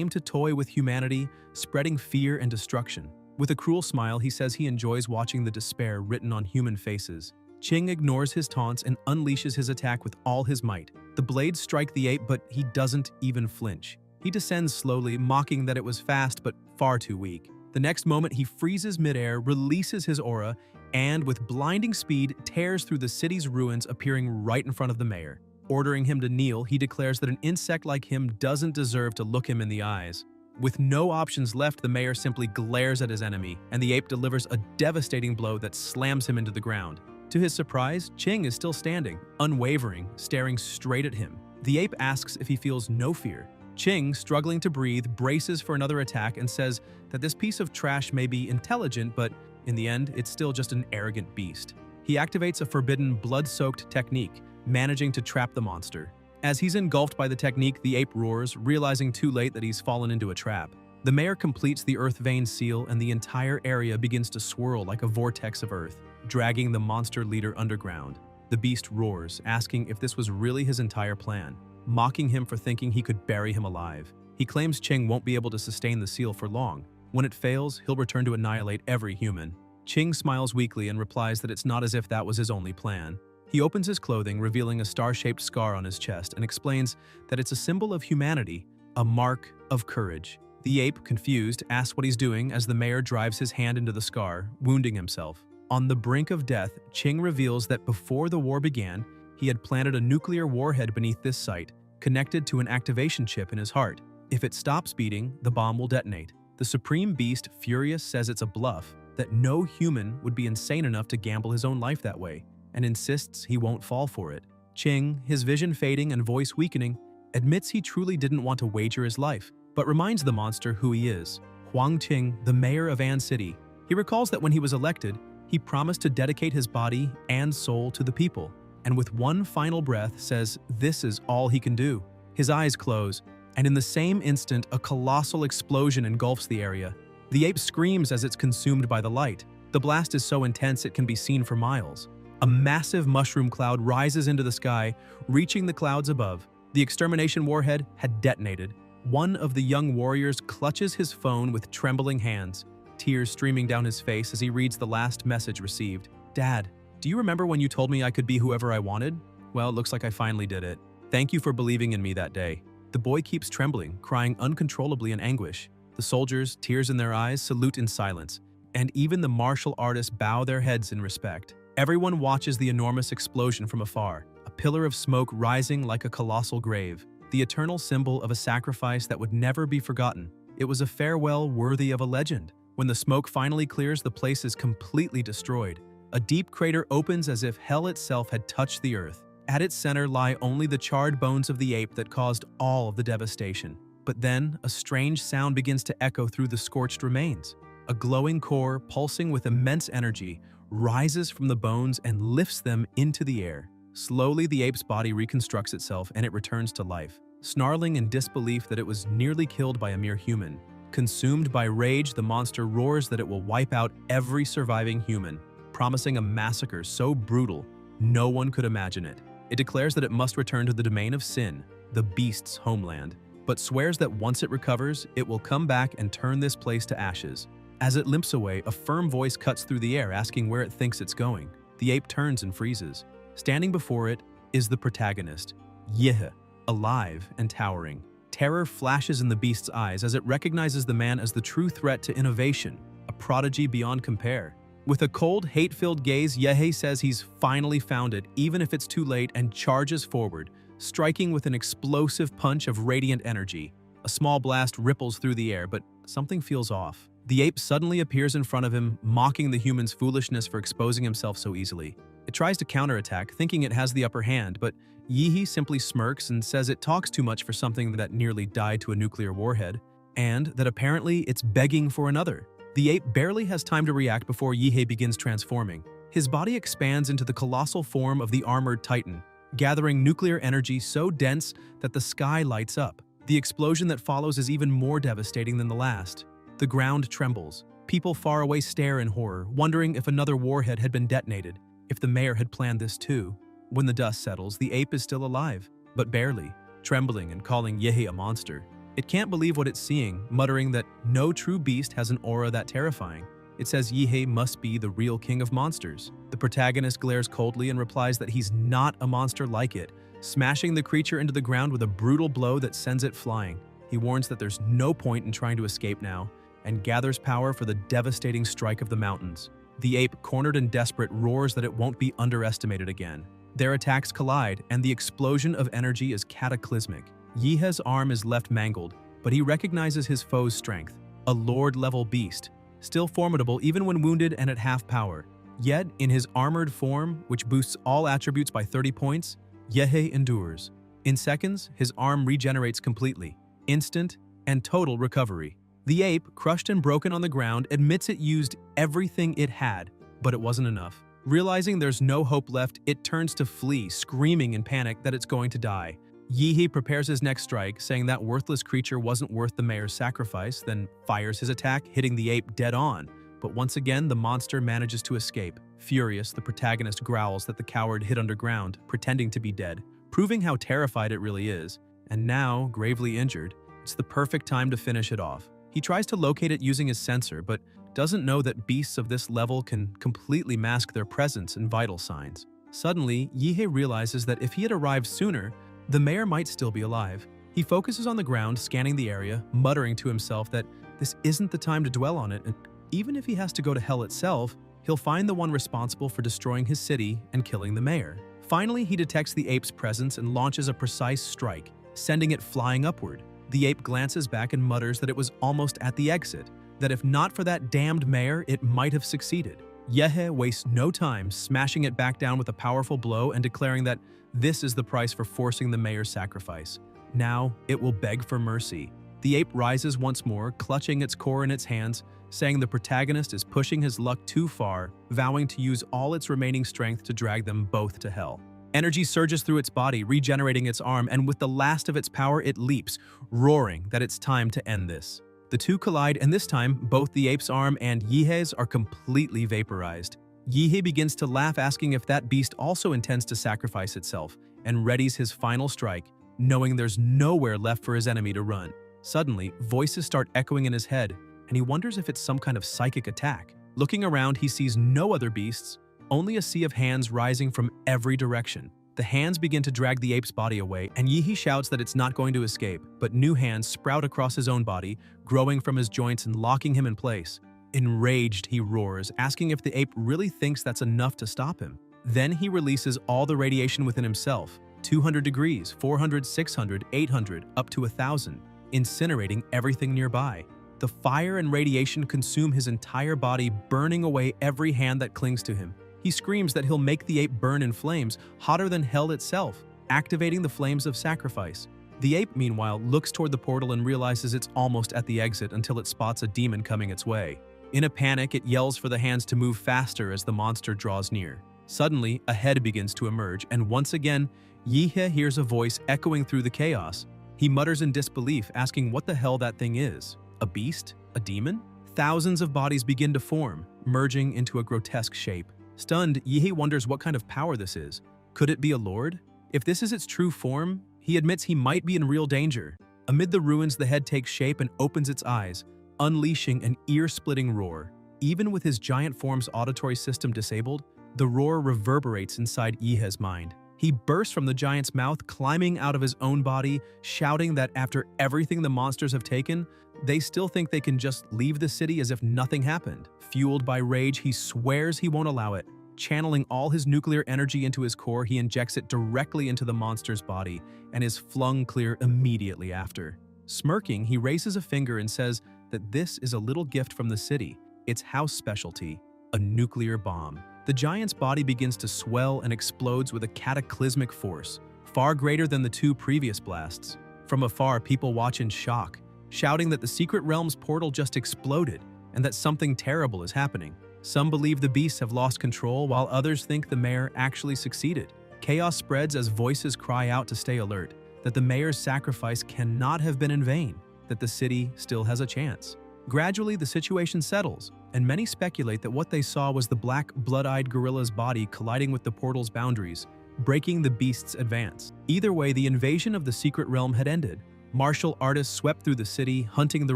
to toy with humanity, spreading fear and destruction. With a cruel smile, he says he enjoys watching the despair written on human faces. Ching ignores his taunts and unleashes his attack with all his might. The blades strike the ape, but he doesn't even flinch. He descends slowly, mocking that it was fast but far too weak. The next moment, he freezes midair, releases his aura, and with blinding speed, tears through the city's ruins, appearing right in front of the mayor. Ordering him to kneel, he declares that an insect like him doesn't deserve to look him in the eyes. With no options left, the mayor simply glares at his enemy, and the ape delivers a devastating blow that slams him into the ground. To his surprise, Ching is still standing, unwavering, staring straight at him. The ape asks if he feels no fear. Ching, struggling to breathe, braces for another attack and says that this piece of trash may be intelligent, but in the end, it's still just an arrogant beast. He activates a forbidden, blood-soaked technique, managing to trap the monster. As he's engulfed by the technique, the ape roars, realizing too late that he's fallen into a trap. The mayor completes the earth vein seal and the entire area begins to swirl like a vortex of earth, dragging the monster leader underground. The beast roars, asking if this was really his entire plan, mocking him for thinking he could bury him alive. He claims Ching won't be able to sustain the seal for long. When it fails, he'll return to annihilate every human. Ching smiles weakly and replies that it's not as if that was his only plan. He opens his clothing, revealing a star-shaped scar on his chest, and explains that it's a symbol of humanity, a mark of courage. The ape, confused, asks what he's doing as the mayor drives his hand into the scar, wounding himself. On the brink of death, Ching reveals that before the war began, he had planted a nuclear warhead beneath this site, connected to an activation chip in his heart. If it stops beating, the bomb will detonate. The Supreme Beast, furious, says it's a bluff, that no human would be insane enough to gamble his own life that way, and insists he won't fall for it. Ching, his vision fading and voice weakening, admits he truly didn't want to wager his life, but reminds the monster who he is. Huang Qing, the mayor of An City. He recalls that when he was elected, he promised to dedicate his body and soul to the people, and with one final breath says this is all he can do. His eyes close, and in the same instant, a colossal explosion engulfs the area. The ape screams as it's consumed by the light. The blast is so intense it can be seen for miles. A massive mushroom cloud rises into the sky, reaching the clouds above. The extermination warhead had detonated. One of the young warriors clutches his phone with trembling hands, tears streaming down his face as he reads the last message received. "Dad, do you remember when you told me I could be whoever I wanted? Well, it looks like I finally did it. Thank you for believing in me that day." The boy keeps trembling, crying uncontrollably in anguish. The soldiers, tears in their eyes, salute in silence, and even the martial artists bow their heads in respect. Everyone watches the enormous explosion from afar, a pillar of smoke rising like a colossal grave, the eternal symbol of a sacrifice that would never be forgotten. It was a farewell worthy of a legend. When the smoke finally clears, the place is completely destroyed. A deep crater opens as if hell itself had touched the earth. At its center lie only the charred bones of the ape that caused all of the devastation. But then, a strange sound begins to echo through the scorched remains. A glowing core, pulsing with immense energy, rises from the bones and lifts them into the air. Slowly, the ape's body reconstructs itself and it returns to life, snarling in disbelief that it was nearly killed by a mere human. Consumed by rage, the monster roars that it will wipe out every surviving human, promising a massacre so brutal no one could imagine it. It declares that it must return to the domain of sin, the beast's homeland, but swears that once it recovers, it will come back and turn this place to ashes. As it limps away, a firm voice cuts through the air asking where it thinks it's going. The ape turns and freezes. Standing before it is the protagonist, Yih, alive and towering. Terror flashes in the beast's eyes as it recognizes the man as the true threat to innovation, a prodigy beyond compare. With a cold, hate-filled gaze, Yih says he's finally found it, even if it's too late, and charges forward, striking with an explosive punch of radiant energy. A small blast ripples through the air, but something feels off. The ape suddenly appears in front of him, mocking the human's foolishness for exposing himself so easily. It tries to counterattack, thinking it has the upper hand, but Yih simply smirks and says it talks too much for something that nearly died to a nuclear warhead, and that apparently it's begging for another. The ape barely has time to react before Yih begins transforming. His body expands into the colossal form of the armored titan, gathering nuclear energy so dense that the sky lights up. The explosion that follows is even more devastating than the last. The ground trembles. People far away stare in horror, wondering if another warhead had been detonated, if the mayor had planned this too. When the dust settles, the ape is still alive, but barely, trembling and calling Yih a monster. It can't believe what it's seeing, muttering that no true beast has an aura that terrifying. It says Yih must be the real king of monsters. The protagonist glares coldly and replies that he's not a monster like it, smashing the creature into the ground with a brutal blow that sends it flying. He warns that there's no point in trying to escape now, and gathers power for the devastating strike of the mountains. The ape, cornered and desperate, roars that it won't be underestimated again. Their attacks collide, and the explosion of energy is cataclysmic. Yih's arm is left mangled, but he recognizes his foe's strength, a lord-level beast, still formidable even when wounded and at half power. Yet, in his armored form, which boosts all attributes by 30 points, Yih endures. In seconds, his arm regenerates completely, instant and total recovery. The ape, crushed and broken on the ground, admits it used everything it had, but it wasn't enough. Realizing there's no hope left, it turns to flee, screaming in panic that it's going to die. Yih prepares his next strike, saying that worthless creature wasn't worth the mayor's sacrifice, then fires his attack, hitting the ape dead on. But once again, the monster manages to escape. Furious, the protagonist growls that the coward hid underground, pretending to be dead, proving how terrified it really is. And now, gravely injured, it's the perfect time to finish it off. He tries to locate it using his sensor, but doesn't know that beasts of this level can completely mask their presence and vital signs. Suddenly, Yih realizes that if he had arrived sooner, the mayor might still be alive. He focuses on the ground, scanning the area, muttering to himself that this isn't the time to dwell on it, and even if he has to go to hell itself, he'll find the one responsible for destroying his city and killing the mayor. Finally, he detects the ape's presence and launches a precise strike, sending it flying upward. The ape glances back and mutters that it was almost at the exit, that if not for that damned mayor, it might have succeeded. Yih wastes no time, smashing it back down with a powerful blow and declaring that this is the price for forcing the mayor's sacrifice. Now, it will beg for mercy. The ape rises once more, clutching its core in its hands, saying the protagonist is pushing his luck too far, vowing to use all its remaining strength to drag them both to hell. Energy surges through its body, regenerating its arm, and with the last of its power, it leaps, roaring that it's time to end this. The two collide, and this time, both the ape's arm and Yih's are completely vaporized. Yih begins to laugh, asking if that beast also intends to sacrifice itself, and readies his final strike, knowing there's nowhere left for his enemy to run. Suddenly, voices start echoing in his head, and he wonders if it's some kind of psychic attack. Looking around, he sees no other beasts, only a sea of hands rising from every direction. The hands begin to drag the ape's body away, and Yih shouts that it's not going to escape, but new hands sprout across his own body, growing from his joints and locking him in place. Enraged, he roars, asking if the ape really thinks that's enough to stop him. Then he releases all the radiation within himself, 200 degrees, 400, 600, 800, up to 1,000. incinerating everything nearby. The fire and radiation consume his entire body, burning away every hand that clings to him. He screams that he'll make the ape burn in flames, hotter than hell itself, activating the flames of sacrifice. The ape, meanwhile, looks toward the portal and realizes it's almost at the exit until it spots a demon coming its way. In a panic, it yells for the hands to move faster as the monster draws near. Suddenly, a head begins to emerge, and once again, Yihe hears a voice echoing through the chaos. He mutters in disbelief, asking what the hell that thing is. A beast? A demon? Thousands of bodies begin to form, merging into a grotesque shape. Stunned, Yihe wonders what kind of power this is. Could it be a lord? If this is its true form, he admits he might be in real danger. Amid the ruins, the head takes shape and opens its eyes, unleashing an ear-splitting roar. Even with his giant form's auditory system disabled, the roar reverberates inside Yihe's mind. He bursts from the giant's mouth, climbing out of his own body, shouting that after everything the monsters have taken, they still think they can just leave the city as if nothing happened. Fueled by rage, he swears he won't allow it. Channeling all his nuclear energy into his core, he injects it directly into the monster's body and is flung clear immediately after. Smirking, he raises a finger and says that this is a little gift from the city, its house specialty, a nuclear bomb. The giant's body begins to swell and explodes with a cataclysmic force, far greater than the two previous blasts. From afar, people watch in shock, shouting that the secret realm's portal just exploded and that something terrible is happening. Some believe the beasts have lost control, while others think the mayor actually succeeded. Chaos spreads as voices cry out to stay alert, that the mayor's sacrifice cannot have been in vain, that the city still has a chance. Gradually, the situation settles, and many speculate that what they saw was the black, blood-eyed gorilla's body colliding with the portal's boundaries, breaking the beast's advance. Either way, the invasion of the secret realm had ended. Martial artists swept through the city, hunting the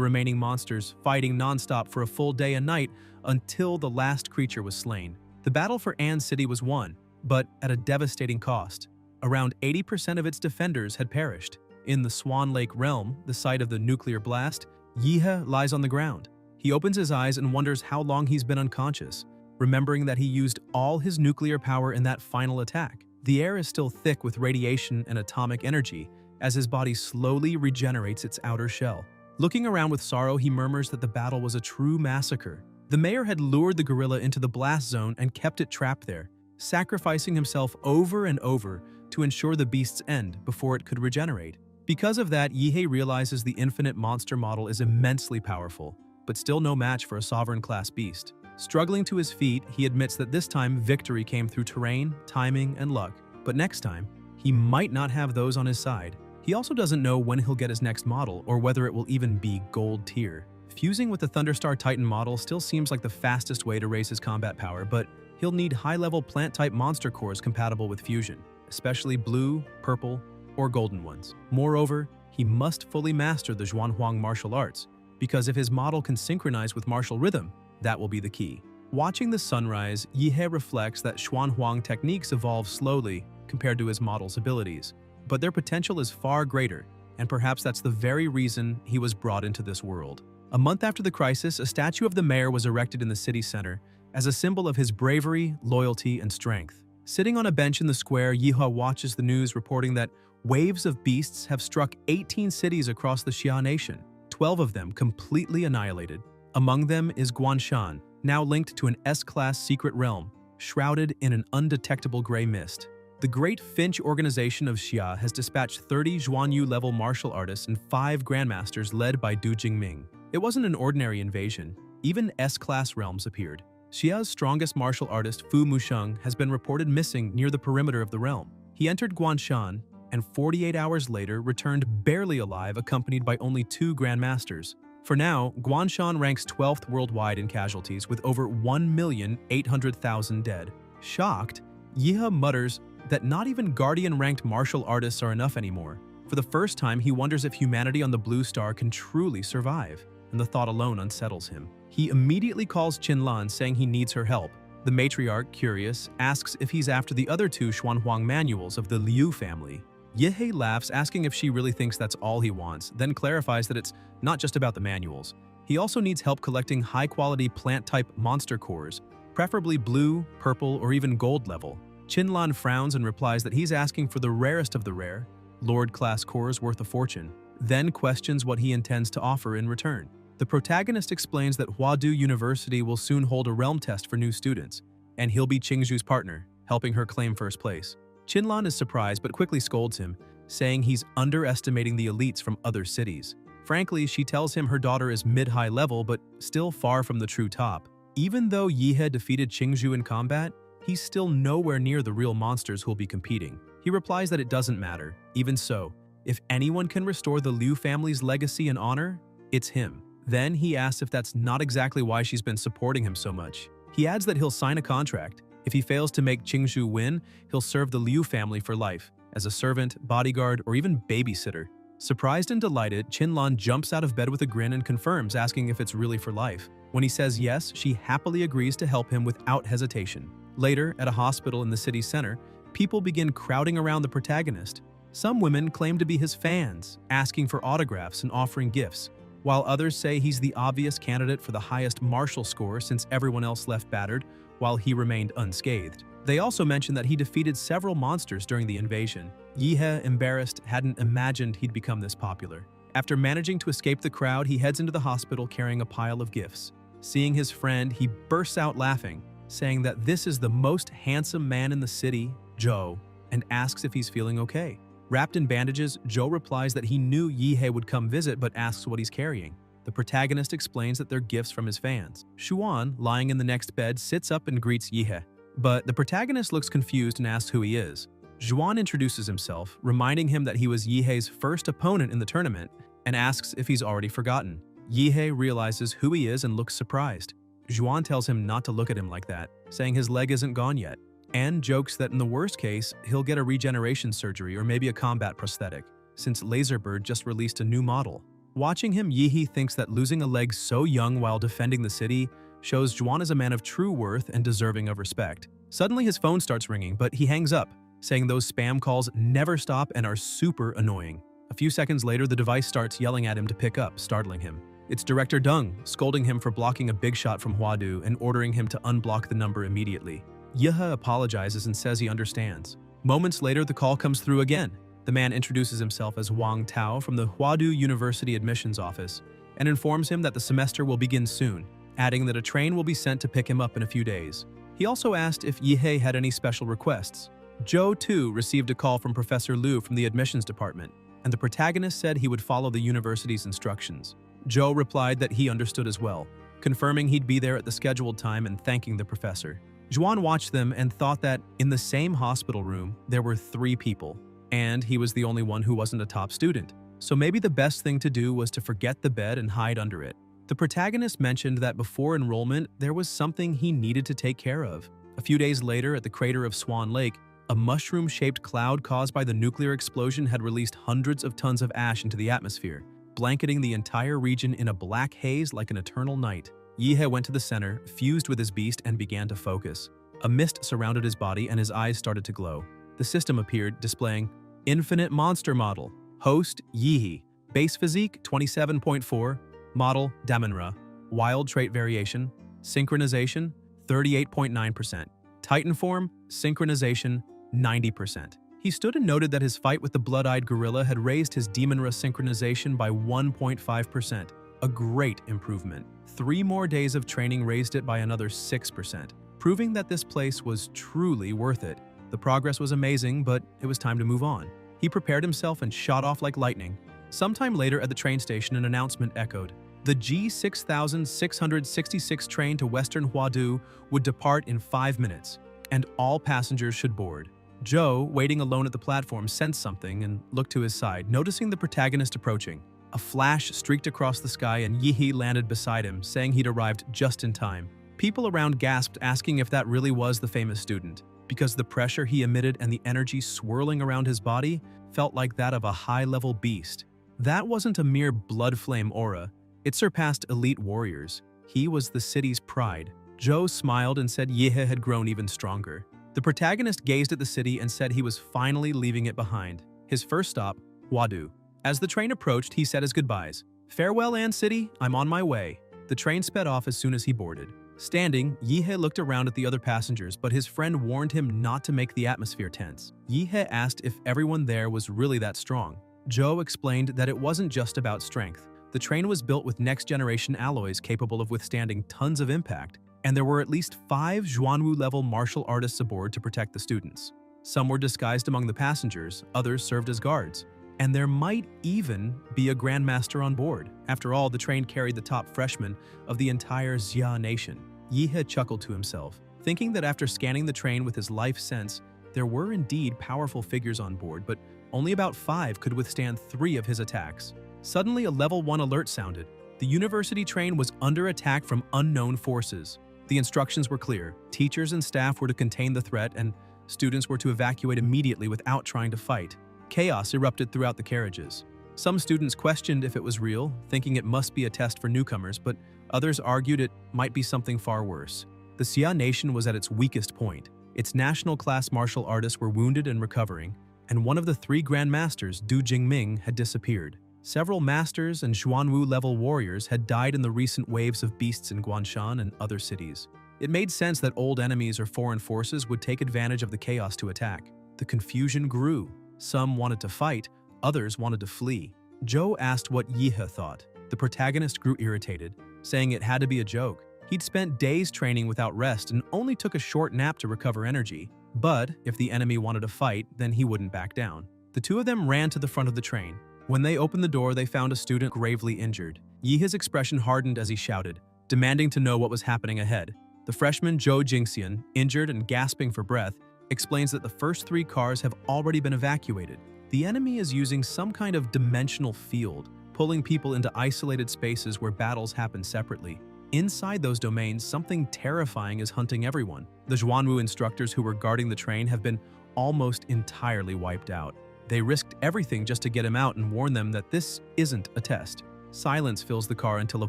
remaining monsters, fighting non-stop for a full day and night until the last creature was slain. The battle for Ann City was won, but at a devastating cost. Around 80% of its defenders had perished. In the Swan Lake realm, the site of the nuclear blast, Yihe lies on the ground. He opens his eyes and wonders how long he's been unconscious, remembering that he used all his nuclear power in that final attack. The air is still thick with radiation and atomic energy as his body slowly regenerates its outer shell. Looking around with sorrow, he murmurs that the battle was a true massacre. The mayor had lured the gorilla into the blast zone and kept it trapped there, sacrificing himself over and over to ensure the beast's end before it could regenerate. Because of that, Yihe realizes the infinite monster model is immensely powerful, but still no match for a sovereign-class beast. Struggling to his feet, he admits that this time victory came through terrain, timing, and luck. But next time, he might not have those on his side. He also doesn't know when he'll get his next model or whether it will even be gold tier. Fusing with the Thunderstar Titan model still seems like the fastest way to raise his combat power, but he'll need high-level plant-type monster cores compatible with fusion, especially blue, purple, or golden ones. Moreover, he must fully master the Zhuanhuang martial arts, because if his model can synchronize with martial rhythm, that will be the key. Watching the sunrise, Yihe reflects that Zhuanhuang techniques evolve slowly compared to his model's abilities, but their potential is far greater, and perhaps that's the very reason he was brought into this world. A month after the crisis, a statue of the mayor was erected in the city center as a symbol of his bravery, loyalty, and strength. Sitting on a bench in the square, Yihe watches the news reporting that waves of beasts have struck 18 cities across the Xia nation, 12 of them completely annihilated. Among them is Guanshan, now linked to an S-class secret realm, shrouded in an undetectable gray mist. The Great Finch organization of Xia has dispatched 30 Zhuanyu-level martial artists and 5 grandmasters led by Du Jingming. It wasn't an ordinary invasion. Even S-class realms appeared. Xia's strongest martial artist, Fu Musheng, has been reported missing near the perimeter of the realm. He entered Guanshan and 48 hours later returned barely alive, accompanied by only 2 grandmasters. For now, Guanshan ranks 12th worldwide in casualties with over 1,800,000 dead. Shocked, Yihe mutters that not even Guardian-ranked martial artists are enough anymore. For the first time, he wonders if humanity on the Blue Star can truly survive, and the thought alone unsettles him. He immediately calls Qinlan, saying he needs her help. The matriarch, curious, asks if he's after the other 2 Xuanhuang manuals of the Liu family. Yihe laughs, asking if she really thinks that's all he wants, then clarifies that it's not just about the manuals. He also needs help collecting high-quality plant-type monster cores, preferably blue, purple, or even gold level. Qinlan frowns and replies that he's asking for the rarest of the rare, Lord-class cores worth a fortune. then questions what he intends to offer in return. The protagonist explains that Huadu University will soon hold a realm test for new students, and he'll be Qingzhu's partner, helping her claim first place. Qinlan is surprised but quickly scolds him, saying he's underestimating the elites from other cities. Frankly, she tells him her daughter is mid-high level but still far from the true top. Even though Yihe defeated Qingzhu in combat, he's still nowhere near the real monsters who'll be competing. He replies that it doesn't matter. Even so, if anyone can restore the Liu family's legacy and honor, it's him. Then he asks if that's not exactly why she's been supporting him so much. He adds that he'll sign a contract. If he fails to make Qingzhu win, he'll serve the Liu family for life, as a servant, bodyguard, or even babysitter. Surprised and delighted, Qinlan jumps out of bed with a grin and confirms, asking if it's really for life. When he says yes, she happily agrees to help him without hesitation. Later, at a hospital in the city center, people begin crowding around the protagonist. Some women claim to be his fans, asking for autographs and offering gifts, while others say he's the obvious candidate for the highest martial score since everyone else left battered, while he remained unscathed. They also mention that he defeated several monsters during the invasion. Yihe, embarrassed, hadn't imagined he'd become this popular. After managing to escape the crowd, he heads into the hospital carrying a pile of gifts. Seeing his friend, he bursts out laughing, saying that this is the most handsome man in the city, Zhou, and asks if he's feeling okay. Wrapped in bandages, Zhou replies that he knew Yihe would come visit but asks what he's carrying. The protagonist explains that they're gifts from his fans. Xuan, lying in the next bed, sits up and greets Yihe. But the protagonist looks confused and asks who he is. Xuan introduces himself, reminding him that he was Yihe's first opponent in the tournament, and asks if he's already forgotten. Yihe realizes who he is and looks surprised. Xuan tells him not to look at him like that, saying his leg isn't gone yet, and jokes that in the worst case, he'll get a regeneration surgery or maybe a combat prosthetic, since Laserbird just released a new model. Watching him, Yihe thinks that losing a leg so young while defending the city shows Xuan is a man of true worth and deserving of respect. Suddenly his phone starts ringing, but he hangs up, saying those spam calls never stop and are super annoying. A few seconds later, the device starts yelling at him to pick up, startling him. It's Director Deng, scolding him for blocking a big shot from Huadu and ordering him to unblock the number immediately. Yihe apologizes and says he understands. Moments later, the call comes through again. The man introduces himself as Wang Tao from the Huadu University admissions office and informs him that the semester will begin soon, adding that a train will be sent to pick him up in a few days. He also asked if Yihe had any special requests. Zhou, too, received a call from Professor Liu from the admissions department, and the protagonist said he would follow the university's instructions. Zhou replied that he understood as well, confirming he'd be there at the scheduled time and thanking the professor. Xuan watched them and thought that in the same hospital room, there were 3 people, and he was the only one who wasn't a top student. So maybe the best thing to do was to forget the bed and hide under it. The protagonist mentioned that before enrollment, there was something he needed to take care of. A few days later, at the crater of Swan Lake, a mushroom-shaped cloud caused by the nuclear explosion had released hundreds of tons of ash into the atmosphere, blanketing the entire region in a black haze like an eternal night. Yihe went to the center, fused with his beast, and began to focus. A mist surrounded his body and his eyes started to glow. The system appeared, displaying Infinite Monster Model, Host Yihe, Base Physique 27.4, Model Manhwa, Wild Trait Variation, Synchronization 38.9%, Titan Form, Synchronization 90%. He stood and noted that his fight with the blood-eyed gorilla had raised his Demonra synchronization by 1.5%, a great improvement. 3 more days of training raised it by another 6%, proving that this place was truly worth it. The progress was amazing, but it was time to move on. He prepared himself and shot off like lightning. Sometime later at the train station, an announcement echoed. The G6666 train to Western Huadu would depart in 5 minutes, and all passengers should board. Zhou, waiting alone at the platform, sensed something and looked to his side, noticing the protagonist approaching. A flash streaked across the sky and Yihe landed beside him, saying he'd arrived just in time. People around gasped, asking if that really was the famous student, because the pressure he emitted and the energy swirling around his body felt like that of a high-level beast. That wasn't a mere blood flame aura. It surpassed elite warriors. He was the city's pride. Zhou smiled and said Yihe had grown even stronger. The protagonist gazed at the city and said he was finally leaving it behind. His first stop, Huadu. As the train approached, he said his goodbyes. "Farewell, An City, I'm on my way." The train sped off as soon as he boarded. Standing, Yihe looked around at the other passengers, but his friend warned him not to make the atmosphere tense. Yihe asked if everyone there was really that strong. Joe explained that it wasn't just about strength. The train was built with next-generation alloys capable of withstanding tons of impact, and there were at least 5 Xuanwu-level martial artists aboard to protect the students. Some were disguised among the passengers, others served as guards. And there might even be a grandmaster on board. After all, the train carried the top freshmen of the entire Xia nation. Yihe chuckled to himself, thinking that after scanning the train with his life sense, there were indeed powerful figures on board, but only about 5 could withstand 3 of his attacks. Suddenly, a level 1 alert sounded. The university train was under attack from unknown forces. The instructions were clear. Teachers and staff were to contain the threat, and students were to evacuate immediately without trying to fight. Chaos erupted throughout the carriages. Some students questioned if it was real, thinking it must be a test for newcomers, but others argued it might be something far worse. The Xia nation was at its weakest point. Its national-class martial artists were wounded and recovering, and one of the 3 grandmasters, Du Jingming, had disappeared. Several masters and Xuanwu-level warriors had died in the recent waves of beasts in Guanshan and other cities. It made sense that old enemies or foreign forces would take advantage of the chaos to attack. The confusion grew. Some wanted to fight, others wanted to flee. Joe asked what Yihe thought. The protagonist grew irritated, saying it had to be a joke. He'd spent days training without rest and only took a short nap to recover energy. But if the enemy wanted to fight, then he wouldn't back down. The 2 of them ran to the front of the train. When they opened the door, they found a student gravely injured. Yihe's expression hardened as he shouted, demanding to know what was happening ahead. The freshman Zhou Jingxian, injured and gasping for breath, explains that the first 3 cars have already been evacuated. The enemy is using some kind of dimensional field, pulling people into isolated spaces where battles happen separately. Inside those domains, something terrifying is hunting everyone. The Xuanwu instructors who were guarding the train have been almost entirely wiped out. They risked everything just to get him out and warn them that this isn't a test. Silence fills the car until a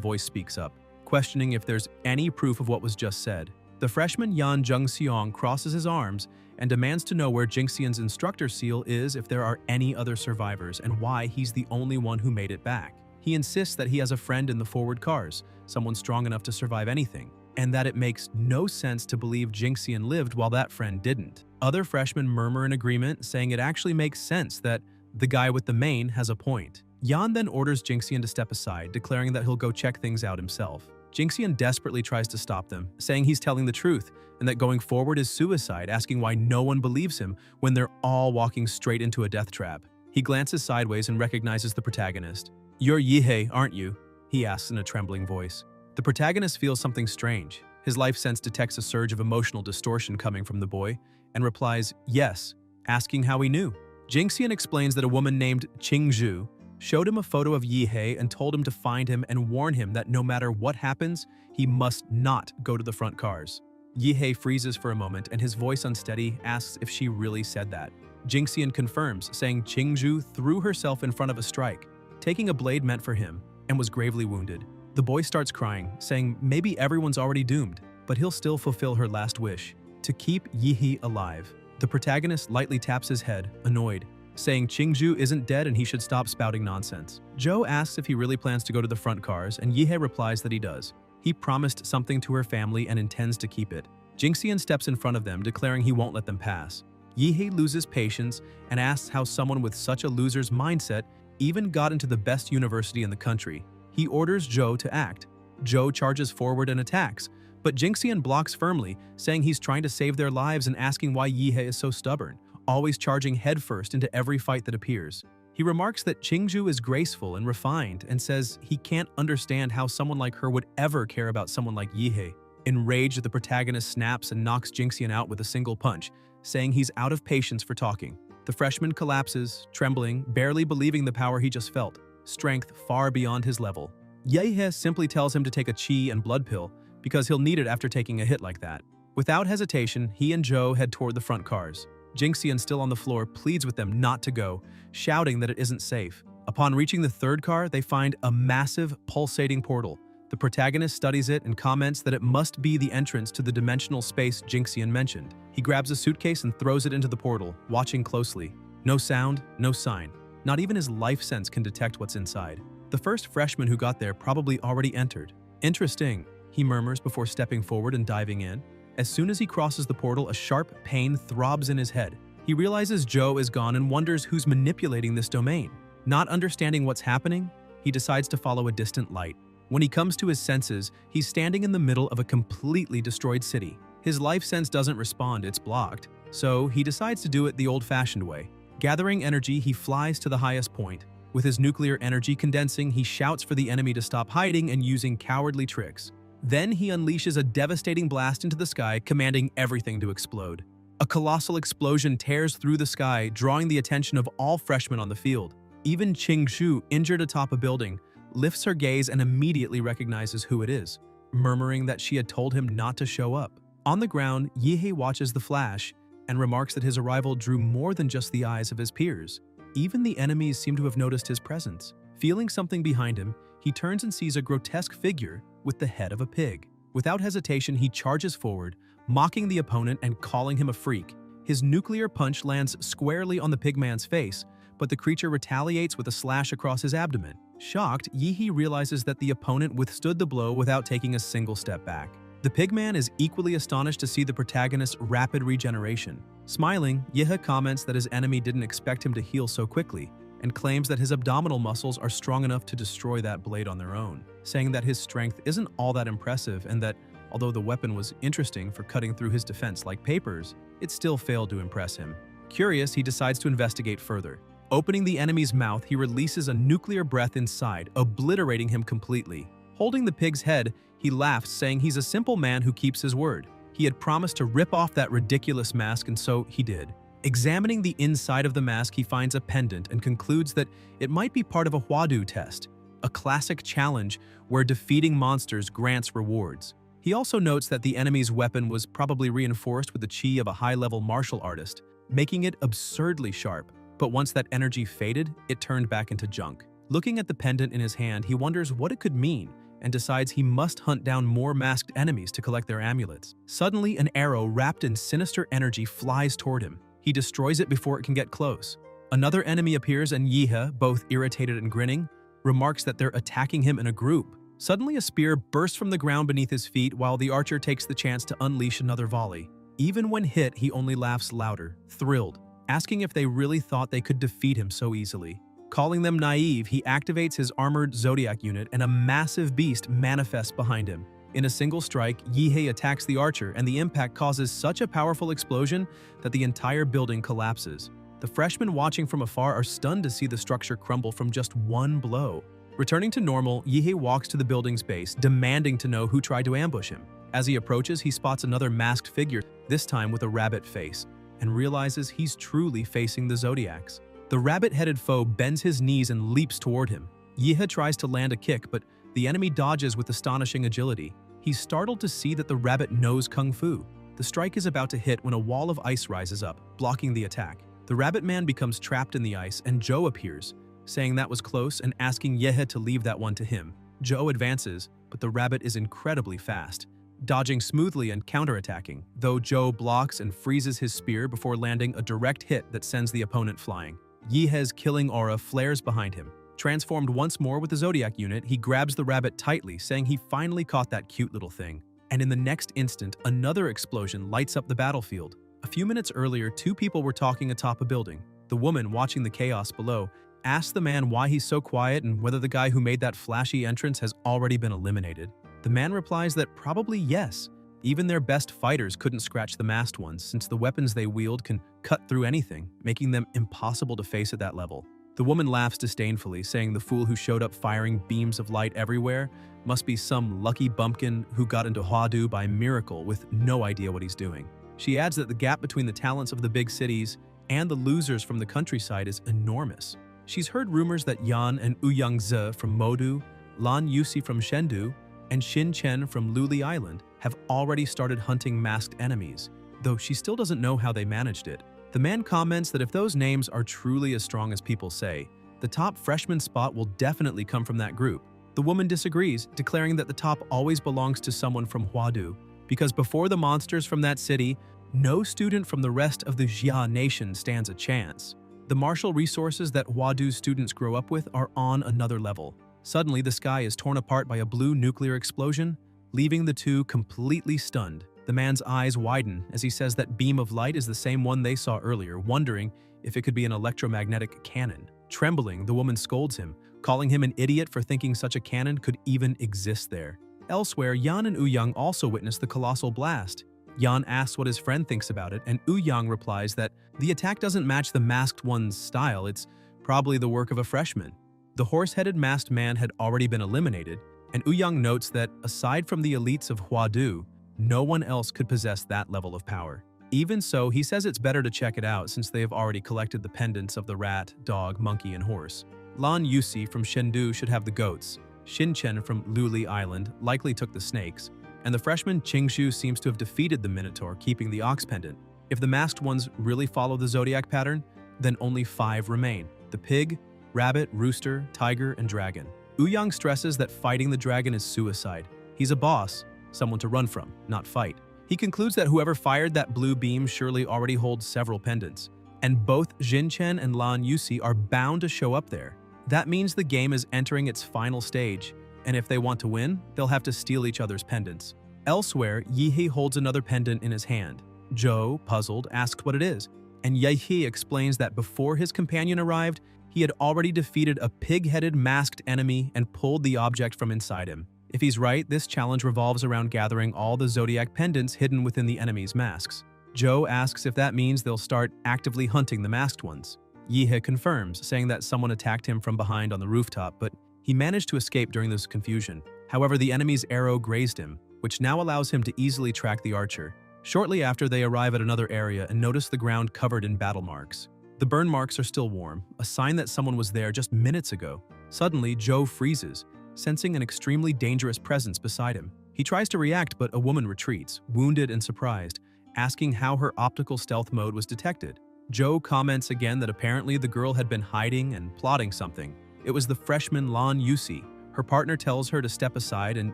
voice speaks up, questioning if there's any proof of what was just said. The freshman Yan Zhengxiong crosses his arms and demands to know where Jingxian's instructor seal is, if there are any other survivors, and why he's the only one who made it back. He insists that he has a friend in the forward cars, someone strong enough to survive anything, and that it makes no sense to believe Jingxian lived while that friend didn't. Other freshmen murmur in agreement, saying it actually makes sense that the guy with the mane has a point. Yan then orders Jingxian to step aside, declaring that he'll go check things out himself. Jingxian desperately tries to stop them, saying he's telling the truth and that going forward is suicide, asking why no one believes him when they're all walking straight into a death trap. He glances sideways and recognizes the protagonist. "You're Yihe, aren't you?" he asks in a trembling voice. The protagonist feels something strange. His life sense detects a surge of emotional distortion coming from the boy and replies, "Yes," asking how he knew. Jingxian explains that a woman named Qingzhu showed him a photo of Yihe and told him to find him and warn him that no matter what happens, he must not go to the front cars. Yihe freezes for a moment and his voice unsteady asks if she really said that. Jingxian confirms, saying Qingzhu threw herself in front of a strike, taking a blade meant for him, and was gravely wounded. The boy starts crying, saying maybe everyone's already doomed, but he'll still fulfill her last wish, to keep Yihe alive. The protagonist lightly taps his head, annoyed, saying Qingzhu isn't dead and he should stop spouting nonsense. Joe asks if he really plans to go to the front cars, and Yihe replies that he does. He promised something to her family and intends to keep it. Jingxian steps in front of them, declaring he won't let them pass. Yihe loses patience and asks how someone with such a loser's mindset even got into the best university in the country. He orders Joe to act. Joe charges forward and attacks, but Jingxian blocks firmly, saying he's trying to save their lives and asking why Yihe is so stubborn, always charging headfirst into every fight that appears. He remarks that Qingzhu is graceful and refined and says he can't understand how someone like her would ever care about someone like Yihe. Enraged, the protagonist snaps and knocks Jingxian out with a single punch, saying he's out of patience for talking. The freshman collapses, trembling, barely believing the power he just felt, strength far beyond his level. Yihe simply tells him to take a qi and blood pill because he'll need it after taking a hit like that. Without hesitation, he and Joe head toward the front cars. Jingxian, still on the floor, pleads with them not to go, shouting that it isn't safe. Upon reaching the third car, they find a massive, pulsating portal. The protagonist studies it and comments that it must be the entrance to the dimensional space Jingxian mentioned. He grabs a suitcase and throws it into the portal, watching closely. No sound, no sign. Not even his life sense can detect what's inside. The first freshman who got there probably already entered. "Interesting," he murmurs before stepping forward and diving in. As soon as he crosses the portal, a sharp pain throbs in his head. He realizes Joe is gone and wonders who's manipulating this domain. Not understanding what's happening, he decides to follow a distant light. When he comes to his senses, he's standing in the middle of a completely destroyed city. His life sense doesn't respond, it's blocked. So he decides to do it the old-fashioned way. Gathering energy, he flies to the highest point. With his nuclear energy condensing, he shouts for the enemy to stop hiding and using cowardly tricks. Then he unleashes a devastating blast into the sky, commanding everything to explode. A colossal explosion tears through the sky, drawing the attention of all freshmen on the field. Even Qing-Shu, injured atop a building, lifts her gaze and immediately recognizes who it is, murmuring that she had told him not to show up. On the ground, Yihei watches the flash and remarks that his arrival drew more than just the eyes of his peers. Even the enemies seem to have noticed his presence. Feeling something behind him, he turns and sees a grotesque figure with the head of a pig. Without hesitation, he charges forward, mocking the opponent and calling him a freak. His nuclear punch lands squarely on the pigman's face, but the creature retaliates with a slash across his abdomen. Shocked, Yihei realizes that the opponent withstood the blow without taking a single step back. The pigman is equally astonished to see the protagonist's rapid regeneration. Smiling, Yihei comments that his enemy didn't expect him to heal so quickly, and claims that his abdominal muscles are strong enough to destroy that blade on their own, saying that his strength isn't all that impressive and that, although the weapon was interesting for cutting through his defense like papers, it still failed to impress him. Curious, he decides to investigate further. Opening the enemy's mouth, he releases a nuclear breath inside, obliterating him completely. Holding the pig's head, he laughs, saying he's a simple man who keeps his word. He had promised to rip off that ridiculous mask, and so he did. Examining the inside of the mask, he finds a pendant and concludes that it might be part of a Huadu test, a classic challenge where defeating monsters grants rewards. He also notes that the enemy's weapon was probably reinforced with the chi of a high-level martial artist, making it absurdly sharp. But once that energy faded, it turned back into junk. Looking at the pendant in his hand, he wonders what it could mean and decides he must hunt down more masked enemies to collect their amulets. Suddenly, an arrow wrapped in sinister energy flies toward him. He destroys it before it can get close. Another enemy appears and Yihei, both irritated and grinning, remarks that they're attacking him in a group. Suddenly, a spear bursts from the ground beneath his feet while the archer takes the chance to unleash another volley. Even when hit, he only laughs louder, thrilled, asking if they really thought they could defeat him so easily. Calling them naive, he activates his armored Zodiac unit and a massive beast manifests behind him. In a single strike, Yihei attacks the archer and the impact causes such a powerful explosion that the entire building collapses. The freshmen watching from afar are stunned to see the structure crumble from just one blow. Returning to normal, Yihei walks to the building's base, demanding to know who tried to ambush him. As he approaches, he spots another masked figure, this time with a rabbit face, and realizes he's truly facing the Zodiacs. The rabbit-headed foe bends his knees and leaps toward him. Yihei tries to land a kick, but the enemy dodges with astonishing agility. He's startled to see that the rabbit knows kung fu. The strike is about to hit when a wall of ice rises up, blocking the attack. The rabbit man becomes trapped in the ice, and Joe appears, saying that was close and asking Yihei to leave that one to him. Joe advances, but the rabbit is incredibly fast, dodging smoothly and counterattacking, though Joe blocks and freezes his spear before landing a direct hit that sends the opponent flying. Yihei's killing aura flares behind him. Transformed once more with the Zodiac unit, he grabs the rabbit tightly, saying he finally caught that cute little thing. And in the next instant, another explosion lights up the battlefield. A few minutes earlier, two people were talking atop a building. The woman, watching the chaos below, asks the man why he's so quiet and whether the guy who made that flashy entrance has already been eliminated. The man replies that probably yes. Even their best fighters couldn't scratch the masked ones, since the weapons they wield can cut through anything, making them impossible to face at that level. The woman laughs disdainfully, saying the fool who showed up firing beams of light everywhere must be some lucky bumpkin who got into Huadu by miracle with no idea what he's doing. She adds that the gap between the talents of the big cities and the losers from the countryside is enormous. She's heard rumors that Yan and Ouyang-Ze from Modu, Lan Yusi from Chengdu, and Xin Chen from Luli Island have already started hunting masked enemies, though she still doesn't know how they managed it. The man comments that if those names are truly as strong as people say, the top freshman spot will definitely come from that group. The woman disagrees, declaring that the top always belongs to someone from Huadu, because before the monsters from that city, no student from the rest of the Jia nation stands a chance. The martial resources that Huadu's students grow up with are on another level. Suddenly, the sky is torn apart by a blue nuclear explosion, leaving the two completely stunned. The man's eyes widen as he says that beam of light is the same one they saw earlier, wondering if it could be an electromagnetic cannon. Trembling, the woman scolds him, calling him an idiot for thinking such a cannon could even exist there. Elsewhere, Yan and Young also witness the colossal blast. Yan asks what his friend thinks about it, and Young replies that the attack doesn't match the masked one's style, it's probably the work of a freshman. The horse-headed masked man had already been eliminated, and Young notes that, aside from the elites of Huadu, no one else could possess that level of power. Even so, he says it's better to check it out since they have already collected the pendants of the rat, dog, monkey, and horse. Lan Yusi from Chengdu should have the goats. Xin Chen from Luli Island likely took the snakes, and the freshman Qingshu seems to have defeated the Minotaur, keeping the ox pendant. If the masked ones really follow the zodiac pattern, then only 5 remain: the pig, rabbit, rooster, tiger, and dragon. Young stresses that fighting the dragon is suicide. He's a boss, someone to run from, not fight. He concludes that whoever fired that blue beam surely already holds several pendants, and both Xin Chen and Lan Yusi are bound to show up there. That means the game is entering its final stage, and if they want to win, they'll have to steal each other's pendants. Elsewhere, Yihe holds another pendant in his hand. Zhou, puzzled, asks what it is, and Yihe explains that before his companion arrived, he had already defeated a pig-headed masked enemy and pulled the object from inside him. If he's right, this challenge revolves around gathering all the zodiac pendants hidden within the enemy's masks. Zhou asks if that means they'll start actively hunting the masked ones. Yihe confirms, saying that someone attacked him from behind on the rooftop, but he managed to escape during this confusion. However, the enemy's arrow grazed him, which now allows him to easily track the archer. Shortly after, they arrive at another area and notice the ground covered in battle marks. The burn marks are still warm, a sign that someone was there just minutes ago. Suddenly, Zhou freezes, sensing an extremely dangerous presence beside him. He tries to react, but a woman retreats, wounded and surprised, asking how her optical stealth mode was detected. Zhou comments again that apparently the girl had been hiding and plotting something. It was the freshman Lan Yusi. Her partner tells her to step aside and,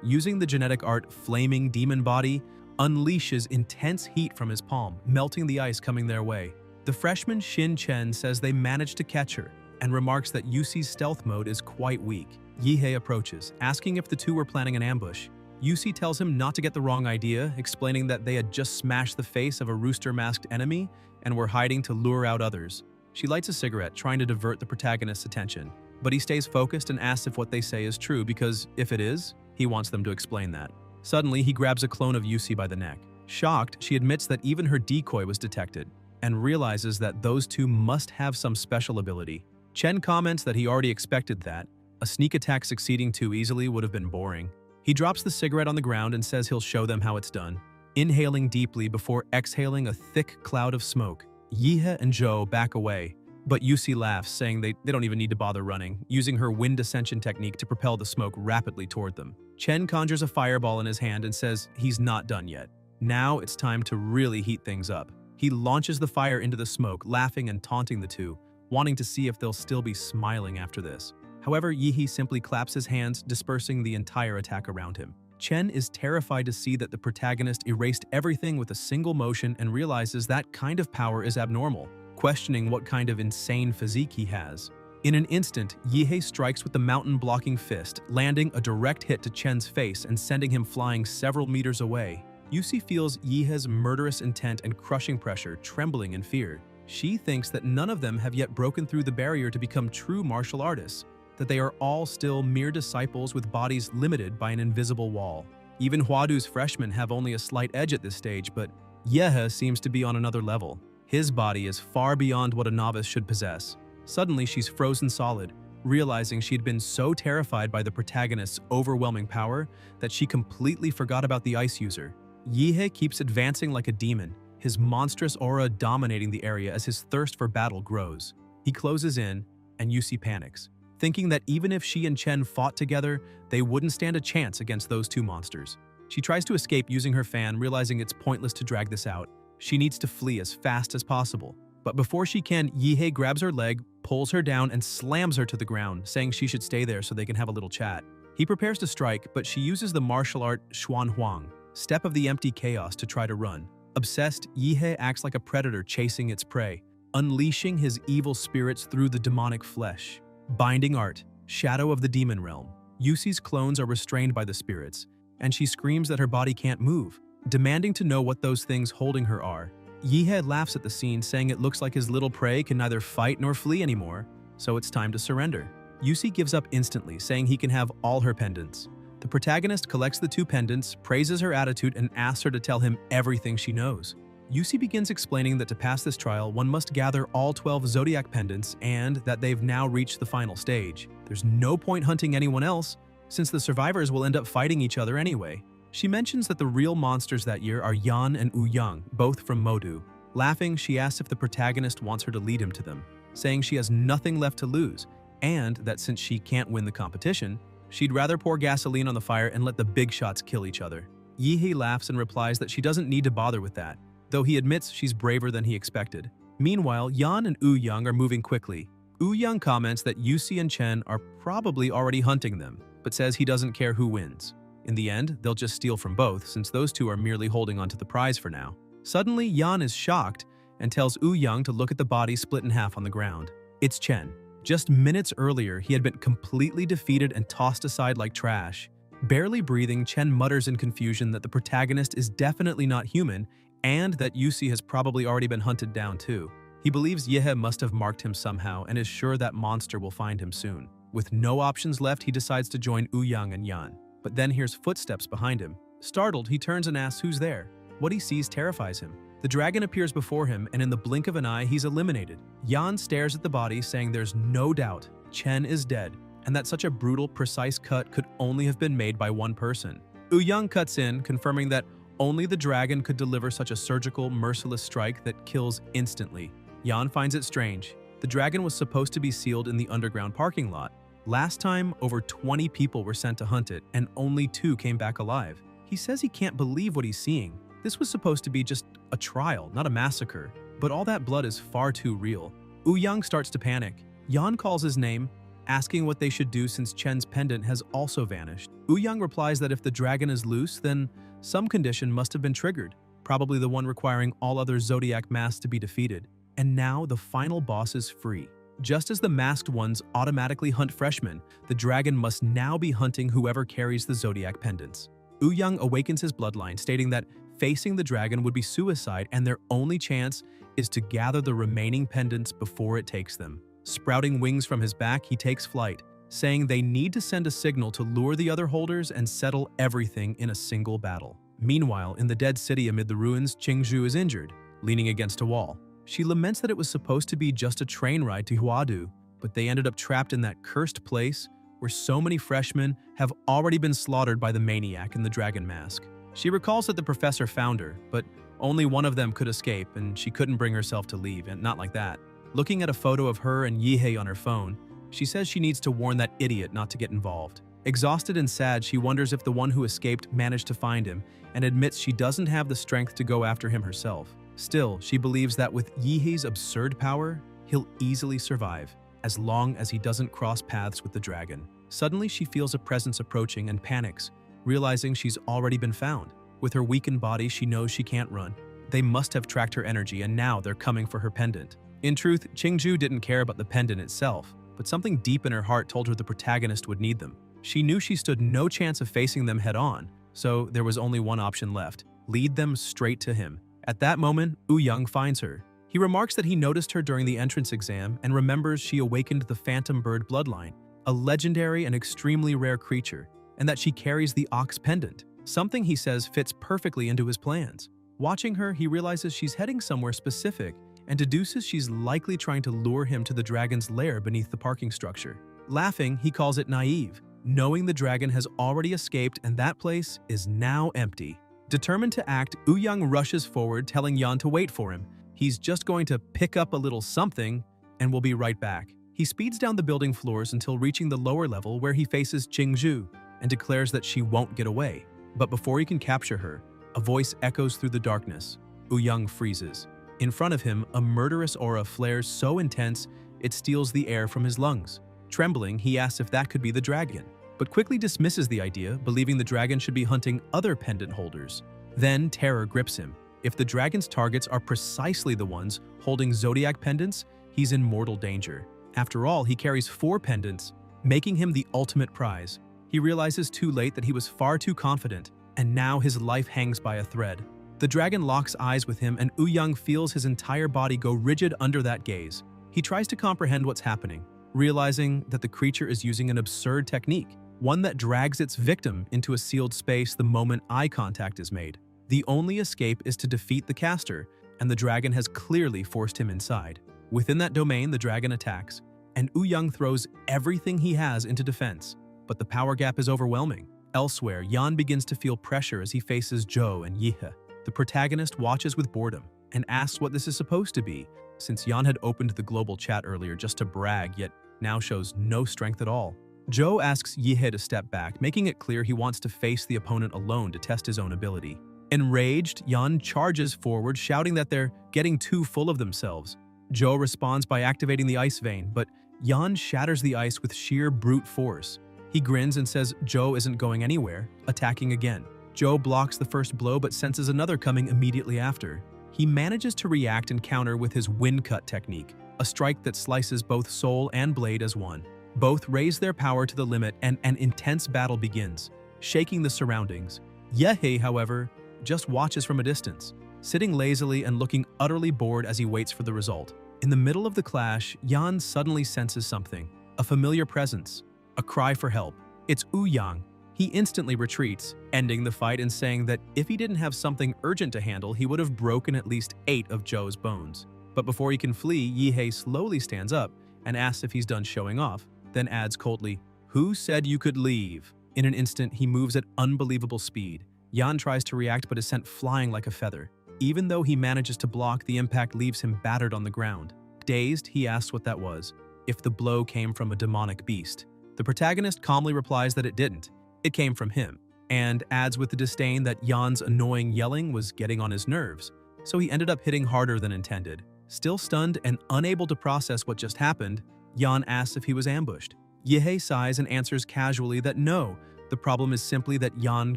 using the genetic art Flaming Demon Body, unleashes intense heat from his palm, melting the ice coming their way. The freshman Xin Chen says they managed to catch her and remarks that Yusi's stealth mode is quite weak. Yihe approaches, asking if the two were planning an ambush. Yusi tells him not to get the wrong idea, explaining that they had just smashed the face of a rooster-masked enemy and were hiding to lure out others. She lights a cigarette, trying to divert the protagonist's attention, but he stays focused and asks if what they say is true because, if it is, he wants them to explain that. Suddenly, he grabs a clone of Yusi by the neck. Shocked, she admits that even her decoy was detected, and realizes that those two must have some special ability. Chen comments that he already expected that. A sneak attack succeeding too easily would have been boring. He drops the cigarette on the ground and says he'll show them how it's done, inhaling deeply before exhaling a thick cloud of smoke. Yihe and Zhou back away, but Yusi laughs, saying they don't even need to bother running, using her wind ascension technique to propel the smoke rapidly toward them. Chen conjures a fireball in his hand and says he's not done yet. Now it's time to really heat things up. He launches the fire into the smoke, laughing and taunting the two, wanting to see if they'll still be smiling after this. However, Yihe simply claps his hands, dispersing the entire attack around him. Chen is terrified to see that the protagonist erased everything with a single motion and realizes that kind of power is abnormal, questioning what kind of insane physique he has. In an instant, Yihe strikes with the mountain-blocking fist, landing a direct hit to Chen's face and sending him flying several meters away. Yusi feels Yihe's murderous intent and crushing pressure, trembling in fear. She thinks that none of them have yet broken through the barrier to become true martial artists, that they are all still mere disciples with bodies limited by an invisible wall. Even Huadu's freshmen have only a slight edge at this stage, but Yehe seems to be on another level. His body is far beyond what a novice should possess. Suddenly, she's frozen solid, realizing she'd been so terrified by the protagonist's overwhelming power that she completely forgot about the ice user. Yihe keeps advancing like a demon, his monstrous aura dominating the area as his thirst for battle grows. He closes in, and Yusi panics, thinking that even if she and Chen fought together, they wouldn't stand a chance against those two monsters. She tries to escape using her fan, realizing it's pointless to drag this out. She needs to flee as fast as possible. But before she can, Yihe grabs her leg, pulls her down, and slams her to the ground, saying she should stay there so they can have a little chat. He prepares to strike, but she uses the martial art Xuan Huang, Step of the Empty Chaos, to try to run. Obsessed, Yihe acts like a predator chasing its prey, unleashing his evil spirits through the demonic flesh. Binding Art, Shadow of the Demon Realm. Yusi's clones are restrained by the spirits, and she screams that her body can't move, demanding to know what those things holding her are. Yihe laughs at the scene, saying it looks like his little prey can neither fight nor flee anymore. so it's time to surrender. Yusi gives up instantly, saying he can have all her pendants. The protagonist collects the 2 pendants, praises her attitude, and asks her to tell him everything she knows. Yusi begins explaining that to pass this trial, one must gather all 12 zodiac pendants and that they've now reached the final stage. There's no point hunting anyone else, since the survivors will end up fighting each other anyway. She mentions that the real monsters that year are Yan and Young, both from Modu. Laughing, she asks if the protagonist wants her to lead him to them, saying she has nothing left to lose, and that since she can't win the competition, she'd rather pour gasoline on the fire and let the big shots kill each other. Yihei laughs and replies that she doesn't need to bother with that, though he admits she's braver than he expected. Meanwhile, Yan and Young are moving quickly. Young comments that Yusi and Chen are probably already hunting them, but says he doesn't care who wins. In the end, they'll just steal from both, since those two are merely holding onto the prize for now. Suddenly, Yan is shocked and tells Young to look at the body split in half on the ground. It's Chen. Just minutes earlier, he had been completely defeated and tossed aside like trash. Barely breathing, Chen mutters in confusion that the protagonist is definitely not human and that Yusi has probably already been hunted down too. He believes Yehe must have marked him somehow and is sure that monster will find him soon. With no options left, he decides to join Young and Yan, but then hears footsteps behind him. Startled, he turns and asks who's there. What he sees terrifies him. The dragon appears before him, and in the blink of an eye, he's eliminated. Yan stares at the body, saying there's no doubt Chen is dead, and that such a brutal, precise cut could only have been made by one person. Young cuts in, confirming that only the dragon could deliver such a surgical, merciless strike that kills instantly. Yan finds it strange. The dragon was supposed to be sealed in the underground parking lot. Last time, over 20 people were sent to hunt it, and only 2 came back alive. He says he can't believe what he's seeing. This was supposed to be just a trial, not a massacre, but all that blood is far too real. Young starts to panic. Yan calls his name, asking what they should do since Chen's pendant has also vanished. Young replies that if the dragon is loose, then some condition must have been triggered, probably the one requiring all other zodiac masks to be defeated. And now the final boss is free. Just as the masked ones automatically hunt freshmen, the dragon must now be hunting whoever carries the zodiac pendants. Young awakens his bloodline, stating that facing the dragon would be suicide and their only chance is to gather the remaining pendants before it takes them. Sprouting wings from his back, he takes flight, saying they need to send a signal to lure the other holders and settle everything in a single battle. Meanwhile, in the dead city amid the ruins, Qingzhu is injured, leaning against a wall. She laments that it was supposed to be just a train ride to Huadu, but they ended up trapped in that cursed place where so many freshmen have already been slaughtered by the maniac in the dragon mask. She recalls that the professor found her, but only one of them could escape, and she couldn't bring herself to leave, and not like that. Looking at a photo of her and Yihei on her phone, she says she needs to warn that idiot not to get involved. Exhausted and sad, she wonders if the one who escaped managed to find him, and admits she doesn't have the strength to go after him herself. Still, she believes that with Yihei's absurd power, he'll easily survive, as long as he doesn't cross paths with the dragon. Suddenly, she feels a presence approaching and panics, realizing she's already been found. With her weakened body, she knows she can't run. They must have tracked her energy, and now they're coming for her pendant. In truth, Qingzhu didn't care about the pendant itself, but something deep in her heart told her the protagonist would need them. She knew she stood no chance of facing them head-on, so there was only one option left: lead them straight to him. At that moment, Young finds her. He remarks that he noticed her during the entrance exam and remembers she awakened the phantom bird bloodline, a legendary and extremely rare creature, and that she carries the ox pendant, something he says fits perfectly into his plans. Watching her, he realizes she's heading somewhere specific and deduces she's likely trying to lure him to the dragon's lair beneath the parking structure. Laughing, he calls it naive, knowing the dragon has already escaped and that place is now empty. Determined to act, Young rushes forward, telling Yan to wait for him. He's just going to pick up a little something and will be right back. He speeds down the building floors until reaching the lower level where he faces Qingzhu and declares that she won't get away. But before he can capture her, a voice echoes through the darkness. Young freezes. In front of him, a murderous aura flares so intense it steals the air from his lungs. Trembling, he asks if that could be the dragon, but quickly dismisses the idea, believing the dragon should be hunting other pendant holders. Then terror grips him. If the dragon's targets are precisely the ones holding zodiac pendants, he's in mortal danger. After all, he carries 4 pendants, making him the ultimate prize. He realizes too late that he was far too confident, and now his life hangs by a thread. The dragon locks eyes with him, and Young feels his entire body go rigid under that gaze. He tries to comprehend what's happening, realizing that the creature is using an absurd technique, one that drags its victim into a sealed space the moment eye contact is made. The only escape is to defeat the caster, and the dragon has clearly forced him inside. Within that domain, the dragon attacks, and Young throws everything he has into defense. But the power gap is overwhelming. Elsewhere, Yan begins to feel pressure as he faces Zhou and Yihe. The protagonist watches with boredom and asks what this is supposed to be, since Yan had opened the global chat earlier just to brag, yet now shows no strength at all. Zhou asks Yihe to step back, making it clear he wants to face the opponent alone to test his own ability. Enraged, Yan charges forward, shouting that they're getting too full of themselves. Zhou responds by activating the ice vein, but Yan shatters the ice with sheer brute force. He grins and says Zhou isn't going anywhere, attacking again. Zhou blocks the first blow but senses another coming immediately after. He manages to react and counter with his wind cut technique, a strike that slices both soul and blade as one. Both raise their power to the limit and an intense battle begins, shaking the surroundings. Yihe, however, just watches from a distance, sitting lazily and looking utterly bored as he waits for the result. In the middle of the clash, Yan suddenly senses something, a familiar presence, a cry for help. It's Yang. He instantly retreats, ending the fight and saying that if he didn't have something urgent to handle, he would have broken at least 8 of Zhou's bones. But before he can flee, Yihe slowly stands up and asks if he's done showing off, then adds coldly, "Who said you could leave?" In an instant, he moves at unbelievable speed. Yan tries to react but is sent flying like a feather. Even though he manages to block, the impact leaves him battered on the ground. Dazed, he asks what that was, if the blow came from a demonic beast. The protagonist calmly replies that it didn't. It came from him, and adds with the disdain that Yan's annoying yelling was getting on his nerves, so he ended up hitting harder than intended. Still stunned and unable to process what just happened, Yan asks if he was ambushed. Yihe sighs and answers casually that no, the problem is simply that Yan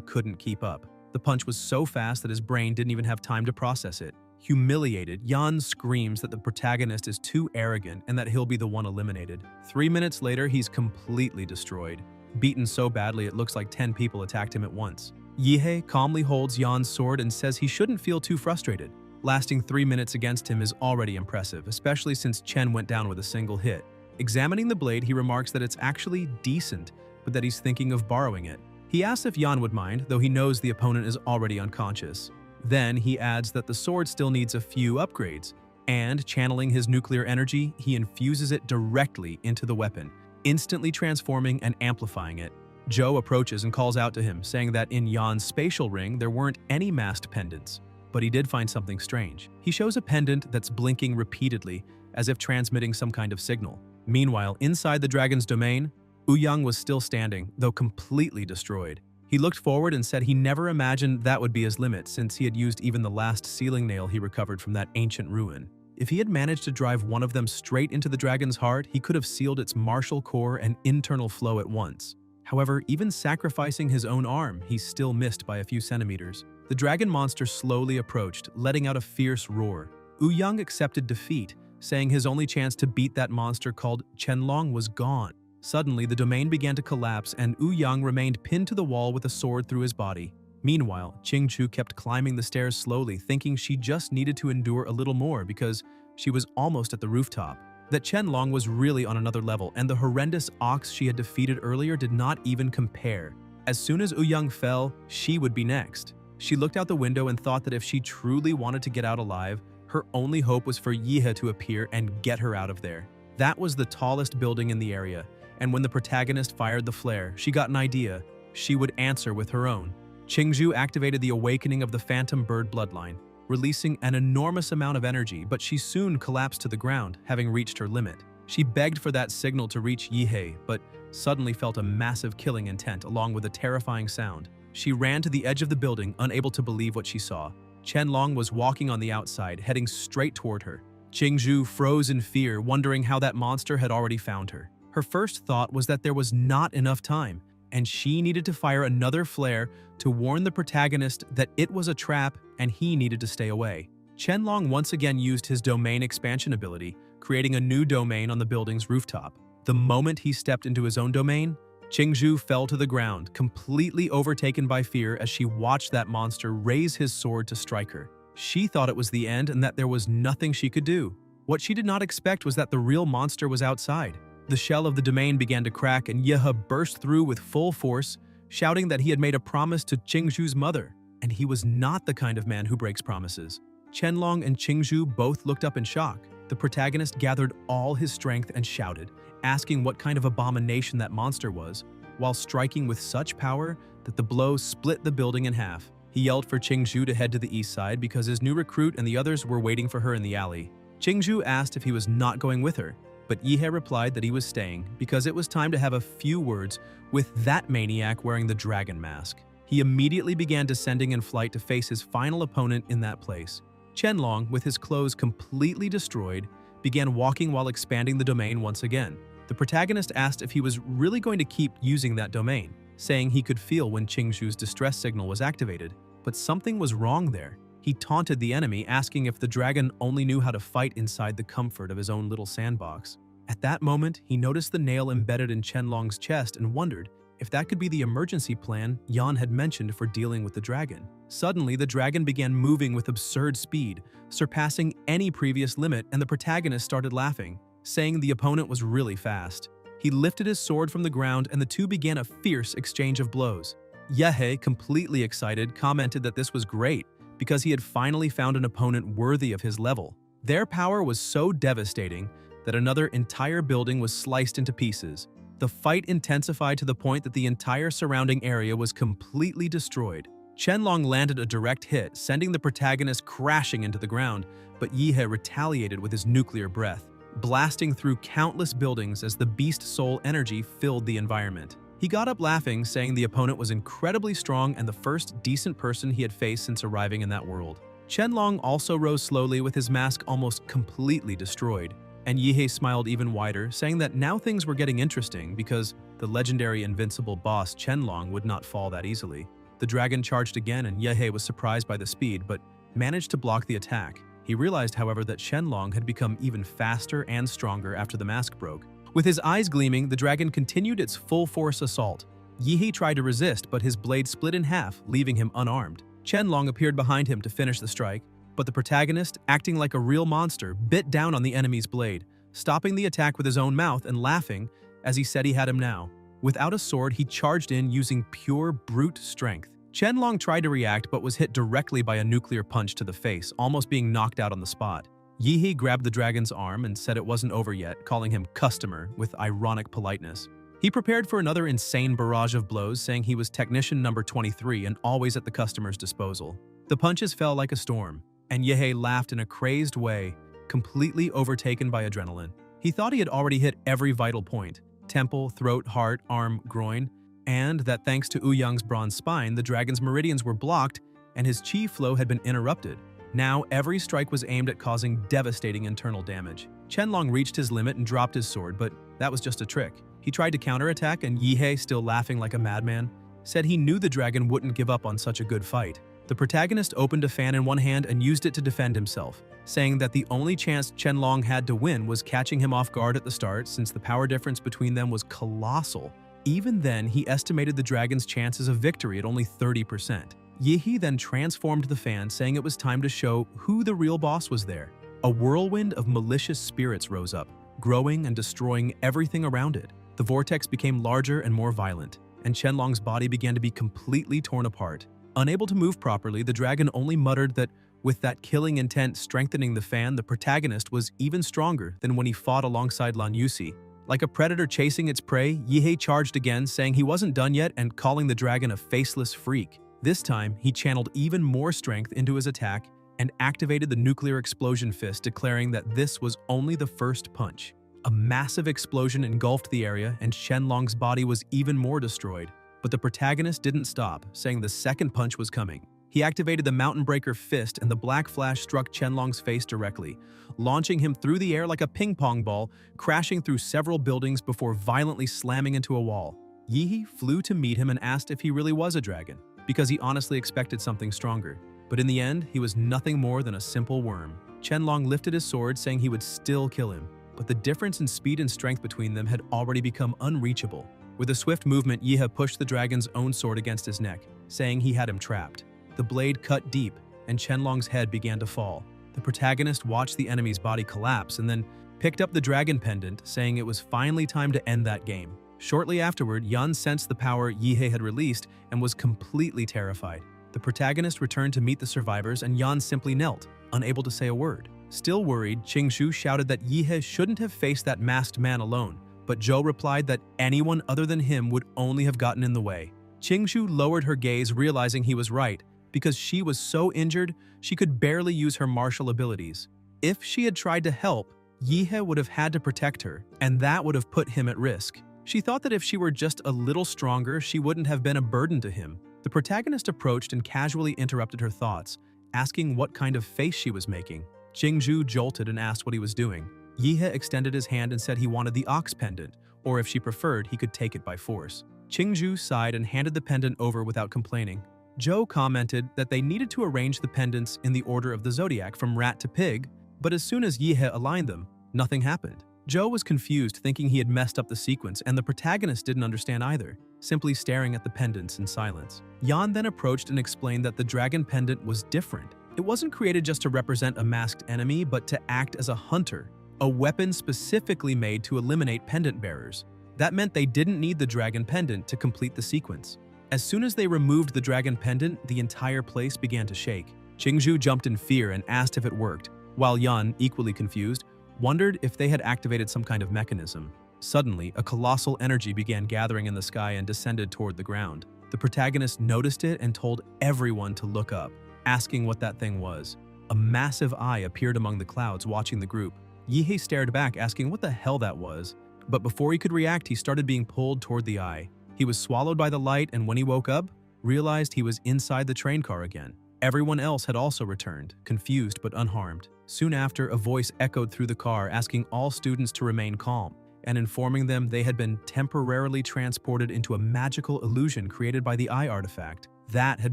couldn't keep up. The punch was so fast that his brain didn't even have time to process it. Humiliated, Yan screams that the protagonist is too arrogant and that he'll be the one eliminated. 3 minutes later, he's completely destroyed. Beaten so badly it looks like 10 people attacked him at once. Yihe calmly holds Yan's sword and says he shouldn't feel too frustrated. Lasting 3 minutes against him is already impressive, especially since Chen went down with a single hit. Examining the blade, he remarks that it's actually decent, but that he's thinking of borrowing it. He asks if Yan would mind, though he knows the opponent is already unconscious. Then he adds that the sword still needs a few upgrades, and channeling his nuclear energy, he infuses it directly into the weapon, instantly transforming and amplifying it. Zhou approaches and calls out to him, saying that in Yan's spatial ring there weren't any masked pendants, but he did find something strange. He shows a pendant that's blinking repeatedly, as if transmitting some kind of signal. Meanwhile, inside the dragon's domain, Yang was still standing, though completely destroyed. He looked forward and said he never imagined that would be his limit, since he had used even the last sealing nail he recovered from that ancient ruin. If he had managed to drive one of them straight into the dragon's heart, he could have sealed its martial core and internal flow at once. However, even sacrificing his own arm, he still missed by a few centimeters. The dragon monster slowly approached, letting out a fierce roar. Yang accepted defeat, saying his only chance to beat that monster called Chenlong was gone. Suddenly, the domain began to collapse and Yang remained pinned to the wall with a sword through his body. Meanwhile, Qingchu kept climbing the stairs slowly, thinking she just needed to endure a little more because she was almost at the rooftop. That Chenlong was really on another level, and the horrendous ox she had defeated earlier did not even compare. As soon as Yang fell, she would be next. She looked out the window and thought that if she truly wanted to get out alive, her only hope was for Yihe to appear and get her out of there. That was the tallest building in the area, and when the protagonist fired the flare, she got an idea. She would answer with her own. Qingzhu activated the awakening of the phantom bird bloodline, releasing an enormous amount of energy, but she soon collapsed to the ground, having reached her limit. She begged for that signal to reach Yihe, but suddenly felt a massive killing intent along with a terrifying sound. She ran to the edge of the building, unable to believe what she saw. Chenlong was walking on the outside, heading straight toward her. Qingzhu froze in fear, wondering how that monster had already found her. Her first thought was that there was not enough time, and she needed to fire another flare to warn the protagonist that it was a trap and he needed to stay away. Chenlong once again used his domain expansion ability, creating a new domain on the building's rooftop. The moment he stepped into his own domain, Qingzhu fell to the ground, completely overtaken by fear as she watched that monster raise his sword to strike her. She thought it was the end and that there was nothing she could do. What she did not expect was that the real monster was outside. The shell of the domain began to crack and Yehe burst through with full force, shouting that he had made a promise to Qingzhu's mother, and he was not the kind of man who breaks promises. Qianlong and Qingzhu both looked up in shock. The protagonist gathered all his strength and shouted, asking what kind of abomination that monster was, while striking with such power that the blow split the building in half. He yelled for Qingzhu to head to the east side because his new recruit and the others were waiting for her in the alley. Qingzhu asked if he was not going with her, but Yehe replied that he was staying because it was time to have a few words with that maniac wearing the dragon mask. He immediately began descending in flight to face his final opponent in that place. Qianlong, with his clothes completely destroyed, began walking while expanding the domain once again. The protagonist asked if he was really going to keep using that domain, saying he could feel when Qingzhu's distress signal was activated, but something was wrong there. He taunted the enemy, asking if the dragon only knew how to fight inside the comfort of his own little sandbox. At that moment, he noticed the nail embedded in Qianlong's chest and wondered if that could be the emergency plan Yan had mentioned for dealing with the dragon. Suddenly, the dragon began moving with absurd speed, surpassing any previous limit, and the protagonist started laughing, saying the opponent was really fast. He lifted his sword from the ground and the two began a fierce exchange of blows. Yehe, completely excited, commented that this was great because he had finally found an opponent worthy of his level. Their power was so devastating that another entire building was sliced into pieces. The fight intensified to the point that the entire surrounding area was completely destroyed. Qianlong landed a direct hit, sending the protagonist crashing into the ground, but Yehe retaliated with his nuclear breath, blasting through countless buildings as the beast soul energy filled the environment. He got up laughing, saying the opponent was incredibly strong and the first decent person he had faced since arriving in that world. Qianlong also rose slowly with his mask almost completely destroyed, and Yehe smiled even wider, saying that now things were getting interesting because the legendary invincible boss Qianlong would not fall that easily. The dragon charged again and Yehe was surprised by the speed but managed to block the attack. He realized, however, that Qianlong had become even faster and stronger after the mask broke. With his eyes gleaming, the dragon continued its full-force assault. Yehe tried to resist, but his blade split in half, leaving him unarmed. Qianlong appeared behind him to finish the strike, but the protagonist, acting like a real monster, bit down on the enemy's blade, stopping the attack with his own mouth and laughing as he said he had him now. Without a sword, he charged in using pure brute strength. Qianlong tried to react but was hit directly by a nuclear punch to the face, almost being knocked out on the spot. Yehe grabbed the dragon's arm and said it wasn't over yet, calling him customer with ironic politeness. He prepared for another insane barrage of blows, saying he was technician number 23 and always at the customer's disposal. The punches fell like a storm, and Yehe laughed in a crazed way, completely overtaken by adrenaline. He thought he had already hit every vital point: temple, throat, heart, arm, groin, and that thanks to Ouyang's bronze spine, the dragon's meridians were blocked and his chi flow had been interrupted. Now, every strike was aimed at causing devastating internal damage. Qianlong reached his limit and dropped his sword, but that was just a trick. He tried to counterattack, and Yehe, still laughing like a madman, said he knew the dragon wouldn't give up on such a good fight. The protagonist opened a fan in one hand and used it to defend himself, saying that the only chance Qianlong had to win was catching him off guard at the start, since the power difference between them was colossal. Even then, he estimated the dragon's chances of victory at only 30%. Yehe then transformed the fan, saying it was time to show who the real boss was there. A whirlwind of malicious spirits rose up, growing and destroying everything around it. The vortex became larger and more violent, and Qianlong's body began to be completely torn apart. Unable to move properly, the dragon only muttered that with that killing intent strengthening the fan, the protagonist was even stronger than when he fought alongside Lan Yusi. Like a predator chasing its prey, Yehe charged again, saying he wasn't done yet and calling the dragon a faceless freak. This time, he channeled even more strength into his attack and activated the nuclear explosion fist, declaring that this was only the first punch. A massive explosion engulfed the area, and Qianlong's body was even more destroyed. But the protagonist didn't stop, saying the second punch was coming. He activated the Mountain Breaker fist, and the black flash struck Qianlong's face directly, launching him through the air like a ping-pong ball, crashing through several buildings before violently slamming into a wall. Yehe flew to meet him and asked if he really was a dragon, because he honestly expected something stronger. But in the end, he was nothing more than a simple worm. Qianlong lifted his sword, saying he would still kill him, but the difference in speed and strength between them had already become unreachable. With a swift movement, Yehe pushed the dragon's own sword against his neck, saying he had him trapped. The blade cut deep, and Qianlong's head began to fall. The protagonist watched the enemy's body collapse and then picked up the dragon pendant, saying it was finally time to end that game. Shortly afterward, Yan sensed the power Yihei had released and was completely terrified. The protagonist returned to meet the survivors and Yan simply knelt, unable to say a word. Still worried, Qingzhu shouted that Yihei shouldn't have faced that masked man alone, but Zhou replied that anyone other than him would only have gotten in the way. Qingzhu lowered her gaze, realizing he was right, because she was so injured she could barely use her martial abilities. If she had tried to help, Yihei would have had to protect her, and that would have put him at risk. She thought that if she were just a little stronger, she wouldn't have been a burden to him. The protagonist approached and casually interrupted her thoughts, asking what kind of face she was making. Qingzhu jolted and asked what he was doing. Yihei extended his hand and said he wanted the ox pendant, or if she preferred, he could take it by force. Qingzhu sighed and handed the pendant over without complaining. Zhou commented that they needed to arrange the pendants in the order of the zodiac from rat to pig, but as soon as Yihei aligned them, nothing happened. Zhou was confused, thinking he had messed up the sequence, and the protagonist didn't understand either, simply staring at the pendants in silence. Yan then approached and explained that the dragon pendant was different. It wasn't created just to represent a masked enemy, but to act as a hunter, a weapon specifically made to eliminate pendant bearers. That meant they didn't need the dragon pendant to complete the sequence. As soon as they removed the dragon pendant, the entire place began to shake. Qingzhu jumped in fear and asked if it worked, while Yan, equally confused, wondered if they had activated some kind of mechanism. Suddenly, a colossal energy began gathering in the sky and descended toward the ground. The protagonist noticed it and told everyone to look up, asking what that thing was. A massive eye appeared among the clouds, watching the group. Yihei stared back, asking what the hell that was. But before he could react, he started being pulled toward the eye. He was swallowed by the light, and when he woke up, realized he was inside the train car again. Everyone else had also returned, confused but unharmed. Soon after, a voice echoed through the car asking all students to remain calm and informing them they had been temporarily transported into a magical illusion created by the eye artifact. That had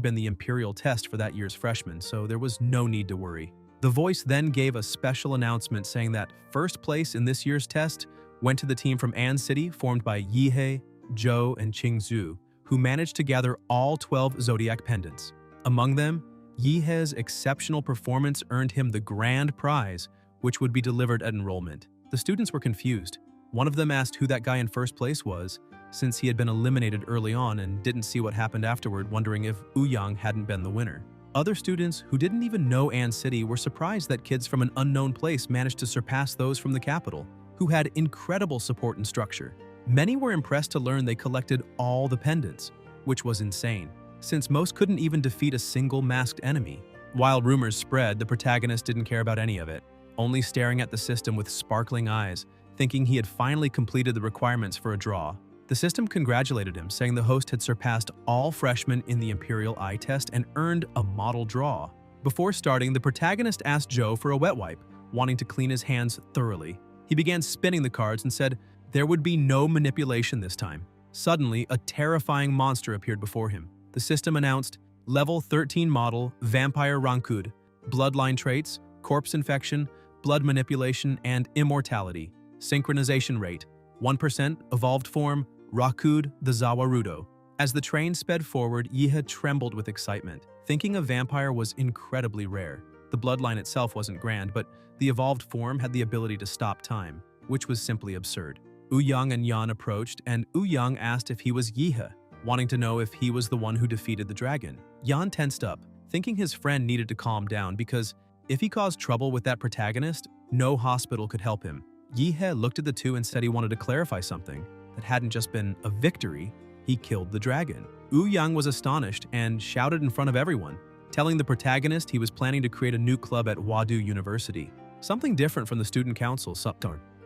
been the imperial test for that year's freshmen, so there was no need to worry. The voice then gave a special announcement saying that first place in this year's test went to the team from An City formed by Yihei, Zhou, and Qingzhu, who managed to gather all 12 zodiac pendants. Among them, Yihei's exceptional performance earned him the grand prize, which would be delivered at enrollment. The students were confused. One of them asked who that guy in first place was, since he had been eliminated early on and didn't see what happened afterward, wondering if Ouyang hadn't been the winner. Other students who didn't even know An City were surprised that kids from an unknown place managed to surpass those from the capital, who had incredible support and structure. Many were impressed to learn they collected all the pendants, which was insane, since most couldn't even defeat a single masked enemy. While rumors spread, the protagonist didn't care about any of it, only staring at the system with sparkling eyes, thinking he had finally completed the requirements for a draw. The system congratulated him, saying the host had surpassed all freshmen in the Imperial Eye Test and earned a model draw. Before starting, the protagonist asked Zhou for a wet wipe, wanting to clean his hands thoroughly. He began spinning the cards and said there would be no manipulation this time. Suddenly, a terrifying monster appeared before him. The system announced, Level 13 Model, Vampire Rankud, Bloodline Traits, Corpse Infection, Blood Manipulation, and Immortality. Synchronization Rate, 1%, Evolved Form, Rakud the Zawarudo. As the train sped forward, Yihei trembled with excitement, thinking a vampire was incredibly rare. The bloodline itself wasn't grand, but the evolved form had the ability to stop time, which was simply absurd. Ouyang and Yan approached, and Ouyang asked if he was Yihei, wanting to know if he was the one who defeated the dragon. Yan tensed up, thinking his friend needed to calm down because if he caused trouble with that protagonist, no hospital could help him. Yihei looked at the two and said he wanted to clarify something, that hadn't just been a victory, he killed the dragon. Ouyang was astonished and shouted in front of everyone, telling the protagonist he was planning to create a new club at Wadu University, something different from the student council,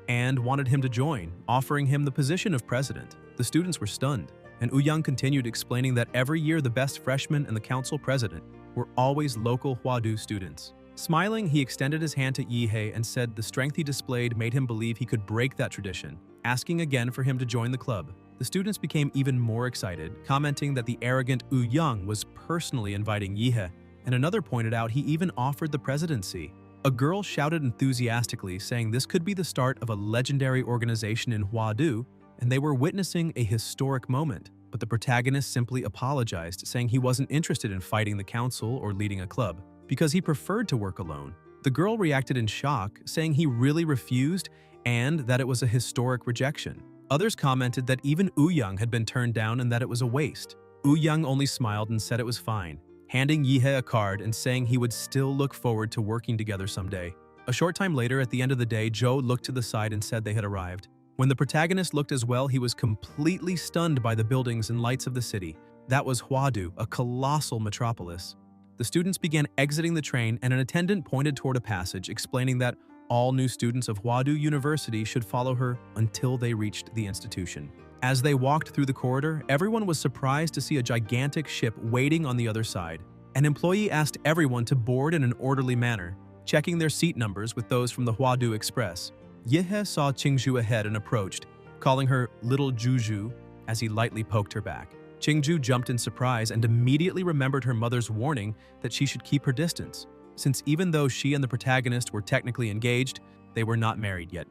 and wanted him to join, offering him the position of president. The students were stunned, and Ouyang continued explaining that every year the best freshmen and the council president were always local Wadu students. Smiling, he extended his hand to Yihei and said the strength he displayed made him believe he could break that tradition, asking again for him to join the club. The students became even more excited, commenting that the arrogant Ouyang was personally inviting Yihei, and another pointed out he even offered the presidency. A girl shouted enthusiastically, saying this could be the start of a legendary organization in Wadu, and they were witnessing a historic moment. But the protagonist simply apologized, saying he wasn't interested in fighting the council or leading a club, because he preferred to work alone. The girl reacted in shock, saying he really refused and that it was a historic rejection. Others commented that even Young had been turned down and that it was a waste. Young only smiled and said it was fine, handing Yihei a card and saying he would still look forward to working together someday. A short time later, at the end of the day, Joe looked to the side and said they had arrived. When the protagonist looked as well, he was completely stunned by the buildings and lights of the city. That was Huadu, a colossal metropolis. The students began exiting the train, and an attendant pointed toward a passage, explaining that all new students of Huadu University should follow her until they reached the institution. As they walked through the corridor, everyone was surprised to see a gigantic ship waiting on the other side. An employee asked everyone to board in an orderly manner, checking their seat numbers with those from the Huadu Express. Yihei saw Qingju ahead and approached, calling her Little Juju as he lightly poked her back. Qingju jumped in surprise and immediately remembered her mother's warning that she should keep her distance, since even though she and the protagonist were technically engaged, they were not married yet.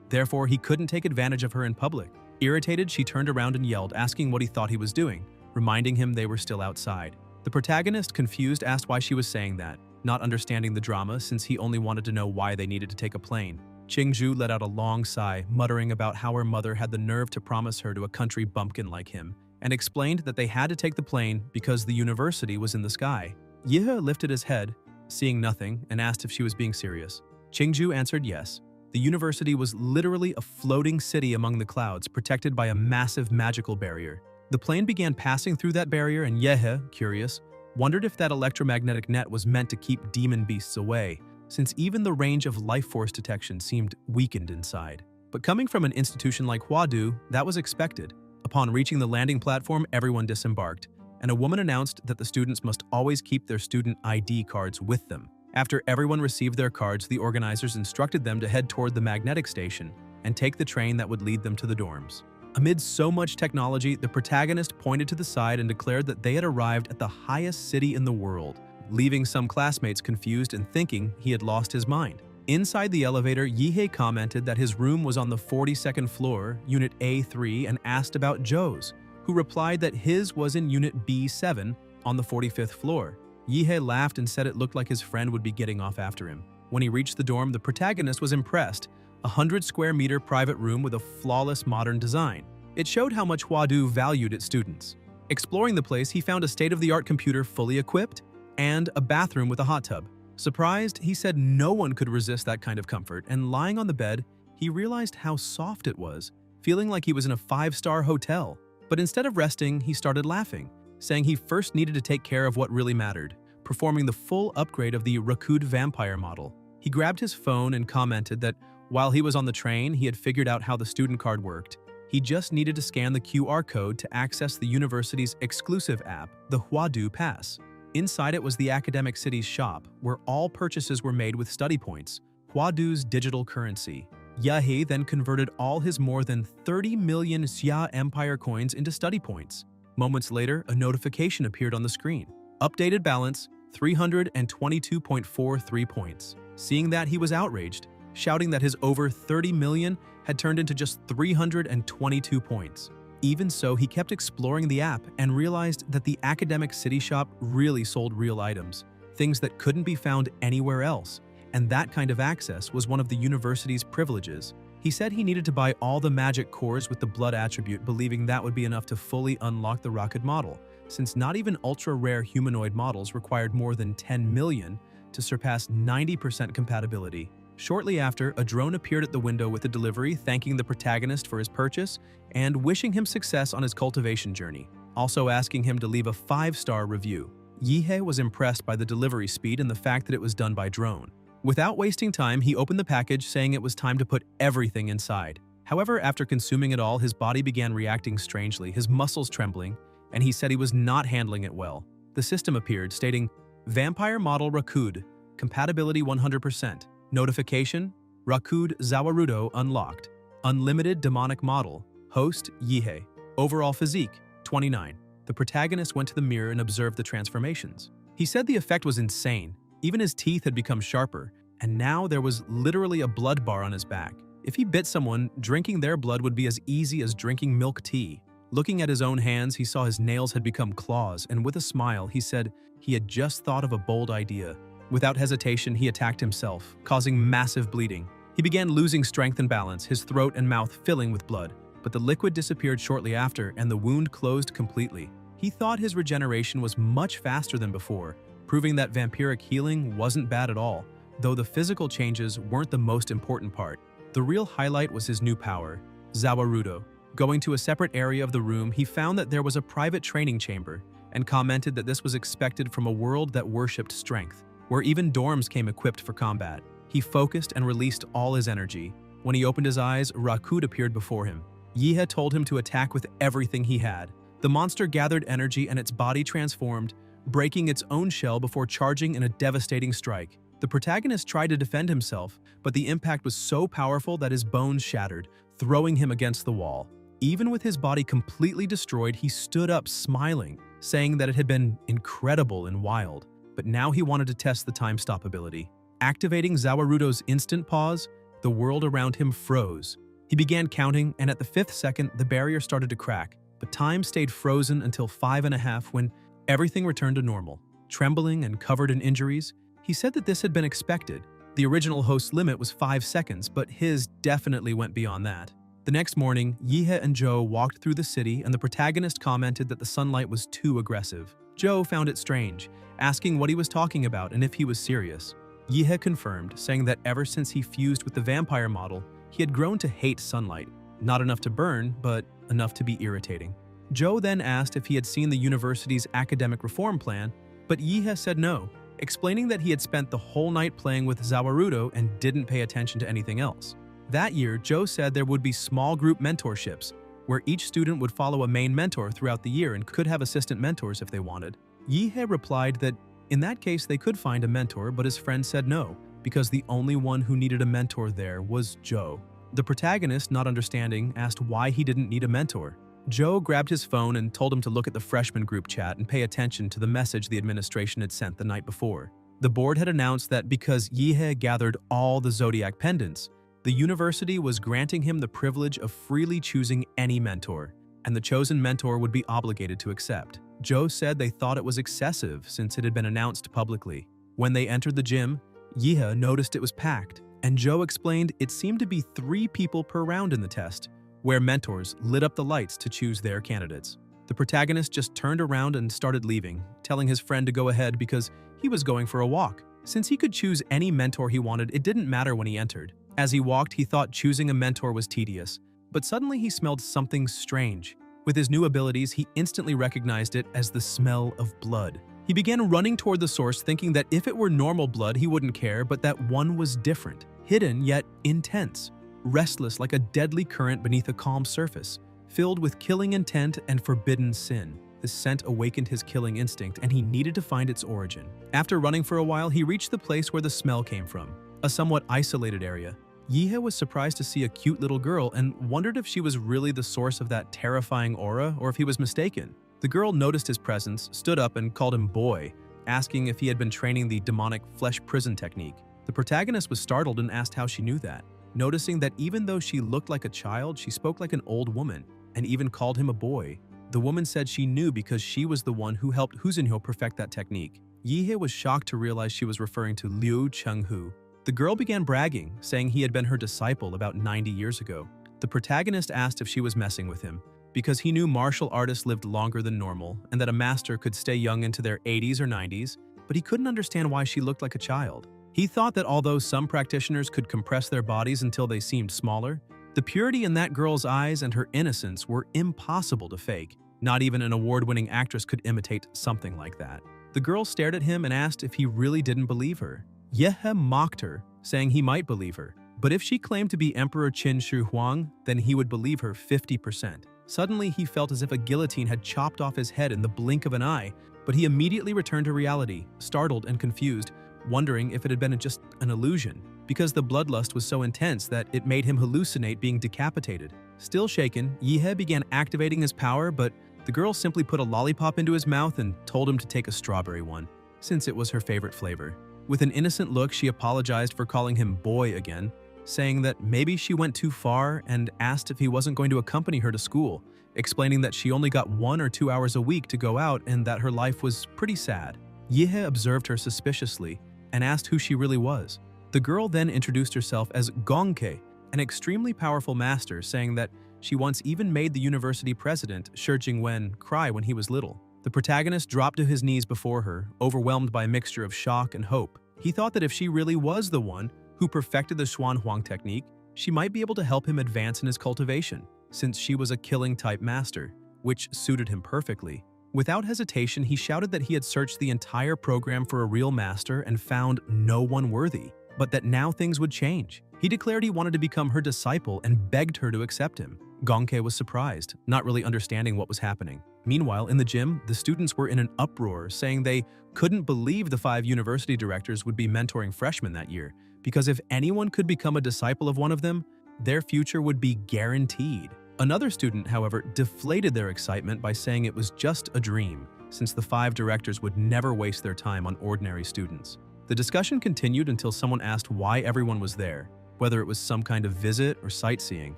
Therefore, he couldn't take advantage of her in public. Irritated, she turned around and yelled, asking what he thought he was doing, reminding him they were still outside. The protagonist, confused, asked why she was saying that, not understanding the drama since he only wanted to know why they needed to take a plane. Qingju let out a long sigh, muttering about how her mother had the nerve to promise her to a country bumpkin like him, and explained that they had to take the plane because the university was in the sky. Yihei lifted his head, seeing nothing, and asked if she was being serious. Qingju answered yes. The university was literally a floating city among the clouds, protected by a massive magical barrier. The plane began passing through that barrier, and Yihei, curious, wondered if that electromagnetic net was meant to keep demon beasts away, since even the range of life force detection seemed weakened inside. But coming from an institution like Huadu, that was expected. Upon reaching the landing platform, everyone disembarked, and a woman announced that the students must always keep their student ID cards with them. After everyone received their cards, the organizers instructed them to head toward the magnetic station and take the train that would lead them to the dorms. Amid so much technology, the protagonist pointed to the side and declared that they had arrived at the highest city in the world, leaving some classmates confused and thinking he had lost his mind. Inside the elevator, Yihei commented that his room was on the 42nd floor, Unit A3, and asked about Joe's, who replied that his was in Unit B7 on the 45th floor. Yihei laughed and said it looked like his friend would be getting off after him. When he reached the dorm, the protagonist was impressed. A 100-square-meter private room with a flawless modern design. It showed how much Huadu valued its students. Exploring the place, he found a state-of-the-art computer fully equipped and a bathroom with a hot tub. Surprised, he said no one could resist that kind of comfort, and lying on the bed, he realized how soft it was, feeling like he was in a 5-star hotel. But instead of resting, he started laughing, saying he first needed to take care of what really mattered, performing the full upgrade of the Rakud vampire model. He grabbed his phone and commented that while he was on the train, he had figured out how the student card worked. He just needed to scan the QR code to access the university's exclusive app, the Huadu Pass. Inside it was the academic city's shop, where all purchases were made with study points, Huadu's digital currency. Yihei then converted all his more than 30 million Xia Empire coins into study points. Moments later, a notification appeared on the screen. Updated balance, 322.43 points. Seeing that, he was outraged, shouting that his over 30 million had turned into just 322 points. Even so, he kept exploring the app and realized that the academic city shop really sold real items, things that couldn't be found anywhere else, and that kind of access was one of the university's privileges. He said he needed to buy all the magic cores with the blood attribute, believing that would be enough to fully unlock the Rakud model, since not even ultra-rare humanoid models required more than 10 million to surpass 90% compatibility. Shortly after, a drone appeared at the window with a delivery, thanking the protagonist for his purchase and wishing him success on his cultivation journey, also asking him to leave a 5-star review. Yihei was impressed by the delivery speed and the fact that it was done by drone. Without wasting time, he opened the package, saying it was time to put everything inside. However, after consuming it all, his body began reacting strangely, his muscles trembling, and he said he was not handling it well. The system appeared, stating, Vampire Model Rakud, Compatibility 100%. Notification, Rakud Zawarudo unlocked. Unlimited Demonic Model, Host Yihei. Overall Physique, 29. The protagonist went to the mirror and observed the transformations. He said the effect was insane. Even his teeth had become sharper, and now there was literally a blood bar on his back. If he bit someone, drinking their blood would be as easy as drinking milk tea. Looking at his own hands, he saw his nails had become claws, and with a smile, he said he had just thought of a bold idea. Without hesitation, he attacked himself, causing massive bleeding. He began losing strength and balance, his throat and mouth filling with blood. But the liquid disappeared shortly after, and the wound closed completely. He thought his regeneration was much faster than before, proving that vampiric healing wasn't bad at all, though the physical changes weren't the most important part. The real highlight was his new power, Zawarudo. Going to a separate area of the room, he found that there was a private training chamber, and commented that this was expected from a world that worshipped strength, where even dorms came equipped for combat. He focused and released all his energy. When he opened his eyes, Rakud appeared before him. Yihe told him to attack with everything he had. The monster gathered energy and its body transformed, breaking its own shell before charging in a devastating strike. The protagonist tried to defend himself, but the impact was so powerful that his bones shattered, throwing him against the wall. Even with his body completely destroyed, he stood up smiling, saying that it had been incredible and wild, but now he wanted to test the time-stop ability. Activating Zawarudo's instant pause, the world around him froze. He began counting, and at the 5th second, the barrier started to crack, but time stayed frozen until 5.5 when everything returned to normal. Trembling and covered in injuries, he said that this had been expected. The original host's limit was 5 seconds, but his definitely went beyond that. The next morning, Yihe and Joe walked through the city, and the protagonist commented that the sunlight was too aggressive. Joe found it strange, asking what he was talking about and if he was serious. Yihe confirmed, saying that ever since he fused with the vampire model, he had grown to hate sunlight. Not enough to burn, but enough to be irritating. Joe then asked if he had seen the university's academic reform plan, but Yihe said no, explaining that he had spent the whole night playing with Zawarudo and didn't pay attention to anything else. That year, Joe said there would be small group mentorships, where each student would follow a main mentor throughout the year and could have assistant mentors if they wanted. Yihe replied that in that case they could find a mentor, but his friend said no, because the only one who needed a mentor there was Joe. The protagonist, not understanding, asked why he didn't need a mentor. Joe grabbed his phone and told him to look at the freshman group chat and pay attention to the message the administration had sent the night before. The board had announced that because Yihe gathered all the zodiac pendants, the university was granting him the privilege of freely choosing any mentor, and the chosen mentor would be obligated to accept. Joe said they thought it was excessive since it had been announced publicly. When they entered the gym, Yihe noticed it was packed, and Joe explained it seemed to be 3 people per round in the test, where mentors lit up the lights to choose their candidates. The protagonist just turned around and started leaving, telling his friend to go ahead because he was going for a walk. Since he could choose any mentor he wanted, it didn't matter when he entered. As he walked, he thought choosing a mentor was tedious, but suddenly he smelled something strange. With his new abilities, he instantly recognized it as the smell of blood. He began running toward the source, thinking that if it were normal blood, he wouldn't care, but that one was different, hidden yet intense, restless like a deadly current beneath a calm surface, filled with killing intent and forbidden sin. The scent awakened his killing instinct, and he needed to find its origin. After running for a while, he reached the place where the smell came from, a somewhat isolated area. Yihe was surprised to see a cute little girl and wondered if she was really the source of that terrifying aura or if he was mistaken. The girl noticed his presence, stood up, and called him boy, asking if he had been training the demonic flesh prison technique. The protagonist was startled and asked how she knew that, noticing that even though she looked like a child, she spoke like an old woman, and even called him a boy. The woman said she knew because she was the one who helped Huzinho perfect that technique. Yihe was shocked to realize she was referring to Liu Chenghu. The girl began bragging, saying he had been her disciple about 90 years ago. The protagonist asked if she was messing with him, because he knew martial artists lived longer than normal and that a master could stay young into their 80s or 90s, but he couldn't understand why she looked like a child. He thought that although some practitioners could compress their bodies until they seemed smaller, the purity in that girl's eyes and her innocence were impossible to fake. Not even an award-winning actress could imitate something like that. The girl stared at him and asked if he really didn't believe her. Yihe mocked her, saying he might believe her, but if she claimed to be Emperor Qin Shi Huang, then he would believe her 50%. Suddenly, he felt as if a guillotine had chopped off his head in the blink of an eye, but he immediately returned to reality, startled and confused, wondering if it had been just an illusion, because the bloodlust was so intense that it made him hallucinate being decapitated. Still shaken, Yihe began activating his power, but the girl simply put a lollipop into his mouth and told him to take a strawberry one, since it was her favorite flavor. With an innocent look, she apologized for calling him boy again, saying that maybe she went too far and asked if he wasn't going to accompany her to school, explaining that she only got 1 or 2 hours a week to go out and that her life was pretty sad. Yihe observed her suspiciously and asked who she really was. The girl then introduced herself as Gongke, an extremely powerful master, saying that she once even made the university president, Shi Jingwen, cry when he was little. The protagonist dropped to his knees before her, overwhelmed by a mixture of shock and hope. He thought that if she really was the one who perfected the Xuanhuang technique, she might be able to help him advance in his cultivation, since she was a killing-type master, which suited him perfectly. Without hesitation, he shouted that he had searched the entire program for a real master and found no one worthy, but that now things would change. He declared he wanted to become her disciple and begged her to accept him. Gongke was surprised, not really understanding what was happening. Meanwhile, in the gym, the students were in an uproar, saying they couldn't believe the 5 university directors would be mentoring freshmen that year, because if anyone could become a disciple of one of them, their future would be guaranteed. Another student, however, deflated their excitement by saying it was just a dream, since the 5 directors would never waste their time on ordinary students. The discussion continued until someone asked why everyone was there, whether it was some kind of visit or sightseeing,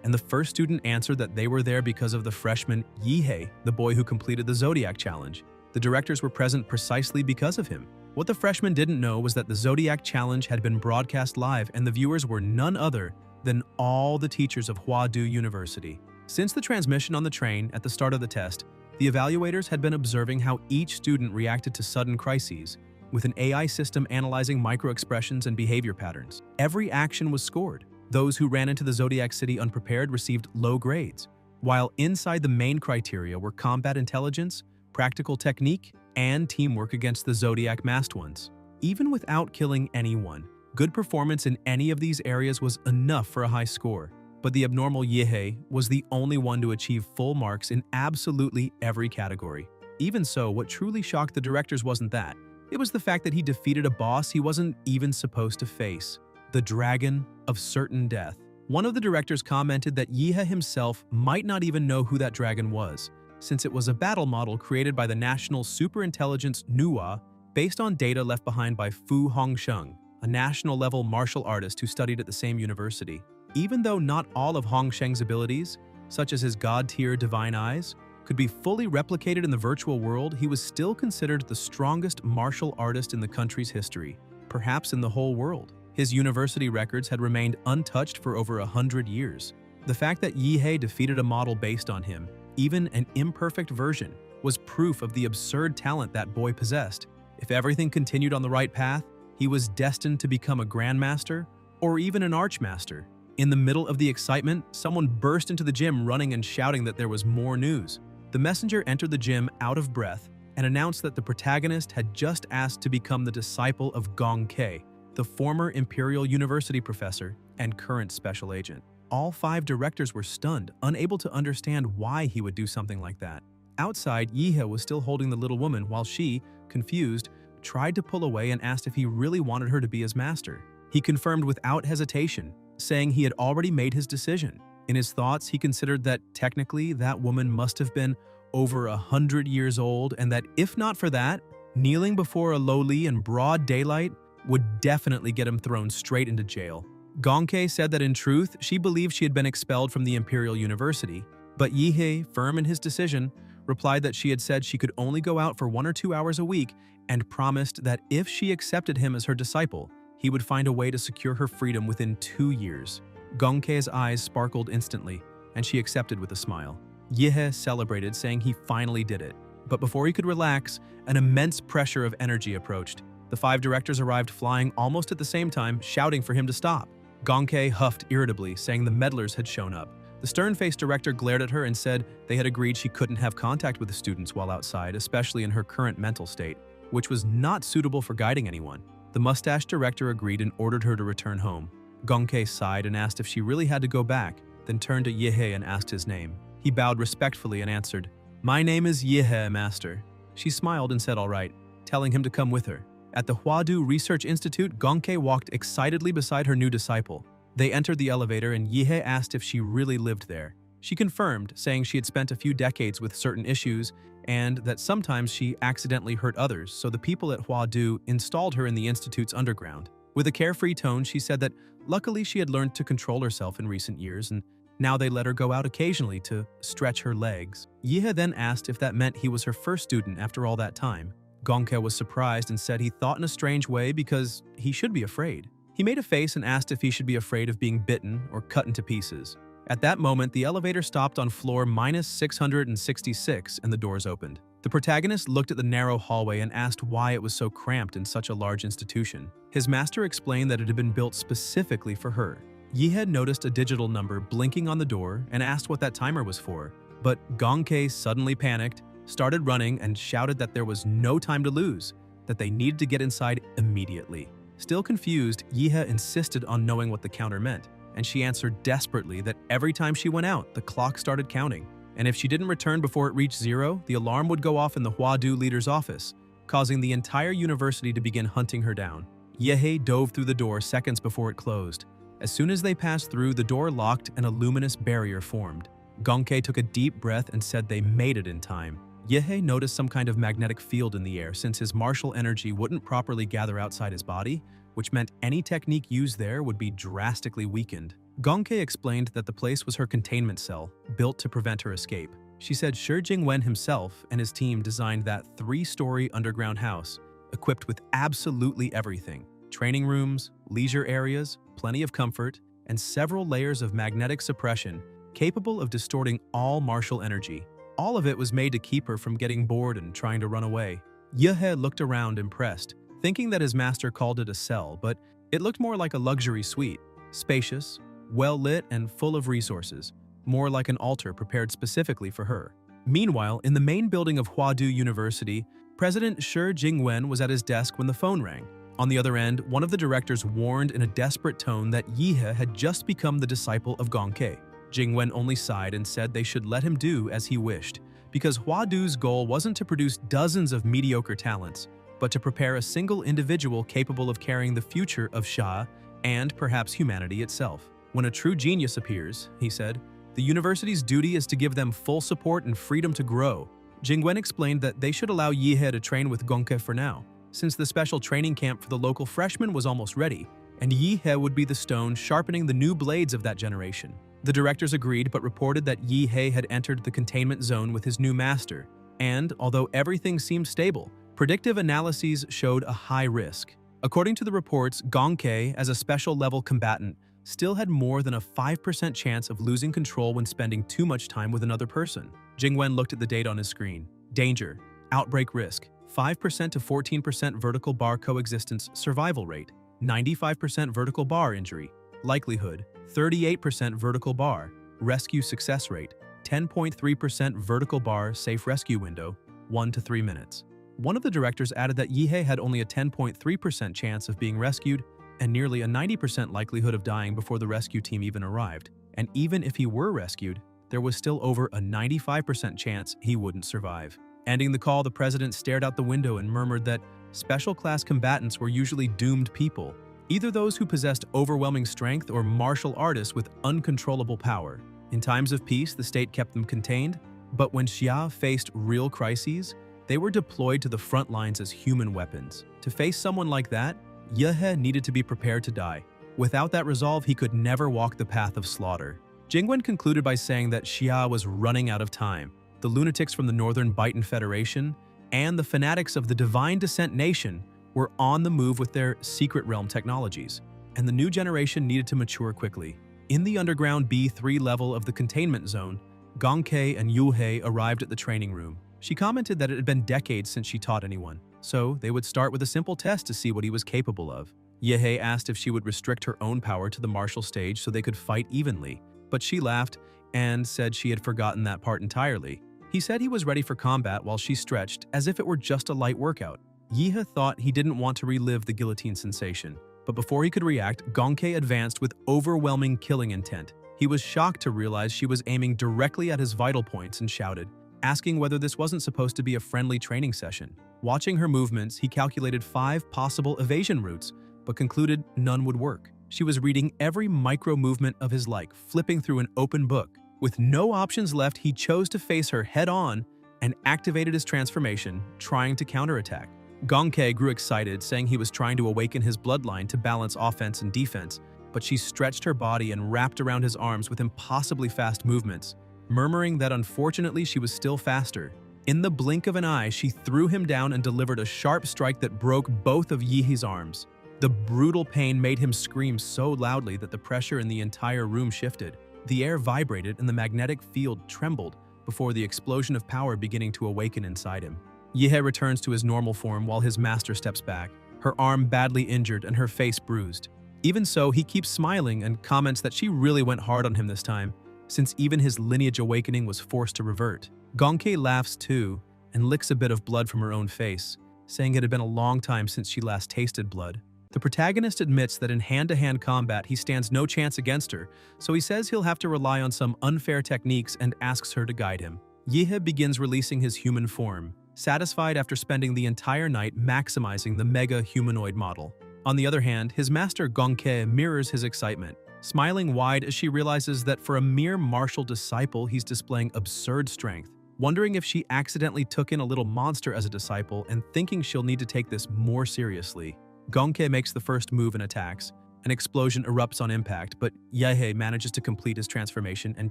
and the first student answered that they were there because of the freshman Yihei, the boy who completed the Zodiac Challenge. The directors were present precisely because of him. What the freshman didn't know was that the Zodiac Challenge had been broadcast live and the viewers were none other than all the teachers of Huadu University. Since the transmission on the train at the start of the test, the evaluators had been observing how each student reacted to sudden crises, with an AI system analyzing micro-expressions and behavior patterns. Every action was scored. Those who ran into the Zodiac City unprepared received low grades, while inside the main criteria were combat intelligence, practical technique, and teamwork against the Zodiac masked ones. Even without killing anyone, good performance in any of these areas was enough for a high score. But the abnormal Yihei was the only one to achieve full marks in absolutely every category. Even so, what truly shocked the directors wasn't that. It was the fact that he defeated a boss he wasn't even supposed to face, the Dragon of Certain Death. One of the directors commented that Yihei himself might not even know who that dragon was, since it was a battle model created by the National Superintelligence MANHUA based on data left behind by Fu Hongsheng, a national-level martial artist who studied at the same university. Even though not all of Hongsheng's abilities, such as his god-tier divine eyes, could be fully replicated in the virtual world, he was still considered the strongest martial artist in the country's history, perhaps in the whole world. His university records had remained untouched for over 100 years. The fact that Yihei defeated a model based on him, even an imperfect version, was proof of the absurd talent that boy possessed. If everything continued on the right path, he was destined to become a grandmaster or even an archmaster. In the middle of the excitement, someone burst into the gym running and shouting that there was more news. The messenger entered the gym out of breath and announced that the protagonist had just asked to become the disciple of Gongke, the former Imperial University professor and current special agent. All 5 directors were stunned, unable to understand why he would do something like that. Outside, Yihei was still holding the little woman while she, confused, tried to pull away and asked if he really wanted her to be his master. He confirmed without hesitation, saying he had already made his decision. In his thoughts, he considered that technically that woman must have been over 100 years old and that if not for that, kneeling before a lowly in broad daylight would definitely get him thrown straight into jail. Gongke said that in truth, she believed she had been expelled from the Imperial University, but Yihei, firm in his decision, replied that she had said she could only go out for 1 or 2 hours a week and promised that if she accepted him as her disciple, he would find a way to secure her freedom within 2 years. Gongke's eyes sparkled instantly, and she accepted with a smile. Yihei celebrated, saying he finally did it. But before he could relax, an immense pressure of energy approached. The 5 directors arrived flying almost at the same time, shouting for him to stop. Gongke huffed irritably, saying the meddlers had shown up. The stern-faced director glared at her and said they had agreed she couldn't have contact with the students while outside, especially in her current mental state, which was not suitable for guiding anyone. The mustached director agreed and ordered her to return home. Gongke sighed and asked if she really had to go back, then turned to Yihei and asked his name. He bowed respectfully and answered, "My name is Yihei, master." She smiled and said all right, telling him to come with her. At the Huadu Research Institute, Gongke walked excitedly beside her new disciple. They entered the elevator and Yihei asked if she really lived there. She confirmed, saying she had spent a few decades with certain issues and that sometimes she accidentally hurt others, so the people at Huadu installed her in the institute's underground. With a carefree tone, she said that luckily she had learned to control herself in recent years and now they let her go out occasionally to stretch her legs. Yihei then asked if that meant he was her first student after all that time. Gongke was surprised and said he thought in a strange way because he should be afraid. He made a face and asked if he should be afraid of being bitten or cut into pieces. At that moment, the elevator stopped on floor minus 666 and the doors opened. The protagonist looked at the narrow hallway and asked why it was so cramped in such a large institution. His master explained that it had been built specifically for her. Yi had noticed a digital number blinking on the door and asked what that timer was for. But Gongke suddenly panicked, started running, and shouted that there was no time to lose, that they needed to get inside immediately. Still confused, Yihe insisted on knowing what the counter meant, and she answered desperately that every time she went out, the clock started counting, and if she didn't return before it reached 0, the alarm would go off in the Huadu leader's office, causing the entire university to begin hunting her down. Yihe dove through the door seconds before it closed. As soon as they passed through, the door locked and a luminous barrier formed. Gongke took a deep breath and said they made it in time. Yihe noticed some kind of magnetic field in the air since his martial energy wouldn't properly gather outside his body, which meant any technique used there would be drastically weakened. Gongke explained that the place was her containment cell, built to prevent her escape. She said Shi Jingwen himself and his team designed that 3-story underground house, equipped with absolutely everything: training rooms, leisure areas, plenty of comfort, and several layers of magnetic suppression capable of distorting all martial energy. All of it was made to keep her from getting bored and trying to run away. Yihe looked around impressed, thinking that his master called it a cell, but it looked more like a luxury suite, spacious, well-lit, and full of resources, more like an altar prepared specifically for her. Meanwhile, in the main building of Huadu University, President Shi Jingwen was at his desk when the phone rang. On the other end, one of the directors warned in a desperate tone that Yihe had just become the disciple of Gongke. Jingwen only sighed and said they should let him do as he wished, because Huadu's goal wasn't to produce dozens of mediocre talents, but to prepare a single individual capable of carrying the future of Xia and perhaps humanity itself. When a true genius appears, he said, the university's duty is to give them full support and freedom to grow. Jingwen explained that they should allow Yihe to train with Gongke for now, since the special training camp for the local freshmen was almost ready, and Yihe would be the stone sharpening the new blades of that generation. The directors agreed but reported that Yihe had entered the containment zone with his new master, and, although everything seemed stable, predictive analyses showed a high risk. According to the reports, Gongke, as a special-level combatant, still had more than a 5% chance of losing control when spending too much time with another person. Jingwen looked at the data on his screen. Danger. Outbreak risk. 5% to 14% vertical bar coexistence survival rate. 95% vertical bar injury. Likelihood. 38% vertical bar. Rescue success rate. 10.3% vertical bar safe rescue window. 1 to 3 minutes. One of the directors added that Yihe had only a 10.3% chance of being rescued and nearly a 90% likelihood of dying before the rescue team even arrived. And even if he were rescued, there was still over a 95% chance he wouldn't survive. Ending the call, the president stared out the window and murmured that special class combatants were usually doomed people, either those who possessed overwhelming strength or martial artists with uncontrollable power. In times of peace, the state kept them contained, but when Xia faced real crises, they were deployed to the front lines as human weapons. To face someone like that, Yihe needed to be prepared to die. Without that resolve, he could never walk the path of slaughter. Jingwen concluded by saying that Xia was running out of time. The lunatics from the Northern Bitan Federation and the fanatics of the Divine Descent Nation were on the move with their secret realm technologies, and the new generation needed to mature quickly. In the underground B3 level of the containment zone, Gongke and Yuhei arrived at the training room. She commented that it had been decades since she taught anyone, so they would start with a simple test to see what he was capable of. Yihe asked if she would restrict her own power to the martial stage so they could fight evenly, but she laughed and said she had forgotten that part entirely. He said he was ready for combat while she stretched as if it were just a light workout. Yihe thought he didn't want to relive the guillotine sensation, but before he could react, Gongke advanced with overwhelming killing intent. He was shocked to realize she was aiming directly at his vital points and shouted, asking whether this wasn't supposed to be a friendly training session. Watching her movements, he calculated 5 possible evasion routes, but concluded none would work. She was reading every micro-movement of his like, flipping through an open book. With no options left, he chose to face her head-on and activated his transformation, trying to counterattack. Gongke grew excited, saying he was trying to awaken his bloodline to balance offense and defense, but she stretched her body and wrapped around his arms with impossibly fast movements, murmuring that unfortunately she was still faster. In the blink of an eye, she threw him down and delivered a sharp strike that broke both of Yihe's arms. The brutal pain made him scream so loudly that the pressure in the entire room shifted. The air vibrated and the magnetic field trembled before the explosion of power beginning to awaken inside him. Yihe returns to his normal form while his master steps back, her arm badly injured and her face bruised. Even so, he keeps smiling and comments that she really went hard on him this time, since even his lineage awakening was forced to revert. Gonkei laughs too and licks a bit of blood from her own face, saying it had been a long time since she last tasted blood. The protagonist admits that in hand-to-hand combat he stands no chance against her, so he says he'll have to rely on some unfair techniques and asks her to guide him. Yihe begins releasing his human form, satisfied after spending the entire night maximizing the mega humanoid model. On the other hand, his master Gonkei mirrors his excitement, smiling wide as she realizes that for a mere martial disciple he's displaying absurd strength. Wondering if she accidentally took in a little monster as a disciple and thinking she'll need to take this more seriously, Gonkei makes the first move and attacks. An explosion erupts on impact, but Yihe manages to complete his transformation and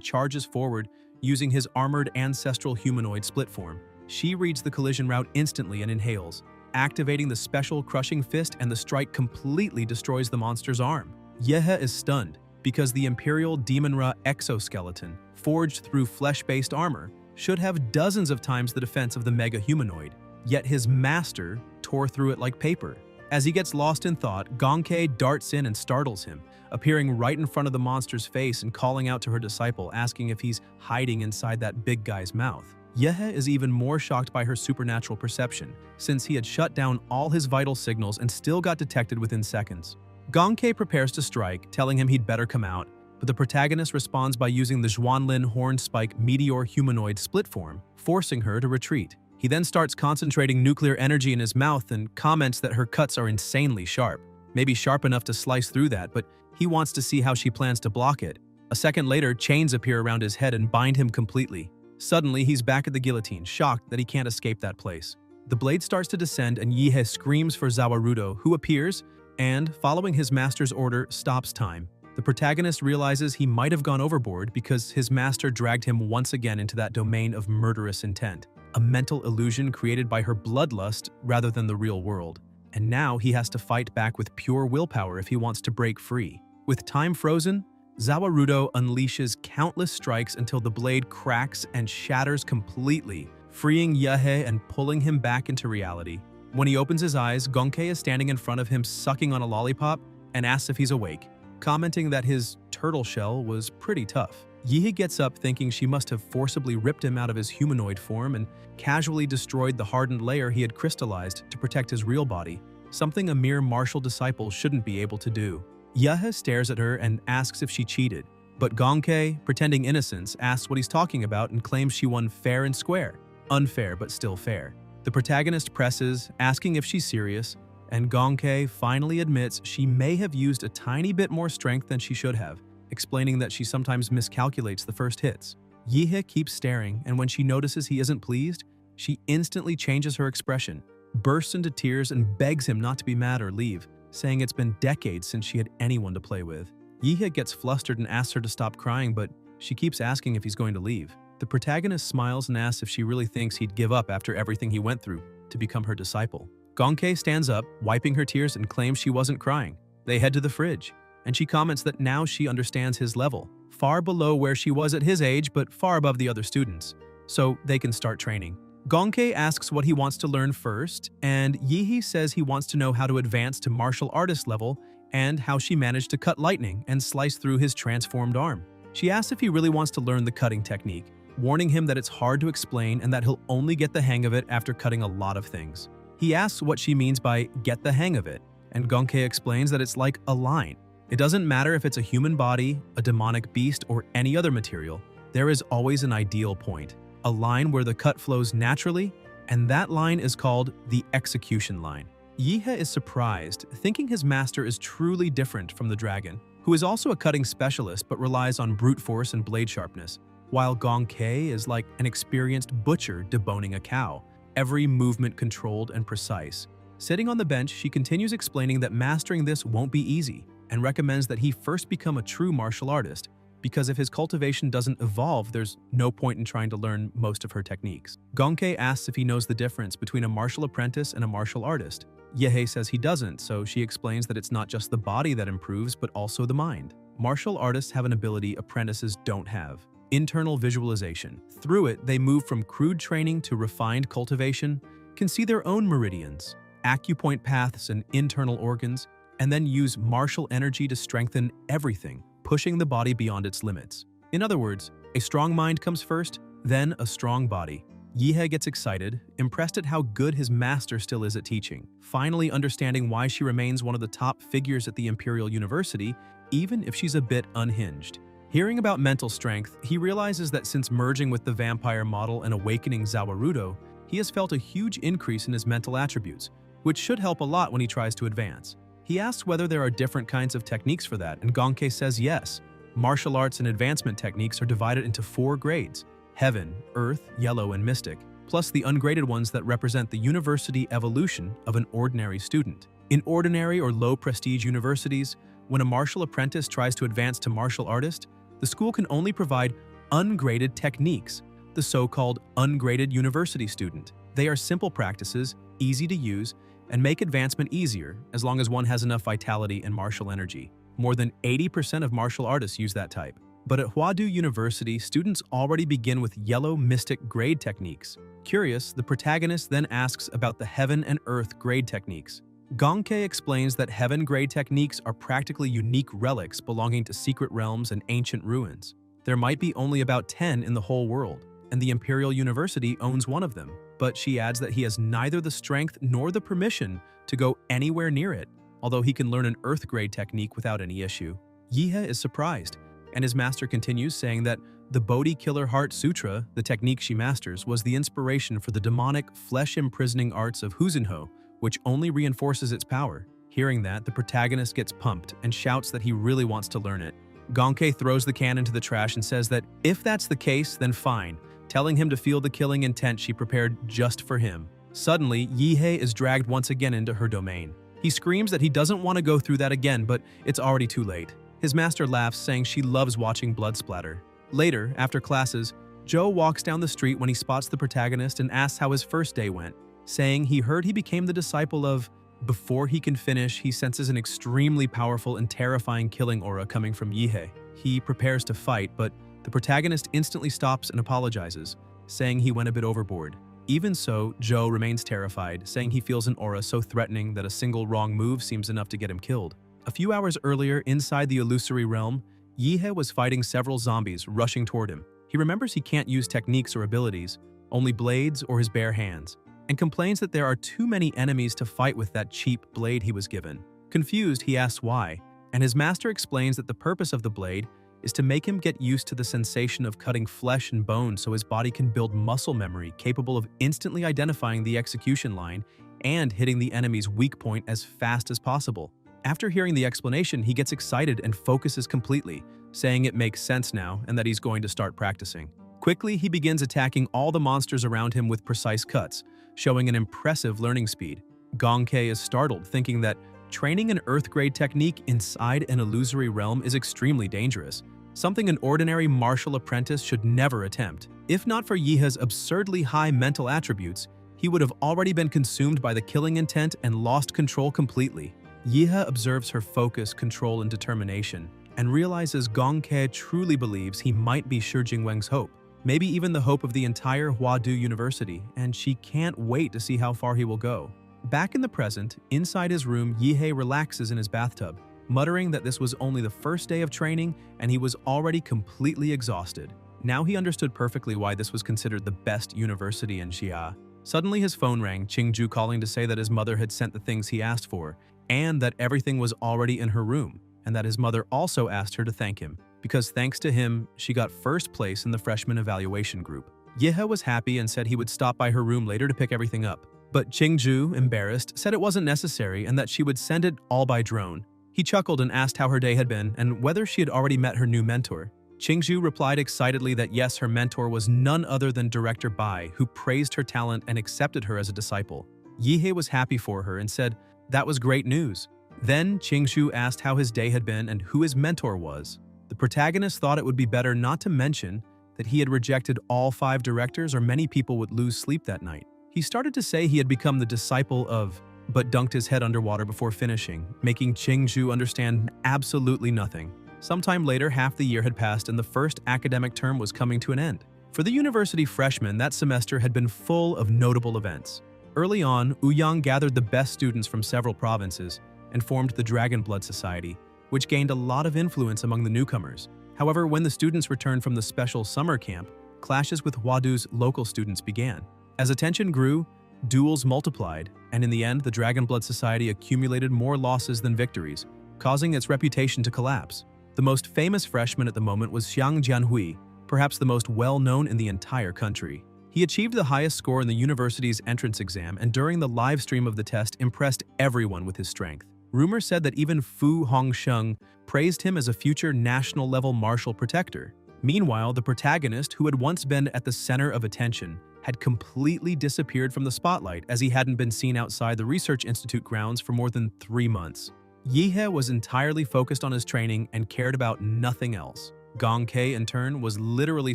charges forward using his armored ancestral humanoid split form. She reads the collision route instantly and inhales, activating the special crushing fist, and the strike completely destroys the monster's arm. Yihe is stunned because the Imperial manhwa exoskeleton, forged through flesh-based armor, should have dozens of times the defense of the mega humanoid, yet his master tore through it like paper. As he gets lost in thought, Gonkei darts in and startles him, appearing right in front of the monster's face and calling out to her disciple, asking if he's hiding inside that big guy's mouth. Yihe is even more shocked by her supernatural perception, since he had shut down all his vital signals and still got detected within seconds. Gonkei prepares to strike, telling him he'd better come out, but the protagonist responds by using the Zhuanlin Horn Spike Meteor Humanoid split form, forcing her to retreat. He then starts concentrating nuclear energy in his mouth and comments that her cuts are insanely sharp, maybe sharp enough to slice through that, but he wants to see how she plans to block it. A second later, chains appear around his head and bind him completely. Suddenly, he's back at the guillotine, shocked that he can't escape that place. The blade starts to descend and Yihe screams for Zawarudo, who appears and, following his master's order, stops time. The protagonist realizes he might have gone overboard because his master dragged him once again into that domain of murderous intent, a mental illusion created by her bloodlust rather than the real world. And now he has to fight back with pure willpower if he wants to break free. With time frozen, Zawarudo unleashes countless strikes until the blade cracks and shatters completely, freeing Yihe and pulling him back into reality. When he opens his eyes, Gonkei is standing in front of him sucking on a lollipop and asks if he's awake, commenting that his turtle shell was pretty tough. Yihe gets up thinking she must have forcibly ripped him out of his humanoid form and casually destroyed the hardened layer he had crystallized to protect his real body, something a mere martial disciple shouldn't be able to do. Yihe stares at her and asks if she cheated, but Gonkei, pretending innocence, asks what he's talking about and claims she won fair and square. Unfair, but still fair. The protagonist presses, asking if she's serious, and Gonkei finally admits she may have used a tiny bit more strength than she should have, explaining that she sometimes miscalculates the first hits. Yihe keeps staring, and when she notices he isn't pleased, she instantly changes her expression, bursts into tears, and begs him not to be mad or leave, saying it's been decades since she had anyone to play with. Yihe gets flustered and asks her to stop crying, but she keeps asking if he's going to leave. The protagonist smiles and asks if she really thinks he'd give up after everything he went through to become her disciple. Gonkei stands up, wiping her tears, and claims she wasn't crying. They head to the fridge, and she comments that now she understands his level, far below where she was at his age but far above the other students, so they can start training. Gonkei asks what he wants to learn first, and Yihe says he wants to know how to advance to martial artist level and how she managed to cut lightning and slice through his transformed arm. She asks if he really wants to learn the cutting technique, warning him that it's hard to explain and that he'll only get the hang of it after cutting a lot of things. He asks what she means by "get the hang of it," and Gonkei explains that it's like a line. It doesn't matter if it's a human body, a demonic beast, or any other material, there is always an ideal point, a line where the cut flows naturally, and that line is called the execution line. Yihe is surprised, thinking his master is truly different from the dragon, who is also a cutting specialist but relies on brute force and blade sharpness, while Gonkei is like an experienced butcher deboning a cow, every movement controlled and precise. Sitting on the bench, she continues explaining that mastering this won't be easy, and recommends that he first become a true martial artist, because if his cultivation doesn't evolve, there's no point in trying to learn most of her techniques. Gonkei asks if he knows the difference between a martial apprentice and a martial artist. Yehei says he doesn't, so she explains that it's not just the body that improves, but also the mind. Martial artists have an ability apprentices don't have: internal visualization. Through it, they move from crude training to refined cultivation, can see their own meridians, acupoint paths, and internal organs, and then use martial energy to strengthen everything, pushing the body beyond its limits. In other words, a strong mind comes first, then a strong body. Yihei gets excited, impressed at how good his master still is at teaching, finally understanding why she remains one of the top figures at the Imperial University, even if she's a bit unhinged. Hearing about mental strength, he realizes that since merging with the vampire model and awakening Zawarudo, he has felt a huge increase in his mental attributes, which should help a lot when he tries to advance. He asks whether there are different kinds of techniques for that, and Gonke says yes. Martial arts and advancement techniques are divided into 4 grades: Heaven, Earth, Yellow, and Mystic, plus the ungraded ones that represent the university evolution of an ordinary student. In ordinary or low-prestige universities, when a martial apprentice tries to advance to martial artist, the school can only provide ungraded techniques, the so-called ungraded university student. They are simple practices, easy to use, and make advancement easier as long as one has enough vitality and martial energy. More than 80% of martial artists use that type. But at Huadu University, students already begin with Yellow Mystic grade techniques. Curious, the protagonist then asks about the Heaven and Earth grade techniques. Gonke explains that Heaven grade techniques are practically unique relics belonging to secret realms and ancient ruins. There might be only about 10 in the whole world, and the Imperial University owns one of them, but she adds that he has neither the strength nor the permission to go anywhere near it, although he can learn an Earth grade technique without any issue. Yihei is surprised, and his master continues, saying that the Bodhi Killer Heart Sutra, the technique she masters, was the inspiration for the demonic, flesh-imprisoning arts of Huzinho, which only reinforces its power. Hearing that, the protagonist gets pumped and shouts that he really wants to learn it. Gonke throws the can into the trash and says that if that's the case, then fine, telling him to feel the killing intent she prepared just for him. Suddenly, Yihei is dragged once again into her domain. He screams that he doesn't want to go through that again, but it's already too late. His master laughs, saying she loves watching blood splatter. Later, after classes, Joe walks down the street when he spots the protagonist and asks how his first day went, saying he heard he became the disciple of. Before he can finish, he senses an extremely powerful and terrifying killing aura coming from Yihei. He prepares to fight, but the protagonist instantly stops and apologizes, saying he went a bit overboard. Even so, Joe remains terrified, saying he feels an aura so threatening that a single wrong move seems enough to get him killed. A few hours earlier, inside the illusory realm, Yihei was fighting several zombies rushing toward him. He remembers he can't use techniques or abilities, only blades or his bare hands, and complains that there are too many enemies to fight with that cheap blade he was given. Confused, he asks why, and his master explains that the purpose of the blade is to make him get used to the sensation of cutting flesh and bone so his body can build muscle memory capable of instantly identifying the execution line and hitting the enemy's weak point as fast as possible. After hearing the explanation, he gets excited and focuses completely, saying it makes sense now and that he's going to start practicing. Quickly, he begins attacking all the monsters around him with precise cuts, showing an impressive learning speed. Gonke is startled, thinking that training an Earth-grade technique inside an illusory realm is extremely dangerous, something an ordinary martial apprentice should never attempt. If not for Yihei's absurdly high mental attributes, he would have already been consumed by the killing intent and lost control completely. Yihei observes her focus, control, and determination, and realizes Gonke truly believes he might be Shi Jingweng's hope, maybe even the hope of the entire Huadu University, and she can't wait to see how far he will go. Back in the present, inside his room, Yihei relaxes in his bathtub, muttering that this was only the first day of training and he was already completely exhausted. Now he understood perfectly why this was considered the best university in Xia. Suddenly his phone rang, Qingju calling to say that his mother had sent the things he asked for, and that everything was already in her room, and that his mother also asked her to thank him, because thanks to him, she got first place in the freshman evaluation group. Yihei was happy and said he would stop by her room later to pick everything up. But Qingju, embarrassed, said it wasn't necessary and that she would send it all by drone. He chuckled and asked how her day had been and whether she had already met her new mentor. Qingju replied excitedly that yes, her mentor was none other than Director Bai, who praised her talent and accepted her as a disciple. Yihei was happy for her and said that was great news. Then Qingju asked how his day had been and who his mentor was. The protagonist thought it would be better not to mention that he had rejected all 5 directors or many people would lose sleep that night. He started to say he had become the disciple of but dunked his head underwater before finishing, making Qingzhu understand absolutely nothing. Sometime later, half the year had passed and the first academic term was coming to an end. For the university freshmen, that semester had been full of notable events. Early on, Ouyang gathered the best students from several provinces and formed the Dragon Blood Society, which gained a lot of influence among the newcomers. However, when the students returned from the special summer camp, clashes with Huadu's local students began. As attention grew, duels multiplied, and in the end, the Dragon Blood Society accumulated more losses than victories, causing its reputation to collapse. The most famous freshman at the moment was Xiang Jianhui, perhaps the most well-known in the entire country. He achieved the highest score in the university's entrance exam and during the live stream of the test impressed everyone with his strength. Rumor said that even Fu Hongsheng praised him as a future national-level martial protector. Meanwhile, the protagonist, who had once been at the center of attention, had completely disappeared from the spotlight as he hadn't been seen outside the research institute grounds for more than 3 months. Yihe was entirely focused on his training and cared about nothing else. Gong Kei, in turn, was literally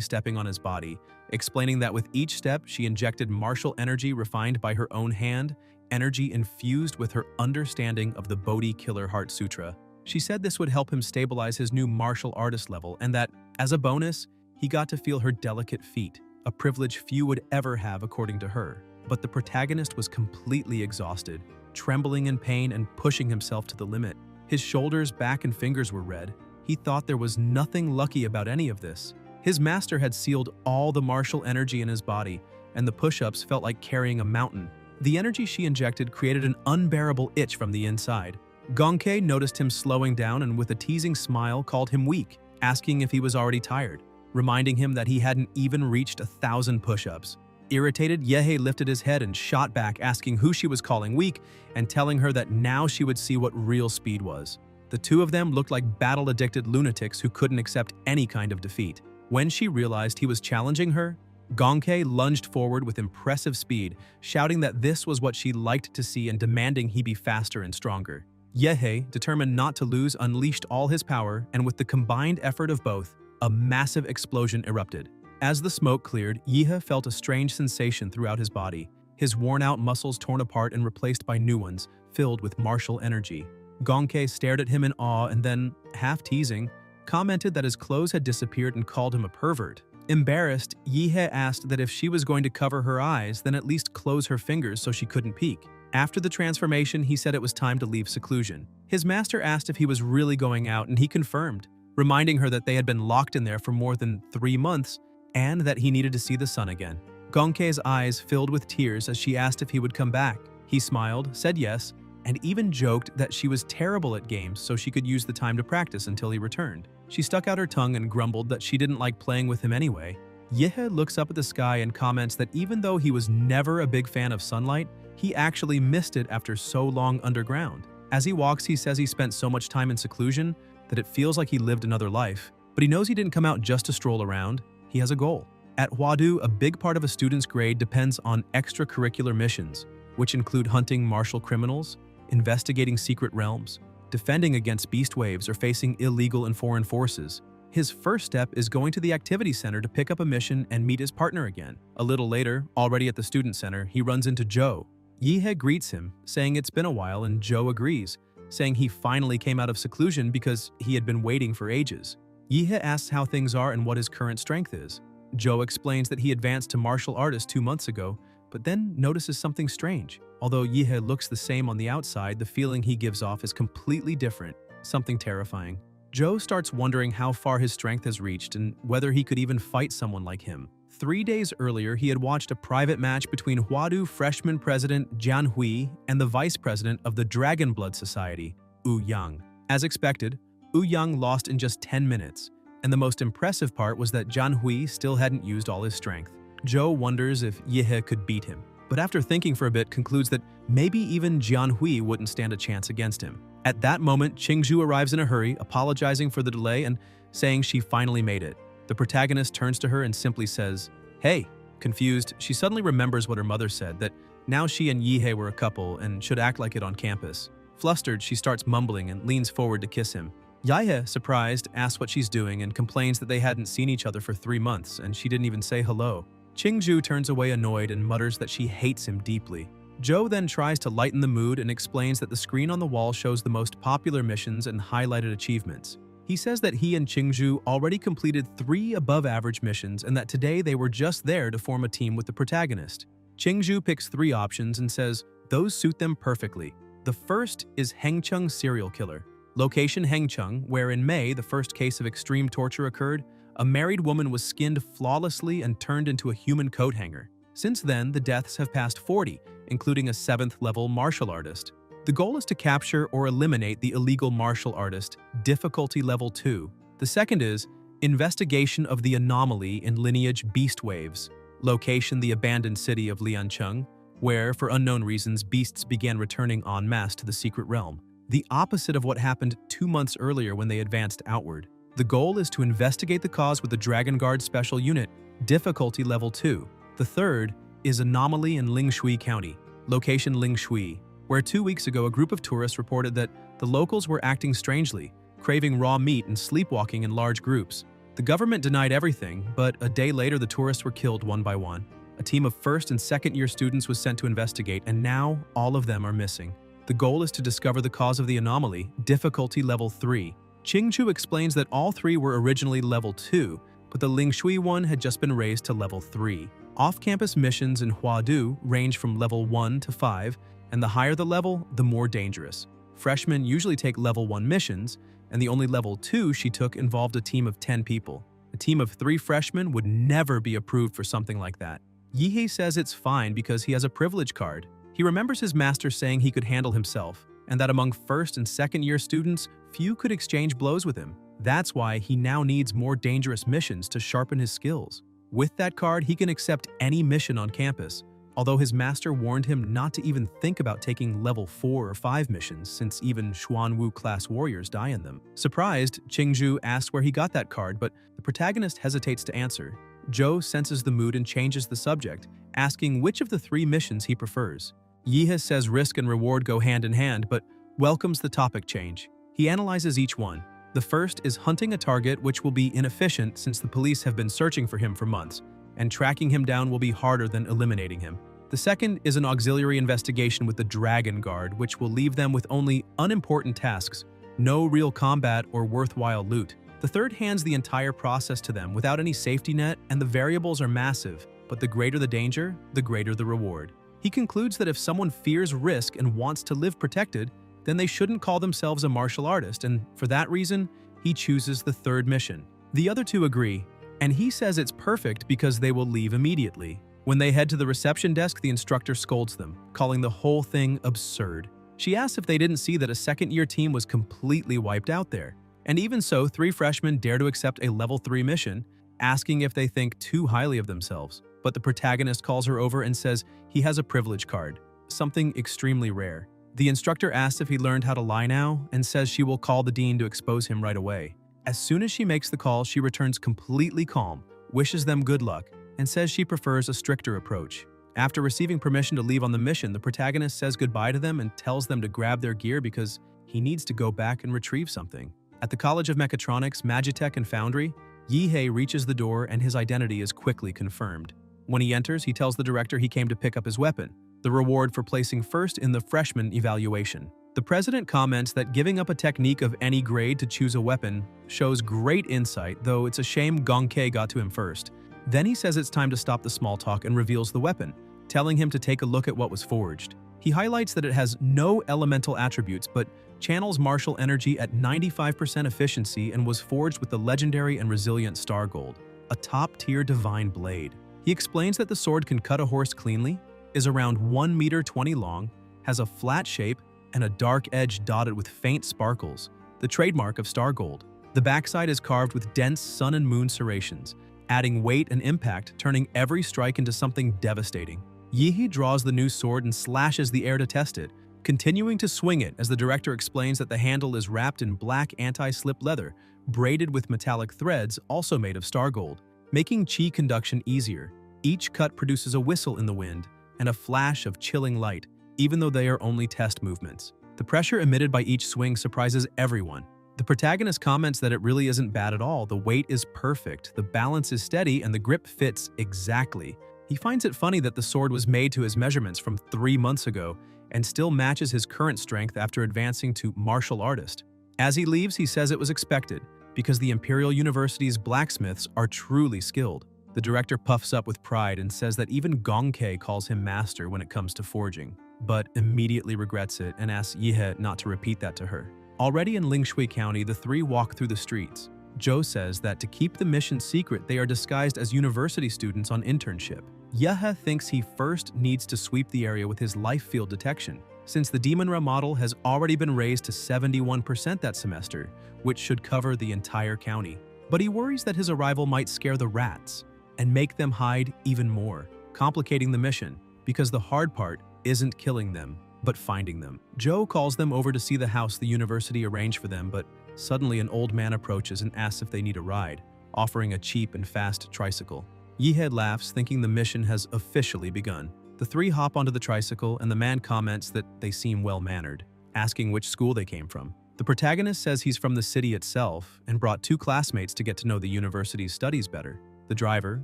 stepping on his body, explaining that with each step she injected martial energy refined by her own hand, energy infused with her understanding of the Bodhi Killer Heart Sutra. She said this would help him stabilize his new martial artist level and that, as a bonus, he got to feel her delicate feet, a privilege few would ever have according to her. But the protagonist was completely exhausted, trembling in pain and pushing himself to the limit. His shoulders, back, and fingers were red. He thought there was nothing lucky about any of this. His master had sealed all the martial energy in his body, and the push-ups felt like carrying a mountain. The energy she injected created an unbearable itch from the inside. Gong Kei noticed him slowing down and with a teasing smile called him weak, asking if he was already tired, reminding him that he hadn't even reached 1,000 push-ups. Irritated, Yehe lifted his head and shot back, asking who she was calling weak and telling her that now she would see what real speed was. The two of them looked like battle-addicted lunatics who couldn't accept any kind of defeat. When she realized he was challenging her, Gong Kei lunged forward with impressive speed, shouting that this was what she liked to see and demanding he be faster and stronger. Yehe, determined not to lose, unleashed all his power, and with the combined effort of both, a massive explosion erupted. As the smoke cleared, Yehe felt a strange sensation throughout his body, his worn-out muscles torn apart and replaced by new ones, filled with martial energy. Gong Kei stared at him in awe and then, half teasing, commented that his clothes had disappeared and called him a pervert. Embarrassed, Yehe asked that if she was going to cover her eyes, then at least close her fingers so she couldn't peek. After the transformation, he said it was time to leave seclusion. His master asked if he was really going out, and he confirmed, reminding her that they had been locked in there for more than 3 months and that he needed to see the sun again. Gong Kei's eyes filled with tears as she asked if he would come back. He smiled, said yes, and even joked that she was terrible at games so she could use the time to practice until he returned. She stuck out her tongue and grumbled that she didn't like playing with him anyway. Yehe looks up at the sky and comments that even though he was never a big fan of sunlight, he actually missed it after so long underground. As he walks, he says he spent so much time in seclusion that it feels like he lived another life. But he knows he didn't come out just to stroll around. He has a goal. At Huadu, a big part of a student's grade depends on extracurricular missions, which include hunting martial criminals, investigating secret realms, defending against beast waves, or facing illegal and foreign forces. His first step is going to the activity center to pick up a mission and meet his partner again. A little later, already at the student center, he runs into Joe. Yehe greets him, saying it's been a while, and Joe agrees, saying he finally came out of seclusion because he had been waiting for ages. Yehe asks how things are and what his current strength is. Joe explains that he advanced to martial artist 2 months ago, but then notices something strange. Although Yehe looks the same on the outside, the feeling he gives off is completely different, something terrifying. Joe starts wondering how far his strength has reached and whether he could even fight someone like him. 3 days earlier, he had watched a private match between Huadu freshman president Jian Hui and the vice president of the Dragon Blood Society, Ouyang. As expected, Ouyang lost in just 10 minutes, and the most impressive part was that Jian Hui still hadn't used all his strength. Joe wonders if Yehe could beat him, but after thinking for a bit concludes that maybe even Jian Hui wouldn't stand a chance against him. At that moment, Qingzhu arrives in a hurry, apologizing for the delay and saying she finally made it. The protagonist turns to her and simply says, "Hey." Confused, she suddenly remembers what her mother said, that now she and Yehe were a couple and should act like it on campus. Flustered, she starts mumbling and leans forward to kiss him. Yehe, surprised, asks what she's doing and complains that they hadn't seen each other for 3 months and she didn't even say hello. Qingzhu turns away annoyed and mutters that she hates him deeply. Joe then tries to lighten the mood and explains that the screen on the wall shows the most popular missions and highlighted achievements. He says that he and Qingzhu already completed 3 above-average missions and that today they were just there to form a team with the protagonist. Qingzhu picks 3 options and says those suit them perfectly. The first is Hengcheng serial killer. Location Hengcheng, where in May the first case of extreme torture occurred, a married woman was skinned flawlessly and turned into a human coat hanger. Since then, the deaths have passed 40, including a 7th-level martial artist. The goal is to capture or eliminate the illegal martial artist, difficulty level 2. The second is investigation of the anomaly in lineage beast waves. Location the abandoned city of Liancheng, where, for unknown reasons, beasts began returning en masse to the secret realm. The opposite of what happened 2 months earlier when they advanced outward. The goal is to investigate the cause with the Dragon Guard Special Unit, difficulty level 2. The third is anomaly in Lingshui County, location Lingshui, where 2 weeks ago a group of tourists reported that the locals were acting strangely, craving raw meat and sleepwalking in large groups. The government denied everything, but a day later the tourists were killed one by one. A team of first and second-year students was sent to investigate, and now all of them are missing. The goal is to discover the cause of the anomaly, difficulty level 3. Qingzhu explains that all 3 were originally level 2, but the Lingshui one had just been raised to level 3. Off-campus missions in Huadu range from level 1 to 5, and the higher the level, the more dangerous. Freshmen usually take level 1 missions, and the only level 2 she took involved a team of 10 people. A team of 3 freshmen would never be approved for something like that. Yihei says it's fine because he has a privilege card. He remembers his master saying he could handle himself, and that among first and second-year students, few could exchange blows with him. That's why he now needs more dangerous missions to sharpen his skills. With that card, he can accept any mission on campus, although his master warned him not to even think about taking level 4 or 5 missions since even Xuanwu-class warriors die in them. Surprised, Qingzhu asks where he got that card, but the protagonist hesitates to answer. Zhou senses the mood and changes the subject, asking which of the 3 missions he prefers. Yihei says risk and reward go hand in hand, but welcomes the topic change. He analyzes each one. The first is hunting a target, which will be inefficient since the police have been searching for him for months, and tracking him down will be harder than eliminating him. The second is an auxiliary investigation with the Dragon Guard, which will leave them with only unimportant tasks, no real combat or worthwhile loot. The third hands the entire process to them without any safety net, and the variables are massive, but the greater the danger, the greater the reward. He concludes that if someone fears risk and wants to live protected, then they shouldn't call themselves a martial artist, and for that reason, he chooses the third mission. The other 2 agree, and he says it's perfect because they will leave immediately. When they head to the reception desk, the instructor scolds them, calling the whole thing absurd. She asks if they didn't see that a second-year team was completely wiped out there. And even so, 3 freshmen dare to accept a level 3 mission, asking if they think too highly of themselves. But the protagonist calls her over and says he has a privilege card, something extremely rare. The instructor asks if he learned how to lie now and says she will call the dean to expose him right away. As soon as she makes the call, she returns completely calm, wishes them good luck, and says she prefers a stricter approach. After receiving permission to leave on the mission, the protagonist says goodbye to them and tells them to grab their gear because he needs to go back and retrieve something. At the College of Mechatronics, Magitech, and Foundry, Yihei reaches the door and his identity is quickly confirmed. When he enters, he tells the director he came to pick up his weapon, the reward for placing first in the freshman evaluation. The president comments that giving up a technique of any grade to choose a weapon shows great insight, though it's a shame Gongke got to him first. Then he says it's time to stop the small talk and reveals the weapon, telling him to take a look at what was forged. He highlights that it has no elemental attributes but channels martial energy at 95% efficiency and was forged with the legendary and resilient Star Gold, a top-tier divine blade. He explains that the sword can cut a horse cleanly, is around 1 meter 20 long, has a flat shape, and a dark edge dotted with faint sparkles, the trademark of Star Gold. The backside is carved with dense sun and moon serrations, adding weight and impact, turning every strike into something devastating. Yihei draws the new sword and slashes the air to test it, continuing to swing it as the director explains that the handle is wrapped in black anti-slip leather, braided with metallic threads also made of Star Gold, making chi conduction easier. Each cut produces a whistle in the wind and a flash of chilling light, even though they are only test movements. The pressure emitted by each swing surprises everyone. The protagonist comments that it really isn't bad at all. The weight is perfect, the balance is steady, and the grip fits exactly. He finds it funny that the sword was made to his measurements from 3 months ago and still matches his current strength after advancing to martial artist. As he leaves, he says it was expected, because the Imperial University's blacksmiths are truly skilled. The director puffs up with pride and says that even Gongke calls him master when it comes to forging, but immediately regrets it and asks Yihe not to repeat that to her. Already in Lingshui County, the three walk through the streets. Zhou says that to keep the mission secret, they are disguised as university students on internship. Yihe thinks he first needs to sweep the area with his life field detection, since the Manhwa model has already been raised to 71% that semester, which should cover the entire county. But he worries that his arrival might scare the rats and make them hide even more, complicating the mission, because the hard part isn't killing them, but finding them. Zhou calls them over to see the house the university arranged for them, but suddenly an old man approaches and asks if they need a ride, offering a cheap and fast tricycle. Yihe laughs, thinking the mission has officially begun. The three hop onto the tricycle, and the man comments that they seem well-mannered, asking which school they came from. The protagonist says he's from the city itself and brought 2 classmates to get to know the university's studies better. The driver,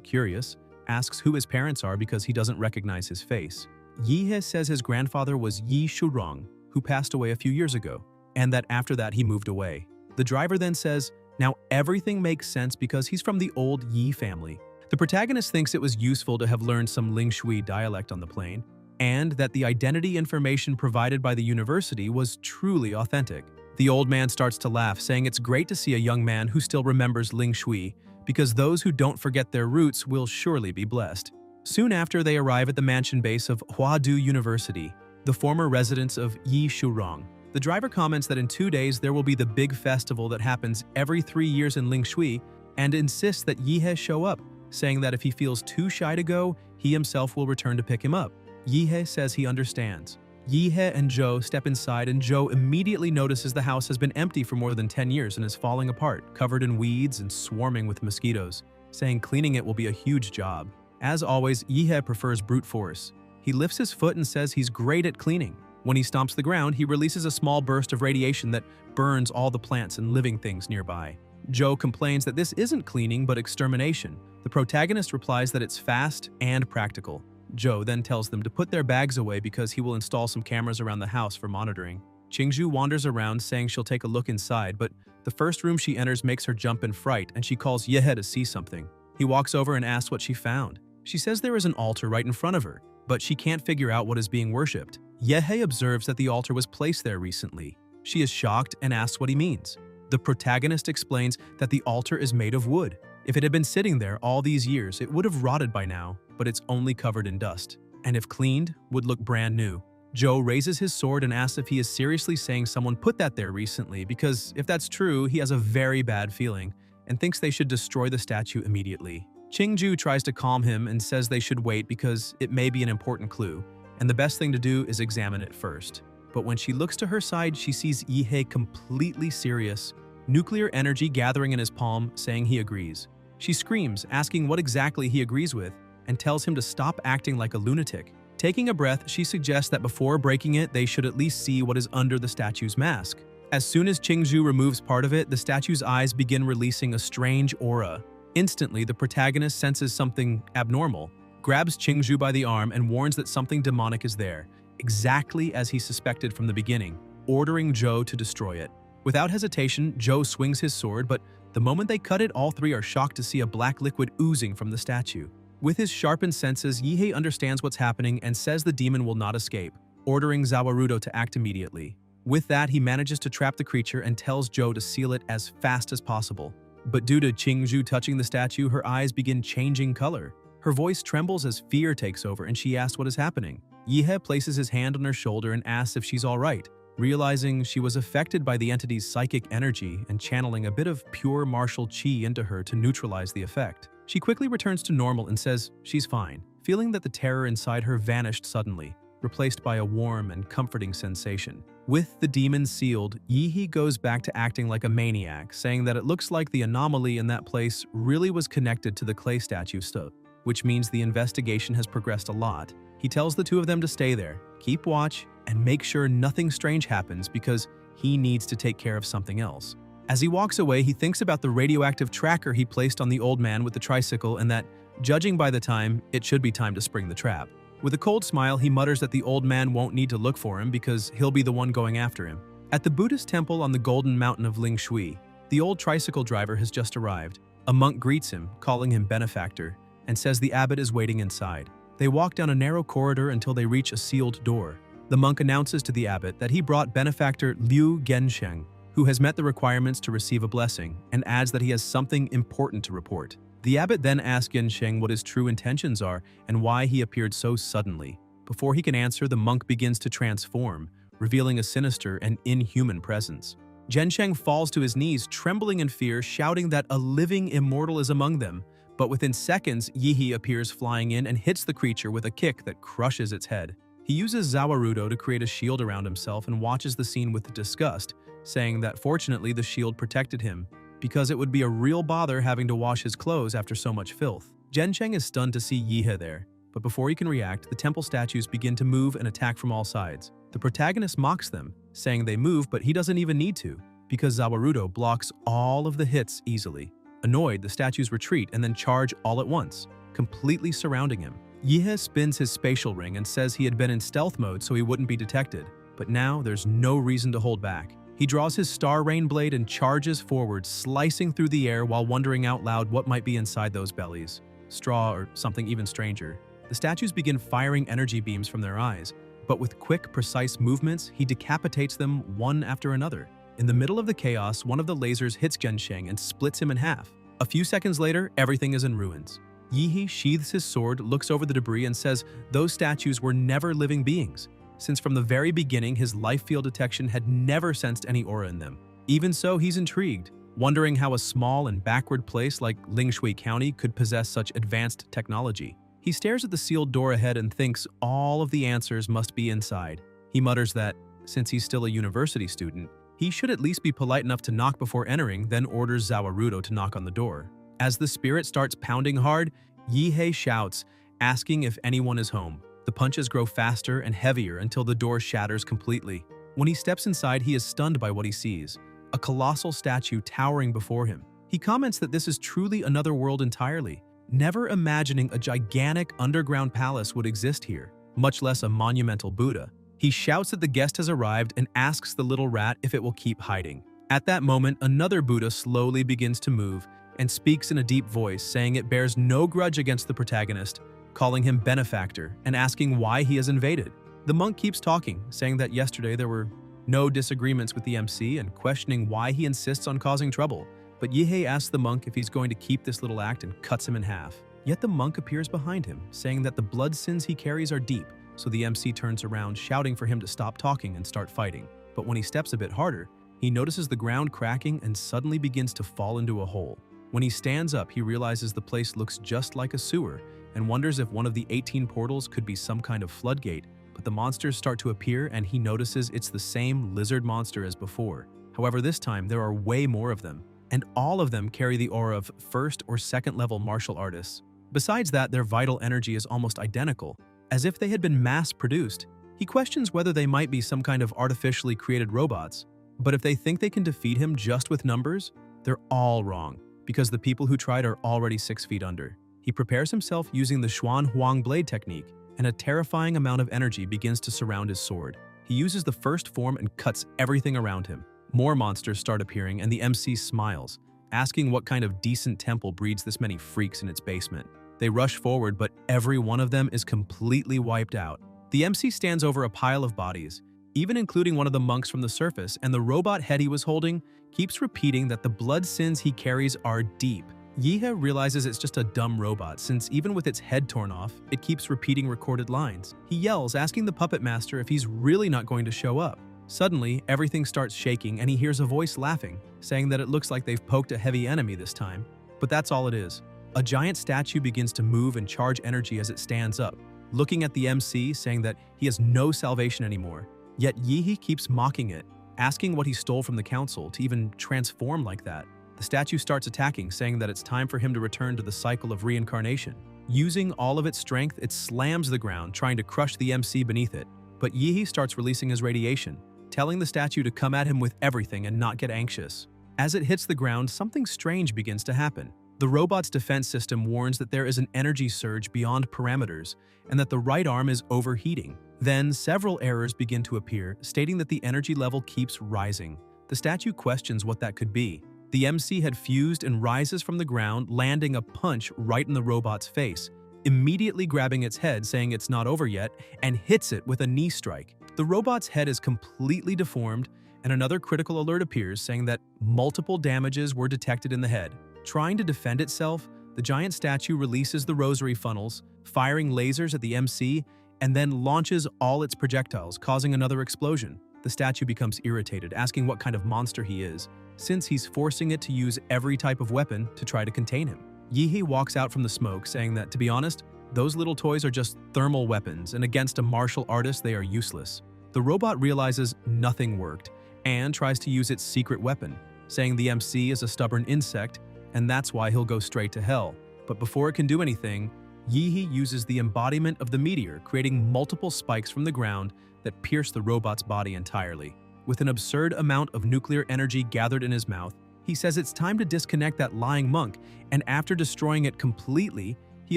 curious, asks who his parents are because he doesn't recognize his face. Yihe says his grandfather was Yi Shurong, who passed away a few years ago, and that after that he moved away. The driver then says, now everything makes sense because he's from the old Yi family. The protagonist thinks it was useful to have learned some Lingshui dialect on the plane, and that the identity information provided by the university was truly authentic. The old man starts to laugh, saying it's great to see a young man who still remembers Lingshui, because those who don't forget their roots will surely be blessed. Soon after, they arrive at the mansion base of Huadu University, the former residence of Yi Shurong. The driver comments that in 2 days there will be the big festival that happens every 3 years in Lingshui, and insists that Yihe show up, saying that if he feels too shy to go, he himself will return to pick him up. Yihe says he understands. Yihe and Zhou step inside, and Zhou immediately notices the house has been empty for more than 10 years and is falling apart, covered in weeds and swarming with mosquitoes, saying cleaning it will be a huge job. As always, Yihe prefers brute force. He lifts his foot and says he's great at cleaning. When he stomps the ground, he releases a small burst of radiation that burns all the plants and living things nearby. Zhou complains that this isn't cleaning but extermination. The protagonist replies that it's fast and practical. Zhou then tells them to put their bags away because he will install some cameras around the house for monitoring. Qingzhu wanders around, saying she'll take a look inside, but the first room she enters makes her jump in fright, and she calls Yihe to see something. He walks over and asks what she found. She says there is an altar right in front of her, but she can't figure out what is being worshipped. Yihe observes that the altar was placed there recently. She is shocked and asks what he means. The protagonist explains that the altar is made of wood. If it had been sitting there all these years, it would have rotted by now, but it's only covered in dust, and if cleaned, would look brand new. Zhou raises his sword and asks if he is seriously saying someone put that there recently, because if that's true, he has a very bad feeling and thinks they should destroy the statue immediately. Qingzhu tries to calm him and says they should wait because it may be an important clue, and the best thing to do is examine it first. But when she looks to her side, she sees Yihe completely serious, nuclear energy gathering in his palm, saying he agrees. She screams, asking what exactly he agrees with, and tells him to stop acting like a lunatic. Taking a breath, she suggests that before breaking it, they should at least see what is under the statue's mask. As soon as Qingzhu removes part of it, the statue's eyes begin releasing a strange aura. Instantly, the protagonist senses something abnormal, grabs Qingzhu by the arm and warns that something demonic is there, exactly as he suspected from the beginning, ordering Zhou to destroy it. Without hesitation, Zhou swings his sword, but the moment they cut it, all three are shocked to see a black liquid oozing from the statue. With his sharpened senses, Yihe understands what's happening and says the demon will not escape, ordering Zawarudo to act immediately. With that, he manages to trap the creature and tells Zhou to seal it as fast as possible. But due to Qingzhu touching the statue, her eyes begin changing color. Her voice trembles as fear takes over and she asks what is happening. Yihe places his hand on her shoulder and asks if she's all right, realizing she was affected by the entity's psychic energy and channeling a bit of pure martial qi into her to neutralize the effect. She quickly returns to normal and says she's fine, feeling that the terror inside her vanished suddenly, replaced by a warm and comforting sensation. With the demon sealed, Yihe goes back to acting like a maniac, saying that it looks like the anomaly in that place really was connected to the clay statue stuff, which means the investigation has progressed a lot. He tells the two of them to stay there, keep watch, and make sure nothing strange happens because he needs to take care of something else. As he walks away, he thinks about the radioactive tracker he placed on the old man with the tricycle and that Judging by the time, it should be time to spring the trap. With a cold smile, he mutters that the old man won't need to look for him because he'll be the one going after him. At the Buddhist temple on the Golden Mountain of Ling Shui, the old tricycle driver has just arrived. A monk greets him, calling him benefactor, and says the abbot is waiting inside. They walk down a narrow corridor until they reach a sealed door. The monk announces to the abbot that he brought benefactor Liu Gensheng, who has met the requirements to receive a blessing, and adds that he has something important to report. The abbot then asks Gensheng what his true intentions are and why he appeared so suddenly. Before he can answer, the monk begins to transform, revealing a sinister and inhuman presence. Gensheng falls to his knees, trembling in fear, shouting that a living immortal is among them. But within seconds, Yihi appears flying in and hits the creature with a kick that crushes its head. He uses Zawarudo to create a shield around himself and watches the scene with disgust, saying that fortunately the shield protected him, because it would be a real bother having to wash his clothes after so much filth. Gensheng is stunned to see Yihe there, but before he can react, the temple statues begin to move and attack from all sides. The protagonist mocks them, saying they move, but he doesn't even need to, because Zawarudo blocks all of the hits easily. Annoyed, the statues retreat and then charge all at once, completely surrounding him. Yihe spins his spatial ring and says he had been in stealth mode so he wouldn't be detected, but now there's no reason to hold back. He draws his Star Rain blade and charges forward, slicing through the air while wondering out loud what might be inside those bellies. Straw or something even stranger. The statues begin firing energy beams from their eyes, but with quick, precise movements, he decapitates them one after another. In the middle of the chaos, one of the lasers hits Gensheng and splits him in half. A few seconds later, everything is in ruins. Yihi sheathes his sword, looks over the debris, and says those statues were never living beings, since from the very beginning his life field detection had never sensed any aura in them. Even so, he's intrigued, wondering how a small and backward place like Lingshui County could possess such advanced technology. He stares at the sealed door ahead and thinks all of the answers must be inside. He mutters that, since he's still a university student, he should at least be polite enough to knock before entering, then orders Zawarudo to knock on the door. As the spirit starts pounding hard, Yihei shouts, asking if anyone is home. The punches grow faster and heavier until the door shatters completely. When he steps inside, he is stunned by what he sees, a colossal statue towering before him. He comments that this is truly another world entirely, never imagining a gigantic underground palace would exist here, much less a monumental Buddha. He shouts that the guest has arrived and asks the little rat if it will keep hiding. At that moment, another Buddha slowly begins to move and speaks in a deep voice, saying it bears no grudge against the protagonist, calling him benefactor and asking why he has invaded. The monk keeps talking, saying that yesterday there were no disagreements with the MC and questioning why he insists on causing trouble. But Yihei asks the monk if he's going to keep this little act and cuts him in half. Yet the monk appears behind him, saying that the blood sins he carries are deep, so the MC turns around, shouting for him to stop talking and start fighting. But when he steps a bit harder, he notices the ground cracking and suddenly begins to fall into a hole. When he stands up, he realizes the place looks just like a sewer and wonders if one of the 18 portals could be some kind of floodgate, but the monsters start to appear and he notices it's the same lizard monster as before. However, this time there are way more of them, and all of them carry the aura of first or second level martial artists. Besides that, their vital energy is almost identical, as if they had been mass-produced. He questions whether they might be some kind of artificially created robots, but if they think they can defeat him just with numbers, they're all wrong, because the people who tried are already 6 feet under. He prepares himself using the Xuan Huang blade technique, and a terrifying amount of energy begins to surround his sword. He uses the first form and cuts everything around him. More monsters start appearing, and the MC smiles, asking what kind of decent temple breeds this many freaks in its basement. They rush forward, but every one of them is completely wiped out. The MC stands over a pile of bodies, even including one of the monks from the surface, and the robot head he was holding keeps repeating that the blood sins he carries are deep. Yihe realizes it's just a dumb robot, since even with its head torn off, it keeps repeating recorded lines. He yells, asking the puppet master if he's really not going to show up. Suddenly, everything starts shaking and he hears a voice laughing, saying that it looks like they've poked a heavy enemy this time. But that's all it is. A giant statue begins to move and charge energy as it stands up, looking at the MC, saying that he has no salvation anymore. Yet Yihe keeps mocking it, asking what he stole from the council to even transform like that. The statue starts attacking, saying that it's time for him to return to the cycle of reincarnation. Using all of its strength, it slams the ground, trying to crush the MC beneath it. But Yihe starts releasing his radiation, telling the statue to come at him with everything and not get anxious. As it hits the ground, something strange begins to happen. The robot's defense system warns that there is an energy surge beyond parameters and that the right arm is overheating. Then, several errors begin to appear, stating that the energy level keeps rising. The statue questions what that could be. The MC had fused and rises from the ground, landing a punch right in the robot's face, immediately grabbing its head, saying it's not over yet, and hits it with a knee strike. The robot's head is completely deformed, and another critical alert appears, saying that multiple damages were detected in the head. Trying to defend itself, the giant statue releases the rosary funnels, firing lasers at the MC, and then launches all its projectiles, causing another explosion. The statue becomes irritated, asking what kind of monster he is, since he's forcing it to use every type of weapon to try to contain him. Yi-hee walks out from the smoke, saying that, to be honest, those little toys are just thermal weapons, and against a martial artist they are useless. The robot realizes nothing worked, and tries to use its secret weapon, saying the MC is a stubborn insect, and that's why he'll go straight to hell. But before it can do anything, Yi-hee uses the embodiment of the meteor, creating multiple spikes from the ground that pierce the robot's body entirely. With an absurd amount of nuclear energy gathered in his mouth, he says it's time to disconnect that lying monk, and after destroying it completely, he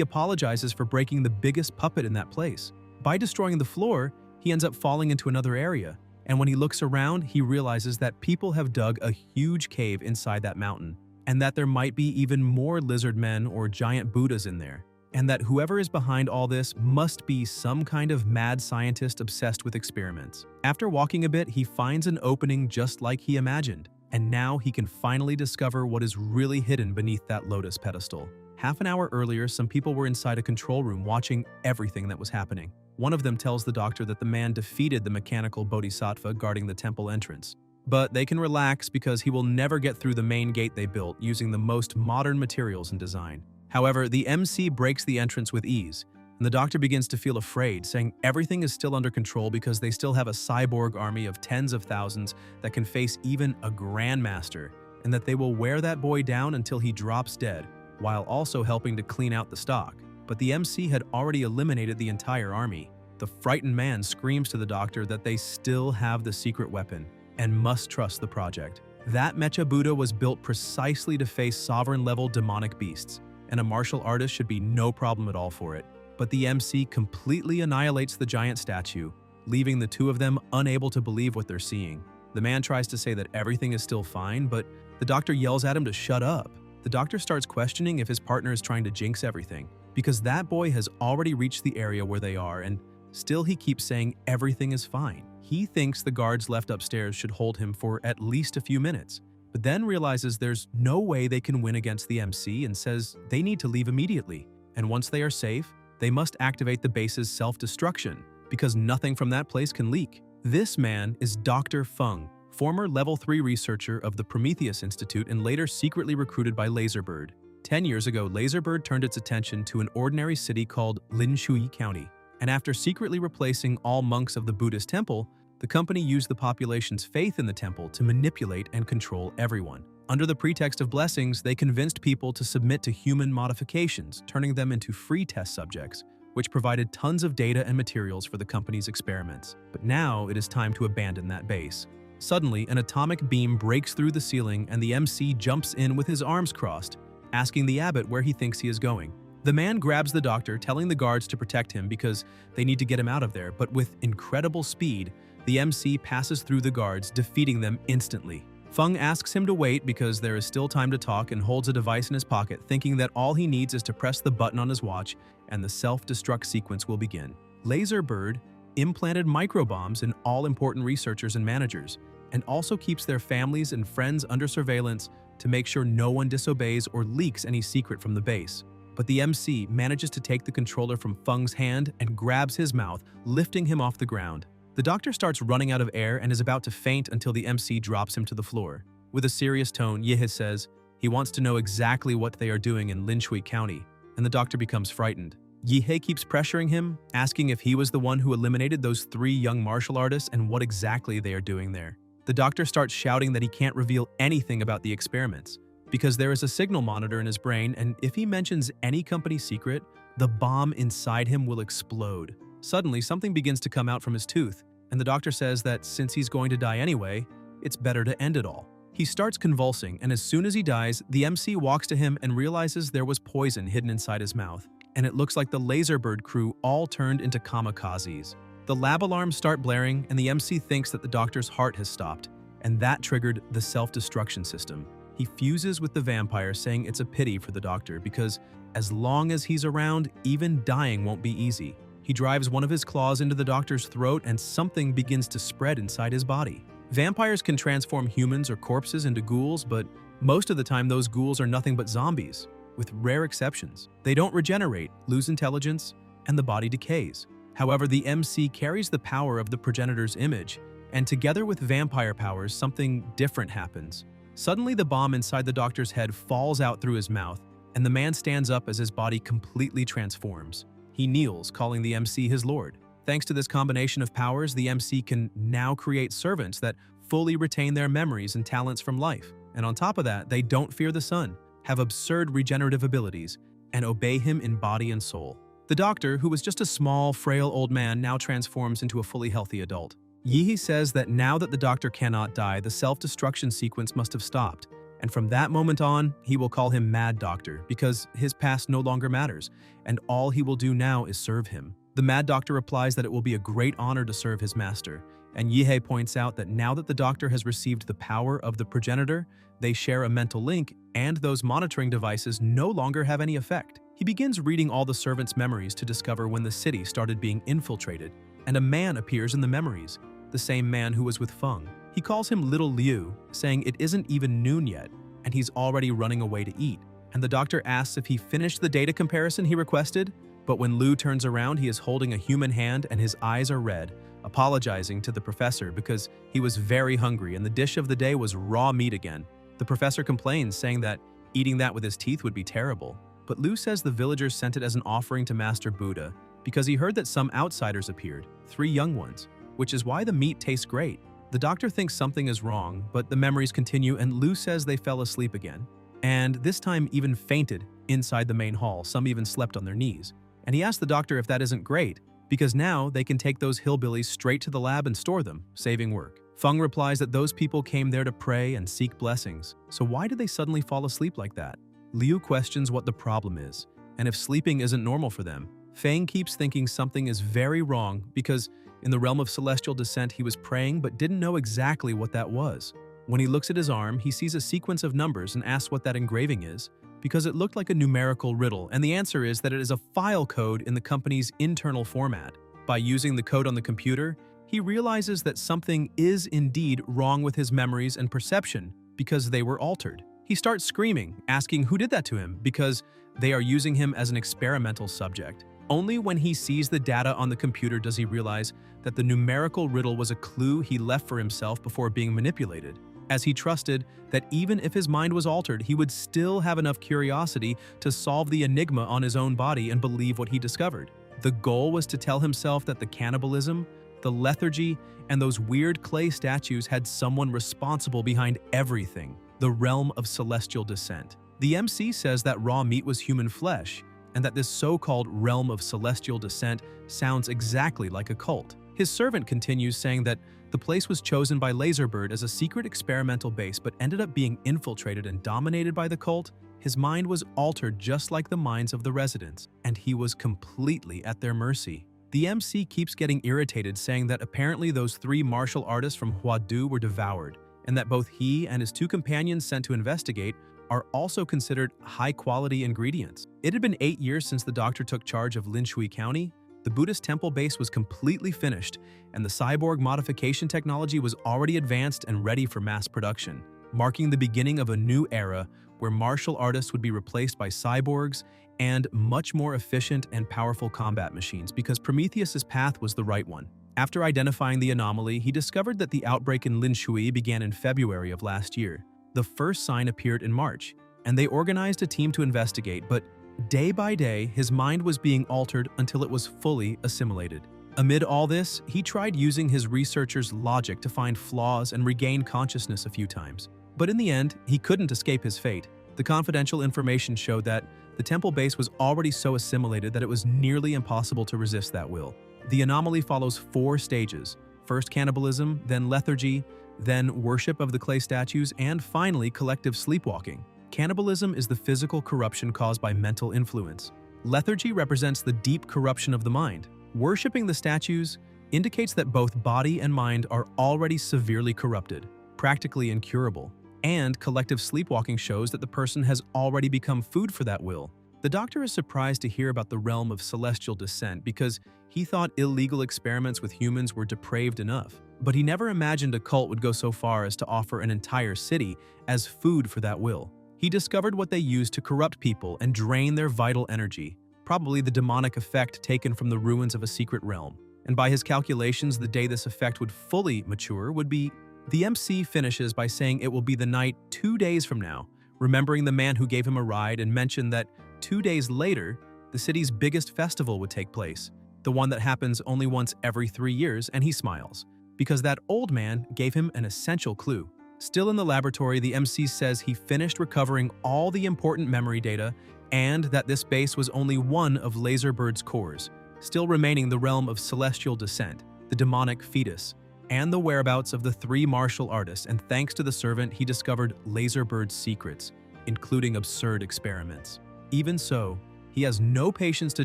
apologizes for breaking the biggest puppet in that place. By destroying the floor, he ends up falling into another area, and when he looks around, he realizes that people have dug a huge cave inside that mountain, and that there might be even more lizard men or giant Buddhas in there, and that whoever is behind all this must be some kind of mad scientist obsessed with experiments. After walking a bit, he finds an opening just like he imagined, and now he can finally discover what is really hidden beneath that lotus pedestal. Half an hour earlier, some people were inside a control room watching everything that was happening. One of them tells the doctor that the man defeated the mechanical bodhisattva guarding the temple entrance. But they can relax because he will never get through the main gate they built using the most modern materials and design. However, the MC breaks the entrance with ease, and the doctor begins to feel afraid, saying everything is still under control because they still have a cyborg army of tens of thousands that can face even a grandmaster, and that they will wear that boy down until he drops dead, while also helping to clean out the stock. But the MC had already eliminated the entire army. The frightened man screams to the doctor that they still have the secret weapon and must trust the project. That Mecha Buddha was built precisely to face sovereign-level demonic beasts, and a martial artist should be no problem at all for it. But the MC completely annihilates the giant statue, leaving the two of them unable to believe what they're seeing. The man tries to say that everything is still fine, but the doctor yells at him to shut up. The doctor starts questioning if his partner is trying to jinx everything, because that boy has already reached the area where they are, and still he keeps saying everything is fine. He thinks the guards left upstairs should hold him for at least a few minutes, but then realizes there's no way they can win against the MC and says they need to leave immediately. And once they are safe, they must activate the base's self-destruction, because nothing from that place can leak. This man is Dr. Feng, former Level 3 researcher of the Prometheus Institute and later secretly recruited by Laserbird. 10 years ago, Laserbird turned its attention to an ordinary city called Linshui County, and after secretly replacing all monks of the Buddhist temple, the company used the population's faith in the temple to manipulate and control everyone. Under the pretext of blessings, they convinced people to submit to human modifications, turning them into free test subjects, which provided tons of data and materials for the company's experiments. But now it is time to abandon that base. Suddenly, an atomic beam breaks through the ceiling and the MC jumps in with his arms crossed, asking the abbot where he thinks he is going. The man grabs the doctor, telling the guards to protect him because they need to get him out of there, but with incredible speed, the MC passes through the guards, defeating them instantly. Feng asks him to wait because there is still time to talk and holds a device in his pocket, thinking that all he needs is to press the button on his watch and the self-destruct sequence will begin. Laserbird implanted microbombs in all important researchers and managers, and also keeps their families and friends under surveillance to make sure no one disobeys or leaks any secret from the base. But the MC manages to take the controller from Feng's hand and grabs his mouth, lifting him off the ground. The doctor starts running out of air and is about to faint until the MC drops him to the floor. With a serious tone, Yi-hee says he wants to know exactly what they are doing in Linshui County, and the doctor becomes frightened. Yi-hee keeps pressuring him, asking if he was the one who eliminated those 3 young martial artists and what exactly they are doing there. The doctor starts shouting that he can't reveal anything about the experiments, because there is a signal monitor in his brain, and if he mentions any company secret, the bomb inside him will explode. Suddenly, something begins to come out from his tooth, and the doctor says that since he's going to die anyway, it's better to end it all. He starts convulsing, and as soon as he dies, the MC walks to him and realizes there was poison hidden inside his mouth, and it looks like the Laserbird crew all turned into kamikazes. The lab alarms start blaring, and the MC thinks that the doctor's heart has stopped, and that triggered the self-destruction system. He fuses with the vampire, saying it's a pity for the doctor because as long as he's around, even dying won't be easy. He drives one of his claws into the doctor's throat, and something begins to spread inside his body. Vampires can transform humans or corpses into ghouls, but most of the time those ghouls are nothing but zombies, with rare exceptions. They don't regenerate, lose intelligence, and the body decays. However, the MC carries the power of the progenitor's image, and together with vampire powers, something different happens. Suddenly, the bomb inside the doctor's head falls out through his mouth, and the man stands up as his body completely transforms. He kneels, calling the MC his lord. Thanks to this combination of powers, the MC can now create servants that fully retain their memories and talents from life. And on top of that, they don't fear the sun, have absurd regenerative abilities, and obey him in body and soul. The doctor, who was just a small, frail old man, now transforms into a fully healthy adult. Yihi says that now that the doctor cannot die, the self-destruction sequence must have stopped, and from that moment on, he will call him Mad Doctor because his past no longer matters, and all he will do now is serve him. The Mad Doctor replies that it will be a great honor to serve his master, and Yihei points out that now that the doctor has received the power of the progenitor, they share a mental link, and those monitoring devices no longer have any effect. He begins reading all the servants' memories to discover when the city started being infiltrated, and a man appears in the memories, the same man who was with Feng. He calls him Little Liu, saying it isn't even noon yet, and he's already running away to eat. And the doctor asks if he finished the data comparison he requested, but when Liu turns around, he is holding a human hand and his eyes are red, apologizing to the professor because he was very hungry and the dish of the day was raw meat again. The professor complains, saying that eating that with his teeth would be terrible. But Liu says the villagers sent it as an offering to Master Buddha because he heard that some outsiders appeared, 3 young ones, which is why the meat tastes great. The doctor thinks something is wrong, but the memories continue and Liu says they fell asleep again. And this time even fainted inside the main hall, some even slept on their knees. And he asks the doctor if that isn't great, because now they can take those hillbillies straight to the lab and store them, saving work. Feng replies that those people came there to pray and seek blessings, so why did they suddenly fall asleep like that? Liu questions what the problem is, and if sleeping isn't normal for them. Feng keeps thinking something is very wrong because in the realm of celestial descent he was praying but didn't know exactly what that was. When he looks at his arm, he sees a sequence of numbers and asks what that engraving is, because it looked like a numerical riddle, and the answer is that it is a file code in the company's internal format. By using the code on the computer, he realizes that something is indeed wrong with his memories and perception because they were altered. He starts screaming, asking who did that to him because they are using him as an experimental subject. Only when he sees the data on the computer does he realize that the numerical riddle was a clue he left for himself before being manipulated, as he trusted that even if his mind was altered, he would still have enough curiosity to solve the enigma on his own body and believe what he discovered. The goal was to tell himself that the cannibalism, the lethargy, and those weird clay statues had someone responsible behind everything, the realm of celestial descent. The MC says that raw meat was human flesh, and that this so-called realm of celestial descent sounds exactly like a cult. His servant continues, saying that the place was chosen by Laserbird as a secret experimental base but ended up being infiltrated and dominated by the cult. His mind was altered just like the minds of the residents, and he was completely at their mercy. The MC keeps getting irritated, saying that apparently those 3 martial artists from Huadu were devoured, and that both he and his 2 companions sent to investigate are also considered high-quality ingredients. It had been 8 years since the doctor took charge of Linshui County. The Buddhist temple base was completely finished, and the cyborg modification technology was already advanced and ready for mass production, marking the beginning of a new era where martial artists would be replaced by cyborgs and much more efficient and powerful combat machines because Prometheus's path was the right one. After identifying the anomaly, he discovered that the outbreak in Linshui began in February of last year. The first sign appeared in March, and they organized a team to investigate, but day by day, his mind was being altered until it was fully assimilated. Amid all this, he tried using his researcher's logic to find flaws and regain consciousness a few times. But in the end, he couldn't escape his fate. The confidential information showed that the temple base was already so assimilated that it was nearly impossible to resist that will. The anomaly follows 4 stages: first cannibalism, then lethargy, then worship of the clay statues, and finally collective sleepwalking. Cannibalism is the physical corruption caused by mental influence. Lethargy represents the deep corruption of the mind. Worshipping the statues indicates that both body and mind are already severely corrupted, practically incurable. And collective sleepwalking shows that the person has already become food for that will. The doctor is surprised to hear about the realm of celestial descent because he thought illegal experiments with humans were depraved enough. But he never imagined a cult would go so far as to offer an entire city as food for that will. He discovered what they used to corrupt people and drain their vital energy, probably the demonic effect taken from the ruins of a secret realm. And by his calculations, the day this effect would fully mature would be... The MC finishes by saying it will be the night 2 days from now, remembering the man who gave him a ride and mentioned that 2 days later, the city's biggest festival would take place, the one that happens only once every 3 years, and he smiles, because that old man gave him an essential clue. Still in the laboratory, the MC says he finished recovering all the important memory data and that this base was only one of Laserbird's cores, still remaining the realm of celestial descent, the demonic fetus, and the whereabouts of the 3 martial artists, and thanks to the servant, he discovered Laserbird's secrets, including absurd experiments. Even so, he has no patience to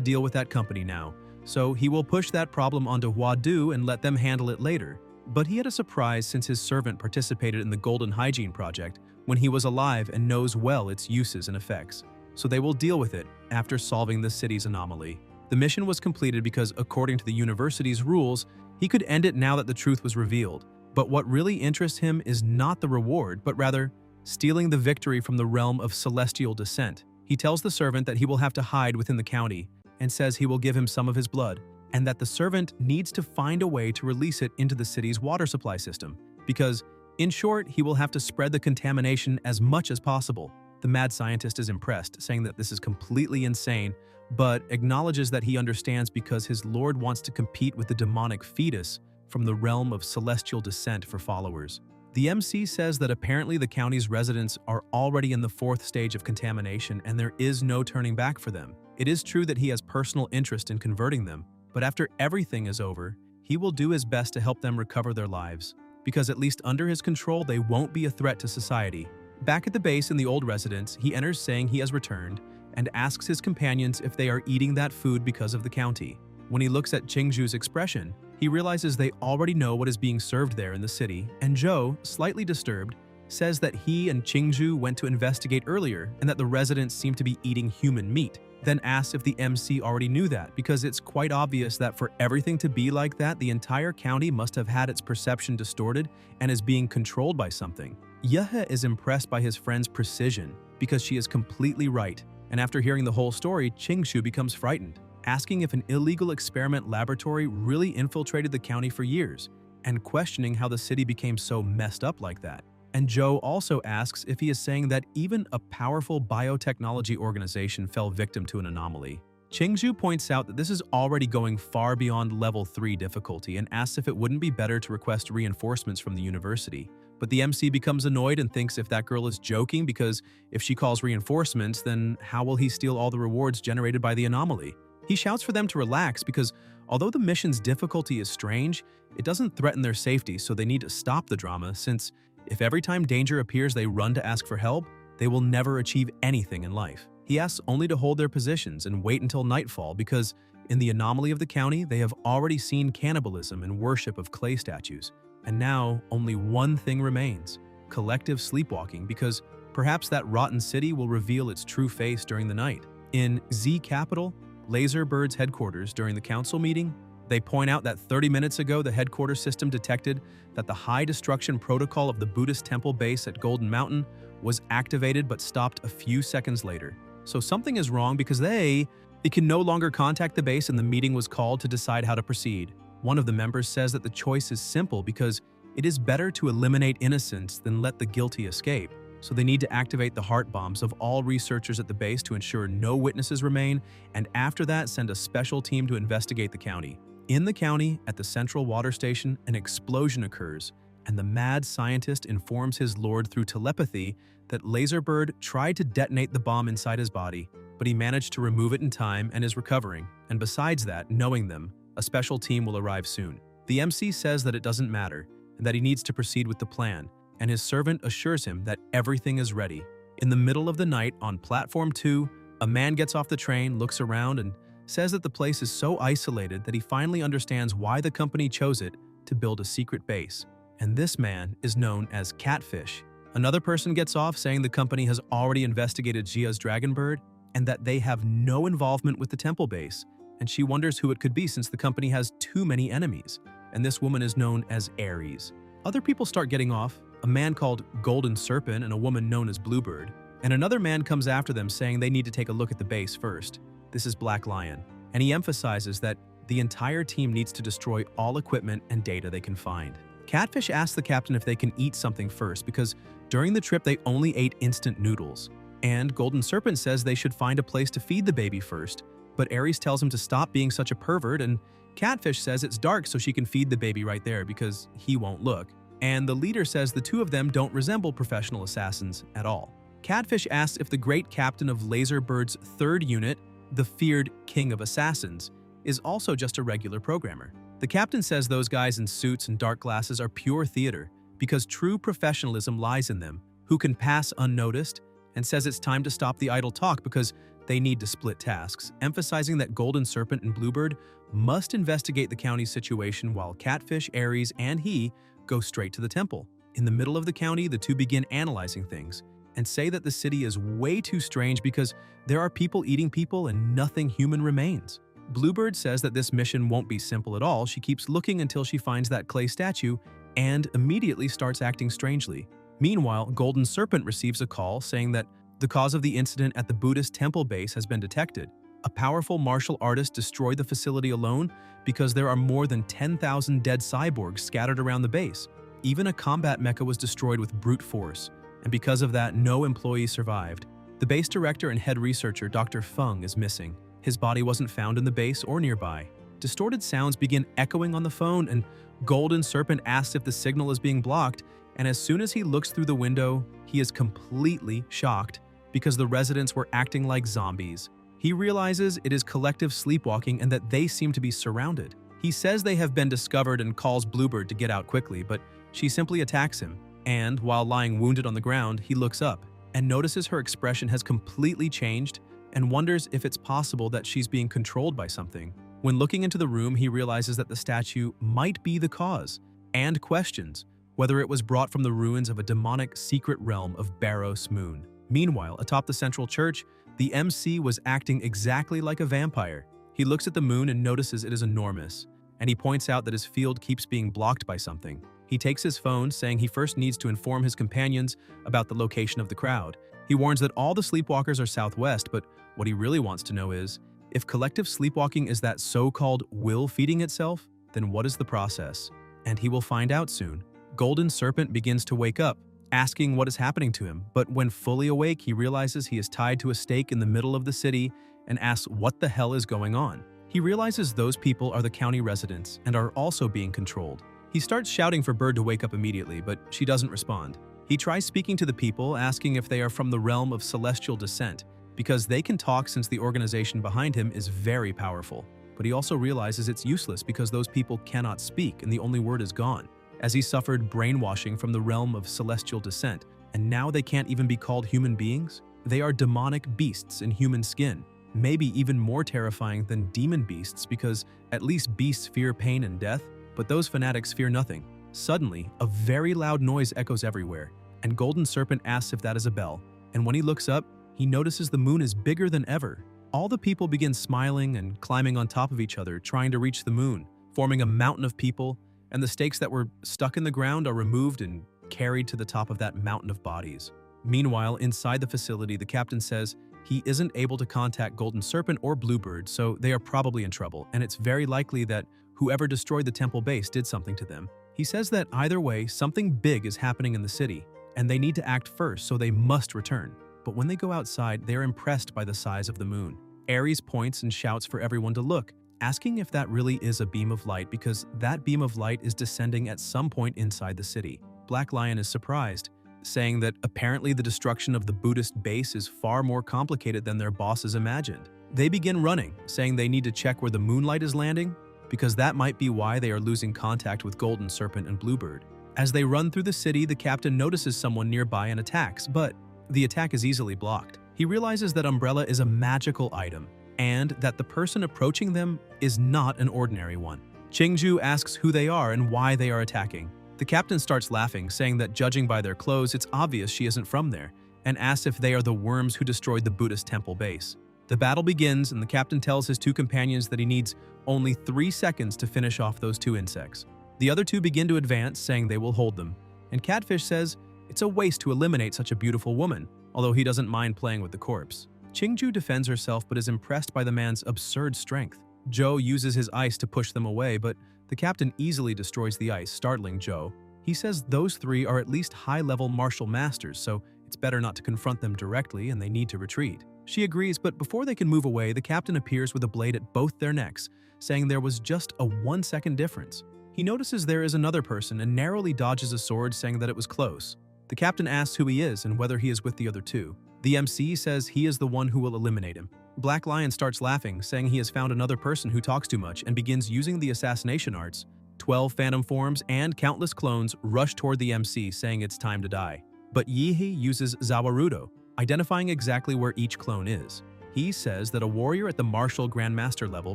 deal with that company now, so he will push that problem onto Wadu and let them handle it later. But he had a surprise since his servant participated in the Golden Hygiene Project when he was alive and knows well its uses and effects. So they will deal with it after solving the city's anomaly. The mission was completed because, according to the university's rules, he could end it now that the truth was revealed. But what really interests him is not the reward, but rather stealing the victory from the realm of celestial descent. He tells the servant that he will have to hide within the county and says he will give him some of his blood, and that the servant needs to find a way to release it into the city's water supply system, because, in short, he will have to spread the contamination as much as possible. The mad scientist is impressed, saying that this is completely insane, but acknowledges that he understands because his lord wants to compete with the demonic fetus from the realm of celestial descent for followers. The MC says that apparently the county's residents are already in the 4th stage of contamination and there is no turning back for them. It is true that he has personal interest in converting them, but after everything is over, he will do his best to help them recover their lives, because at least under his control they won't be a threat to society. Back at the base in the old residence, he enters saying he has returned and asks his companions if they are eating that food because of the county. When he looks at Qingzhu's expression, he realizes they already know what is being served there in the city, and Zhou, slightly disturbed, says that he and Qingzhu went to investigate earlier and that the residents seem to be eating human meat, then asks if the MC already knew that, because it's quite obvious that for everything to be like that, the entire county must have had its perception distorted and is being controlled by something. Yehe is impressed by his friend's precision because she is completely right, and after hearing the whole story, Qingzhu becomes frightened, asking if an illegal experiment laboratory really infiltrated the county for years, and questioning how the city became so messed up like that. And Zhou also asks if he is saying that even a powerful biotechnology organization fell victim to an anomaly. Qingzhu points out that this is already going far beyond level 3 difficulty and asks if it wouldn't be better to request reinforcements from the university. But the MC becomes annoyed and thinks if that girl is joking, because if she calls reinforcements, then how will he steal all the rewards generated by the anomaly? He shouts for them to relax because although the mission's difficulty is strange, it doesn't threaten their safety, so they need to stop the drama, since if every time danger appears they run to ask for help, they will never achieve anything in life. He asks only to hold their positions and wait until nightfall because in the anomaly of the county, they have already seen cannibalism and worship of clay statues. And now only one thing remains: collective sleepwalking, because perhaps that rotten city will reveal its true face during the night. In Z Capital, Laserbird's headquarters, during the council meeting, they point out that 30 minutes ago the headquarters system detected that the high destruction protocol of the Buddhist temple base at Golden Mountain was activated but stopped a few seconds later. So something is wrong because they can no longer contact the base, and the meeting was called to decide how to proceed. One of the members says that the choice is simple because it is better to eliminate innocents than let the guilty escape. So they need to activate the heart bombs of all researchers at the base to ensure no witnesses remain, and after that send a special team to investigate the county. In the county, at the central water station, an explosion occurs, and the mad scientist informs his lord through telepathy that Laserbird tried to detonate the bomb inside his body, but he managed to remove it in time and is recovering. And besides that, knowing them, a special team will arrive soon. The MC says that it doesn't matter, and that he needs to proceed with the plan, and his servant assures him that everything is ready. In the middle of the night, on Platform 2, a man gets off the train, looks around, and says that the place is so isolated that he finally understands why the company chose it to build a secret base. And this man is known as Catfish. Another person gets off saying the company has already investigated Jia's dragon bird and that they have no involvement with the temple base, and she wonders who it could be since the company has too many enemies, and this woman is known as Aries. Other people start getting off, a man called Golden Serpent and a woman known as Bluebird, and another man comes after them saying they need to take a look at the base first. This is Black Lion, and he emphasizes that the entire team needs to destroy all equipment and data they can find. Catfish asks the captain if they can eat something first because during the trip they only ate instant noodles, and Golden Serpent says they should find a place to feed the baby first, but Aries tells him to stop being such a pervert, and Catfish says it's dark so she can feed the baby right there because he won't look. And the leader says the two of them don't resemble professional assassins at all. Catfish asks if the great captain of Laserbird's third unit, the feared King of Assassins, is also just a regular programmer. The captain says those guys in suits and dark glasses are pure theater because true professionalism lies in them, who can pass unnoticed, and says it's time to stop the idle talk because they need to split tasks, emphasizing that Golden Serpent and Bluebird must investigate the county's situation while Catfish, Aries, and he go straight to the temple. In the middle of the county, the two begin analyzing things and say that the city is way too strange because there are people eating people and nothing human remains. Bluebird says that this mission won't be simple at all. She keeps looking until she finds that clay statue and immediately starts acting strangely. Meanwhile, Golden Serpent receives a call saying that the cause of the incident at the Buddhist temple base has been detected. A powerful martial artist destroyed the facility alone because there are more than 10,000 dead cyborgs scattered around the base. Even a combat mecha was destroyed with brute force, and because of that, no employee survived. The base director and head researcher, Dr. Feng, is missing. His body wasn't found in the base or nearby. Distorted sounds begin echoing on the phone, and Golden Serpent asks if the signal is being blocked, and as soon as he looks through the window, he is completely shocked because the residents were acting like zombies. He realizes it is collective sleepwalking and that they seem to be surrounded. He says they have been discovered and calls Bluebird to get out quickly, but she simply attacks him. And while lying wounded on the ground, he looks up and notices her expression has completely changed and wonders if it's possible that she's being controlled by something. When looking into the room, he realizes that the statue might be the cause and questions whether it was brought from the ruins of a demonic secret realm of Barros Moon. Meanwhile, atop the central church, the MC was acting exactly like a vampire. He looks at the moon and notices it is enormous, and he points out that his field keeps being blocked by something. He takes his phone, saying he first needs to inform his companions about the location of the crowd. He warns that all the sleepwalkers are southwest, but what he really wants to know is, if collective sleepwalking is that so-called will feeding itself, then what is the process? And he will find out soon. Golden Serpent begins to wake up, asking what is happening to him, but when fully awake, he realizes he is tied to a stake in the middle of the city and asks what the hell is going on. He realizes those people are the county residents and are also being controlled. He starts shouting for Bird to wake up immediately, but she doesn't respond. He tries speaking to the people, asking if they are from the realm of celestial descent, because they can talk since the organization behind him is very powerful. But he also realizes it's useless because those people cannot speak and the only word is gone, as he suffered brainwashing from the realm of celestial descent, and now they can't even be called human beings? They are demonic beasts in human skin, maybe even more terrifying than demon beasts because at least beasts fear pain and death, but those fanatics fear nothing. Suddenly, a very loud noise echoes everywhere, and Golden Serpent asks if that is a bell, and when he looks up, he notices the moon is bigger than ever. All the people begin smiling and climbing on top of each other, trying to reach the moon, forming a mountain of people, and the stakes that were stuck in the ground are removed and carried to the top of that mountain of bodies. Meanwhile, inside the facility, the captain says he isn't able to contact Golden Serpent or Bluebird, so they are probably in trouble, and it's very likely that whoever destroyed the temple base did something to them. He says that either way, something big is happening in the city, and they need to act first, so they must return. But when they go outside, they are impressed by the size of the moon. Aries points and shouts for everyone to look, asking if that really is a beam of light because that beam of light is descending at some point inside the city. Black Lion is surprised, saying that apparently the destruction of the Buddhist base is far more complicated than their bosses imagined. They begin running, saying they need to check where the moonlight is landing because that might be why they are losing contact with Golden Serpent and Bluebird. As they run through the city, the captain notices someone nearby and attacks, but the attack is easily blocked. He realizes that Umbrella is a magical item, and that the person approaching them is not an ordinary one. Qingju asks who they are and why they are attacking. The captain starts laughing, saying that judging by their clothes, it's obvious she isn't from there, and asks if they are the worms who destroyed the Buddhist temple base. The battle begins, and the captain tells his two companions that he needs only 3 seconds to finish off those 2 insects. The other 2 begin to advance, saying they will hold them, and Catfish says it's a waste to eliminate such a beautiful woman, although he doesn't mind playing with the corpse. Qingju defends herself but is impressed by the man's absurd strength. Zhou uses his ice to push them away, but the captain easily destroys the ice, startling Zhou. He says those 3 are at least high-level martial masters, so it's better not to confront them directly and they need to retreat. She agrees, but before they can move away, the captain appears with a blade at both their necks, saying there was just a 1-second difference. He notices there is another person and narrowly dodges a sword, saying that it was close. The captain asks who he is and whether he is with the other 2. The MC says he is the one who will eliminate him. Black Lion starts laughing, saying he has found another person who talks too much and begins using the assassination arts. 12 phantom forms and countless clones rush toward the MC, saying it's time to die. But Yihi uses Zawarudo, identifying exactly where each clone is. He says that a warrior at the martial grandmaster level,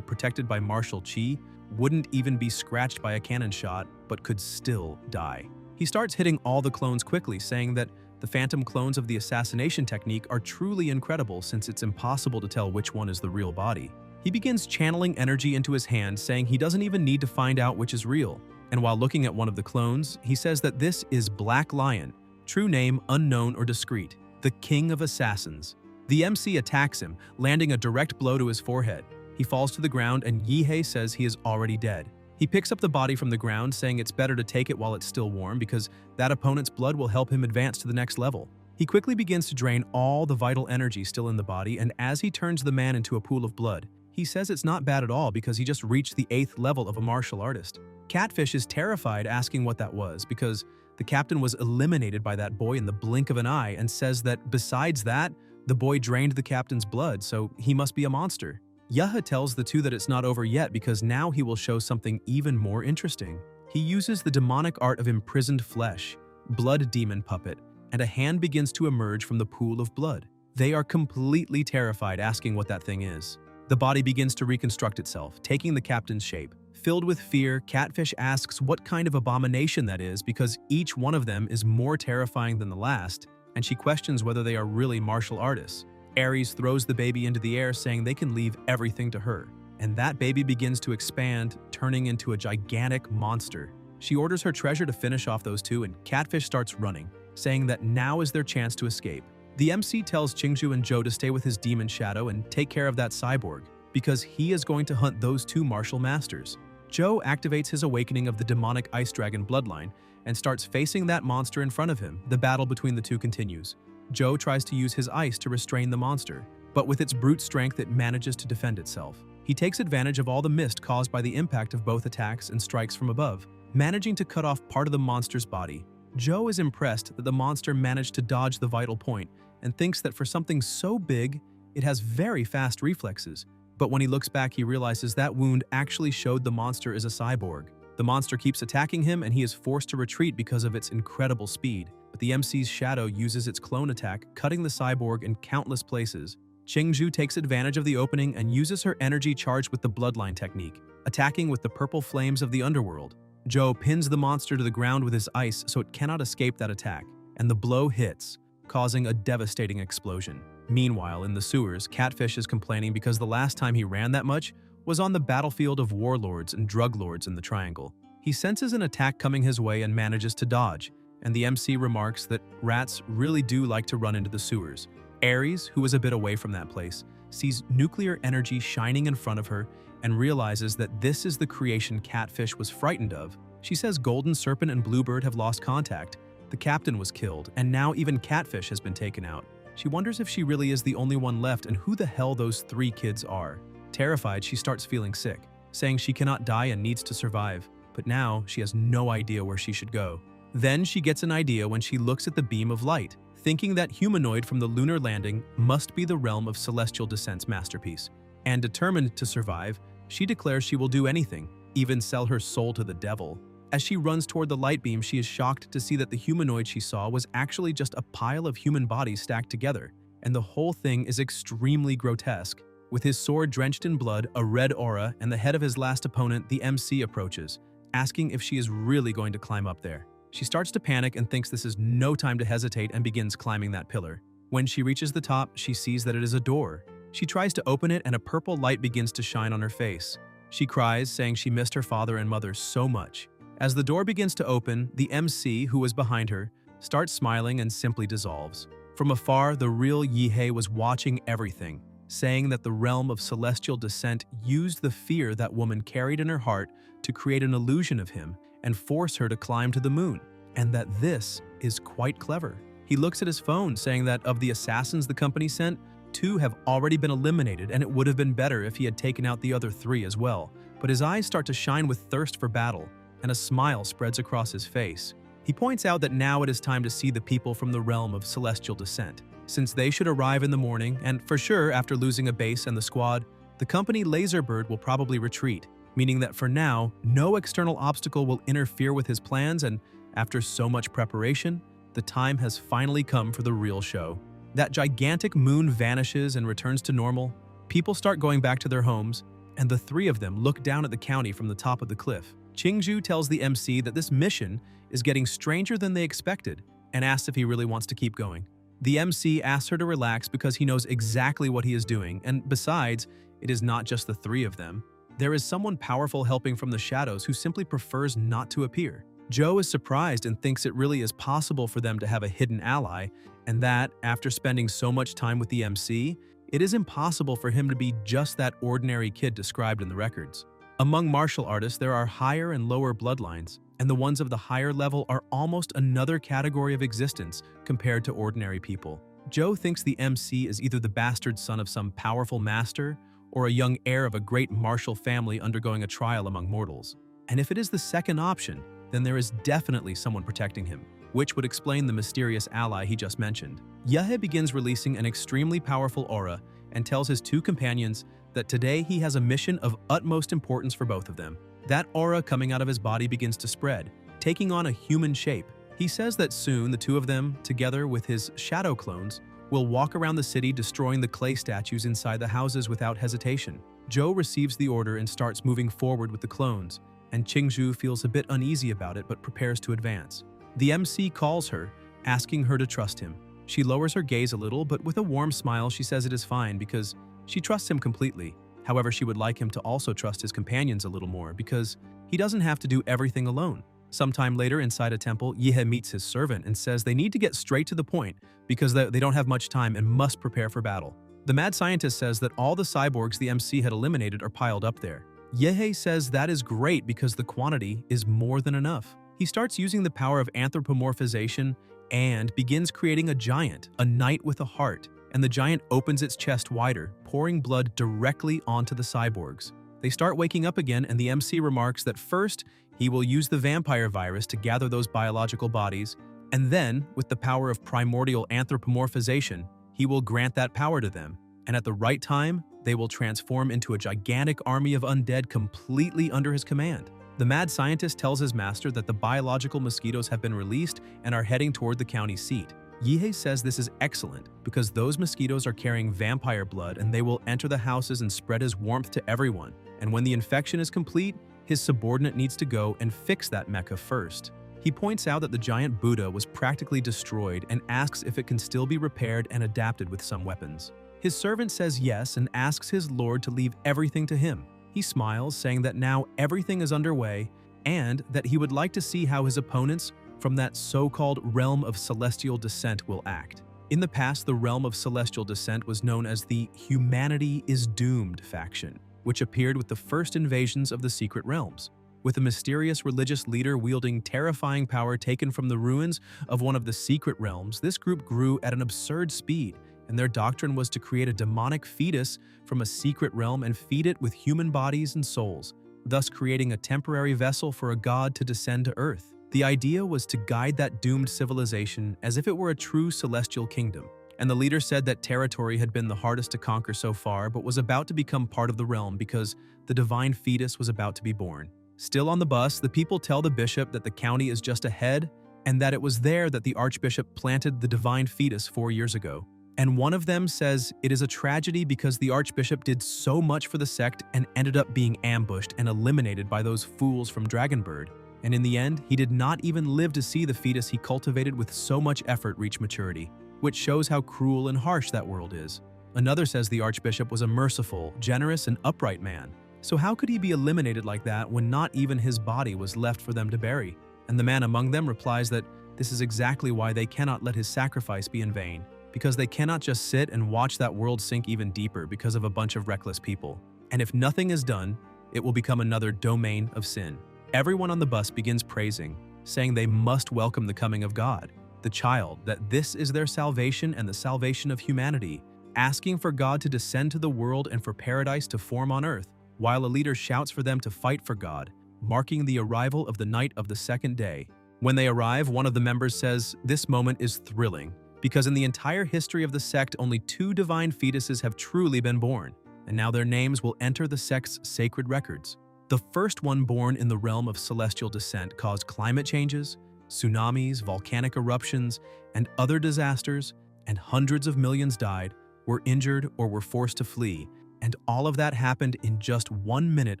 protected by martial chi, wouldn't even be scratched by a cannon shot, but could still die. He starts hitting all the clones quickly, saying that the phantom clones of the assassination technique are truly incredible since it's impossible to tell which one is the real body. He begins channeling energy into his hand, saying he doesn't even need to find out which is real. And while looking at one of the clones, he says that this is Black Lion, true name unknown or discreet, the King of Assassins. The MC attacks him, landing a direct blow to his forehead. He falls to the ground and Yihei says he is already dead. He picks up the body from the ground, saying it's better to take it while it's still warm because that opponent's blood will help him advance to the next level. He quickly begins to drain all the vital energy still in the body, and as he turns the man into a pool of blood, he says it's not bad at all because he just reached the 8th level of a martial artist. Catfish is terrified, asking what that was because the captain was eliminated by that boy in the blink of an eye, and says that besides that, the boy drained the captain's blood, so he must be a monster. Yaha tells the 2 that it's not over yet because now he will show something even more interesting. He uses the demonic art of imprisoned flesh, blood demon puppet, and a hand begins to emerge from the pool of blood. They are completely terrified, asking what that thing is. The body begins to reconstruct itself, taking the captain's shape. Filled with fear, Catfish asks what kind of abomination that is because each one of them is more terrifying than the last, and she questions whether they are really martial artists. Ares throws the baby into the air, saying they can leave everything to her. And that baby begins to expand, turning into a gigantic monster. She orders her treasure to finish off those 2, and Catfish starts running, saying that now is their chance to escape. The MC tells Qingju and Zhou to stay with his demon shadow and take care of that cyborg, because he is going to hunt those 2 martial masters. Zhou activates his awakening of the demonic ice dragon bloodline and starts facing that monster in front of him. The battle between the 2 continues. Zhou tries to use his ice to restrain the monster, but with its brute strength it manages to defend itself. He takes advantage of all the mist caused by the impact of both attacks and strikes from above, managing to cut off part of the monster's body. Zhou is impressed that the monster managed to dodge the vital point and thinks that for something so big, it has very fast reflexes. But when he looks back, he realizes that wound actually showed the monster is a cyborg. The monster keeps attacking him and he is forced to retreat because of its incredible speed. But the MC's shadow uses its clone attack, cutting the cyborg in countless places. Qingju takes advantage of the opening and uses her energy charged with the bloodline technique, attacking with the purple flames of the underworld. Zhou pins the monster to the ground with his ice so it cannot escape that attack, and the blow hits, causing a devastating explosion. Meanwhile, in the sewers, Catfish is complaining because the last time he ran that much was on the battlefield of warlords and drug lords in the Triangle. He senses an attack coming his way and manages to dodge, and the MC remarks that rats really do like to run into the sewers. Ares, who is a bit away from that place, sees nuclear energy shining in front of her and realizes that this is the creation Catfish was frightened of. She says Golden Serpent and Bluebird have lost contact, the captain was killed, and now even Catfish has been taken out. She wonders if she really is the only one left and who the hell those 3 kids are. Terrified, she starts feeling sick, saying she cannot die and needs to survive, but now she has no idea where she should go. Then she gets an idea when she looks at the beam of light, thinking that humanoid from the lunar landing must be the realm of Celestial Descent's masterpiece. And determined to survive, she declares she will do anything, even sell her soul to the devil. As she runs toward the light beam, she is shocked to see that the humanoid she saw was actually just a pile of human bodies stacked together, and the whole thing is extremely grotesque. With his sword drenched in blood, a red aura, and the head of his last opponent, the MC approaches, asking if she is really going to climb up there. She starts to panic and thinks this is no time to hesitate and begins climbing that pillar. When she reaches the top, she sees that it is a door. She tries to open it and a purple light begins to shine on her face. She cries, saying she missed her father and mother so much. As the door begins to open, the MC, who was behind her, starts smiling and simply dissolves. From afar, the real Yihei was watching everything, saying that the realm of celestial descent used the fear that woman carried in her heart to create an illusion of him and force her to climb to the moon, and that this is quite clever. He looks at his phone, saying that of the assassins the company sent, 2 have already been eliminated and it would have been better if he had taken out the other 3 as well. But his eyes start to shine with thirst for battle, and a smile spreads across his face. He points out that now it is time to see the people from the realm of celestial descent, since they should arrive in the morning, and for sure, after losing a base and the squad, the company Laserbird will probably retreat, meaning that for now, no external obstacle will interfere with his plans, and after so much preparation, the time has finally come for the real show. That gigantic moon vanishes and returns to normal, people start going back to their homes, and the 3 of them look down at the county from the top of the cliff. Qingzhu tells the MC that this mission is getting stranger than they expected and asks if he really wants to keep going. The MC asks her to relax because he knows exactly what he is doing, and besides, it is not just the 3 of them. There is someone powerful helping from the shadows who simply prefers not to appear. Joe is surprised and thinks it really is possible for them to have a hidden ally, and that, after spending so much time with the MC, it is impossible for him to be just that ordinary kid described in the records. Among martial artists, there are higher and lower bloodlines, and the ones of the higher level are almost another category of existence compared to ordinary people. Joe thinks the MC is either the bastard son of some powerful master or a young heir of a great martial family undergoing a trial among mortals. And if it is the second option, then there is definitely someone protecting him, which would explain the mysterious ally he just mentioned. Yehei begins releasing an extremely powerful aura and tells his 2 companions that today he has a mission of utmost importance for both of them. That aura coming out of his body begins to spread, taking on a human shape. He says that soon the 2 of them, together with his shadow clones, will walk around the city destroying the clay statues inside the houses without hesitation. Joe receives the order and starts moving forward with the clones, and Qingzhu feels a bit uneasy about it but prepares to advance. The MC calls her, asking her to trust him. She lowers her gaze a little, but with a warm smile she says it is fine because she trusts him completely. However, she would like him to also trust his companions a little more because he doesn't have to do everything alone. Sometime later inside a temple, Yehei meets his servant and says they need to get straight to the point because they don't have much time and must prepare for battle. The mad scientist says that all the cyborgs the MC had eliminated are piled up there. Yehei says that is great because the quantity is more than enough. He starts using the power of anthropomorphization and begins creating a giant, a knight with a heart, and the giant opens its chest wider, pouring blood directly onto the cyborgs. They start waking up again, and the MC remarks that first, he will use the vampire virus to gather those biological bodies, and then, with the power of primordial anthropomorphization, he will grant that power to them, and at the right time, they will transform into a gigantic army of undead completely under his command. The mad scientist tells his master that the biological mosquitoes have been released and are heading toward the county seat. Yehei says this is excellent because those mosquitoes are carrying vampire blood and they will enter the houses and spread his warmth to everyone. And when the infection is complete, his subordinate needs to go and fix that mecha first. He points out that the giant Buddha was practically destroyed and asks if it can still be repaired and adapted with some weapons. His servant says yes and asks his lord to leave everything to him. He smiles, saying that now everything is underway and that he would like to see how his opponents from that so-called realm of celestial descent will act. In the past, the realm of celestial descent was known as the Humanity is Doomed faction, which appeared with the first invasions of the secret realms. With a mysterious religious leader wielding terrifying power taken from the ruins of one of the secret realms, this group grew at an absurd speed, and their doctrine was to create a demonic fetus from a secret realm and feed it with human bodies and souls, thus creating a temporary vessel for a god to descend to Earth. The idea was to guide that doomed civilization as if it were a true celestial kingdom, and the leader said that territory had been the hardest to conquer so far but was about to become part of the realm because the divine fetus was about to be born. Still on the bus, the people tell the bishop that the county is just ahead and that it was there that the archbishop planted the divine fetus 4 years ago. And one of them says it is a tragedy because the archbishop did so much for the sect and ended up being ambushed and eliminated by those fools from Dragonbird. And in the end, he did not even live to see the fetus he cultivated with so much effort reach maturity, which shows how cruel and harsh that world is. Another says the archbishop was a merciful, generous, and upright man. So how could he be eliminated like that when not even his body was left for them to bury? And the man among them replies that this is exactly why they cannot let his sacrifice be in vain, because they cannot just sit and watch that world sink even deeper because of a bunch of reckless people. And if nothing is done, it will become another domain of sin. Everyone on the bus begins praising, saying they must welcome the coming of God, the child, that this is their salvation and the salvation of humanity, asking for God to descend to the world and for paradise to form on earth, while a leader shouts for them to fight for God, marking the arrival of the night of the second day. When they arrive, one of the members says, "This moment is thrilling, because in the entire history of the sect, only 2 divine fetuses have truly been born, and now their names will enter the sect's sacred records. The first one born in the realm of celestial descent caused climate changes, tsunamis, volcanic eruptions, and other disasters, and hundreds of millions died, were injured, or were forced to flee, and all of that happened in just 1 minute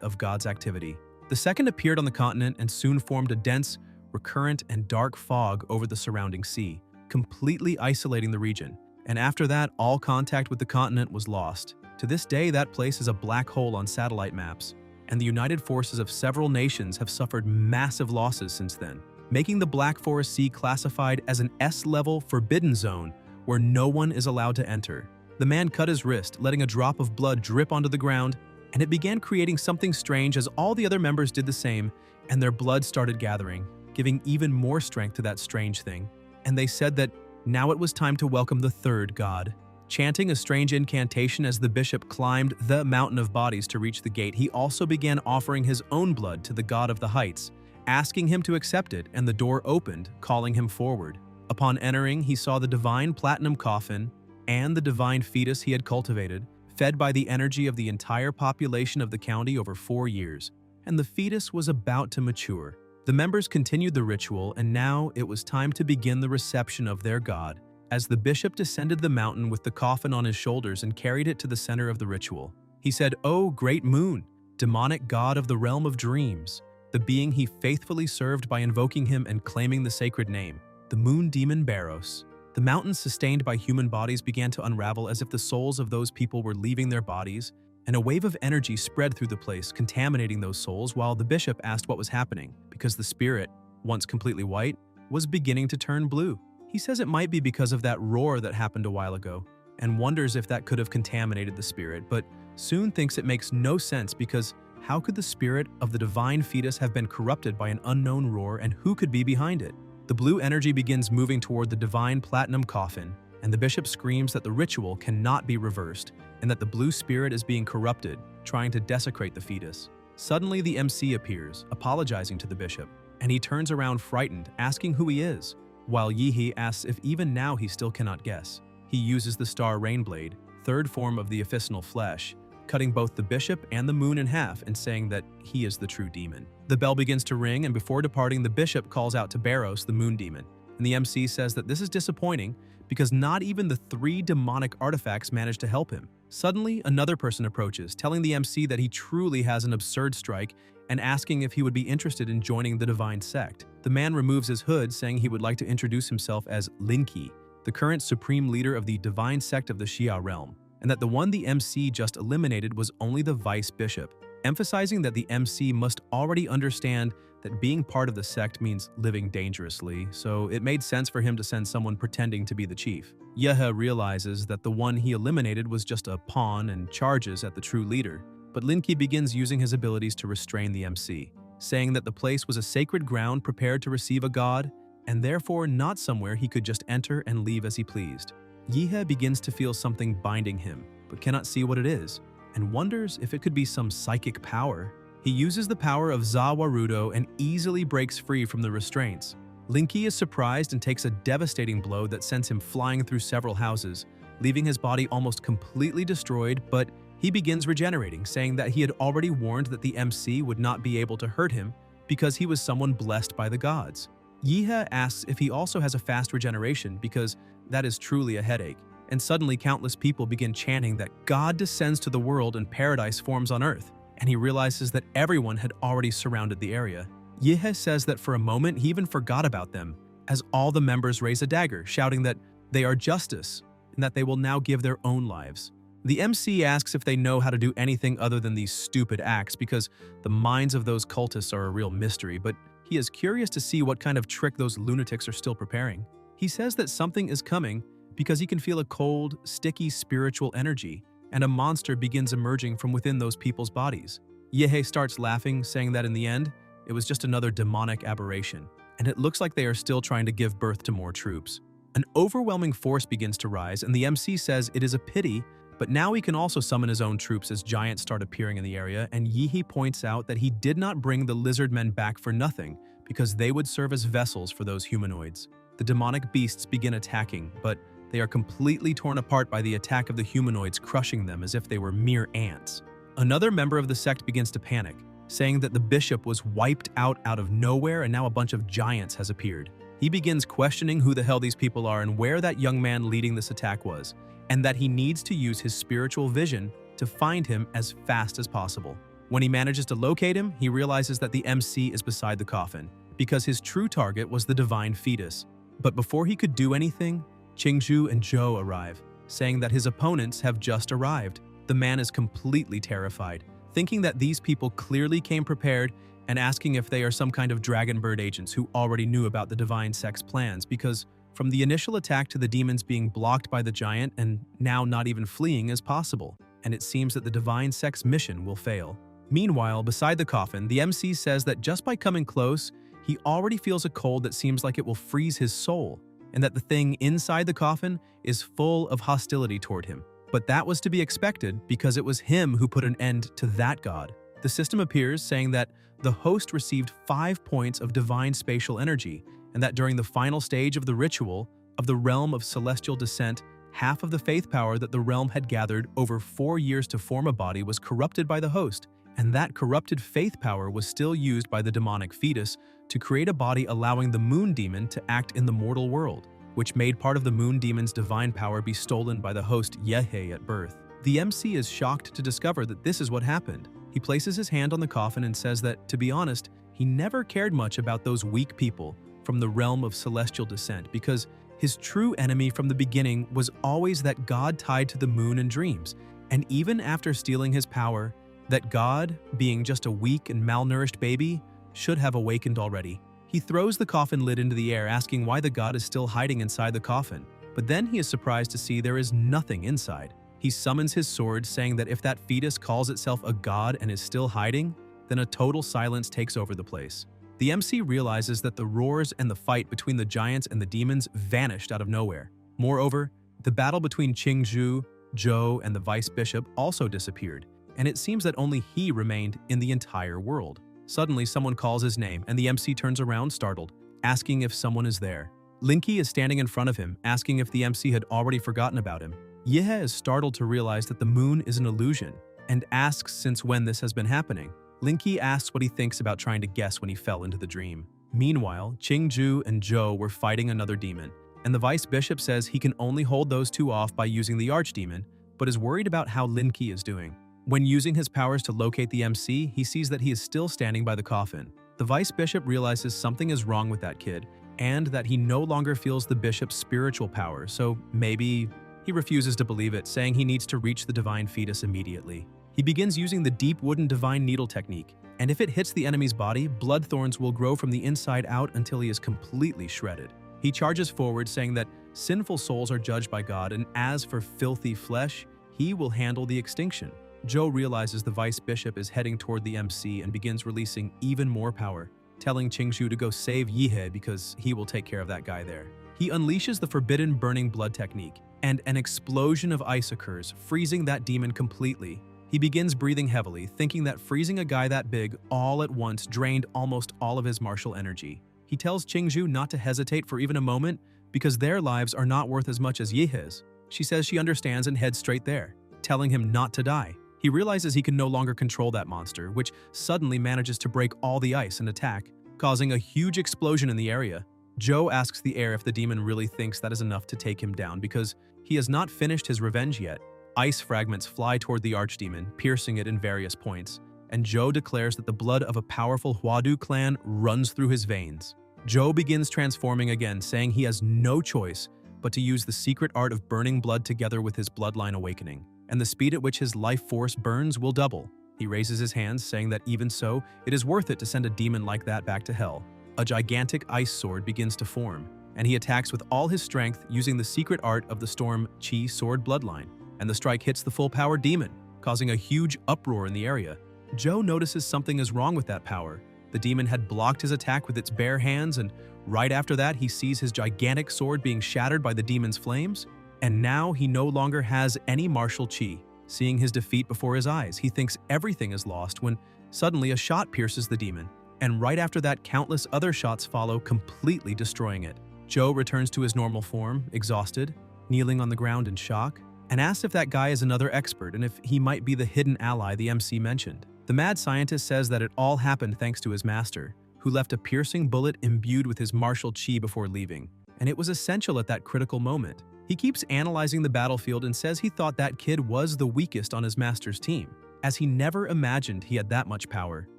of God's activity. The second appeared on the continent and soon formed a dense, recurrent, and dark fog over the surrounding sea, completely isolating the region. And after that, all contact with the continent was lost. To this day, that place is a black hole on satellite maps, and the united forces of several nations have suffered massive losses since then, making the Black Forest Sea classified as an S-level forbidden zone where no one is allowed to enter. The man cut his wrist, letting a drop of blood drip onto the ground, and it began creating something strange as all the other members did the same, and their blood started gathering, giving even more strength to that strange thing. And they said that now it was time to welcome the third god. Chanting a strange incantation as the bishop climbed the mountain of bodies to reach the gate, he also began offering his own blood to the god of the heights, asking him to accept it, and the door opened, calling him forward. Upon entering, he saw the divine platinum coffin and the divine fetus he had cultivated, fed by the energy of the entire population of the county over 4 years, and the fetus was about to mature. The members continued the ritual, and now it was time to begin the reception of their god, as the bishop descended the mountain with the coffin on his shoulders and carried it to the center of the ritual. He said, "O great moon, demonic god of the realm of dreams," the being he faithfully served by invoking him and claiming the sacred name, the moon demon Baros. The mountains sustained by human bodies began to unravel as if the souls of those people were leaving their bodies, and a wave of energy spread through the place, contaminating those souls, while the bishop asked what was happening, because the spirit, once completely white, was beginning to turn blue. He says it might be because of that roar that happened a while ago, and wonders if that could have contaminated the spirit, but soon thinks it makes no sense because how could the spirit of the divine fetus have been corrupted by an unknown roar, and who could be behind it? The blue energy begins moving toward the divine platinum coffin, and the bishop screams that the ritual cannot be reversed and that the blue spirit is being corrupted, trying to desecrate the fetus. Suddenly, the MC appears, apologizing to the bishop, and he turns around frightened, asking who he is, while Yihi asks if even now he still cannot guess. He uses the star rainblade, third form of the officinal flesh, cutting both the bishop and the moon in half and saying that he is the true demon. The bell begins to ring, and before departing, the bishop calls out to Baros, the moon demon, and the MC says that this is disappointing because not even the 3 demonic artifacts manage to help him. Suddenly, another person approaches, telling the MC that he truly has an absurd strike and asking if he would be interested in joining the divine sect. The man removes his hood, saying he would like to introduce himself as Linki, the current supreme leader of the divine sect of the Xia realm, and that the one the MC just eliminated was only the vice bishop, emphasizing that the MC must already understand that being part of the sect means living dangerously, so it made sense for him to send someone pretending to be the chief. Yehe realizes that the one he eliminated was just a pawn and charges at the true leader, but Linki begins using his abilities to restrain the MC, saying that the place was a sacred ground prepared to receive a god, and therefore not somewhere he could just enter and leave as he pleased. Yehe begins to feel something binding him, but cannot see what it is, and wonders if it could be some psychic power. He uses the power of Zawarudo and easily breaks free from the restraints. Linki is surprised and takes a devastating blow that sends him flying through several houses, leaving his body almost completely destroyed, but He begins regenerating, saying that he had already warned that the MC would not be able to hurt him because he was someone blessed by the gods. Yihe asks if he also has a fast regeneration because that is truly a headache, and suddenly countless people begin chanting that God descends to the world and paradise forms on earth, and he realizes that everyone had already surrounded the area. Yihe says that for a moment he even forgot about them, as all the members raise a dagger, shouting that they are justice and that they will now give their own lives. The MC asks if they know how to do anything other than these stupid acts because the minds of those cultists are a real mystery, but he is curious to see what kind of trick those lunatics are still preparing. He says that something is coming because he can feel a cold, sticky spiritual energy, and a monster begins emerging from within those people's bodies. Yihe starts laughing, saying that in the end, it was just another demonic aberration, and it looks like they are still trying to give birth to more troops. An overwhelming force begins to rise, and the MC says it is a pity, but now he can also summon his own troops as giants start appearing in the area, and Yihe points out that he did not bring the lizard men back for nothing, because they would serve as vessels for those humanoids. The demonic beasts begin attacking, but they are completely torn apart by the attack of the humanoids, crushing them as if they were mere ants. Another member of the sect begins to panic, saying that the bishop was wiped out of nowhere and now a bunch of giants has appeared. He begins questioning who the hell these people are and where that young man leading this attack was, and that he needs to use his spiritual vision to find him as fast as possible. When he manages to locate him, he realizes that the MC is beside the coffin, because his true target was the divine fetus. But before he could do anything, Qingzhu and Zhou arrive, saying that his opponents have just arrived. The man is completely terrified, thinking that these people clearly came prepared and asking if they are some kind of dragonbird agents who already knew about the divine sect's plans, because from the initial attack to the demons being blocked by the giant and now not even fleeing is possible, and it seems that the divine sect's mission will fail. Meanwhile, beside the coffin, the MC says that just by coming close, he already feels a cold that seems like it will freeze his soul, and that the thing inside the coffin is full of hostility toward him. But that was to be expected because it was him who put an end to that god. The system appears saying that the host received 5 points of divine spatial energy, and that during the final stage of the ritual of the realm of celestial descent, half of the faith power that the realm had gathered over 4 years to form a body was corrupted by the host, and that corrupted faith power was still used by the demonic fetus to create a body allowing the moon demon to act in the mortal world, which made part of the moon demon's divine power be stolen by the host Yihe at birth. The MC is shocked to discover that this is what happened. He places his hand on the coffin and says that, to be honest, he never cared much about those weak people from the realm of celestial descent because his true enemy from the beginning was always that god tied to the moon and dreams, and even after stealing his power, that god, being just a weak and malnourished baby, should have awakened already. He throws the coffin lid into the air, asking why the god is still hiding inside the coffin, but then he is surprised to see there is nothing inside. He summons his sword, saying that if that fetus calls itself a god and is still hiding, then a total silence takes over the place. The MC realizes that the roars and the fight between the giants and the demons vanished out of nowhere. Moreover, the battle between Qingzhu, Zhou, and the vice bishop also disappeared, and it seems that only he remained in the entire world. Suddenly, someone calls his name, and the MC turns around startled, asking if someone is there. Linky is standing in front of him, asking if the MC had already forgotten about him. Yihe is startled to realize that the moon is an illusion, and asks since when this has been happening. Linky asks what he thinks about trying to guess when he fell into the dream. Meanwhile, Qingzhu and Zhou were fighting another demon, and the vice bishop says he can only hold those two off by using the archdemon, but is worried about how Linky is doing. When using his powers to locate the MC, he sees that he is still standing by the coffin. The vice bishop realizes something is wrong with that kid, and that he no longer feels the bishop's spiritual power, so maybe he refuses to believe it, saying he needs to reach the divine fetus immediately. He begins using the deep wooden divine needle technique, and if it hits the enemy's body, blood thorns will grow from the inside out until he is completely shredded. He charges forward, saying that sinful souls are judged by God, and as for filthy flesh, he will handle the extinction. Zhou realizes the vice bishop is heading toward the MC and begins releasing even more power, telling Qingzhu to go save Yihe because he will take care of that guy there. He unleashes the forbidden burning blood technique, and an explosion of ice occurs, freezing that demon completely. He begins breathing heavily, thinking that freezing a guy that big all at once drained almost all of his martial energy. He tells Qingzhu not to hesitate for even a moment because their lives are not worth as much as Yihe's. She says she understands and heads straight there, telling him not to die. He realizes he can no longer control that monster, which suddenly manages to break all the ice and attack, causing a huge explosion in the area. Joe asks the air if the demon really thinks that is enough to take him down because he has not finished his revenge yet. Ice fragments fly toward the archdemon, piercing it in various points, and Joe declares that the blood of a powerful Huadu clan runs through his veins. Joe begins transforming again, saying he has no choice but to use the secret art of burning blood together with his bloodline awakening, and the speed at which his life force burns will double. He raises his hands, saying that even so, it is worth it to send a demon like that back to hell. A gigantic ice sword begins to form, and he attacks with all his strength using the secret art of the Storm Chi sword bloodline, and the strike hits the full-power demon, causing a huge uproar in the area. Joe notices something is wrong with that power. The demon had blocked his attack with its bare hands, and right after that he sees his gigantic sword being shattered by the demon's flames, and now he no longer has any martial chi. Seeing his defeat before his eyes, he thinks everything is lost when suddenly a shot pierces the demon, and right after that countless other shots follow, completely destroying it. Joe returns to his normal form, exhausted, kneeling on the ground in shock, and asks if that guy is another expert and if he might be the hidden ally the MC mentioned. The mad scientist says that it all happened thanks to his master, who left a piercing bullet imbued with his martial chi before leaving, and it was essential at that critical moment. He keeps analyzing the battlefield and says he thought that kid was the weakest on his master's team, as he never imagined he had that much power.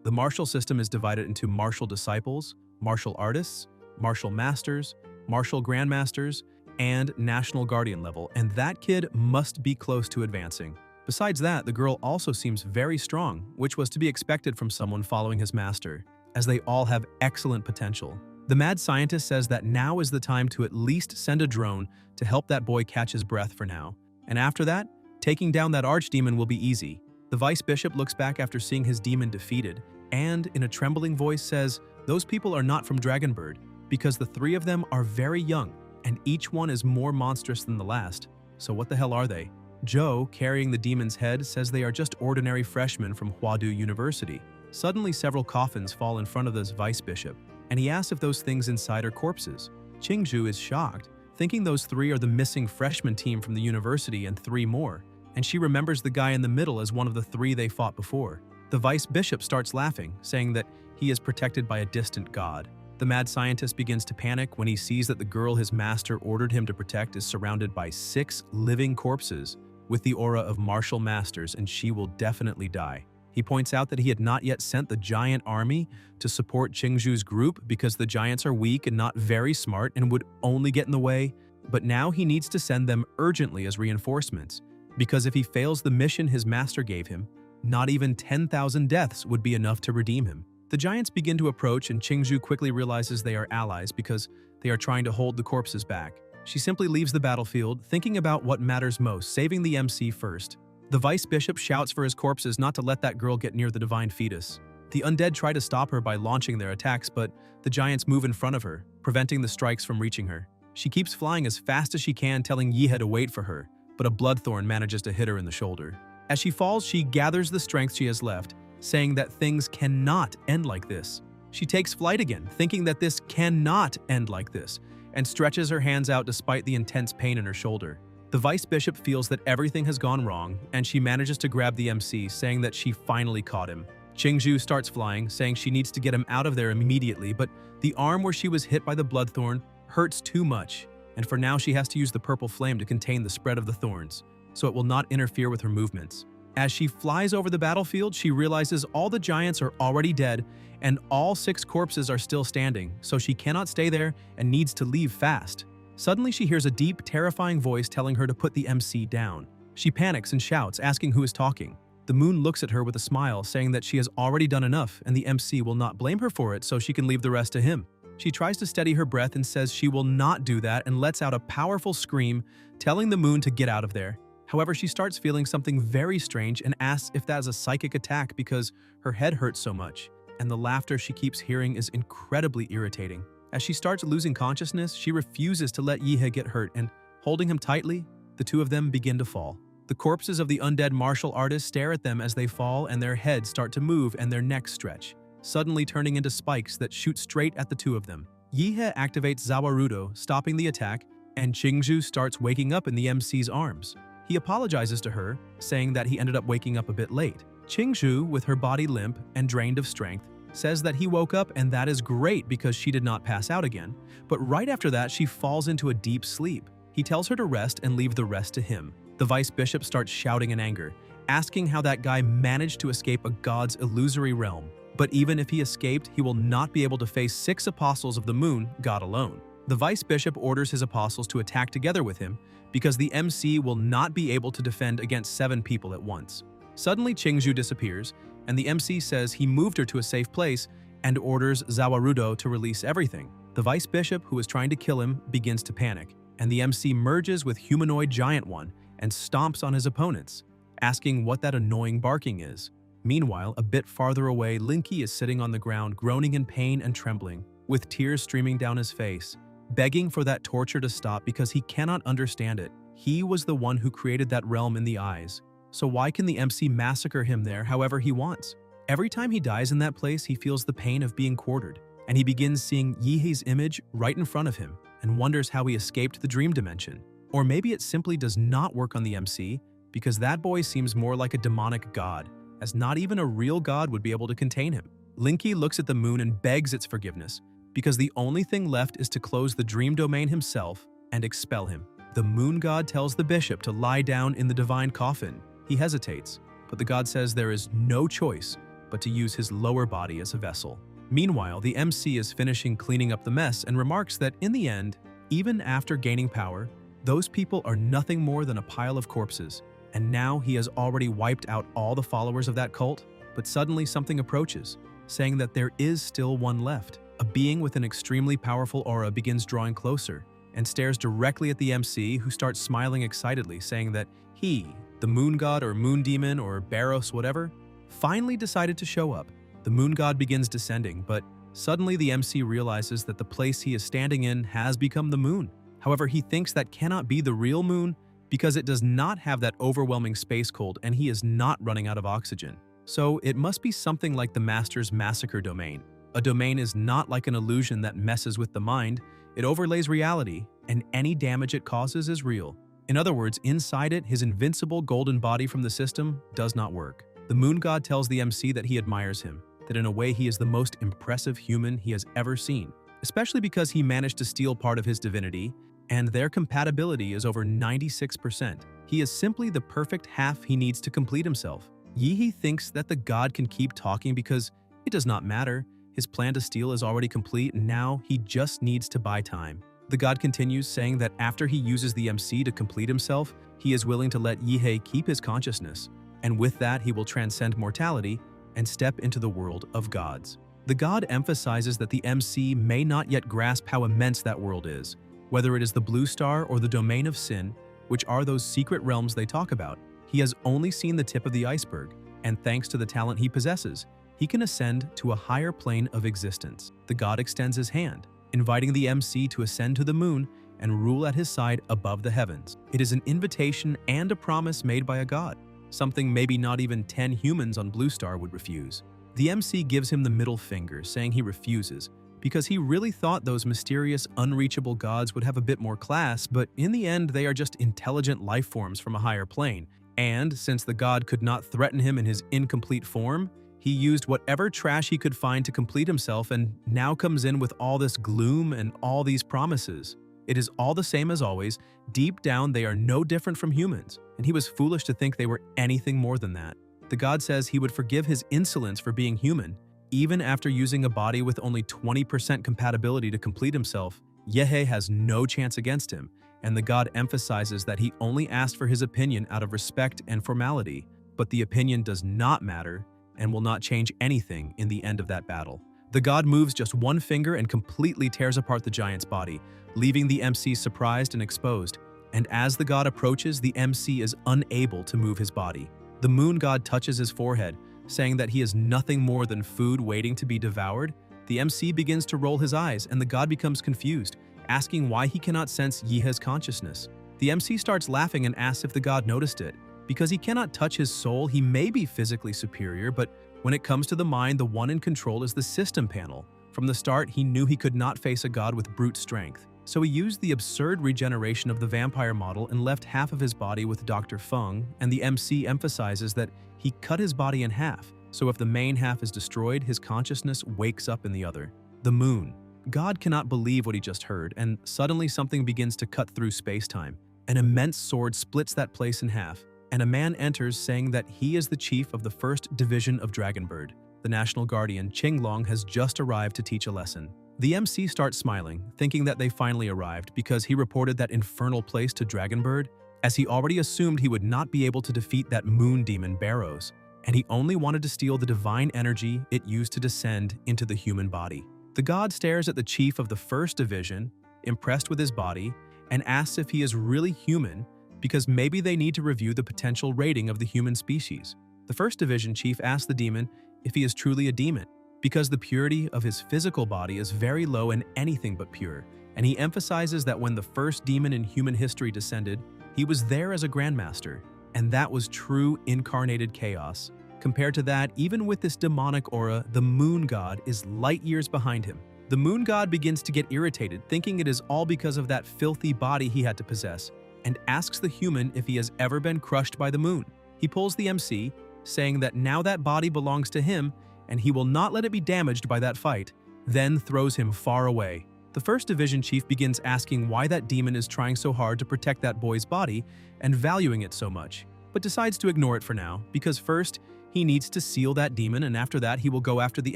The martial system is divided into martial disciples, martial artists, martial masters, martial grandmasters, and national guardian level, and that kid must be close to advancing. Besides that, the girl also seems very strong, which was to be expected from someone following his master, as they all have excellent potential. The mad scientist says that now is the time to at least send a drone to help that boy catch his breath for now, and after that, taking down that archdemon will be easy. The vice bishop looks back after seeing his demon defeated, and in a trembling voice says, "Those people are not from Dragonbird, because the three of them are very young, and each one is more monstrous than the last. So what the hell are they?" Joe, carrying the demon's head, says they are just ordinary freshmen from Huadu University. Suddenly, several coffins fall in front of this vice bishop, and he asks if those things inside are corpses. Qingzhu is shocked, thinking those three are the missing freshman team from the university and three more, and she remembers the guy in the middle as one of the three they fought before. The vice bishop starts laughing, saying that he is protected by a distant god. The mad scientist begins to panic when he sees that the girl his master ordered him to protect is surrounded by 6 living corpses with the aura of martial masters, and she will definitely die. He points out that he had not yet sent the giant army to support Qingzhu's group because the giants are weak and not very smart and would only get in the way, but now he needs to send them urgently as reinforcements, because if he fails the mission his master gave him, not even 10,000 deaths would be enough to redeem him. The giants begin to approach, and Qingzhu quickly realizes they are allies because they are trying to hold the corpses back. She simply leaves the battlefield, thinking about what matters most, saving the MC first. The vice bishop shouts for his corpses not to let that girl get near the divine fetus. The undead try to stop her by launching their attacks, but the giants move in front of her, preventing the strikes from reaching her. She keeps flying as fast as she can, telling Yihe to wait for her, but a bloodthorn manages to hit her in the shoulder. As she falls, she gathers the strength she has left, saying that things cannot end like this. She takes flight again, thinking that this cannot end like this, and stretches her hands out despite the intense pain in her shoulder. The vice bishop feels that everything has gone wrong, and she manages to grab the MC, saying that she finally caught him. Qingzhu starts flying, saying she needs to get him out of there immediately, but the arm where she was hit by the bloodthorn hurts too much, and for now she has to use the purple flame to contain the spread of the thorns, so it will not interfere with her movements. As she flies over the battlefield, she realizes all the giants are already dead, and all 6 corpses are still standing, so she cannot stay there and needs to leave fast. Suddenly she hears a deep, terrifying voice telling her to put the MC down. She panics and shouts, asking who is talking. The moon looks at her with a smile, saying that she has already done enough and the MC will not blame her for it, so she can leave the rest to him. She tries to steady her breath and says she will not do that and lets out a powerful scream, telling the moon to get out of there. However, she starts feeling something very strange and asks if that is a psychic attack because her head hurts so much, and the laughter she keeps hearing is incredibly irritating. As she starts losing consciousness, she refuses to let Yihe get hurt, and holding him tightly, the two of them begin to fall. The corpses of the undead martial artists stare at them as they fall, and their heads start to move and their necks stretch, suddenly turning into spikes that shoot straight at the two of them. Yihe activates Zawarudo, stopping the attack, and Qingzhu starts waking up in the MC's arms. He apologizes to her, saying that he ended up waking up a bit late. Qingzhu, with her body limp and drained of strength, says that he woke up and that is great because she did not pass out again. But right after that, she falls into a deep sleep. He tells her to rest and leave the rest to him. The vice bishop starts shouting in anger, asking how that guy managed to escape a god's illusory realm. But even if he escaped, he will not be able to face 6 apostles of the moon, God alone. The vice bishop orders his apostles to attack together with him because the MC will not be able to defend against 7 people at once. Suddenly, Qingzhu disappears, and the MC says he moved her to a safe place and orders Zawarudo to release everything. The vice bishop, who is trying to kill him, begins to panic, and the MC merges with humanoid giant one and stomps on his opponents, asking what that annoying barking is. Meanwhile, a bit farther away, Linky is sitting on the ground, groaning in pain and trembling, with tears streaming down his face, begging for that torture to stop because he cannot understand it. He was the one who created that realm in the eyes. So why can the MC massacre him there however he wants? Every time he dies in that place, he feels the pain of being quartered, and he begins seeing Yihei's image right in front of him and wonders how he escaped the dream dimension. Or maybe it simply does not work on the MC because that boy seems more like a demonic god, as not even a real god would be able to contain him. Linky looks at the moon and begs its forgiveness because the only thing left is to close the dream domain himself and expel him. The moon god tells the bishop to lie down in the divine coffin. He hesitates, but the god says there is no choice but to use his lower body as a vessel. Meanwhile, the MC is finishing cleaning up the mess and remarks that in the end, even after gaining power, those people are nothing more than a pile of corpses, and now he has already wiped out all the followers of that cult. But suddenly something approaches, saying that there is still one left. A being with an extremely powerful aura begins drawing closer and stares directly at the MC, who starts smiling excitedly, saying that he, the moon god or moon demon or Baros whatever, finally decided to show up. The moon god begins descending, but suddenly the MC realizes that the place he is standing in has become the moon. However, he thinks that cannot be the real moon because it does not have that overwhelming space cold and he is not running out of oxygen. So it must be something like the Master's massacre domain. A domain is not like an illusion that messes with the mind. It overlays reality, and any damage it causes is real. In other words, inside it, his invincible golden body from the system does not work. The moon god tells the MC that he admires him, that in a way he is the most impressive human he has ever seen, especially because he managed to steal part of his divinity, and their compatibility is over 96%. He is simply the perfect half he needs to complete himself. Yihei thinks that the god can keep talking because it does not matter. His plan to steal is already complete, and now he just needs to buy time. The god continues, saying that after he uses the MC to complete himself, he is willing to let Yihei keep his consciousness, and with that he will transcend mortality and step into the world of gods. The god emphasizes that the MC may not yet grasp how immense that world is, whether it is the blue star or the domain of sin, which are those secret realms they talk about. He has only seen the tip of the iceberg, and thanks to the talent he possesses, he can ascend to a higher plane of existence. The god extends his hand, inviting the MC to ascend to the moon and rule at his side above the heavens. It is an invitation and a promise made by a god, something maybe not even 10 humans on Blue Star would refuse. The MC gives him the middle finger, saying he refuses, because he really thought those mysterious, unreachable gods would have a bit more class, but in the end they are just intelligent life forms from a higher plane. And since the god could not threaten him in his incomplete form, he used whatever trash he could find to complete himself and now comes in with all this gloom and all these promises. It is all the same as always. Deep down, they are no different from humans, and he was foolish to think they were anything more than that. The god says he would forgive his insolence for being human, even after using a body with only 20% compatibility to complete himself. Yihei has no chance against him, and the god emphasizes that he only asked for his opinion out of respect and formality, but the opinion does not matter and will not change anything in the end of that battle. The god moves just one finger and completely tears apart the giant's body, leaving the MC surprised and exposed, and as the god approaches, the MC is unable to move his body. The moon god touches his forehead, saying that he is nothing more than food waiting to be devoured. The MC begins to roll his eyes, and the god becomes confused, asking why he cannot sense Yihei's consciousness. The MC starts laughing and asks if the god noticed it. Because he cannot touch his soul, he may be physically superior, but when it comes to the mind, the one in control is the system panel. From the start, he knew he could not face a god with brute strength. So he used the absurd regeneration of the vampire model and left half of his body with Dr. Feng, and the MC emphasizes that he cut his body in half, so if the main half is destroyed, his consciousness wakes up in the other. The moon. God cannot believe what he just heard, and suddenly something begins to cut through space-time. An immense sword splits that place in half, and a man enters saying that he is the chief of the 1st Division of Dragonbird. The National Guardian, Qinglong, has just arrived to teach a lesson. The MC starts smiling, thinking that they finally arrived because he reported that infernal place to Dragonbird, as he already assumed he would not be able to defeat that moon demon Barrows, and he only wanted to steal the divine energy it used to descend into the human body. The god stares at the chief of the 1st Division, impressed with his body, and asks if he is really human because maybe they need to review the potential rating of the human species. The 1st Division chief asks the demon if he is truly a demon, because the purity of his physical body is very low and anything but pure, and he emphasizes that when the first demon in human history descended, he was there as a grandmaster, and that was true incarnated chaos. Compared to that, even with this demonic aura, the moon god is light years behind him. The moon god begins to get irritated, thinking it is all because of that filthy body he had to possess, and asks the human if he has ever been crushed by the moon. He pulls the MC, saying that now that body belongs to him, and he will not let it be damaged by that fight, then throws him far away. The 1st Division chief begins asking why that demon is trying so hard to protect that boy's body and valuing it so much, but decides to ignore it for now, because first, he needs to seal that demon, and after that he will go after the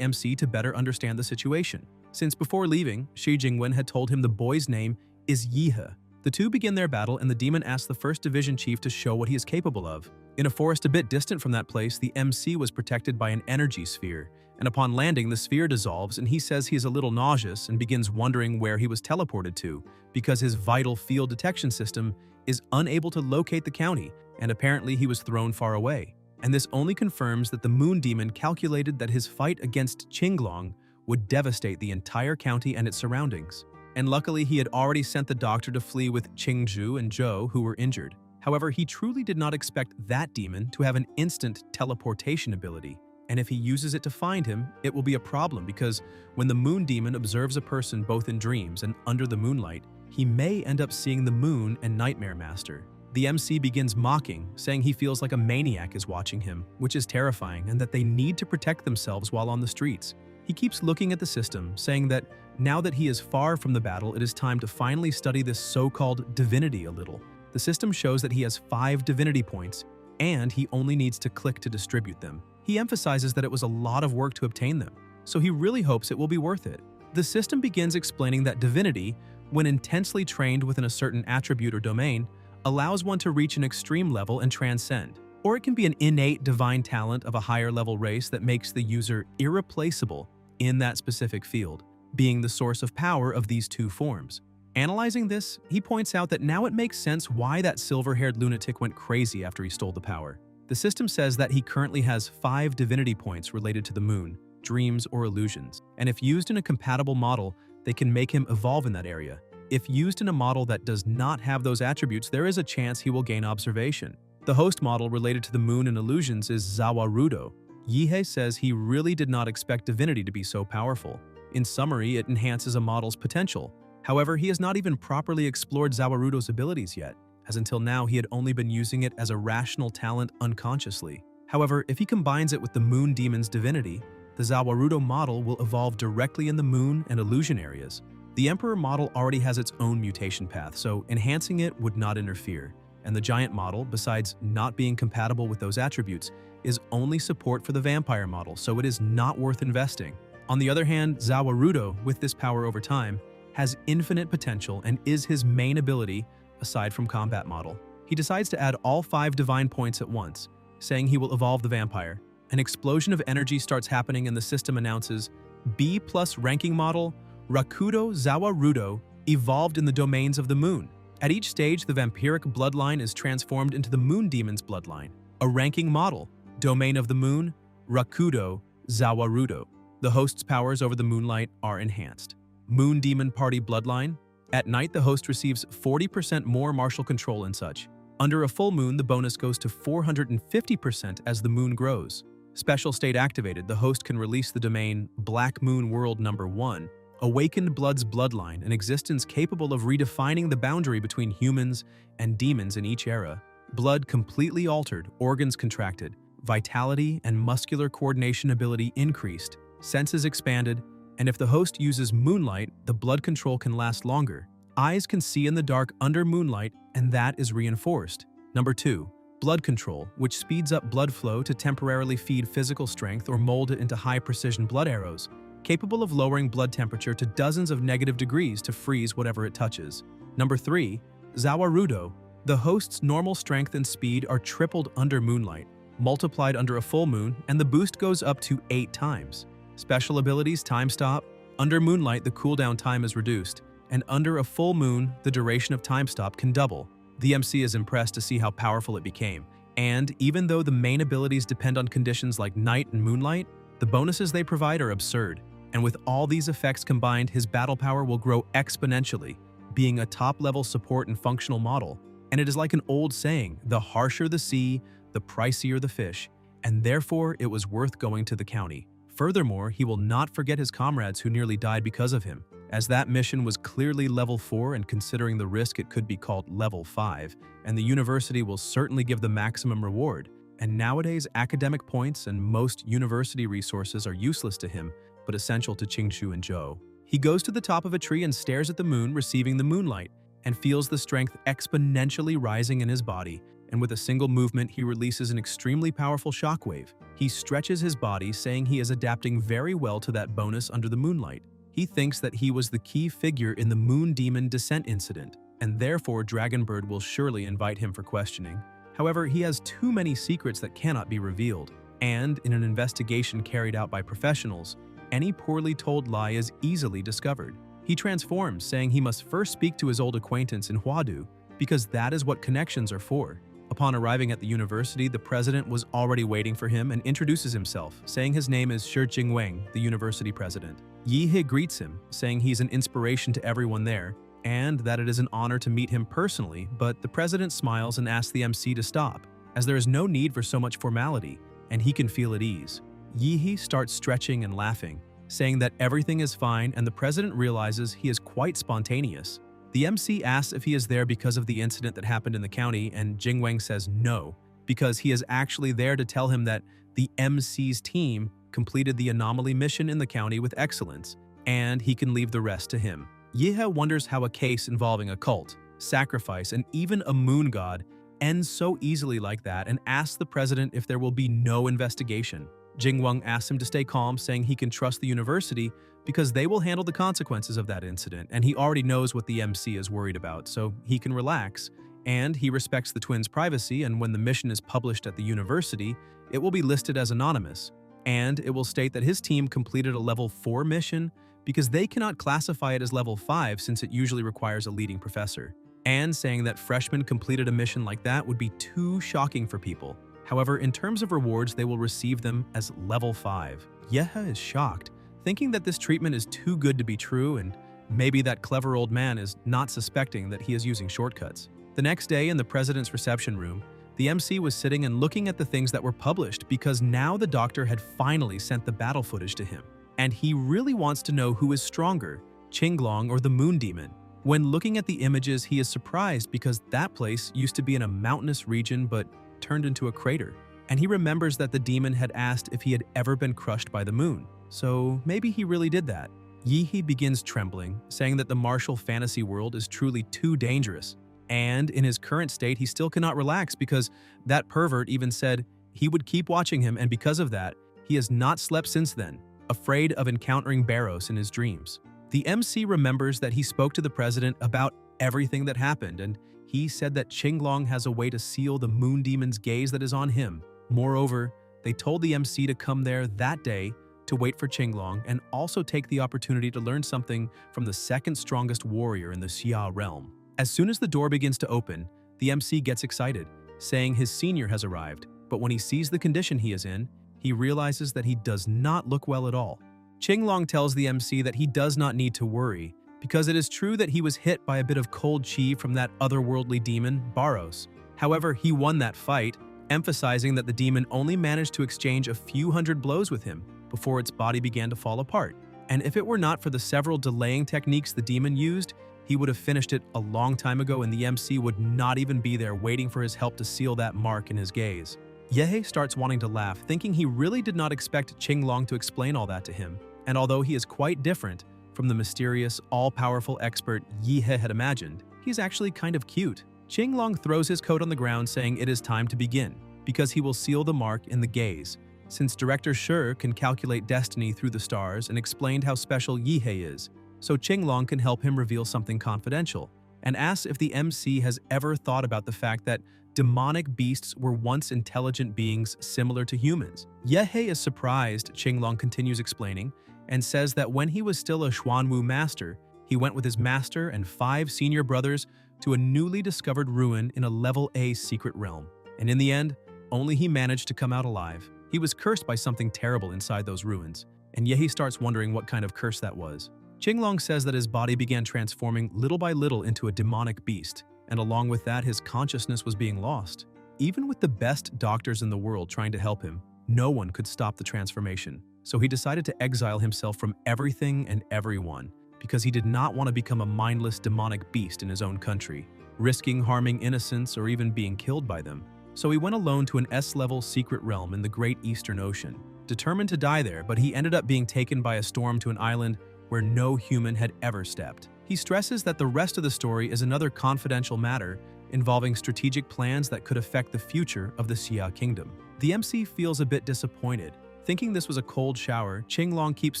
MC to better understand the situation. Since before leaving, Shi Jingwen had told him the boy's name is Yihe. The two begin their battle, and the demon asks the 1st Division chief to show what he is capable of. In a forest a bit distant from that place, the MC was protected by an energy sphere, and upon landing, the sphere dissolves, and he says he is a little nauseous and begins wondering where he was teleported to, because his vital field detection system is unable to locate the county, and apparently he was thrown far away. And this only confirms that the moon demon calculated that his fight against Qinglong would devastate the entire county and its surroundings. And luckily, he had already sent the doctor to flee with Qingzhu and Zhou, who were injured. However, he truly did not expect that demon to have an instant teleportation ability, and if he uses it to find him, it will be a problem because when the moon demon observes a person both in dreams and under the moonlight, he may end up seeing the moon and Nightmare Master. The MC begins mocking, saying he feels like a maniac is watching him, which is terrifying, and that they need to protect themselves while on the streets. He keeps looking at the system, saying that now that he is far from the battle, it is time to finally study this so-called divinity a little. The system shows that he has 5 divinity points, and he only needs to click to distribute them. He emphasizes that it was a lot of work to obtain them, so he really hopes it will be worth it. The system begins explaining that divinity, when intensely trained within a certain attribute or domain, allows one to reach an extreme level and transcend. Or it can be an innate divine talent of a higher level race that makes the user irreplaceable in that specific field, being the source of power of these two forms. Analyzing this, he points out that now it makes sense why that silver-haired lunatic went crazy after he stole the power. The system says that he currently has 5 divinity points related to the moon, dreams, or illusions, and if used in a compatible model, they can make him evolve in that area. If used in a model that does not have those attributes, there is a chance he will gain observation. The host model related to the moon and illusions is Zawarudo. Yihe says he really did not expect divinity to be so powerful. In summary, it enhances a model's potential. However, he has not even properly explored Zawarudo's abilities yet, as until now he had only been using it as a rational talent unconsciously. However, if he combines it with the moon demon's divinity, the Zawarudo model will evolve directly in the moon and illusion areas. The Emperor model already has its own mutation path, so enhancing it would not interfere. And the Giant model, besides not being compatible with those attributes, is only support for the Vampire model, so it is not worth investing. On the other hand, Zawarudo, with this power over time, has infinite potential and is his main ability, aside from combat model. He decides to add all 5 divine points at once, saying he will evolve the vampire. An explosion of energy starts happening and the system announces, B+ ranking model, Rakudo Zawarudo, evolved in the domains of the moon. At each stage, the vampiric bloodline is transformed into the moon demon's bloodline. A ranking model, domain of the moon, Rakudo Zawarudo. The host's powers over the moonlight are enhanced. Moon demon party bloodline. At night, the host receives 40% more martial control and such. Under a full moon, the bonus goes to 450% as the moon grows. Special state activated, the host can release the domain Black Moon World number 1 awakened blood's bloodline, an existence capable of redefining the boundary between humans and demons in each era. Blood completely altered, organs contracted, vitality and muscular coordination ability increased, senses expanded, and if the host uses moonlight, the blood control can last longer. Eyes can see in the dark under moonlight, and that is reinforced. Number 2. Blood control, which speeds up blood flow to temporarily feed physical strength or mold it into high-precision blood arrows, capable of lowering blood temperature to dozens of negative degrees to freeze whatever it touches. Number 3. Zawarudo. The host's normal strength and speed are tripled under moonlight, multiplied under a full moon, and the boost goes up to 8 times. Special abilities time stop. Under moonlight, the cooldown time is reduced, and under a full moon, the duration of time stop can double. The MC is impressed to see how powerful it became, and even though the main abilities depend on conditions like night and moonlight, the bonuses they provide are absurd. And with all these effects combined, his battle power will grow exponentially, being a top-level support and functional model. And it is like an old saying, the harsher the sea, the pricier the fish, and therefore it was worth going to the county. Furthermore, he will not forget his comrades who nearly died because of him, as that mission was clearly level 4 and considering the risk it could be called level 5, and the university will certainly give the maximum reward. And nowadays, academic points and most university resources are useless to him, but essential to Qingchu and Zhou. He goes to the top of a tree and stares at the moon, receiving the moonlight, and feels the strength exponentially rising in his body, and with a single movement he releases an extremely powerful shockwave. He stretches his body, saying he is adapting very well to that bonus under the moonlight. He thinks that he was the key figure in the Moon Demon descent incident, and therefore Dragonbird will surely invite him for questioning. However, he has too many secrets that cannot be revealed, and in an investigation carried out by professionals, any poorly told lie is easily discovered. He transforms, saying he must first speak to his old acquaintance in Huadu, because that is what connections are for. Upon arriving at the university, the president was already waiting for him and introduces himself, saying his name is Shi Jingwang, the university president. Yi He greets him, saying he's an inspiration to everyone there, and that it is an honor to meet him personally, but the president smiles and asks the MC to stop, as there is no need for so much formality, and he can feel at ease. Yi He starts stretching and laughing, saying that everything is fine, and the president realizes he is quite spontaneous. The MC asks if he is there because of the incident that happened in the county, and Jingwang says no, because he is actually there to tell him that the MC's team completed the anomaly mission in the county with excellence, and he can leave the rest to him. Yihe wonders how a case involving a cult, sacrifice, and even a moon god ends so easily like that, and asks the president if there will be no investigation. Jingwang asks him to stay calm, saying he can trust the university because they will handle the consequences of that incident, and he already knows what the MC is worried about, so he can relax. And he respects the twins' privacy, and when the mission is published at the university, it will be listed as anonymous. And it will state that his team completed a level 4 mission because they cannot classify it as level 5 since it usually requires a leading professor. And saying that freshmen completed a mission like that would be too shocking for people. However, in terms of rewards, they will receive them as level 5. Yehe is shocked, thinking that this treatment is too good to be true, and maybe that clever old man is not suspecting that he is using shortcuts. The next day in the president's reception room, the MC was sitting and looking at the things that were published because now the doctor had finally sent the battle footage to him. And he really wants to know who is stronger, Qinglong or the Moon Demon. When looking at the images, he is surprised because that place used to be in a mountainous region but turned into a crater. And he remembers that the demon had asked if he had ever been crushed by the moon. So maybe he really did that. Yihe begins trembling, saying that the martial fantasy world is truly too dangerous. And in his current state, he still cannot relax because that pervert even said he would keep watching him, and because of that, he has not slept since then, afraid of encountering Barros in his dreams. The MC remembers that he spoke to the president about everything that happened, and he said that Qinglong has a way to seal the moon demon's gaze that is on him. Moreover, they told the MC to come there that day to wait for Qinglong and also take the opportunity to learn something from the second strongest warrior in the Xia realm. As soon as the door begins to open, the MC gets excited, saying his senior has arrived, but when he sees the condition he is in, he realizes that he does not look well at all. Qinglong tells the MC that he does not need to worry, because it is true that he was hit by a bit of cold chi from that otherworldly demon, Barros. However, he won that fight, emphasizing that the demon only managed to exchange a few hundred blows with him before its body began to fall apart. And if it were not for the several delaying techniques the demon used, he would have finished it a long time ago and the MC would not even be there waiting for his help to seal that mark in his gaze. Yehe starts wanting to laugh, thinking he really did not expect Qinglong to explain all that to him. And although he is quite different from the mysterious, all-powerful expert Yehe had imagined, he's actually kind of cute. Qinglong throws his coat on the ground saying it is time to begin, because he will seal the mark in the gaze. Since Director Shi can calculate destiny through the stars and explained how special Yehe is, so Qinglong can help him reveal something confidential, and asks if the MC has ever thought about the fact that demonic beasts were once intelligent beings similar to humans. Yehe is surprised, Qinglong continues explaining, and says that when he was still a Xuanwu master, he went with his master and 5 senior brothers to a newly discovered ruin in a level A secret realm. And in the end, only he managed to come out alive. He was cursed by something terrible inside those ruins, and Yehe starts wondering what kind of curse that was. Qinglong says that his body began transforming little by little into a demonic beast, and along with that his consciousness was being lost. Even with the best doctors in the world trying to help him, no one could stop the transformation. So he decided to exile himself from everything and everyone, because he did not want to become a mindless demonic beast in his own country, risking harming innocents or even being killed by them. So he went alone to an S-level secret realm in the Great Eastern Ocean, determined to die there, but he ended up being taken by a storm to an island where no human had ever stepped. He stresses that the rest of the story is another confidential matter involving strategic plans that could affect the future of the Xia Kingdom. The MC feels a bit disappointed. Thinking this was a cold shower, Qinglong keeps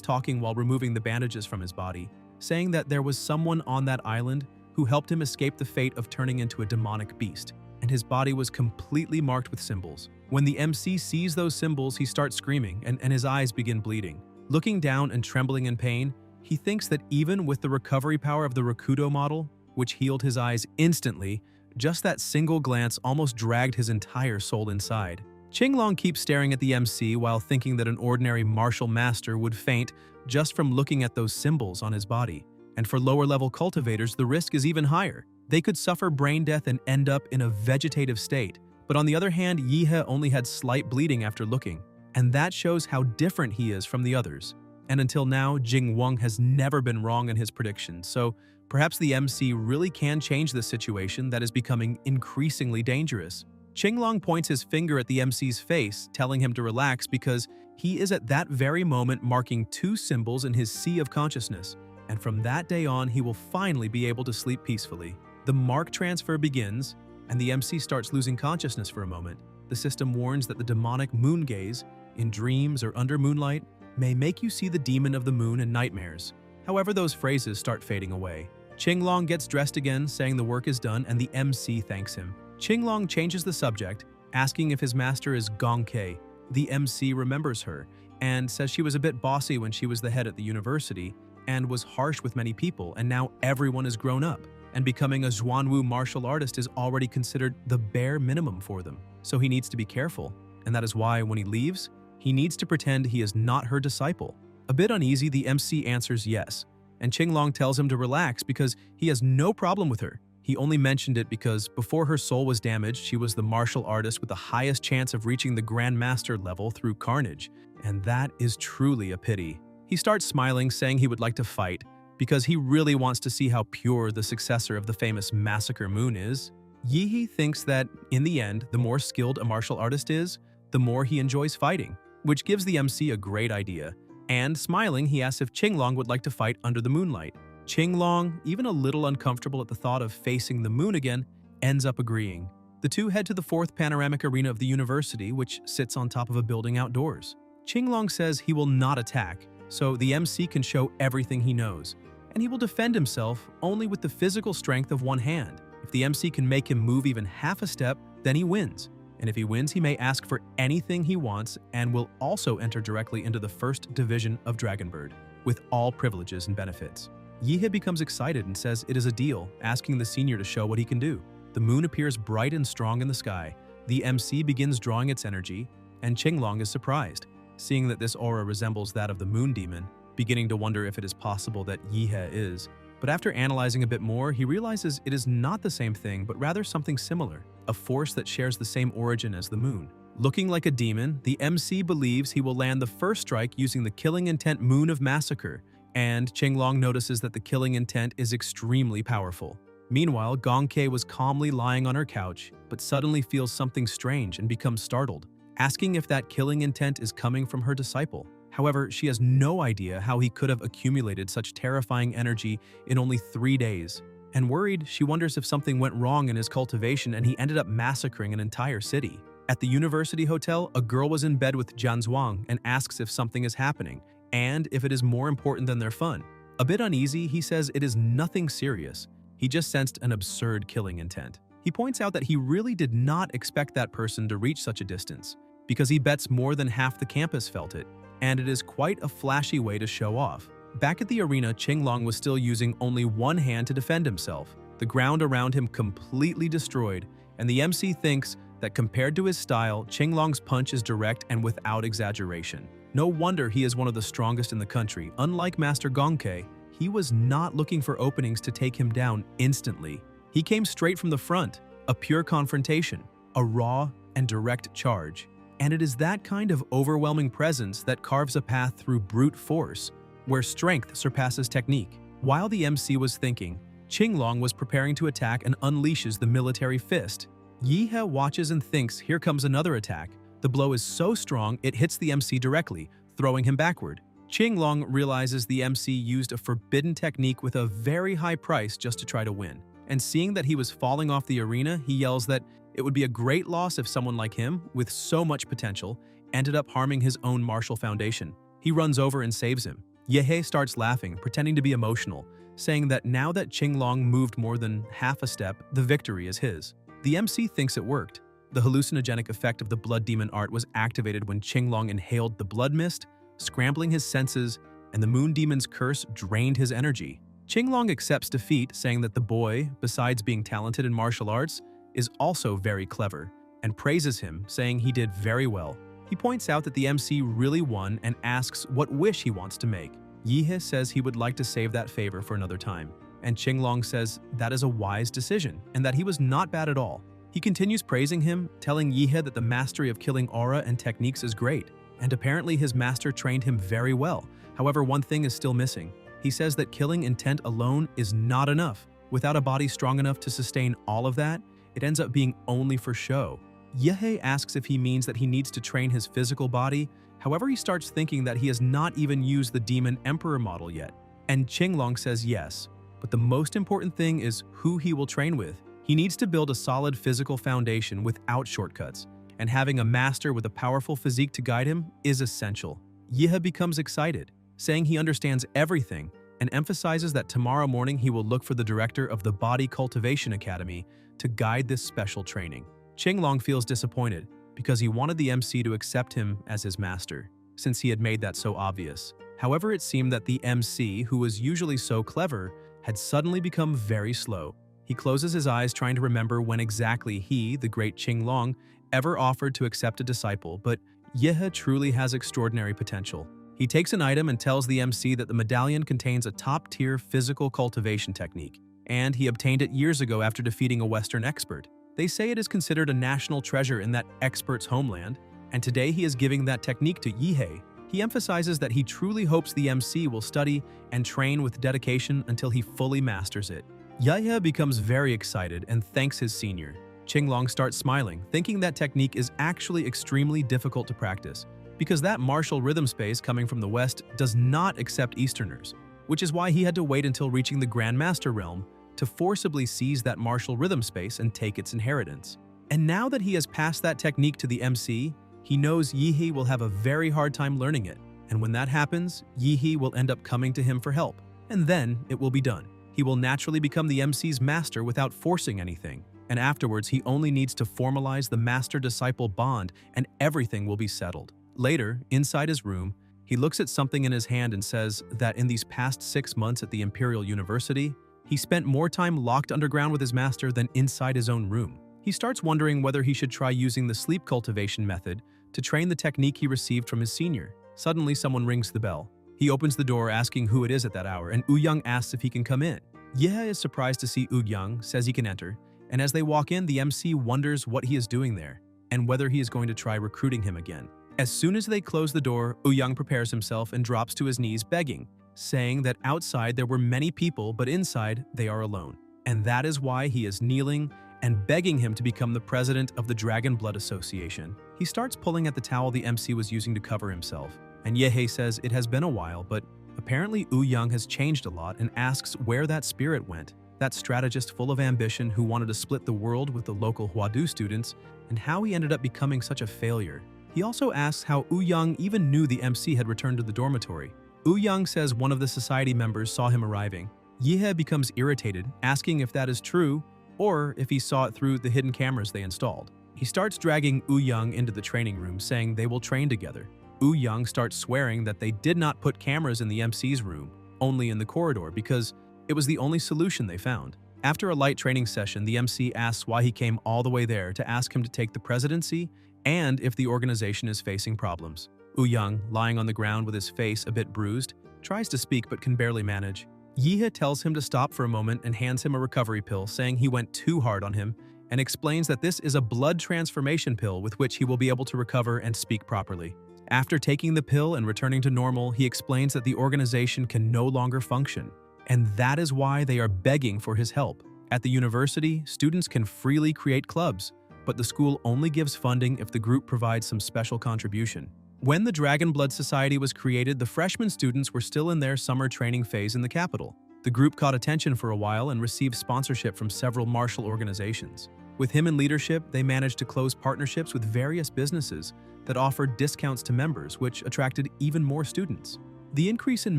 talking while removing the bandages from his body, saying that there was someone on that island who helped him escape the fate of turning into a demonic beast, and his body was completely marked with symbols. When the MC sees those symbols, he starts screaming and his eyes begin bleeding. Looking down and trembling in pain, he thinks that even with the recovery power of the Rakudo model, which healed his eyes instantly, just that single glance almost dragged his entire soul inside. Qinglong keeps staring at the MC while thinking that an ordinary martial master would faint just from looking at those symbols on his body. And for lower-level cultivators, the risk is even higher. They could suffer brain death and end up in a vegetative state. But on the other hand, Yehe only had slight bleeding after looking, and that shows how different he is from the others. And until now, Jing Wang has never been wrong in his predictions, so perhaps the MC really can change this situation that is becoming increasingly dangerous. Qinglong points his finger at the MC's face, telling him to relax because he is at that very moment marking 2 symbols in his sea of consciousness, and from that day on he will finally be able to sleep peacefully. The mark transfer begins, and the MC starts losing consciousness for a moment. The system warns that the demonic moon gaze, in dreams or under moonlight, may make you see the demon of the moon in nightmares. However, those phrases start fading away. Qinglong gets dressed again, saying the work is done, and the MC thanks him. Qinglong changes the subject, asking if his master is Gong Kei. The MC remembers her, and says she was a bit bossy when she was the head at the university, and was harsh with many people, and now everyone is grown up, and becoming a Xuanwu martial artist is already considered the bare minimum for them. So he needs to be careful, and that is why when he leaves, he needs to pretend he is not her disciple. A bit uneasy, the MC answers yes, and Qinglong tells him to relax because he has no problem with her. He only mentioned it because before her soul was damaged, she was the martial artist with the highest chance of reaching the Grandmaster level through carnage, and that is truly a pity. He starts smiling, saying he would like to fight, because he really wants to see how pure the successor of the famous Massacre Moon is. Yehe thinks that, in the end, the more skilled a martial artist is, the more he enjoys fighting, which gives the MC a great idea. And, smiling, he asks if Qinglong would like to fight under the moonlight. Qinglong, even a little uncomfortable at the thought of facing the moon again, ends up agreeing. The two head to the 4th panoramic arena of the university, which sits on top of a building outdoors. Qinglong says he will not attack, so the MC can show everything he knows, and he will defend himself only with the physical strength of one hand. If the MC can make him move even half a step, then he wins. And if he wins, he may ask for anything he wants and will also enter directly into the 1st division of Dragonbird, with all privileges and benefits. Yehe becomes excited and says it is a deal, asking the senior to show what he can do. The moon appears bright and strong in the sky. The MC begins drawing its energy, and Qinglong is surprised, seeing that this aura resembles that of the moon demon, beginning to wonder if it is possible that Yehe is. But after analyzing a bit more, he realizes it is not the same thing, but rather something similar, a force that shares the same origin as the moon. Looking like a demon, the MC believes he will land the first strike using the killing intent Moon of Massacre, and Qinglong notices that the killing intent is extremely powerful. Meanwhile, Gongke was calmly lying on her couch, but suddenly feels something strange and becomes startled, asking if that killing intent is coming from her disciple. However, she has no idea how he could have accumulated such terrifying energy in only 3 days. And worried, she wonders if something went wrong in his cultivation and he ended up massacring an entire city. At the university hotel, a girl was in bed with Jian Zhuang and asks if something is happening, and if it is more important than their fun. A bit uneasy, he says it is nothing serious. He just sensed an absurd killing intent. He points out that he really did not expect that person to reach such a distance, because he bets more than half the campus felt it, and it is quite a flashy way to show off. Back at the arena, Qinglong was still using only one hand to defend himself, the ground around him completely destroyed, and the MC thinks that compared to his style, Qinglong's punch is direct and without exaggeration. No wonder he is one of the strongest in the country. Unlike Master Gongke, he was not looking for openings to take him down instantly. He came straight from the front, a pure confrontation, a raw and direct charge. And it is that kind of overwhelming presence that carves a path through brute force, where strength surpasses technique. While the MC was thinking, Qinglong was preparing to attack and unleashes the military fist. Yihe watches and thinks here comes another attack. The blow is so strong it hits the MC directly, throwing him backward. Qinglong realizes the MC used a forbidden technique with a very high price just to try to win. And seeing that he was falling off the arena, he yells that it would be a great loss if someone like him, with so much potential, ended up harming his own martial foundation. He runs over and saves him. Yehe starts laughing, pretending to be emotional, saying that now that Qinglong moved more than half a step, the victory is his. The MC thinks it worked. The hallucinogenic effect of the blood demon art was activated when Qinglong inhaled the blood mist, scrambling his senses, and the moon demon's curse drained his energy. Qinglong accepts defeat, saying that the boy, besides being talented in martial arts, is also very clever, and praises him, saying he did very well. He points out that the MC really won and asks what wish he wants to make. Yihe says he would like to save that favor for another time, and Qinglong says that is a wise decision and that he was not bad at all. He continues praising him, telling Yihe that the mastery of killing aura and techniques is great, and apparently his master trained him very well. However, one thing is still missing. He says that killing intent alone is not enough. Without a body strong enough to sustain all of that, it ends up being only for show. Yehe asks if he means that he needs to train his physical body. However, he starts thinking that he has not even used the Demon Emperor model yet. And Qinglong says yes, but the most important thing is who he will train with. He needs to build a solid physical foundation without shortcuts, and having a master with a powerful physique to guide him is essential. Yihe becomes excited, saying he understands everything, and emphasizes that tomorrow morning he will look for the director of the Body Cultivation Academy to guide this special training. Qinglong feels disappointed because he wanted the MC to accept him as his master, since he had made that so obvious. However, it seemed that the MC, who was usually so clever, had suddenly become very slow. He closes his eyes trying to remember when exactly he, the great Qinglong, ever offered to accept a disciple, but Yihe truly has extraordinary potential. He takes an item and tells the MC that the medallion contains a top-tier physical cultivation technique, and he obtained it years ago after defeating a Western expert. They say it is considered a national treasure in that expert's homeland, and today he is giving that technique to Yihe. He emphasizes that he truly hopes the MC will study and train with dedication until he fully masters it. Yihe becomes very excited and thanks his senior. Qinglong starts smiling, thinking that technique is actually extremely difficult to practice, because that martial rhythm space coming from the West does not accept Easterners, which is why he had to wait until reaching the Grand Master realm to forcibly seize that martial rhythm space and take its inheritance. And now that he has passed that technique to the MC, he knows Yihe will have a very hard time learning it, and when that happens, Yihe will end up coming to him for help, and then it will be done. He will naturally become the MC's master without forcing anything, and afterwards he only needs to formalize the master-disciple bond and everything will be settled. Later, inside his room, he looks at something in his hand and says that in these past 6 months at the Imperial University, he spent more time locked underground with his master than inside his own room. He starts wondering whether he should try using the sleep cultivation method to train the technique he received from his senior. Suddenly, someone rings the bell. He opens the door asking who it is at that hour, and Ouyang asks if he can come in. Yihe is surprised to see Ouyang, says he can enter, and as they walk in, the MC wonders what he is doing there, and whether he is going to try recruiting him again. As soon as they close the door, Ouyang prepares himself and drops to his knees begging, saying that outside there were many people, but inside they are alone. And that is why he is kneeling and begging him to become the president of the Dragon Blood Association. He starts pulling at the towel the MC was using to cover himself, and Yehe says it has been a while, but apparently Young has changed a lot and asks where that spirit went, that strategist full of ambition who wanted to split the world with the local Huadu students, and how he ended up becoming such a failure. He also asks how Young even knew the MC had returned to the dormitory. Young says one of the society members saw him arriving. Yehe becomes irritated, asking if that is true or if he saw it through the hidden cameras they installed. He starts dragging Young into the training room, saying they will train together. Young starts swearing that they did not put cameras in the MC's room, only in the corridor, because it was the only solution they found. After a light training session, the MC asks why he came all the way there to ask him to take the presidency and if the organization is facing problems. Young, lying on the ground with his face a bit bruised, tries to speak but can barely manage. Yehe tells him to stop for a moment and hands him a recovery pill, saying he went too hard on him, and explains that this is a blood transformation pill with which he will be able to recover and speak properly. After taking the pill and returning to normal, he explains that the organization can no longer function, and that is why they are begging for his help. At the university, students can freely create clubs, but the school only gives funding if the group provides some special contribution. When the Dragon Blood Society was created, the freshman students were still in their summer training phase in the capital. The group caught attention for a while and received sponsorship from several martial organizations. With him in leadership, they managed to close partnerships with various businesses that offered discounts to members, which attracted even more students. The increase in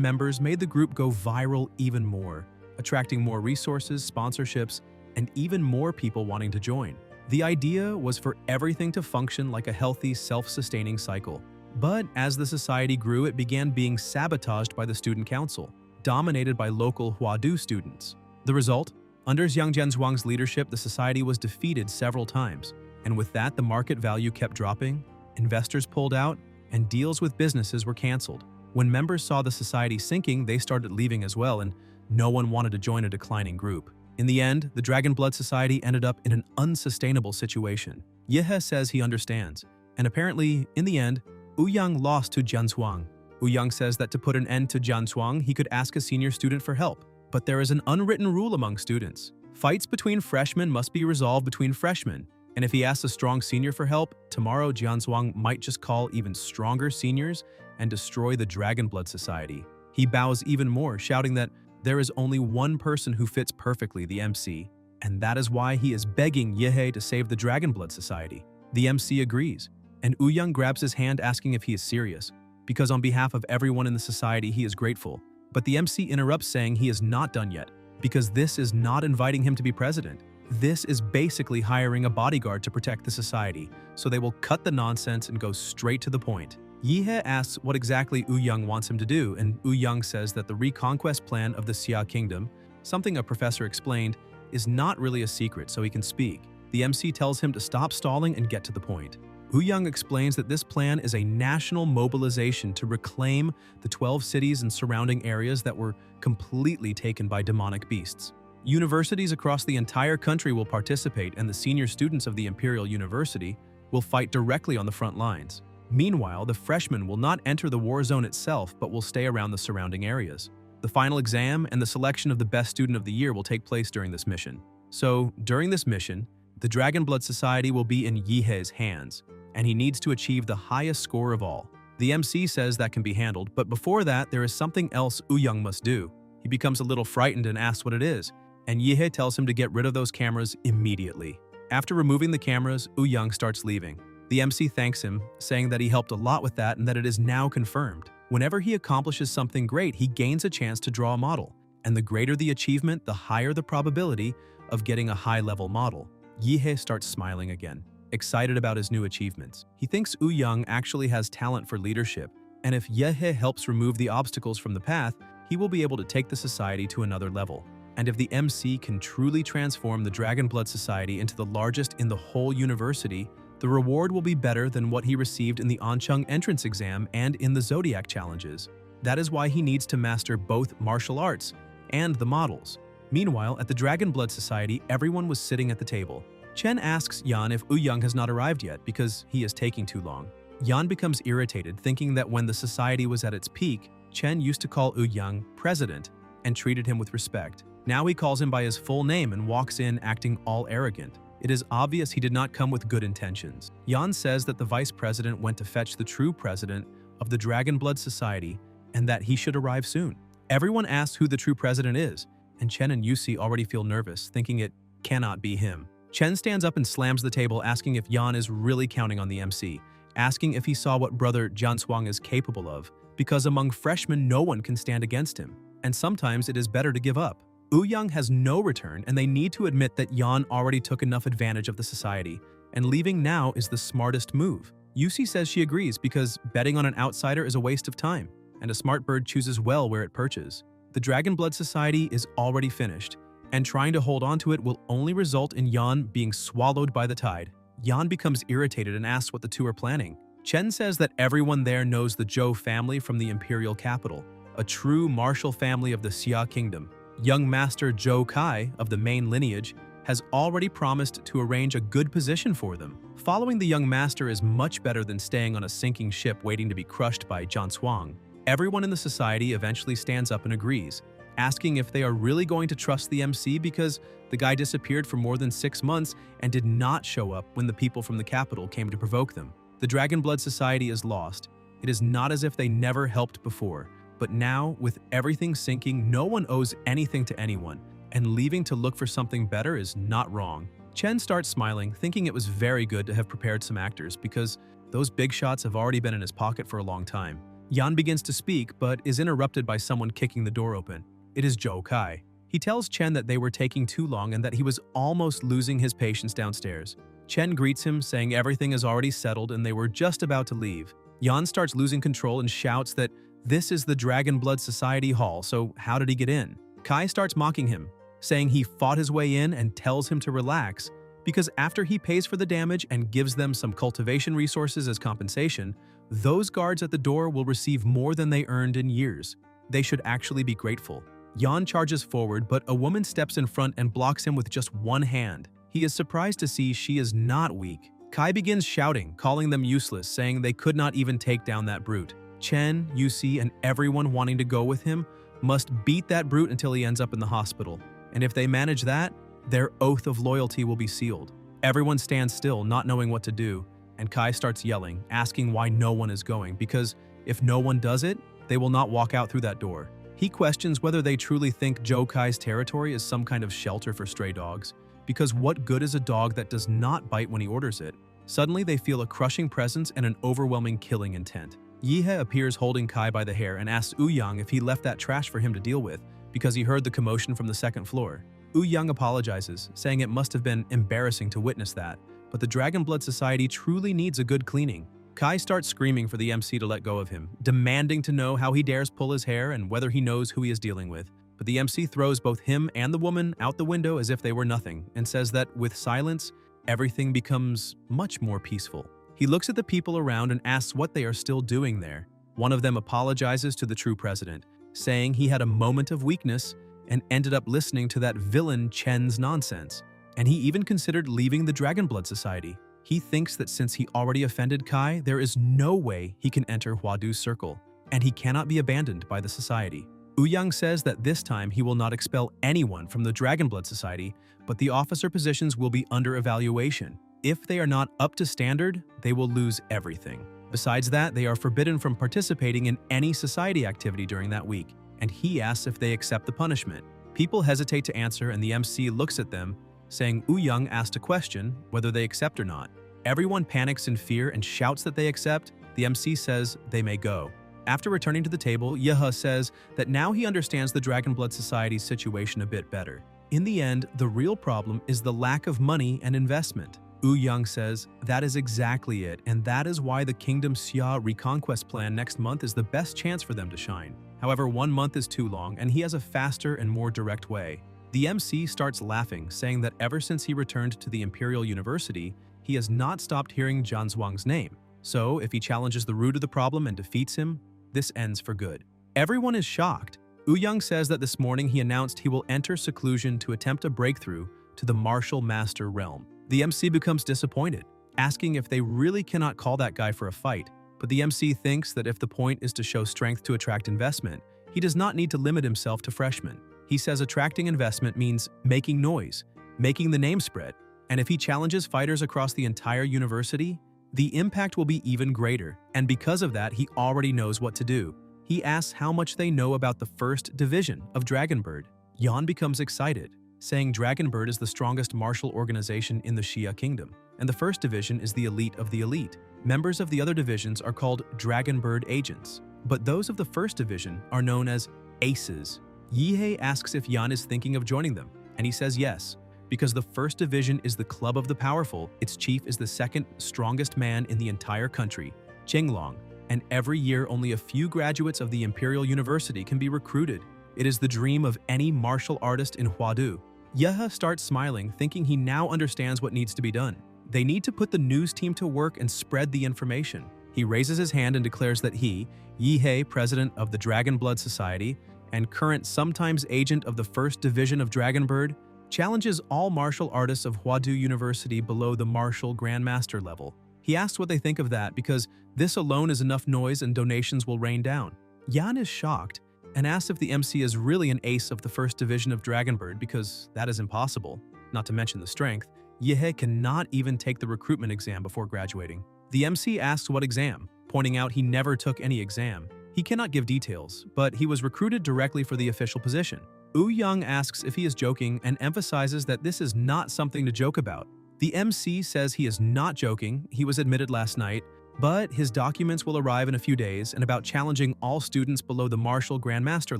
members made the group go viral even more, attracting more resources, sponsorships, and even more people wanting to join. The idea was for everything to function like a healthy, self-sustaining cycle. But as the society grew, it began being sabotaged by the student council, dominated by local Huadu students. The result? Under Jiang Jianzhuang's leadership, the society was defeated several times, and with that, the market value kept dropping, investors pulled out, and deals with businesses were canceled. When members saw the society sinking, they started leaving as well, and no one wanted to join a declining group. In the end, the Dragon Blood Society ended up in an unsustainable situation. Yehe says he understands, and apparently, in the end, Young lost to Jianzhuang. Young says that to put an end to Jianzhuang, he could ask a senior student for help. But there is an unwritten rule among students. Fights between freshmen must be resolved between freshmen, and if he asks a strong senior for help, tomorrow Jianzhuang might just call even stronger seniors and destroy the Dragon Blood Society. He bows even more, shouting that there is only one person who fits perfectly, the MC, and that is why he is begging Yehe to save the Dragon Blood Society. The MC agrees, and Young grabs his hand asking if he is serious, because on behalf of everyone in the society he is grateful. But the MC interrupts, saying he is not done yet, because this is not inviting him to be president. This is basically hiring a bodyguard to protect the society, so they will cut the nonsense and go straight to the point. Yehe asks what exactly Young wants him to do, and Young says that the reconquest plan of the Xia Kingdom, something a professor explained, is not really a secret, so he can speak. The MC tells him to stop stalling and get to the point. Young explains that this plan is a national mobilization to reclaim the 12 cities and surrounding areas that were completely taken by demonic beasts. Universities across the entire country will participate, and the senior students of the Imperial University will fight directly on the front lines. Meanwhile, the freshmen will not enter the war zone itself, but will stay around the surrounding areas. The final exam and the selection of the best student of the year will take place during this mission. So, during this mission, the Dragon Blood Society will be in Yehe's hands, and he needs to achieve the highest score of all. The MC says that can be handled, but before that, there is something else Young must do. He becomes a little frightened and asks what it is, and Yehe tells him to get rid of those cameras immediately. After removing the cameras, Young starts leaving. The MC thanks him, saying that he helped a lot with that and that it is now confirmed. Whenever he accomplishes something great, he gains a chance to draw a model, and the greater the achievement, the higher the probability of getting a high-level model. Yehe starts smiling again, excited about his new achievements. He thinks Young actually has talent for leadership, and if Yehe helps remove the obstacles from the path, he will be able to take the society to another level. And if the MC can truly transform the Dragon Blood Society into the largest in the whole university, the reward will be better than what he received in the Ancheng entrance exam and in the Zodiac challenges. That is why he needs to master both martial arts and the models. Meanwhile, at the Dragon Blood Society, everyone was sitting at the table. Chen asks Yan if Young has not arrived yet because he is taking too long. Yan becomes irritated, thinking that when the society was at its peak, Chen used to call Young president and treated him with respect. Now he calls him by his full name and walks in acting all arrogant. It is obvious he did not come with good intentions. Yan says that the vice president went to fetch the true president of the Dragon Blood Society and that he should arrive soon. Everyone asks who the true president is, and Chen and Yusi already feel nervous, thinking it cannot be him. Chen stands up and slams the table, asking if Yan is really counting on the MC, asking if he saw what brother Jianshuang is capable of, because among freshmen no one can stand against him, and sometimes it is better to give up. Young has no return, and they need to admit that Yan already took enough advantage of the society, and leaving now is the smartest move. Yusi says she agrees because betting on an outsider is a waste of time, and a smart bird chooses well where it perches. The Dragon Blood Society is already finished, and trying to hold on to it will only result in Yan being swallowed by the tide. Yan becomes irritated and asks what the two are planning. Chen says that everyone there knows the Zhou family from the imperial capital, a true martial family of the Xia kingdom. Young Master Zhou Kai of the main lineage has already promised to arrange a good position for them. Following the young master is much better than staying on a sinking ship waiting to be crushed by Jianshuang. Everyone in the society eventually stands up and agrees, asking if they are really going to trust the MC because the guy disappeared for more than 6 months and did not show up when the people from the capital came to provoke them. The Dragon Blood Society is lost. It is not as if they never helped before. But now, with everything sinking, no one owes anything to anyone, and leaving to look for something better is not wrong. Chen starts smiling, thinking it was very good to have prepared some actors because those big shots have already been in his pocket for a long time. Yan begins to speak, but is interrupted by someone kicking the door open. It is Zhou Kai. He tells Chen that they were taking too long and that he was almost losing his patience downstairs. Chen greets him, saying everything is already settled and they were just about to leave. Yan starts losing control and shouts that this is the Dragon Blood Society Hall, so how did he get in? Kai starts mocking him, saying he fought his way in and tells him to relax because after he pays for the damage and gives them some cultivation resources as compensation, those guards at the door will receive more than they earned in years. They should actually be grateful. Yan charges forward, but a woman steps in front and blocks him with just one hand. He is surprised to see she is not weak. Kai begins shouting, calling them useless, saying they could not even take down that brute. Chen, Yusi, and everyone wanting to go with him must beat that brute until he ends up in the hospital. And if they manage that, their oath of loyalty will be sealed. Everyone stands still, not knowing what to do, and Kai starts yelling, asking why no one is going, because if no one does it, they will not walk out through that door. He questions whether they truly think Zhou Kai's territory is some kind of shelter for stray dogs, because what good is a dog that does not bite when he orders it? Suddenly, they feel a crushing presence and an overwhelming killing intent. Yihe appears holding Kai by the hair and asks Yang if he left that trash for him to deal with because he heard the commotion from the second floor. Yang apologizes, saying it must have been embarrassing to witness that, but the Dragon Blood Society truly needs a good cleaning. Kai starts screaming for the MC to let go of him, demanding to know how he dares pull his hair and whether he knows who he is dealing with. But the MC throws both him and the woman out the window as if they were nothing and says that with silence, everything becomes much more peaceful. He looks at the people around and asks what they are still doing there. One of them apologizes to the true president, saying he had a moment of weakness and ended up listening to that villain Chen's nonsense. And he even considered leaving the Dragon Blood Society. He thinks that since he already offended Kai, there is no way he can enter Huadu's circle, and he cannot be abandoned by the society. Yang says that this time he will not expel anyone from the Dragon Blood Society, but the officer positions will be under evaluation. If they are not up to standard, they will lose everything. Besides that, they are forbidden from participating in any society activity during that week, and he asks if they accept the punishment. People hesitate to answer, and the MC looks at them, saying Yang asked a question, whether they accept or not. Everyone panics in fear and shouts that they accept. The MC says they may go. After returning to the table, Yehe says that now he understands the Dragon Blood Society's situation a bit better. In the end, the real problem is the lack of money and investment. Yang says that is exactly it, and that is why the Kingdom Xia reconquest plan next month is the best chance for them to shine. However, 1 month is too long, and he has a faster and more direct way. The MC starts laughing, saying that ever since he returned to the Imperial University, he has not stopped hearing Jianshuang's name. So, if he challenges the root of the problem and defeats him, this ends for good. Everyone is shocked. Yang says that this morning he announced he will enter seclusion to attempt a breakthrough to the martial master realm. The MC becomes disappointed, asking if they really cannot call that guy for a fight, But the MC thinks that if the point is to show strength to attract investment, he does not need to limit himself to freshmen. He says attracting investment means making noise, making the name spread, and if he challenges fighters across the entire university, the impact will be even greater, and because of that, he already knows what to do. He asks how much they know about the first division of Dragonbird. Yan becomes excited, saying Dragonbird is the strongest martial organization in the Xia Kingdom, and the first division is the elite of the elite. Members of the other divisions are called Dragonbird agents, but those of the first division are known as aces. Yihei asks if Yan is thinking of joining them, and he says yes. Because the first division is the club of the powerful, its chief is the second strongest man in the entire country, Qinglong, and every year only a few graduates of the Imperial University can be recruited. It is the dream of any martial artist in Huadu. Yehe starts smiling, thinking he now understands what needs to be done. They need to put the news team to work and spread the information. He raises his hand and declares that he, Yihei, president of the Dragon Blood Society, and current sometimes agent of the first division of Dragonbird, challenges all martial artists of Huadu University below the martial grandmaster level. He asks what they think of that because this alone is enough noise and donations will rain down. Yan is shocked and asks if the MC is really an ace of the first division of Dragonbird because that is impossible, not to mention the strength. Yihei cannot even take the recruitment exam before graduating. The MC asks what exam, pointing out he never took any exam. He cannot give details, but he was recruited directly for the official position. Wu Yang asks if he is joking and emphasizes that this is not something to joke about. The MC says he is not joking, he was admitted last night, but his documents will arrive in a few days and about challenging all students below the martial grandmaster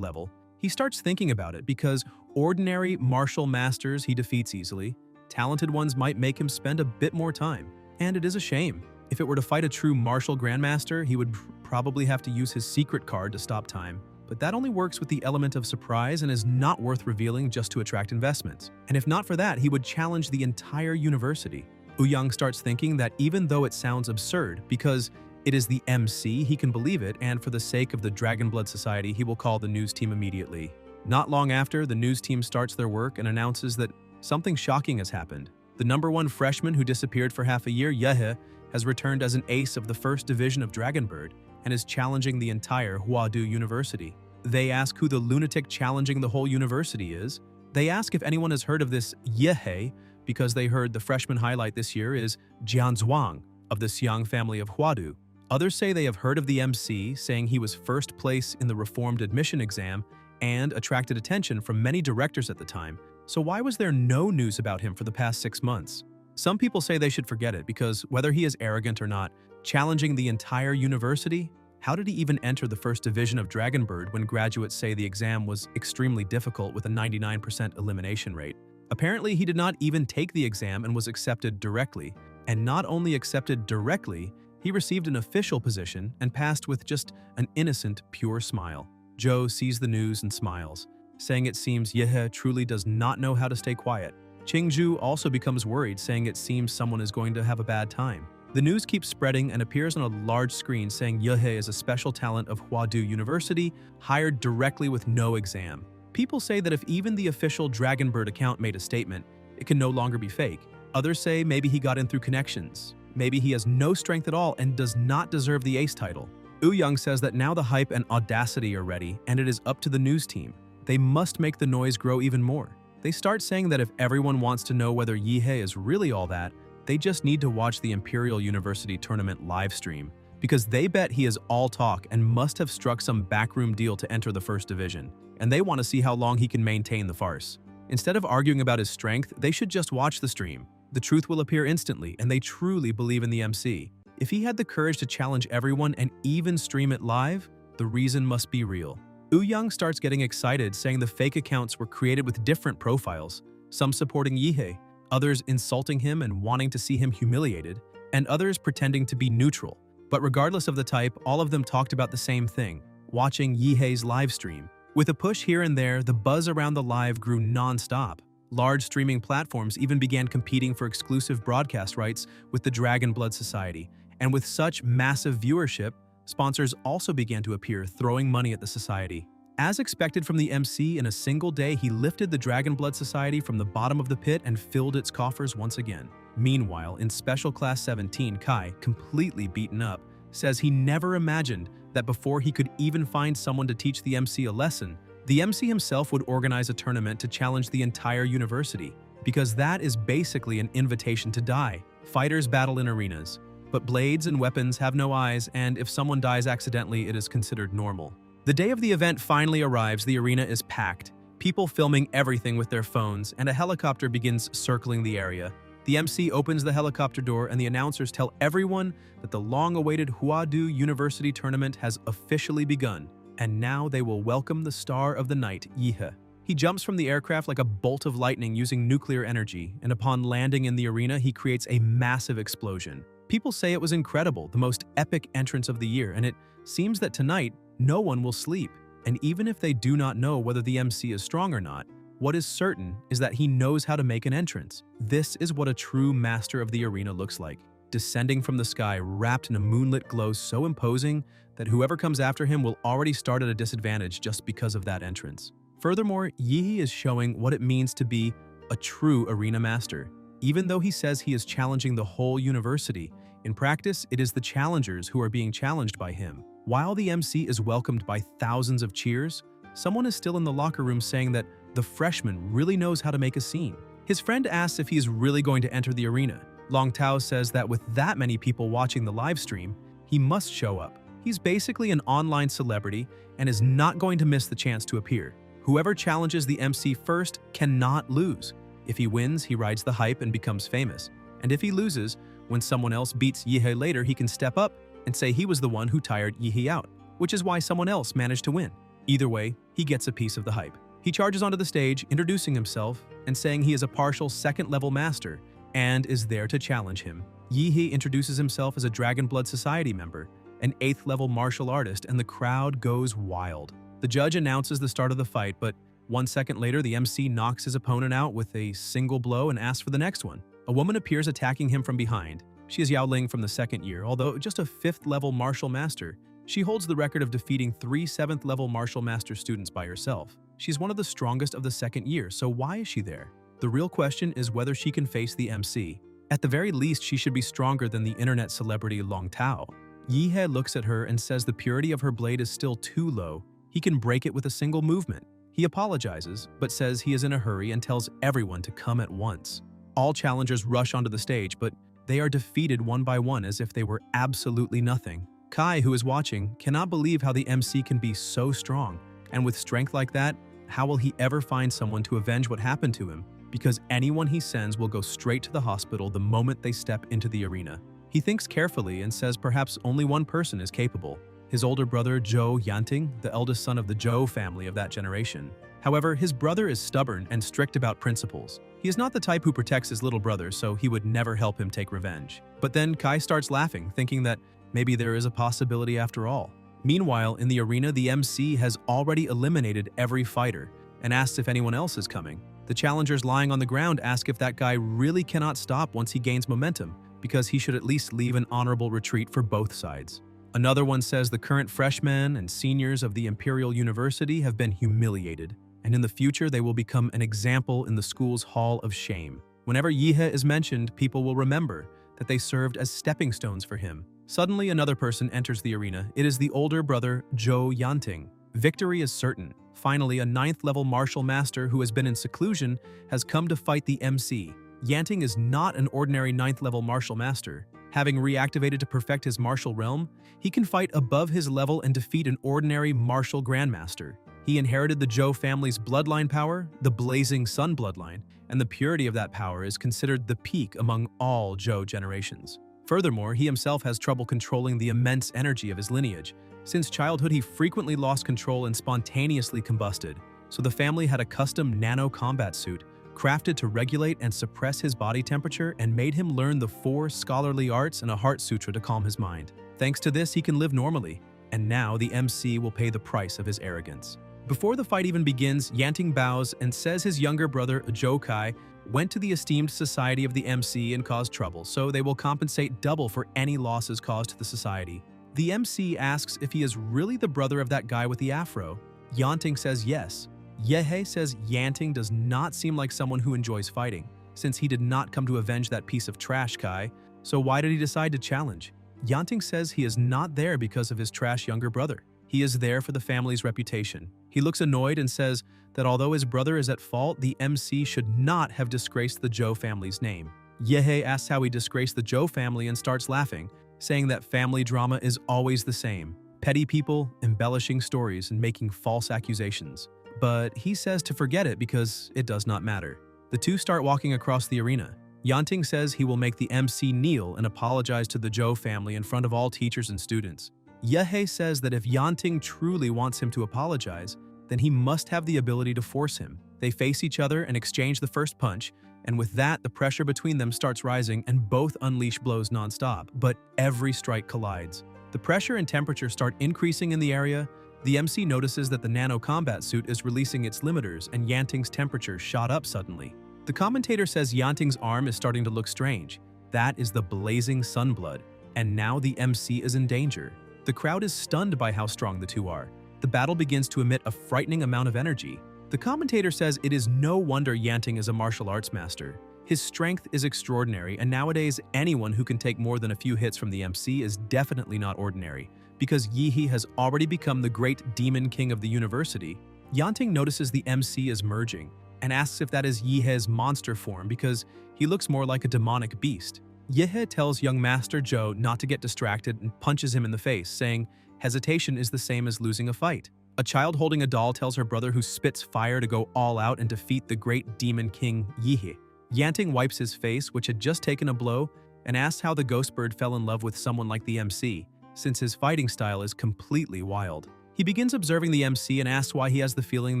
level. He starts thinking about it because ordinary martial masters he defeats easily. Talented ones might make him spend a bit more time, and it is a shame. If it were to fight a true martial grandmaster, he would probably have to use his secret card to stop time. But that only works with the element of surprise and is not worth revealing just to attract investments. And if not for that, he would challenge the entire university. Ouyang starts thinking that even though it sounds absurd, because it is the MC, he can believe it, and for the sake of the Dragon Blood Society, he will call the news team immediately. Not long after, the news team starts their work and announces that something shocking has happened. The #1 freshman who disappeared for half a year, Yehe, has returned as an ace of the first division of Dragonbird and is challenging the entire Huadu University. They ask who the lunatic challenging the whole university is. They ask if anyone has heard of this Yehe because they heard the freshman highlight this year is Jianzhuang of the Xiang family of Huadu. Others say they have heard of the MC, saying he was first place in the reformed admission exam and attracted attention from many directors at the time. So why was there no news about him for the past 6 months? Some people say they should forget it because whether he is arrogant or not, challenging the entire university? How did he even enter the first division of Dragonbird when graduates say the exam was extremely difficult with a 99% elimination rate? Apparently, he did not even take the exam and was accepted directly. And not only accepted directly, he received an official position and passed with just an innocent, pure smile. Zhou sees the news and smiles, saying it seems Yehe truly does not know how to stay quiet. Qingzhu also becomes worried, saying it seems someone is going to have a bad time. The news keeps spreading and appears on a large screen saying Yehe is a special talent of Huadu University, hired directly with no exam. People say that if even the official Dragonbird account made a statement, it can no longer be fake. Others say maybe he got in through connections. Maybe he has no strength at all and does not deserve the ace title. Ouyang says that now the hype and audacity are ready and it is up to the news team. They must make the noise grow even more. They start saying that if everyone wants to know whether Yehe is really all that, they just need to watch the Imperial University tournament live stream, because they bet he is all talk and must have struck some backroom deal to enter the first division, and they want to see how long he can maintain the farce. Instead of arguing about his strength, they should just watch the stream. The truth will appear instantly, and they truly believe in the MC. If he had the courage to challenge everyone and even stream it live, the reason must be real. Ouyang starts getting excited, saying the fake accounts were created with different profiles, some supporting Yehe, others insulting him and wanting to see him humiliated, and others pretending to be neutral. But regardless of the type, all of them talked about the same thing, watching Yehe's live stream. With a push here and there, the buzz around the live grew non-stop. Large streaming platforms even began competing for exclusive broadcast rights with the Dragon Blood Society, and with such massive viewership, sponsors also began to appear, throwing money at the society. As expected from the MC, in a single day, he lifted the Dragon Blood Society from the bottom of the pit and filled its coffers once again. Meanwhile, in Special Class 17, Kai, completely beaten up, says he never imagined that before he could even find someone to teach the MC a lesson, the MC himself would organize a tournament to challenge the entire university, because that is basically an invitation to die. Fighters battle in arenas, but blades and weapons have no eyes, and if someone dies accidentally, it is considered normal. The day of the event finally arrives. The arena is packed, people filming everything with their phones, and a helicopter begins circling the area. The MC opens the helicopter door and the announcers tell everyone that the long-awaited Huadu University tournament has officially begun, and now they will welcome the star of the night, Yihe. He jumps from the aircraft like a bolt of lightning using nuclear energy, and upon landing in the arena, he creates a massive explosion. People say it was incredible, the most epic entrance of the year, and it seems that tonight, no one will sleep. And even if they do not know whether the MC is strong or not, what is certain is that he knows how to make an entrance. This is what a true master of the arena looks like, descending from the sky wrapped in a moonlit glow so imposing that whoever comes after him will already start at a disadvantage just because of that entrance. Furthermore, Yihe is showing what it means to be a true arena master. Even though he says he is challenging the whole university, in practice, it is the challengers who are being challenged by him. While the MC is welcomed by thousands of cheers, someone is still in the locker room saying that the freshman really knows how to make a scene. His friend asks if he is really going to enter the arena. Long Tao says that with that many people watching the live stream, he must show up. He's basically an online celebrity and is not going to miss the chance to appear. Whoever challenges the MC first cannot lose. If he wins, he rides the hype and becomes famous. And if he loses, when someone else beats Yihe later, he can step up and say he was the one who tired Yihe out, which is why someone else managed to win. Either way, he gets a piece of the hype. He charges onto the stage, introducing himself and saying he is a partial second-level master and is there to challenge him. Yihe introduces himself as a Dragon Blood Society member, an 8th-level martial artist, and the crowd goes wild. The judge announces the start of the fight, but 1 second later, the MC knocks his opponent out with a single blow and asks for the next one. A woman appears attacking him from behind. She is Yao Ling from the 2nd year, although just a 5th-level martial master. She holds the record of defeating 3 7th-level martial master students by herself. She's one of the strongest of the 2nd year, so why is she there? The real question is whether she can face the MC. At the very least, she should be stronger than the internet celebrity Long Tao. Yihe looks at her and says the purity of her blade is still too low. He can break it with a single movement. He apologizes, but says he is in a hurry and tells everyone to come at once. All challengers rush onto the stage, but they are defeated one by one as if they were absolutely nothing. Kai, who is watching, cannot believe how the MC can be so strong. And with strength like that, how will he ever find someone to avenge what happened to him? Because anyone he sends will go straight to the hospital the moment they step into the arena. He thinks carefully and says perhaps only one person is capable. His older brother, Zhou Yanting, the eldest son of the Zhou family of that generation. However, his brother is stubborn and strict about principles. He is not the type who protects his little brother, so he would never help him take revenge. But then Kai starts laughing, thinking that maybe there is a possibility after all. Meanwhile, in the arena, the MC has already eliminated every fighter and asks if anyone else is coming. The challengers lying on the ground ask if that guy really cannot stop once he gains momentum, because he should at least leave an honorable retreat for both sides. Another one says the current freshmen and seniors of the Imperial University have been humiliated, and in the future they will become an example in the school's hall of shame. Whenever Yihe is mentioned, people will remember that they served as stepping stones for him. Suddenly, another person enters the arena. It is the older brother, Zhou Yanting. Victory is certain. Finally, a 9th-level martial master who has been in seclusion has come to fight the MC. Yanting is not an ordinary 9th-level martial master. Having reactivated to perfect his martial realm, he can fight above his level and defeat an ordinary martial grandmaster. He inherited the Zhou family's bloodline power, the Blazing Sun bloodline, and the purity of that power is considered the peak among all Zhou generations. Furthermore, he himself has trouble controlling the immense energy of his lineage. Since childhood, he frequently lost control and spontaneously combusted, so the family had a custom nano-combat suit crafted to regulate and suppress his body temperature and made him learn the 4 scholarly arts and a heart sutra to calm his mind. Thanks to this, he can live normally, and now the MC will pay the price of his arrogance. Before the fight even begins, Yanting bows and says his younger brother, Zhou Kai, went to the esteemed society of the MC and caused trouble, so they will compensate double for any losses caused to the society. The MC asks if he is really the brother of that guy with the afro. Yanting says yes. Yihe says Yanting does not seem like someone who enjoys fighting, since he did not come to avenge that piece of trash Kai, so why did he decide to challenge? Yanting says he is not there because of his trash younger brother. He is there for the family's reputation. He looks annoyed and says that although his brother is at fault, the MC should not have disgraced the Zhou family's name. Yehe asks how he disgraced the Zhou family and starts laughing, saying that family drama is always the same. Petty people embellishing stories and making false accusations. But he says to forget it because it does not matter. The two start walking across the arena. Yanting says he will make the MC kneel and apologize to the Zhou family in front of all teachers and students. Yehe says that if Yanting truly wants him to apologize, then he must have the ability to force him. They face each other and exchange the first punch, and with that, the pressure between them starts rising and both unleash blows nonstop, but every strike collides. The pressure and temperature start increasing in the area. The MC notices that the nano combat suit is releasing its limiters and Yanting's temperature shot up suddenly. The commentator says Yanting's arm is starting to look strange. That is the blazing sunblood, and now the MC is in danger. The crowd is stunned by how strong the two are. The battle begins to emit a frightening amount of energy. The commentator says it is no wonder Yanting is a martial arts master. His strength is extraordinary, and nowadays anyone who can take more than a few hits from the MC is definitely not ordinary, because Yihe has already become the great demon king of the university. Yanting notices the MC is merging, and asks if that is Yihe's monster form because he looks more like a demonic beast. Yihe tells young Master Zhou not to get distracted and punches him in the face, saying, "Hesitation is the same as losing a fight." A child holding a doll tells her brother who spits fire to go all out and defeat the great demon king Yihe. Yanting wipes his face, which had just taken a blow, and asks how the ghost bird fell in love with someone like the MC, since his fighting style is completely wild. He begins observing the MC and asks why he has the feeling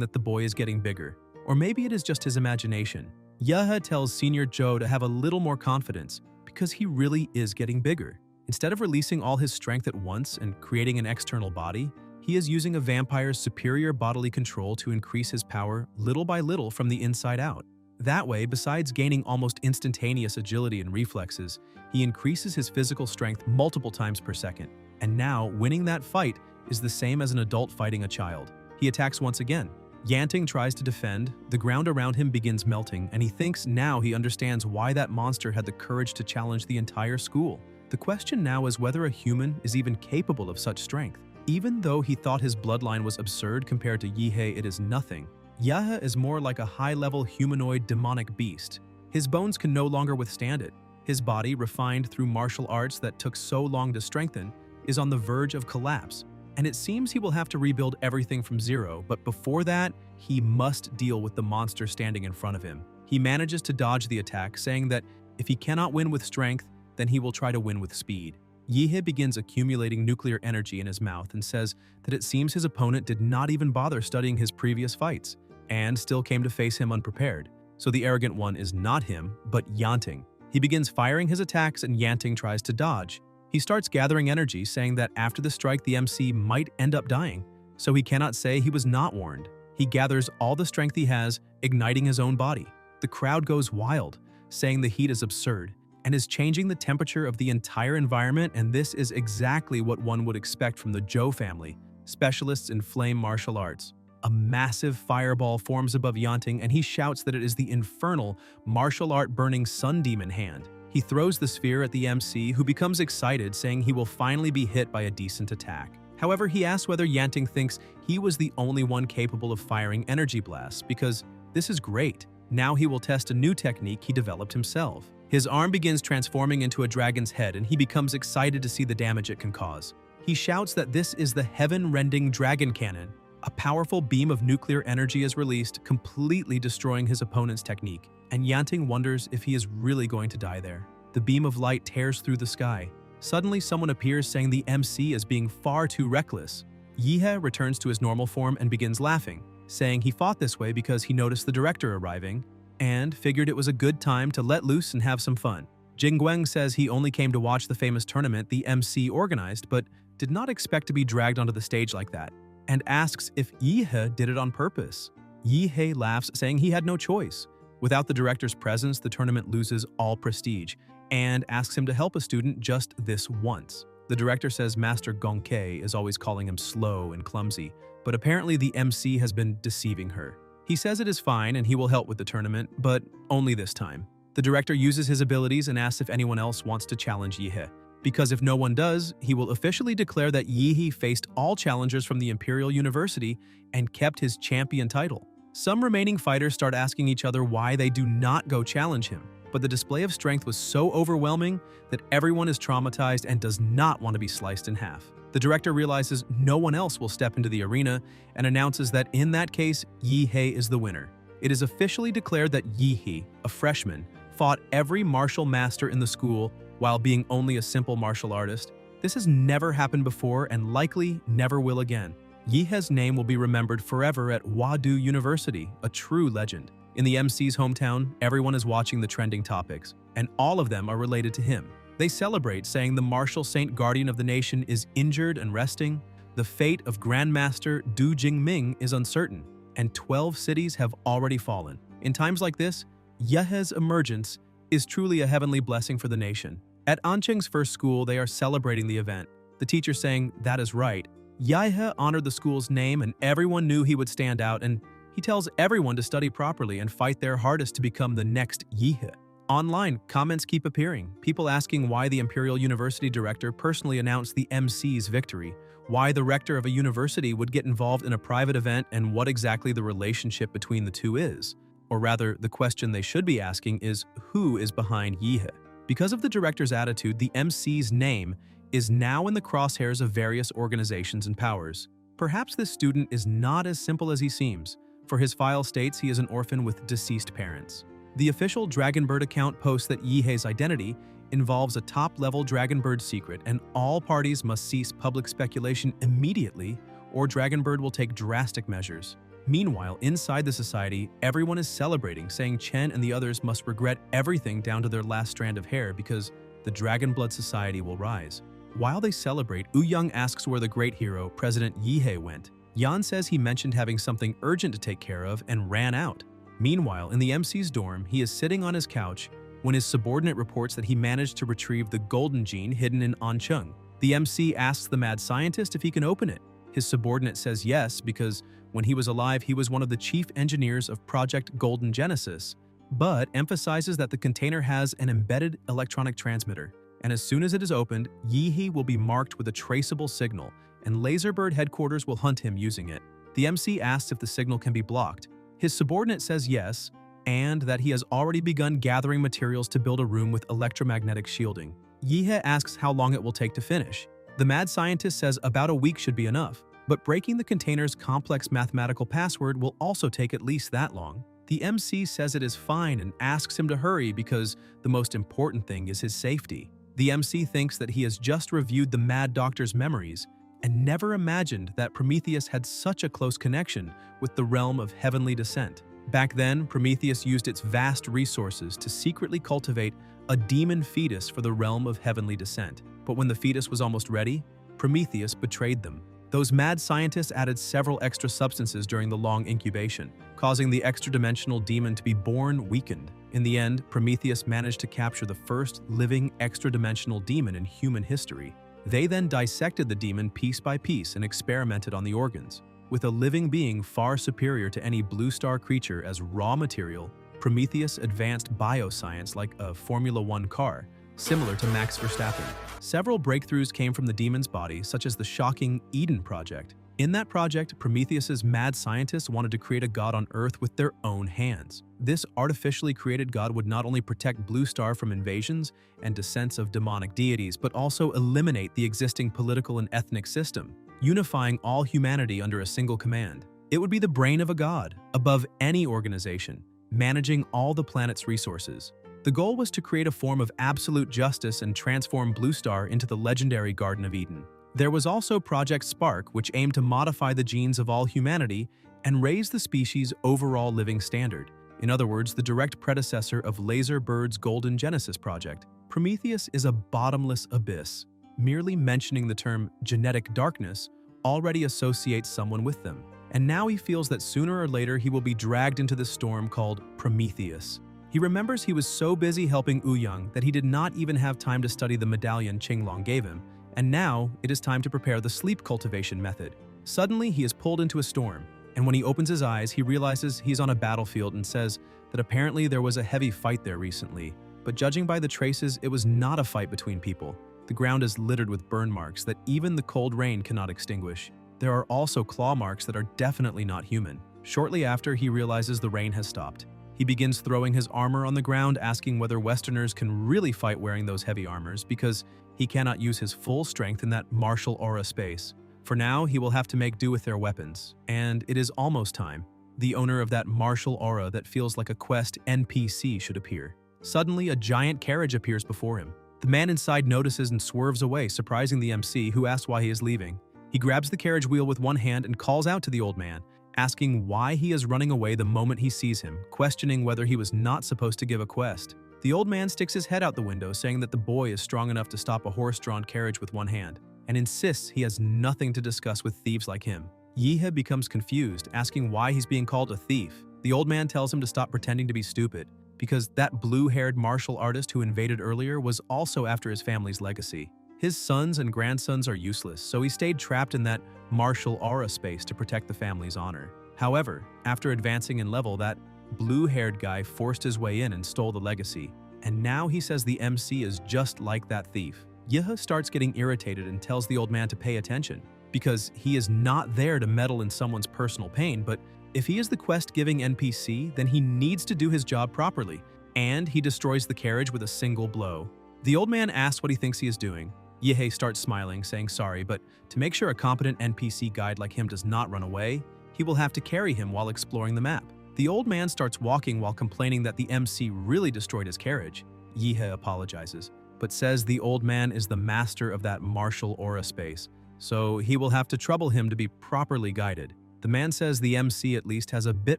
that the boy is getting bigger. Or maybe it is just his imagination. Yehe tells Senior Zhou to have a little more confidence, because he really is getting bigger. Instead of releasing all his strength at once and creating an external body, he is using a vampire's superior bodily control to increase his power little by little from the inside out. That way, besides gaining almost instantaneous agility and reflexes, he increases his physical strength multiple times per second. And now, winning that fight is the same as an adult fighting a child. He attacks once again. Yanting tries to defend, the ground around him begins melting, and he thinks now he understands why that monster had the courage to challenge the entire school. The question now is whether a human is even capable of such strength. Even though he thought his bloodline was absurd compared to Yihe, it is nothing. Yehe is more like a high-level humanoid demonic beast. His bones can no longer withstand it. His body, refined through martial arts that took so long to strengthen, is on the verge of collapse. And it seems he will have to rebuild everything from zero, but before that, he must deal with the monster standing in front of him. He manages to dodge the attack, saying that if he cannot win with strength, then he will try to win with speed. Yihe begins accumulating nuclear energy in his mouth and says that it seems his opponent did not even bother studying his previous fights, and still came to face him unprepared. So the arrogant one is not him, but Yanting. He begins firing his attacks and Yanting tries to dodge. He starts gathering energy, saying that after the strike the MC might end up dying, so he cannot say he was not warned. He gathers all the strength he has, igniting his own body. The crowd goes wild, saying the heat is absurd, and is changing the temperature of the entire environment, and this is exactly what one would expect from the Zhou family, specialists in flame martial arts. A massive fireball forms above Yanting, and he shouts that it is the infernal, martial art-burning sun demon hand. He throws the sphere at the MC, who becomes excited, saying he will finally be hit by a decent attack. However, he asks whether Yanting thinks he was the only one capable of firing energy blasts, because this is great. Now he will test a new technique he developed himself. His arm begins transforming into a dragon's head, and he becomes excited to see the damage it can cause. He shouts that this is the heaven-rending dragon cannon. A powerful beam of nuclear energy is released, completely destroying his opponent's technique, and Yanting wonders if he is really going to die there. The beam of light tears through the sky. Suddenly, someone appears saying the MC is being far too reckless. Yihe returns to his normal form and begins laughing, saying he fought this way because he noticed the director arriving and figured it was a good time to let loose and have some fun. Jingguang says he only came to watch the famous tournament the MC organized, but did not expect to be dragged onto the stage like that, and asks if Yihe did it on purpose. Yihe laughs, saying he had no choice. Without the director's presence, the tournament loses all prestige, and asks him to help a student just this once. The director says Master Gongke is always calling him slow and clumsy, but apparently the MC has been deceiving her. He says it is fine and he will help with the tournament, but only this time. The director uses his abilities and asks if anyone else wants to challenge Yihe. because if no one does, he will officially declare that Yi faced all challengers from the Imperial University and kept his champion title. Some remaining fighters start asking each other why they do not go challenge him, but the display of strength was so overwhelming that everyone is traumatized and does not want to be sliced in half. The director realizes no one else will step into the arena and announces that in that case, Yi is the winner. It is officially declared that Yi, a freshman, fought every martial master in the school while being only a simple martial artist. This has never happened before and likely never will again. Yihe's name will be remembered forever at Wadu University, a true legend. In the MC's hometown, everyone is watching the trending topics, and all of them are related to him. They celebrate, saying the martial saint guardian of the nation is injured and resting, the fate of Grandmaster Du Jingming is uncertain, and 12 cities have already fallen. In times like this, Yihe's emergence is truly a heavenly blessing for the nation. At Anqing's first school, they are celebrating the event, the teacher saying, "That is right." Yihe honored the school's name and everyone knew he would stand out, and he tells everyone to study properly and fight their hardest to become the next Yihe. Online, comments keep appearing, people asking why the Imperial University director personally announced the MC's victory, why the rector of a university would get involved in a private event, and what exactly the relationship between the two is. Or rather, the question they should be asking is, who is behind Yihe? Because of the director's attitude, the MC's name is now in the crosshairs of various organizations and powers. Perhaps this student is not as simple as he seems, for his file states he is an orphan with deceased parents. The official Dragonbird account posts that Yihe's identity involves a top-level Dragonbird secret, and all parties must cease public speculation immediately, or Dragonbird will take drastic measures. Meanwhile, inside the society, everyone is celebrating, saying Chen and the others must regret everything down to their last strand of hair because the Dragonblood Society will rise. While they celebrate, Ouyang asks where the great hero, President Yihe, went. Yan says he mentioned having something urgent to take care of and ran out. Meanwhile, in the MC's dorm, he is sitting on his couch when his subordinate reports that he managed to retrieve the golden gene hidden in Anqing. The MC asks the mad scientist if he can open it. His subordinate says yes because when he was alive, he was one of the chief engineers of Project Golden Genesis, but emphasizes that the container has an embedded electronic transmitter, and as soon as it is opened, Yihe will be marked with a traceable signal, and Laserbird headquarters will hunt him using it. The MC asks if the signal can be blocked. His subordinate says yes, and that he has already begun gathering materials to build a room with electromagnetic shielding. Yihe asks how long it will take to finish. The mad scientist says about a week should be enough, but breaking the container's complex mathematical password will also take at least that long. The MC says it is fine and asks him to hurry because the most important thing is his safety. The MC thinks that he has just reviewed the mad doctor's memories and never imagined that Prometheus had such a close connection with the realm of heavenly descent. Back then, Prometheus used its vast resources to secretly cultivate a demon fetus for the realm of heavenly descent. But when the fetus was almost ready, Prometheus betrayed them. Those mad scientists added several extra substances during the long incubation, causing the extra-dimensional demon to be born weakened. In the end, Prometheus managed to capture the first living extra-dimensional demon in human history. They then dissected the demon piece by piece and experimented on the organs. With a living being far superior to any blue star creature as raw material, Prometheus advanced bioscience like a Formula One car, similar to Max Verstappen. Several breakthroughs came from the demon's body, such as the shocking Eden Project. In that project, Prometheus's mad scientists wanted to create a god on Earth with their own hands. This artificially created god would not only protect Blue Star from invasions and descents of demonic deities, but also eliminate the existing political and ethnic system, unifying all humanity under a single command. It would be the brain of a god, above any organization, managing all the planet's resources. The goal was to create a form of absolute justice and transform Blue Star into the legendary Garden of Eden. There was also Project Spark, which aimed to modify the genes of all humanity and raise the species' overall living standard. In other words, the direct predecessor of Laserbird's Golden Genesis project. Prometheus is a bottomless abyss. Merely mentioning the term genetic darkness already associates someone with them. And now he feels that sooner or later he will be dragged into the storm called Prometheus. He remembers he was so busy helping Ouyang that he did not even have time to study the medallion Qinglong gave him, and now it is time to prepare the sleep cultivation method. Suddenly, he is pulled into a storm, and when he opens his eyes, he realizes he's on a battlefield and says that apparently there was a heavy fight there recently, but judging by the traces, it was not a fight between people. The ground is littered with burn marks that even the cold rain cannot extinguish. There are also claw marks that are definitely not human. Shortly after, he realizes the rain has stopped. He begins throwing his armor on the ground, asking whether Westerners can really fight wearing those heavy armors because he cannot use his full strength in that martial aura space. For now, he will have to make do with their weapons, and it is almost time. The owner of that martial aura that feels like a quest NPC should appear. Suddenly, a giant carriage appears before him. The man inside notices and swerves away, surprising the MC, who asks why he is leaving. He grabs the carriage wheel with one hand and calls out to the old man, asking why he is running away the moment he sees him, questioning whether he was not supposed to give a quest. The old man sticks his head out the window, saying that the boy is strong enough to stop a horse-drawn carriage with one hand, and insists he has nothing to discuss with thieves like him. Yihe becomes confused, asking why he's being called a thief. The old man tells him to stop pretending to be stupid, because that blue-haired martial artist who invaded earlier was also after his family's legacy. His sons and grandsons are useless, so he stayed trapped in that martial aura space to protect the family's honor. However, after advancing in level, that blue-haired guy forced his way in and stole the legacy, and now he says the MC is just like that thief. Yihe starts getting irritated and tells the old man to pay attention, because he is not there to meddle in someone's personal pain, but if he is the quest-giving NPC, then he needs to do his job properly, and he destroys the carriage with a single blow. The old man asks what he thinks he is doing. Yihe starts smiling, saying sorry, but to make sure a competent NPC guide like him does not run away, he will have to carry him while exploring the map. The old man starts walking while complaining that the MC really destroyed his carriage. Yihe apologizes, but says the old man is the master of that martial aura space, so he will have to trouble him to be properly guided. The man says the MC at least has a bit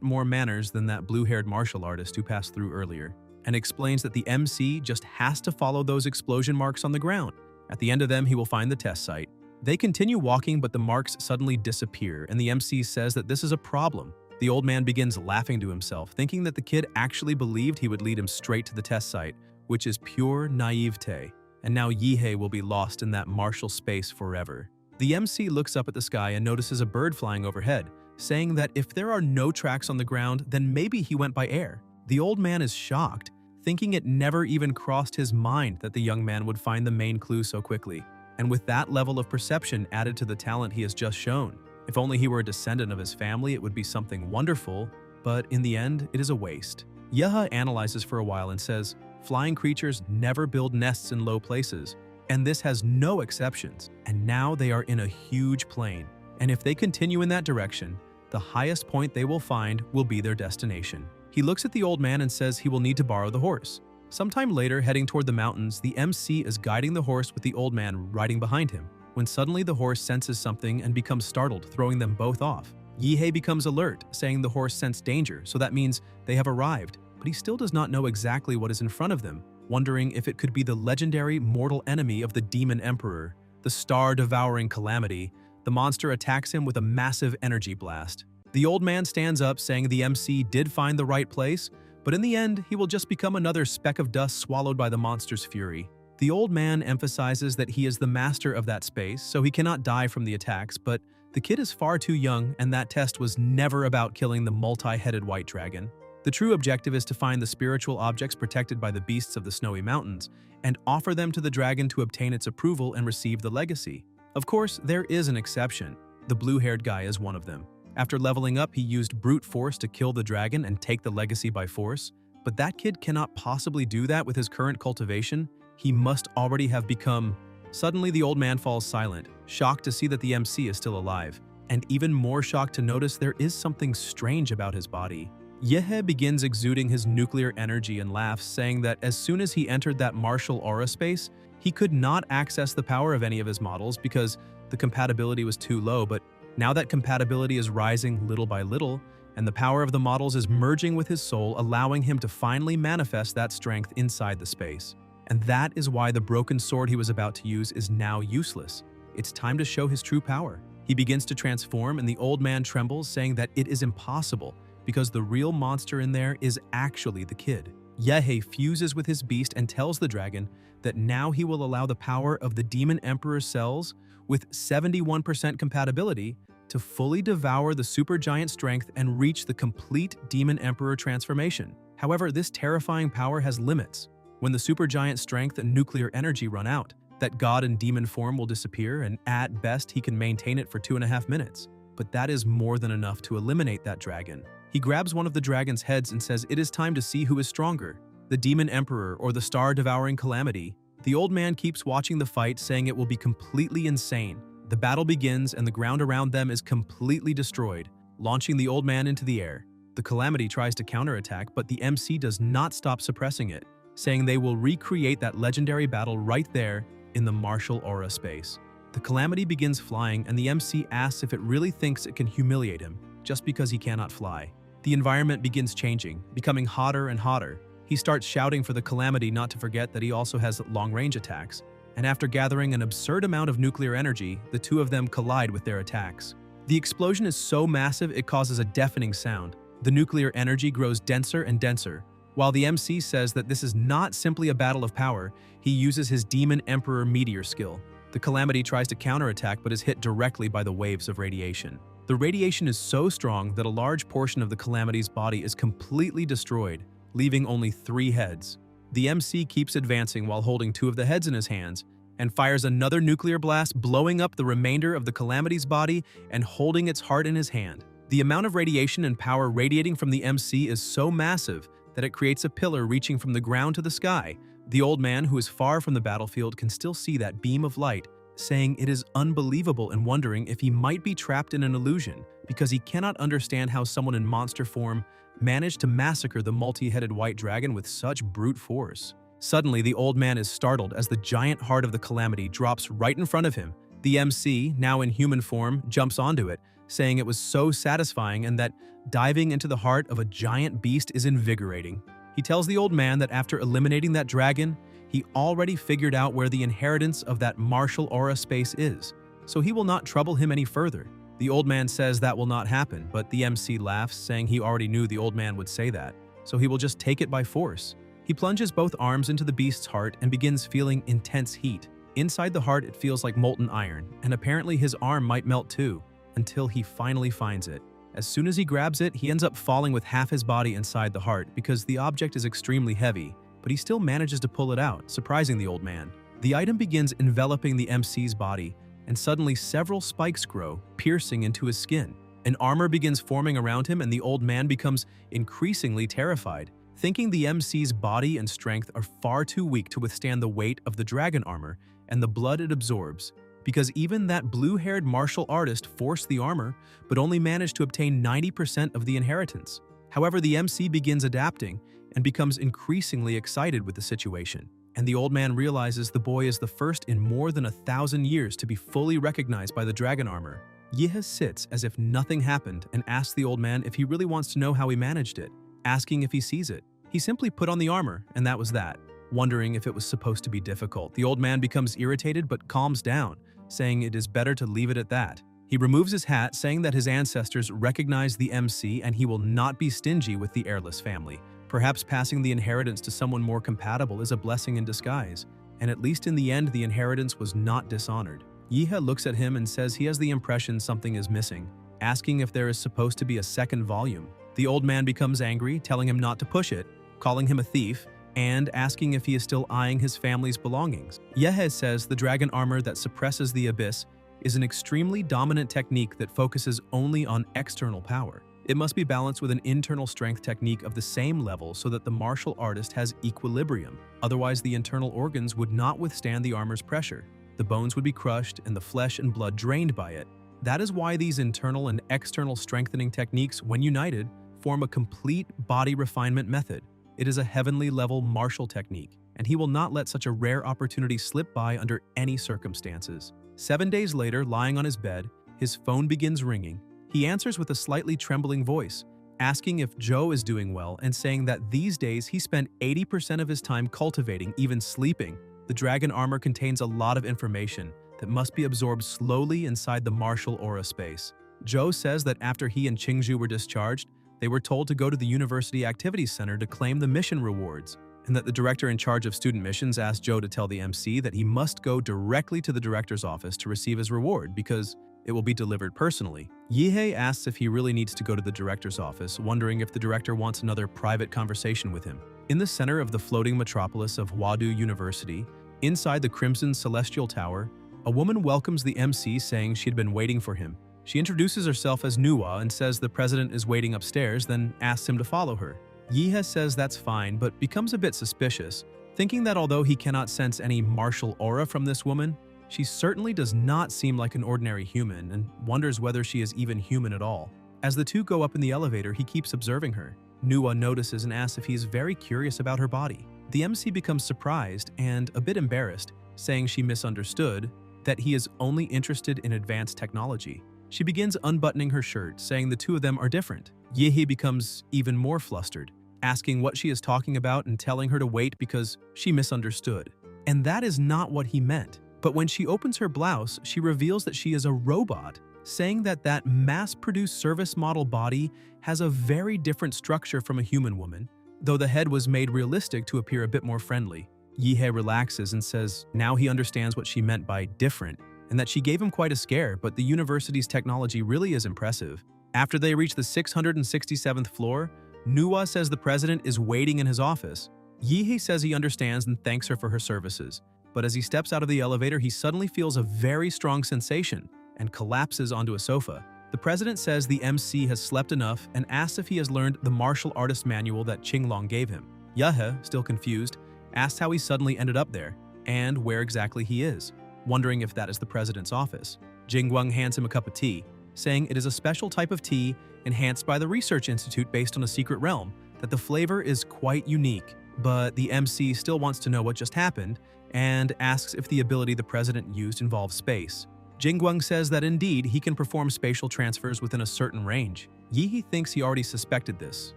more manners than that blue-haired martial artist who passed through earlier, and explains that the MC just has to follow those explosion marks on the ground. At the end of them, he will find the test site. They continue walking, but the marks suddenly disappear, and the MC says that this is a problem. The old man begins laughing to himself, thinking that the kid actually believed he would lead him straight to the test site, which is pure naivete, and now Yihe will be lost in that martial space forever. The MC looks up at the sky and notices a bird flying overhead, saying that if there are no tracks on the ground, then maybe he went by air. The old man is shocked, thinking it never even crossed his mind that the young man would find the main clue so quickly. And with that level of perception added to the talent he has just shown, if only he were a descendant of his family, it would be something wonderful, but in the end, it is a waste. Yihe analyzes for a while and says, flying creatures never build nests in low places, and this has no exceptions, and now they are in a huge plain, and if they continue in that direction, the highest point they will find will be their destination. He looks at the old man and says he will need to borrow the horse. Sometime later, heading toward the mountains, the MC is guiding the horse with the old man riding behind him, when suddenly the horse senses something and becomes startled, throwing them both off. Yihe becomes alert, saying the horse sensed danger, so that means they have arrived, but he still does not know exactly what is in front of them, wondering if it could be the legendary mortal enemy of the Demon Emperor, the star-devouring calamity. The monster attacks him with a massive energy blast. The old man stands up, saying the MC did find the right place, but in the end, he will just become another speck of dust swallowed by the monster's fury. The old man emphasizes that he is the master of that space, so he cannot die from the attacks, but the kid is far too young, and that test was never about killing the multi-headed white dragon. The true objective is to find the spiritual objects protected by the beasts of the snowy mountains, and offer them to the dragon to obtain its approval and receive the legacy. Of course, there is an exception. The blue-haired guy is one of them. After leveling up, he used brute force to kill the dragon and take the legacy by force, but that kid cannot possibly do that with his current cultivation. He must already have become... Suddenly, the old man falls silent, shocked to see that the MC is still alive, and even more shocked to notice there is something strange about his body. Yihe begins exuding his nuclear energy and laughs, saying that as soon as he entered that martial aura space, he could not access the power of any of his models because the compatibility was too low, but now that compatibility is rising little by little, and the power of the models is merging with his soul, allowing him to finally manifest that strength inside the space. And that is why the broken sword he was about to use is now useless. It's time to show his true power. He begins to transform, and the old man trembles, saying that it is impossible because the real monster in there is actually the kid. Yihe fuses with his beast and tells the dragon that now he will allow the power of the Demon Emperor's cells with 71% compatibility to fully devour the supergiant strength and reach the complete Demon Emperor transformation. However, this terrifying power has limits. When the supergiant strength and nuclear energy run out, that god in demon form will disappear, and at best he can maintain it for 2.5 minutes. But that is more than enough to eliminate that dragon. He grabs one of the dragon's heads and says it is time to see who is stronger, the demon emperor or the star-devouring calamity. The old man keeps watching the fight, saying it will be completely insane. The battle begins and the ground around them is completely destroyed, launching the old man into the air. The calamity tries to counterattack, but the MC does not stop suppressing it, saying they will recreate that legendary battle right there in the martial aura space. The calamity begins flying and the MC asks if it really thinks it can humiliate him just because he cannot fly. The environment begins changing, becoming hotter and hotter. He starts shouting for the calamity not to forget that he also has long-range attacks, and after gathering an absurd amount of nuclear energy, the two of them collide with their attacks. The explosion is so massive it causes a deafening sound. The nuclear energy grows denser and denser. While the MC says that this is not simply a battle of power, he uses his Demon Emperor meteor skill. The calamity tries to counterattack but is hit directly by the waves of radiation. The radiation is so strong that a large portion of the calamity's body is completely destroyed, leaving only 3 heads. The MC keeps advancing while holding 2 of the heads in his hands, and fires another nuclear blast, blowing up the remainder of the calamity's body and holding its heart in his hand. The amount of radiation and power radiating from the MC is so massive that it creates a pillar reaching from the ground to the sky. The old man, who is far from the battlefield, can still see that beam of light, saying it is unbelievable and wondering if he might be trapped in an illusion because he cannot understand how someone in monster form managed to massacre the multi-headed white dragon with such brute force. Suddenly, the old man is startled as the giant heart of the calamity drops right in front of him. The MC, now in human form, jumps onto it, saying it was so satisfying and that diving into the heart of a giant beast is invigorating. He tells the old man that after eliminating that dragon, he already figured out where the inheritance of that martial aura space is, so he will not trouble him any further. The old man says that will not happen, but the MC laughs, saying he already knew the old man would say that, so he will just take it by force. He plunges both arms into the beast's heart and begins feeling intense heat. Inside the heart, it feels like molten iron, and apparently his arm might melt too, until he finally finds it. As soon as he grabs it, he ends up falling with half his body inside the heart because the object is extremely heavy, but he still manages to pull it out, surprising the old man. The item begins enveloping the MC's body, and suddenly several spikes grow, piercing into his skin. An armor begins forming around him and the old man becomes increasingly terrified, thinking the MC's body and strength are far too weak to withstand the weight of the dragon armor and the blood it absorbs, because even that blue-haired martial artist forced the armor but only managed to obtain 90% of the inheritance. However, the MC begins adapting and becomes increasingly excited with the situation, and the old man realizes the boy is the first in more than 1,000 years to be fully recognized by the dragon armor. Yeha sits as if nothing happened and asks the old man if he really wants to know how he managed it, asking if he sees it. He simply put on the armor, and that was that. Wondering if it was supposed to be difficult, the old man becomes irritated but calms down, saying it is better to leave it at that. He removes his hat, saying that his ancestors recognize the MC and he will not be stingy with the heirless family. Perhaps passing the inheritance to someone more compatible is a blessing in disguise, and at least in the end the inheritance was not dishonored. Yeha looks at him and says he has the impression something is missing, asking if there is supposed to be a second volume. The old man becomes angry, telling him not to push it, calling him a thief, and asking if he is still eyeing his family's belongings. Yehe says the dragon armor that suppresses the abyss is an extremely dominant technique that focuses only on external power. It must be balanced with an internal strength technique of the same level so that the martial artist has equilibrium. Otherwise, the internal organs would not withstand the armor's pressure. The bones would be crushed and the flesh and blood drained by it. That is why these internal and external strengthening techniques, when united, form a complete body refinement method. It is a heavenly level martial technique, and he will not let such a rare opportunity slip by under any circumstances. 7 days later, lying on his bed, his phone begins ringing. He answers with a slightly trembling voice, asking if Joe is doing well and saying that these days he spent 80% of his time cultivating, even sleeping. The dragon armor contains a lot of information that must be absorbed slowly inside the martial aura space. Joe says that after he and Qingju were discharged, they were told to go to the University Activities Center to claim the mission rewards, and that the director in charge of student missions asked Joe to tell the MC that he must go directly to the director's office to receive his reward because it will be delivered personally. Yihei asks if he really needs to go to the director's office, wondering if the director wants another private conversation with him. In the center of the floating metropolis of Huadu University, Inside the Crimson Celestial Tower, a woman welcomes the MC saying she'd been waiting for him. She introduces herself as MANHUA and says the president is waiting upstairs, then asks him to follow her. Yehe says that's fine, but becomes a bit suspicious, thinking that although he cannot sense any martial aura from this woman, she certainly does not seem like an ordinary human and wonders whether she is even human at all. As the two go up in the elevator, he keeps observing her. MANHUA notices and asks if he is very curious about her body. The MC becomes surprised and a bit embarrassed, saying she misunderstood, that he is only interested in advanced technology. She begins unbuttoning her shirt, saying the two of them are different. Yehe becomes even more flustered, asking what she is talking about and telling her to wait because she misunderstood. And that is not what he meant. But when she opens her blouse, she reveals that she is a robot, saying that that mass-produced service model body has a very different structure from a human woman, though the head was made realistic to appear a bit more friendly. Yehe relaxes and says now he understands what she meant by different, and that she gave him quite a scare, but the university's technology really is impressive. After they reach the 667th floor, MANHUA says the president is waiting in his office. Yehe says he understands and thanks her for her services, but as he steps out of the elevator, he suddenly feels a very strong sensation and collapses onto a sofa. The president says the MC has slept enough and asks if he has learned the martial artist manual that Qinglong gave him. Yehe, still confused, asks how he suddenly ended up there and where exactly he is, wondering if that is the president's office. Jingguang hands him a cup of tea, saying it is a special type of tea enhanced by the research institute based on a secret realm, that the flavor is quite unique. But the MC still wants to know what just happened and asks if the ability the president used involves space. Jingguang says that indeed he can perform spatial transfers within a certain range. Yehe thinks he already suspected this.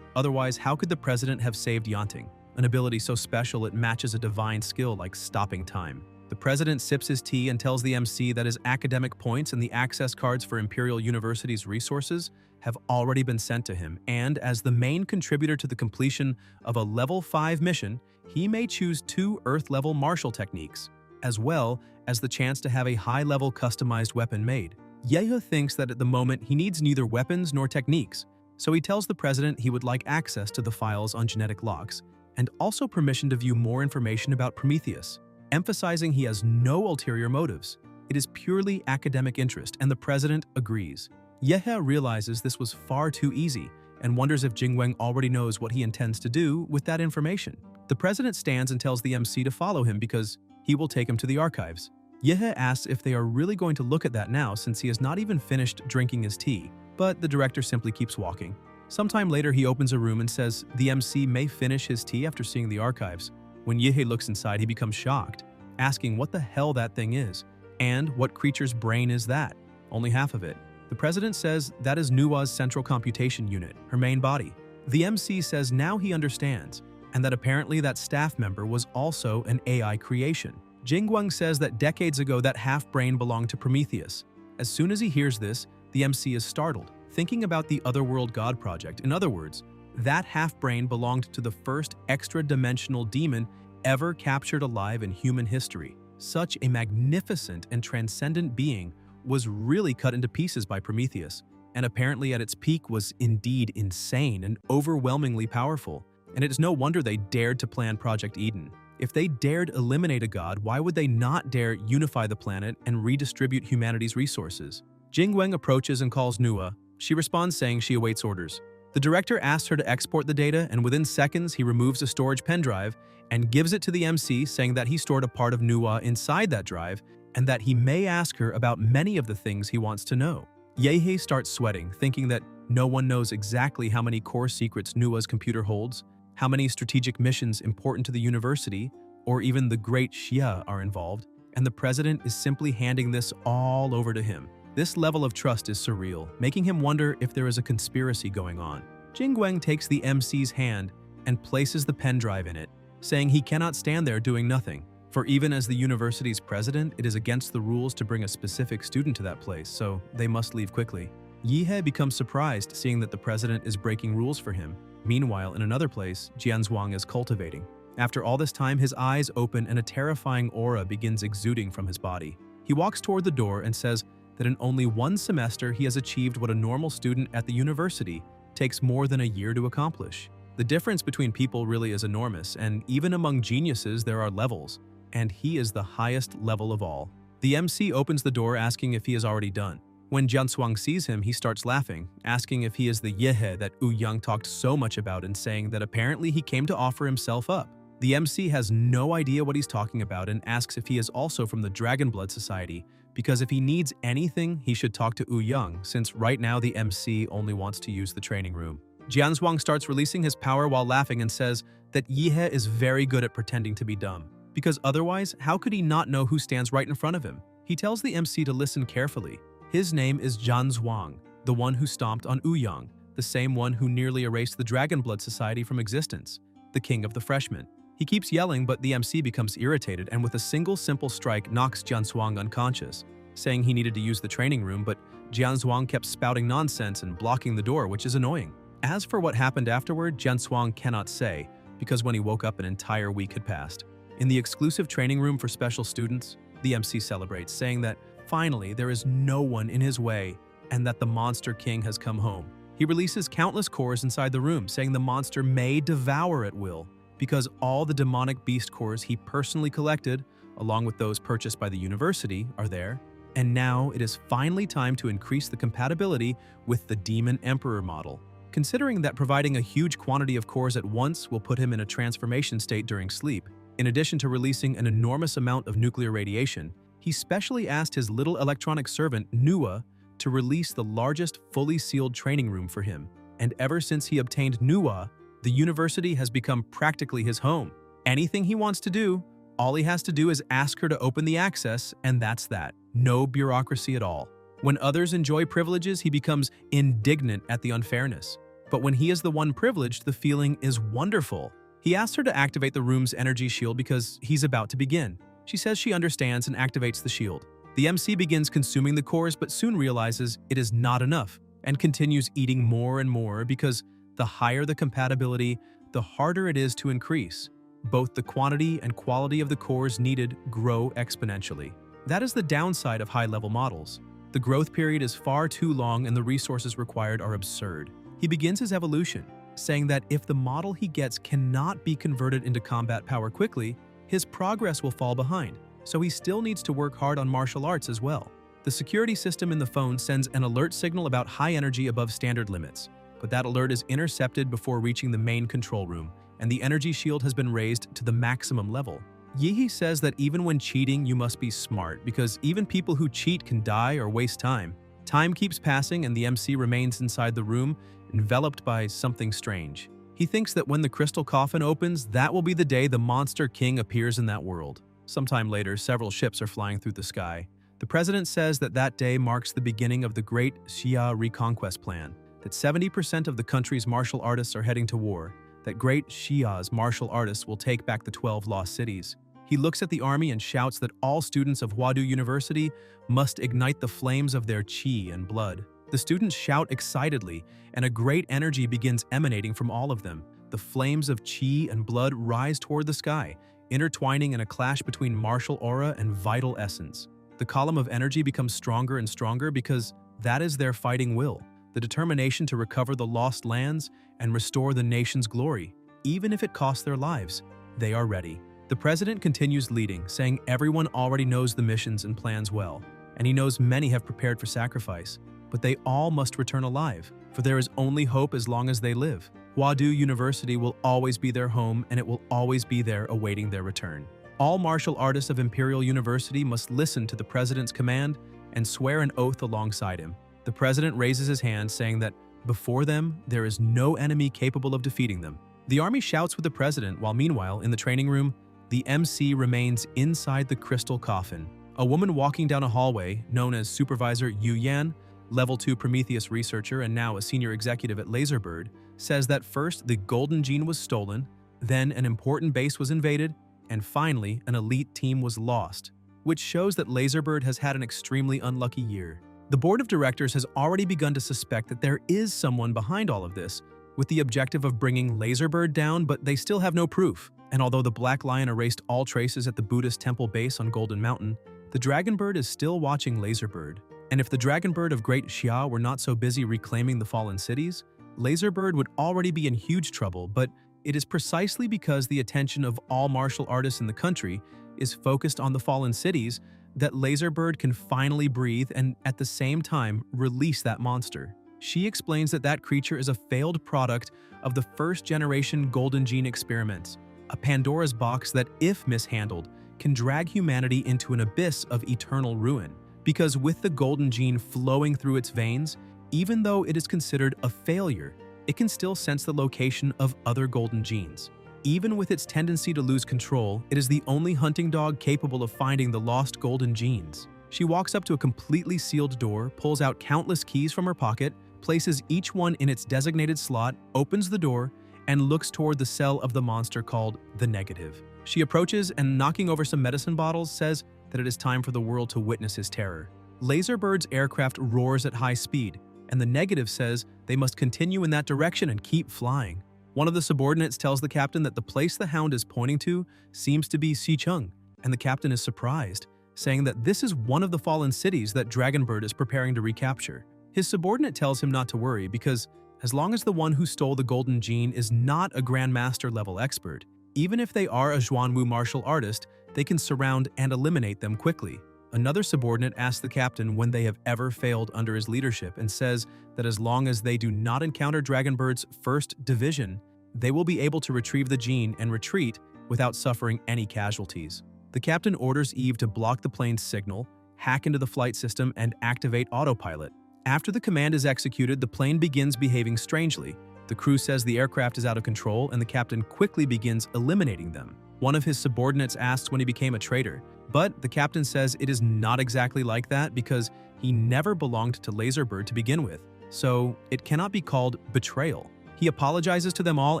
Otherwise, how could the president have saved Yanting, an ability so special it matches a divine skill like stopping time? The president sips his tea and tells the MC that his academic points and the access cards for Imperial University's resources have already been sent to him, and as the main contributor to the completion of a level 5 mission, he may choose 2 Earth-level martial techniques, as well as the chance to have a high-level customized weapon made. Yehe thinks that at the moment he needs neither weapons nor techniques, so he tells the president he would like access to the files on genetic locks, and also permission to view more information about Prometheus, emphasizing he has no ulterior motives. It is purely academic interest, and the president agrees. Yehe realizes this was far too easy and wonders if Jingguang already knows what he intends to do with that information. The president stands and tells the MC to follow him because he will take him to the archives. Yehe asks if they are really going to look at that now since he has not even finished drinking his tea, but the director simply keeps walking. Sometime later, he opens a room and says the MC may finish his tea after seeing the archives. When Yehe looks inside, he becomes shocked, asking what the hell that thing is, and what creature's brain is that? Only half of it. The president says that is MANHWA's central computation unit, her main body. The MC says now he understands, and that apparently that staff member was also an AI creation. Jingguang says that decades ago that half-brain belonged to Prometheus. As soon as he hears this, the MC is startled, thinking about the Otherworld God Project. In other words, that half-brain belonged to the first extra-dimensional demon ever captured alive in human history. Such a magnificent and transcendent being was really cut into pieces by Prometheus, and apparently at its peak was indeed insane and overwhelmingly powerful. And it is no wonder they dared to plan Project Eden. If they dared eliminate a god, why would they not dare unify the planet and redistribute humanity's resources? Jingguang approaches and calls MANHWA. She responds saying she awaits orders. The director asks her to export the data, and within seconds he removes a storage pen drive and gives it to the MC, saying that he stored a part of MANHWA inside that drive and that he may ask her about many of the things he wants to know. Yehe starts sweating, thinking that no one knows exactly how many core secrets MANHWA's computer holds, how many strategic missions important to the university, or even the Great Xia are involved, and the president is simply handing this all over to him. This level of trust is surreal, making him wonder if there is a conspiracy going on. Jingguang takes the MC's hand and places the pen drive in it, saying he cannot stand there doing nothing. For even as the university's president, it is against the rules to bring a specific student to that place, so they must leave quickly. Yehe becomes surprised seeing that the president is breaking rules for him. Meanwhile, in another place, Jianzhuang is cultivating. After all this time, his eyes open and a terrifying aura begins exuding from his body. He walks toward the door and says that in only 1 semester he has achieved what a normal student at the university takes more than a year to accomplish. The difference between people really is enormous, and even among geniuses there are levels. and he is the highest level of all. The MC opens the door asking if he is already done. When Jianshuang sees him, he starts laughing, asking if he is the Yehe that Wu Yang talked so much about and saying that apparently he came to offer himself up. The MC has no idea what he's talking about and asks if he is also from the Dragon Blood Society, because if he needs anything, he should talk to Wu Yang, since right now the MC only wants to use the training room. Jianshuang starts releasing his power while laughing and says that Yehe is very good at pretending to be dumb, because otherwise, how could he not know who stands right in front of him? He tells the MC to listen carefully. His name is Jianshuang, the one who stomped on Wu Yang, the same one who nearly erased the Dragon Blood Society from existence, the king of the freshmen. He keeps yelling, but the MC becomes irritated and with a single simple strike knocks Jianshuang unconscious, saying he needed to use the training room, but Jianshuang kept spouting nonsense and blocking the door, which is annoying. As for what happened afterward, Jianshuang cannot say, because when he woke up an entire week had passed. In the exclusive training room for special students, the MC celebrates, saying that finally there is no one in his way and that the Monster King has come home. He releases countless cores inside the room, saying the monster may devour at will, because all the demonic beast cores he personally collected, along with those purchased by the university, are there. And now it is finally time to increase the compatibility with the Demon Emperor model. Considering that providing a huge quantity of cores at once will put him in a transformation state during sleep, in addition to releasing an enormous amount of nuclear radiation, he specially asked his little electronic servant, MANHUA, to release the largest fully sealed training room for him. And ever since he obtained MANHWA, the university has become practically his home. Anything he wants to do, all he has to do is ask her to open the access, and that's that. No bureaucracy at all. When others enjoy privileges, he becomes indignant at the unfairness. But when he is the one privileged, the feeling is wonderful. He asks her to activate the room's energy shield because he's about to begin. She says she understands and activates the shield. The MC begins consuming the cores but soon realizes it is not enough and continues eating more and more because the higher the compatibility, the harder it is to increase. Both the quantity and quality of the cores needed grow exponentially. That is the downside of high-level models. The growth period is far too long and the resources required are absurd. He begins his evolution, saying that if the model he gets cannot be converted into combat power quickly, his progress will fall behind, so he still needs to work hard on martial arts as well. The security system in the phone sends an alert signal about high energy above standard limits, but that alert is intercepted before reaching the main control room, and the energy shield has been raised to the maximum level. Yehe says that even when cheating, you must be smart, because even people who cheat can die or waste time. Time keeps passing and the MC remains inside the room, enveloped by something strange. He thinks that when the crystal coffin opens, that will be the day the Monster King appears in that world. Sometime later, several ships are flying through the sky. The president says that that day marks the beginning of the Great Xia Reconquest Plan, that 70% of the country's martial artists are heading to war, that Great Xia's martial artists will take back the 12 lost cities. He looks at the army and shouts that all students of Huadu University must ignite the flames of their qi and blood. The students shout excitedly, and a great energy begins emanating from all of them. The flames of qi and blood rise toward the sky, intertwining in a clash between martial aura and vital essence. The column of energy becomes stronger and stronger because that is their fighting will, the determination to recover the lost lands and restore the nation's glory, even if it costs their lives. They are ready. The president continues leading, saying everyone already knows the missions and plans well, and he knows many have prepared for sacrifice, but they all must return alive, for there is only hope as long as they live. Huadu University will always be their home, and it will always be there awaiting their return. All martial artists of Imperial University must listen to the president's command and swear an oath alongside him. The president raises his hand, saying that before them, there is no enemy capable of defeating them. The army shouts with the president, while meanwhile, in the training room, the MC remains inside the crystal coffin. A woman walking down a hallway, known as Supervisor Yu Yan, Level 2 Prometheus researcher and now a senior executive at Laserbird, says that first the golden gene was stolen, then an important base was invaded, and finally an elite team was lost, which shows that Laserbird has had an extremely unlucky year. The board of directors has already begun to suspect that there is someone behind all of this, with the objective of bringing Laserbird down, but they still have no proof. And although the Black Lion erased all traces at the Buddhist temple base on Golden Mountain, the Dragonbird is still watching Laserbird. And if the Dragonbird of Great Xia were not so busy reclaiming the fallen cities, Laserbird would already be in huge trouble, but it is precisely because the attention of all martial artists in the country is focused on the fallen cities, that Laserbird can finally breathe and at the same time release that monster. She explains that that creature is a failed product of the first-generation Golden Gene experiments, a Pandora's box that, if mishandled, can drag humanity into an abyss of eternal ruin. Because with the Golden Gene flowing through its veins, even though it is considered a failure, it can still sense the location of other Golden Genes. Even with its tendency to lose control, it is the only hunting dog capable of finding the lost Golden Genes. She walks up to a completely sealed door, pulls out countless keys from her pocket, places each one in its designated slot, opens the door, and looks toward the cell of the monster called the Negative. She approaches and, knocking over some medicine bottles, says that it is time for the world to witness his terror. Laserbird's aircraft roars at high speed, and the Negative says they must continue in that direction and keep flying. One of the subordinates tells the captain that the place the hound is pointing to seems to be Xicheng, and the captain is surprised, saying that this is one of the fallen cities that Dragonbird is preparing to recapture. His subordinate tells him not to worry because as long as the one who stole the Golden Gene is not a Grandmaster level expert, even if they are a Zhuanwu martial artist, they can surround and eliminate them quickly. Another subordinate asks the captain when they have ever failed under his leadership and says that as long as they do not encounter Dragonbird's first division, they will be able to retrieve the gene and retreat without suffering any casualties. The captain orders Eve to block the plane's signal, hack into the flight system, and activate autopilot. After the command is executed, the plane begins behaving strangely. The crew says the aircraft is out of control, and the captain quickly begins eliminating them. One of his subordinates asks when he became a traitor, but the captain says it is not exactly like that because he never belonged to Laserbird to begin with, so it cannot be called betrayal. He apologizes to them all,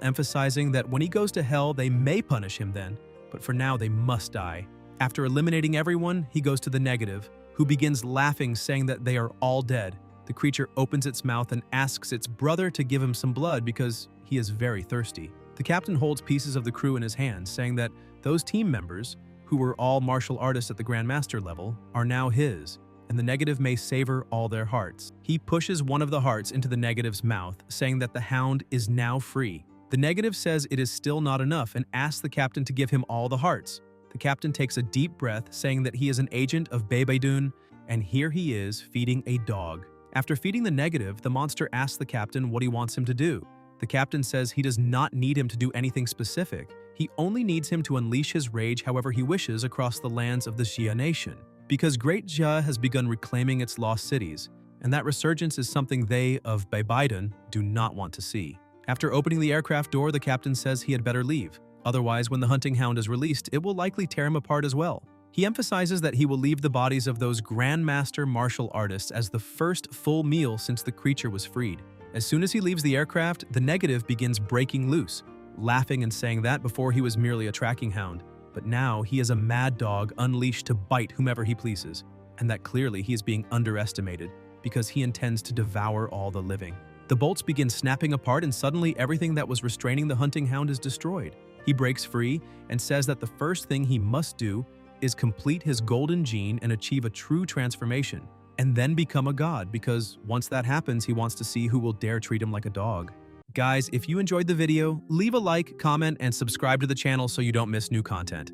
emphasizing that when he goes to hell, they may punish him then, but for now they must die. After eliminating everyone, he goes to the Negative, who begins laughing, saying that they are all dead. The creature opens its mouth and asks its brother to give him some blood because he is very thirsty. The captain holds pieces of the crew in his hands, saying that those team members, who were all martial artists at the Grandmaster level, are now his, and the Negative may savor all their hearts. He pushes one of the hearts into the Negative's mouth, saying that the hound is now free. The Negative says it is still not enough and asks the captain to give him all the hearts. The captain takes a deep breath, saying that he is an agent of Bebeidun, and here he is feeding a dog. After feeding the Negative, the monster asks the captain what he wants him to do. The captain says he does not need him to do anything specific. He only needs him to unleash his rage however he wishes across the lands of the Xia nation, because Great Jia has begun reclaiming its lost cities, and that resurgence is something they, of Bebeidun, do not want to see. After opening the aircraft door, the captain says he had better leave. Otherwise, when the hunting hound is released, it will likely tear him apart as well. He emphasizes that he will leave the bodies of those Grandmaster martial artists as the first full meal since the creature was freed. As soon as he leaves the aircraft, the Negative begins breaking loose, laughing and saying that before he was merely a tracking hound, but now he is a mad dog unleashed to bite whomever he pleases, and that clearly he is being underestimated because he intends to devour all the living. The bolts begin snapping apart and suddenly everything that was restraining the hunting hound is destroyed. He breaks free and says that the first thing he must do is complete his Golden Gene and achieve a true transformation, and then become a god, because once that happens, he wants to see who will dare treat him like a dog. Guys, if you enjoyed the video, leave a like, comment, and subscribe to the channel so you don't miss new content.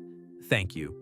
Thank you.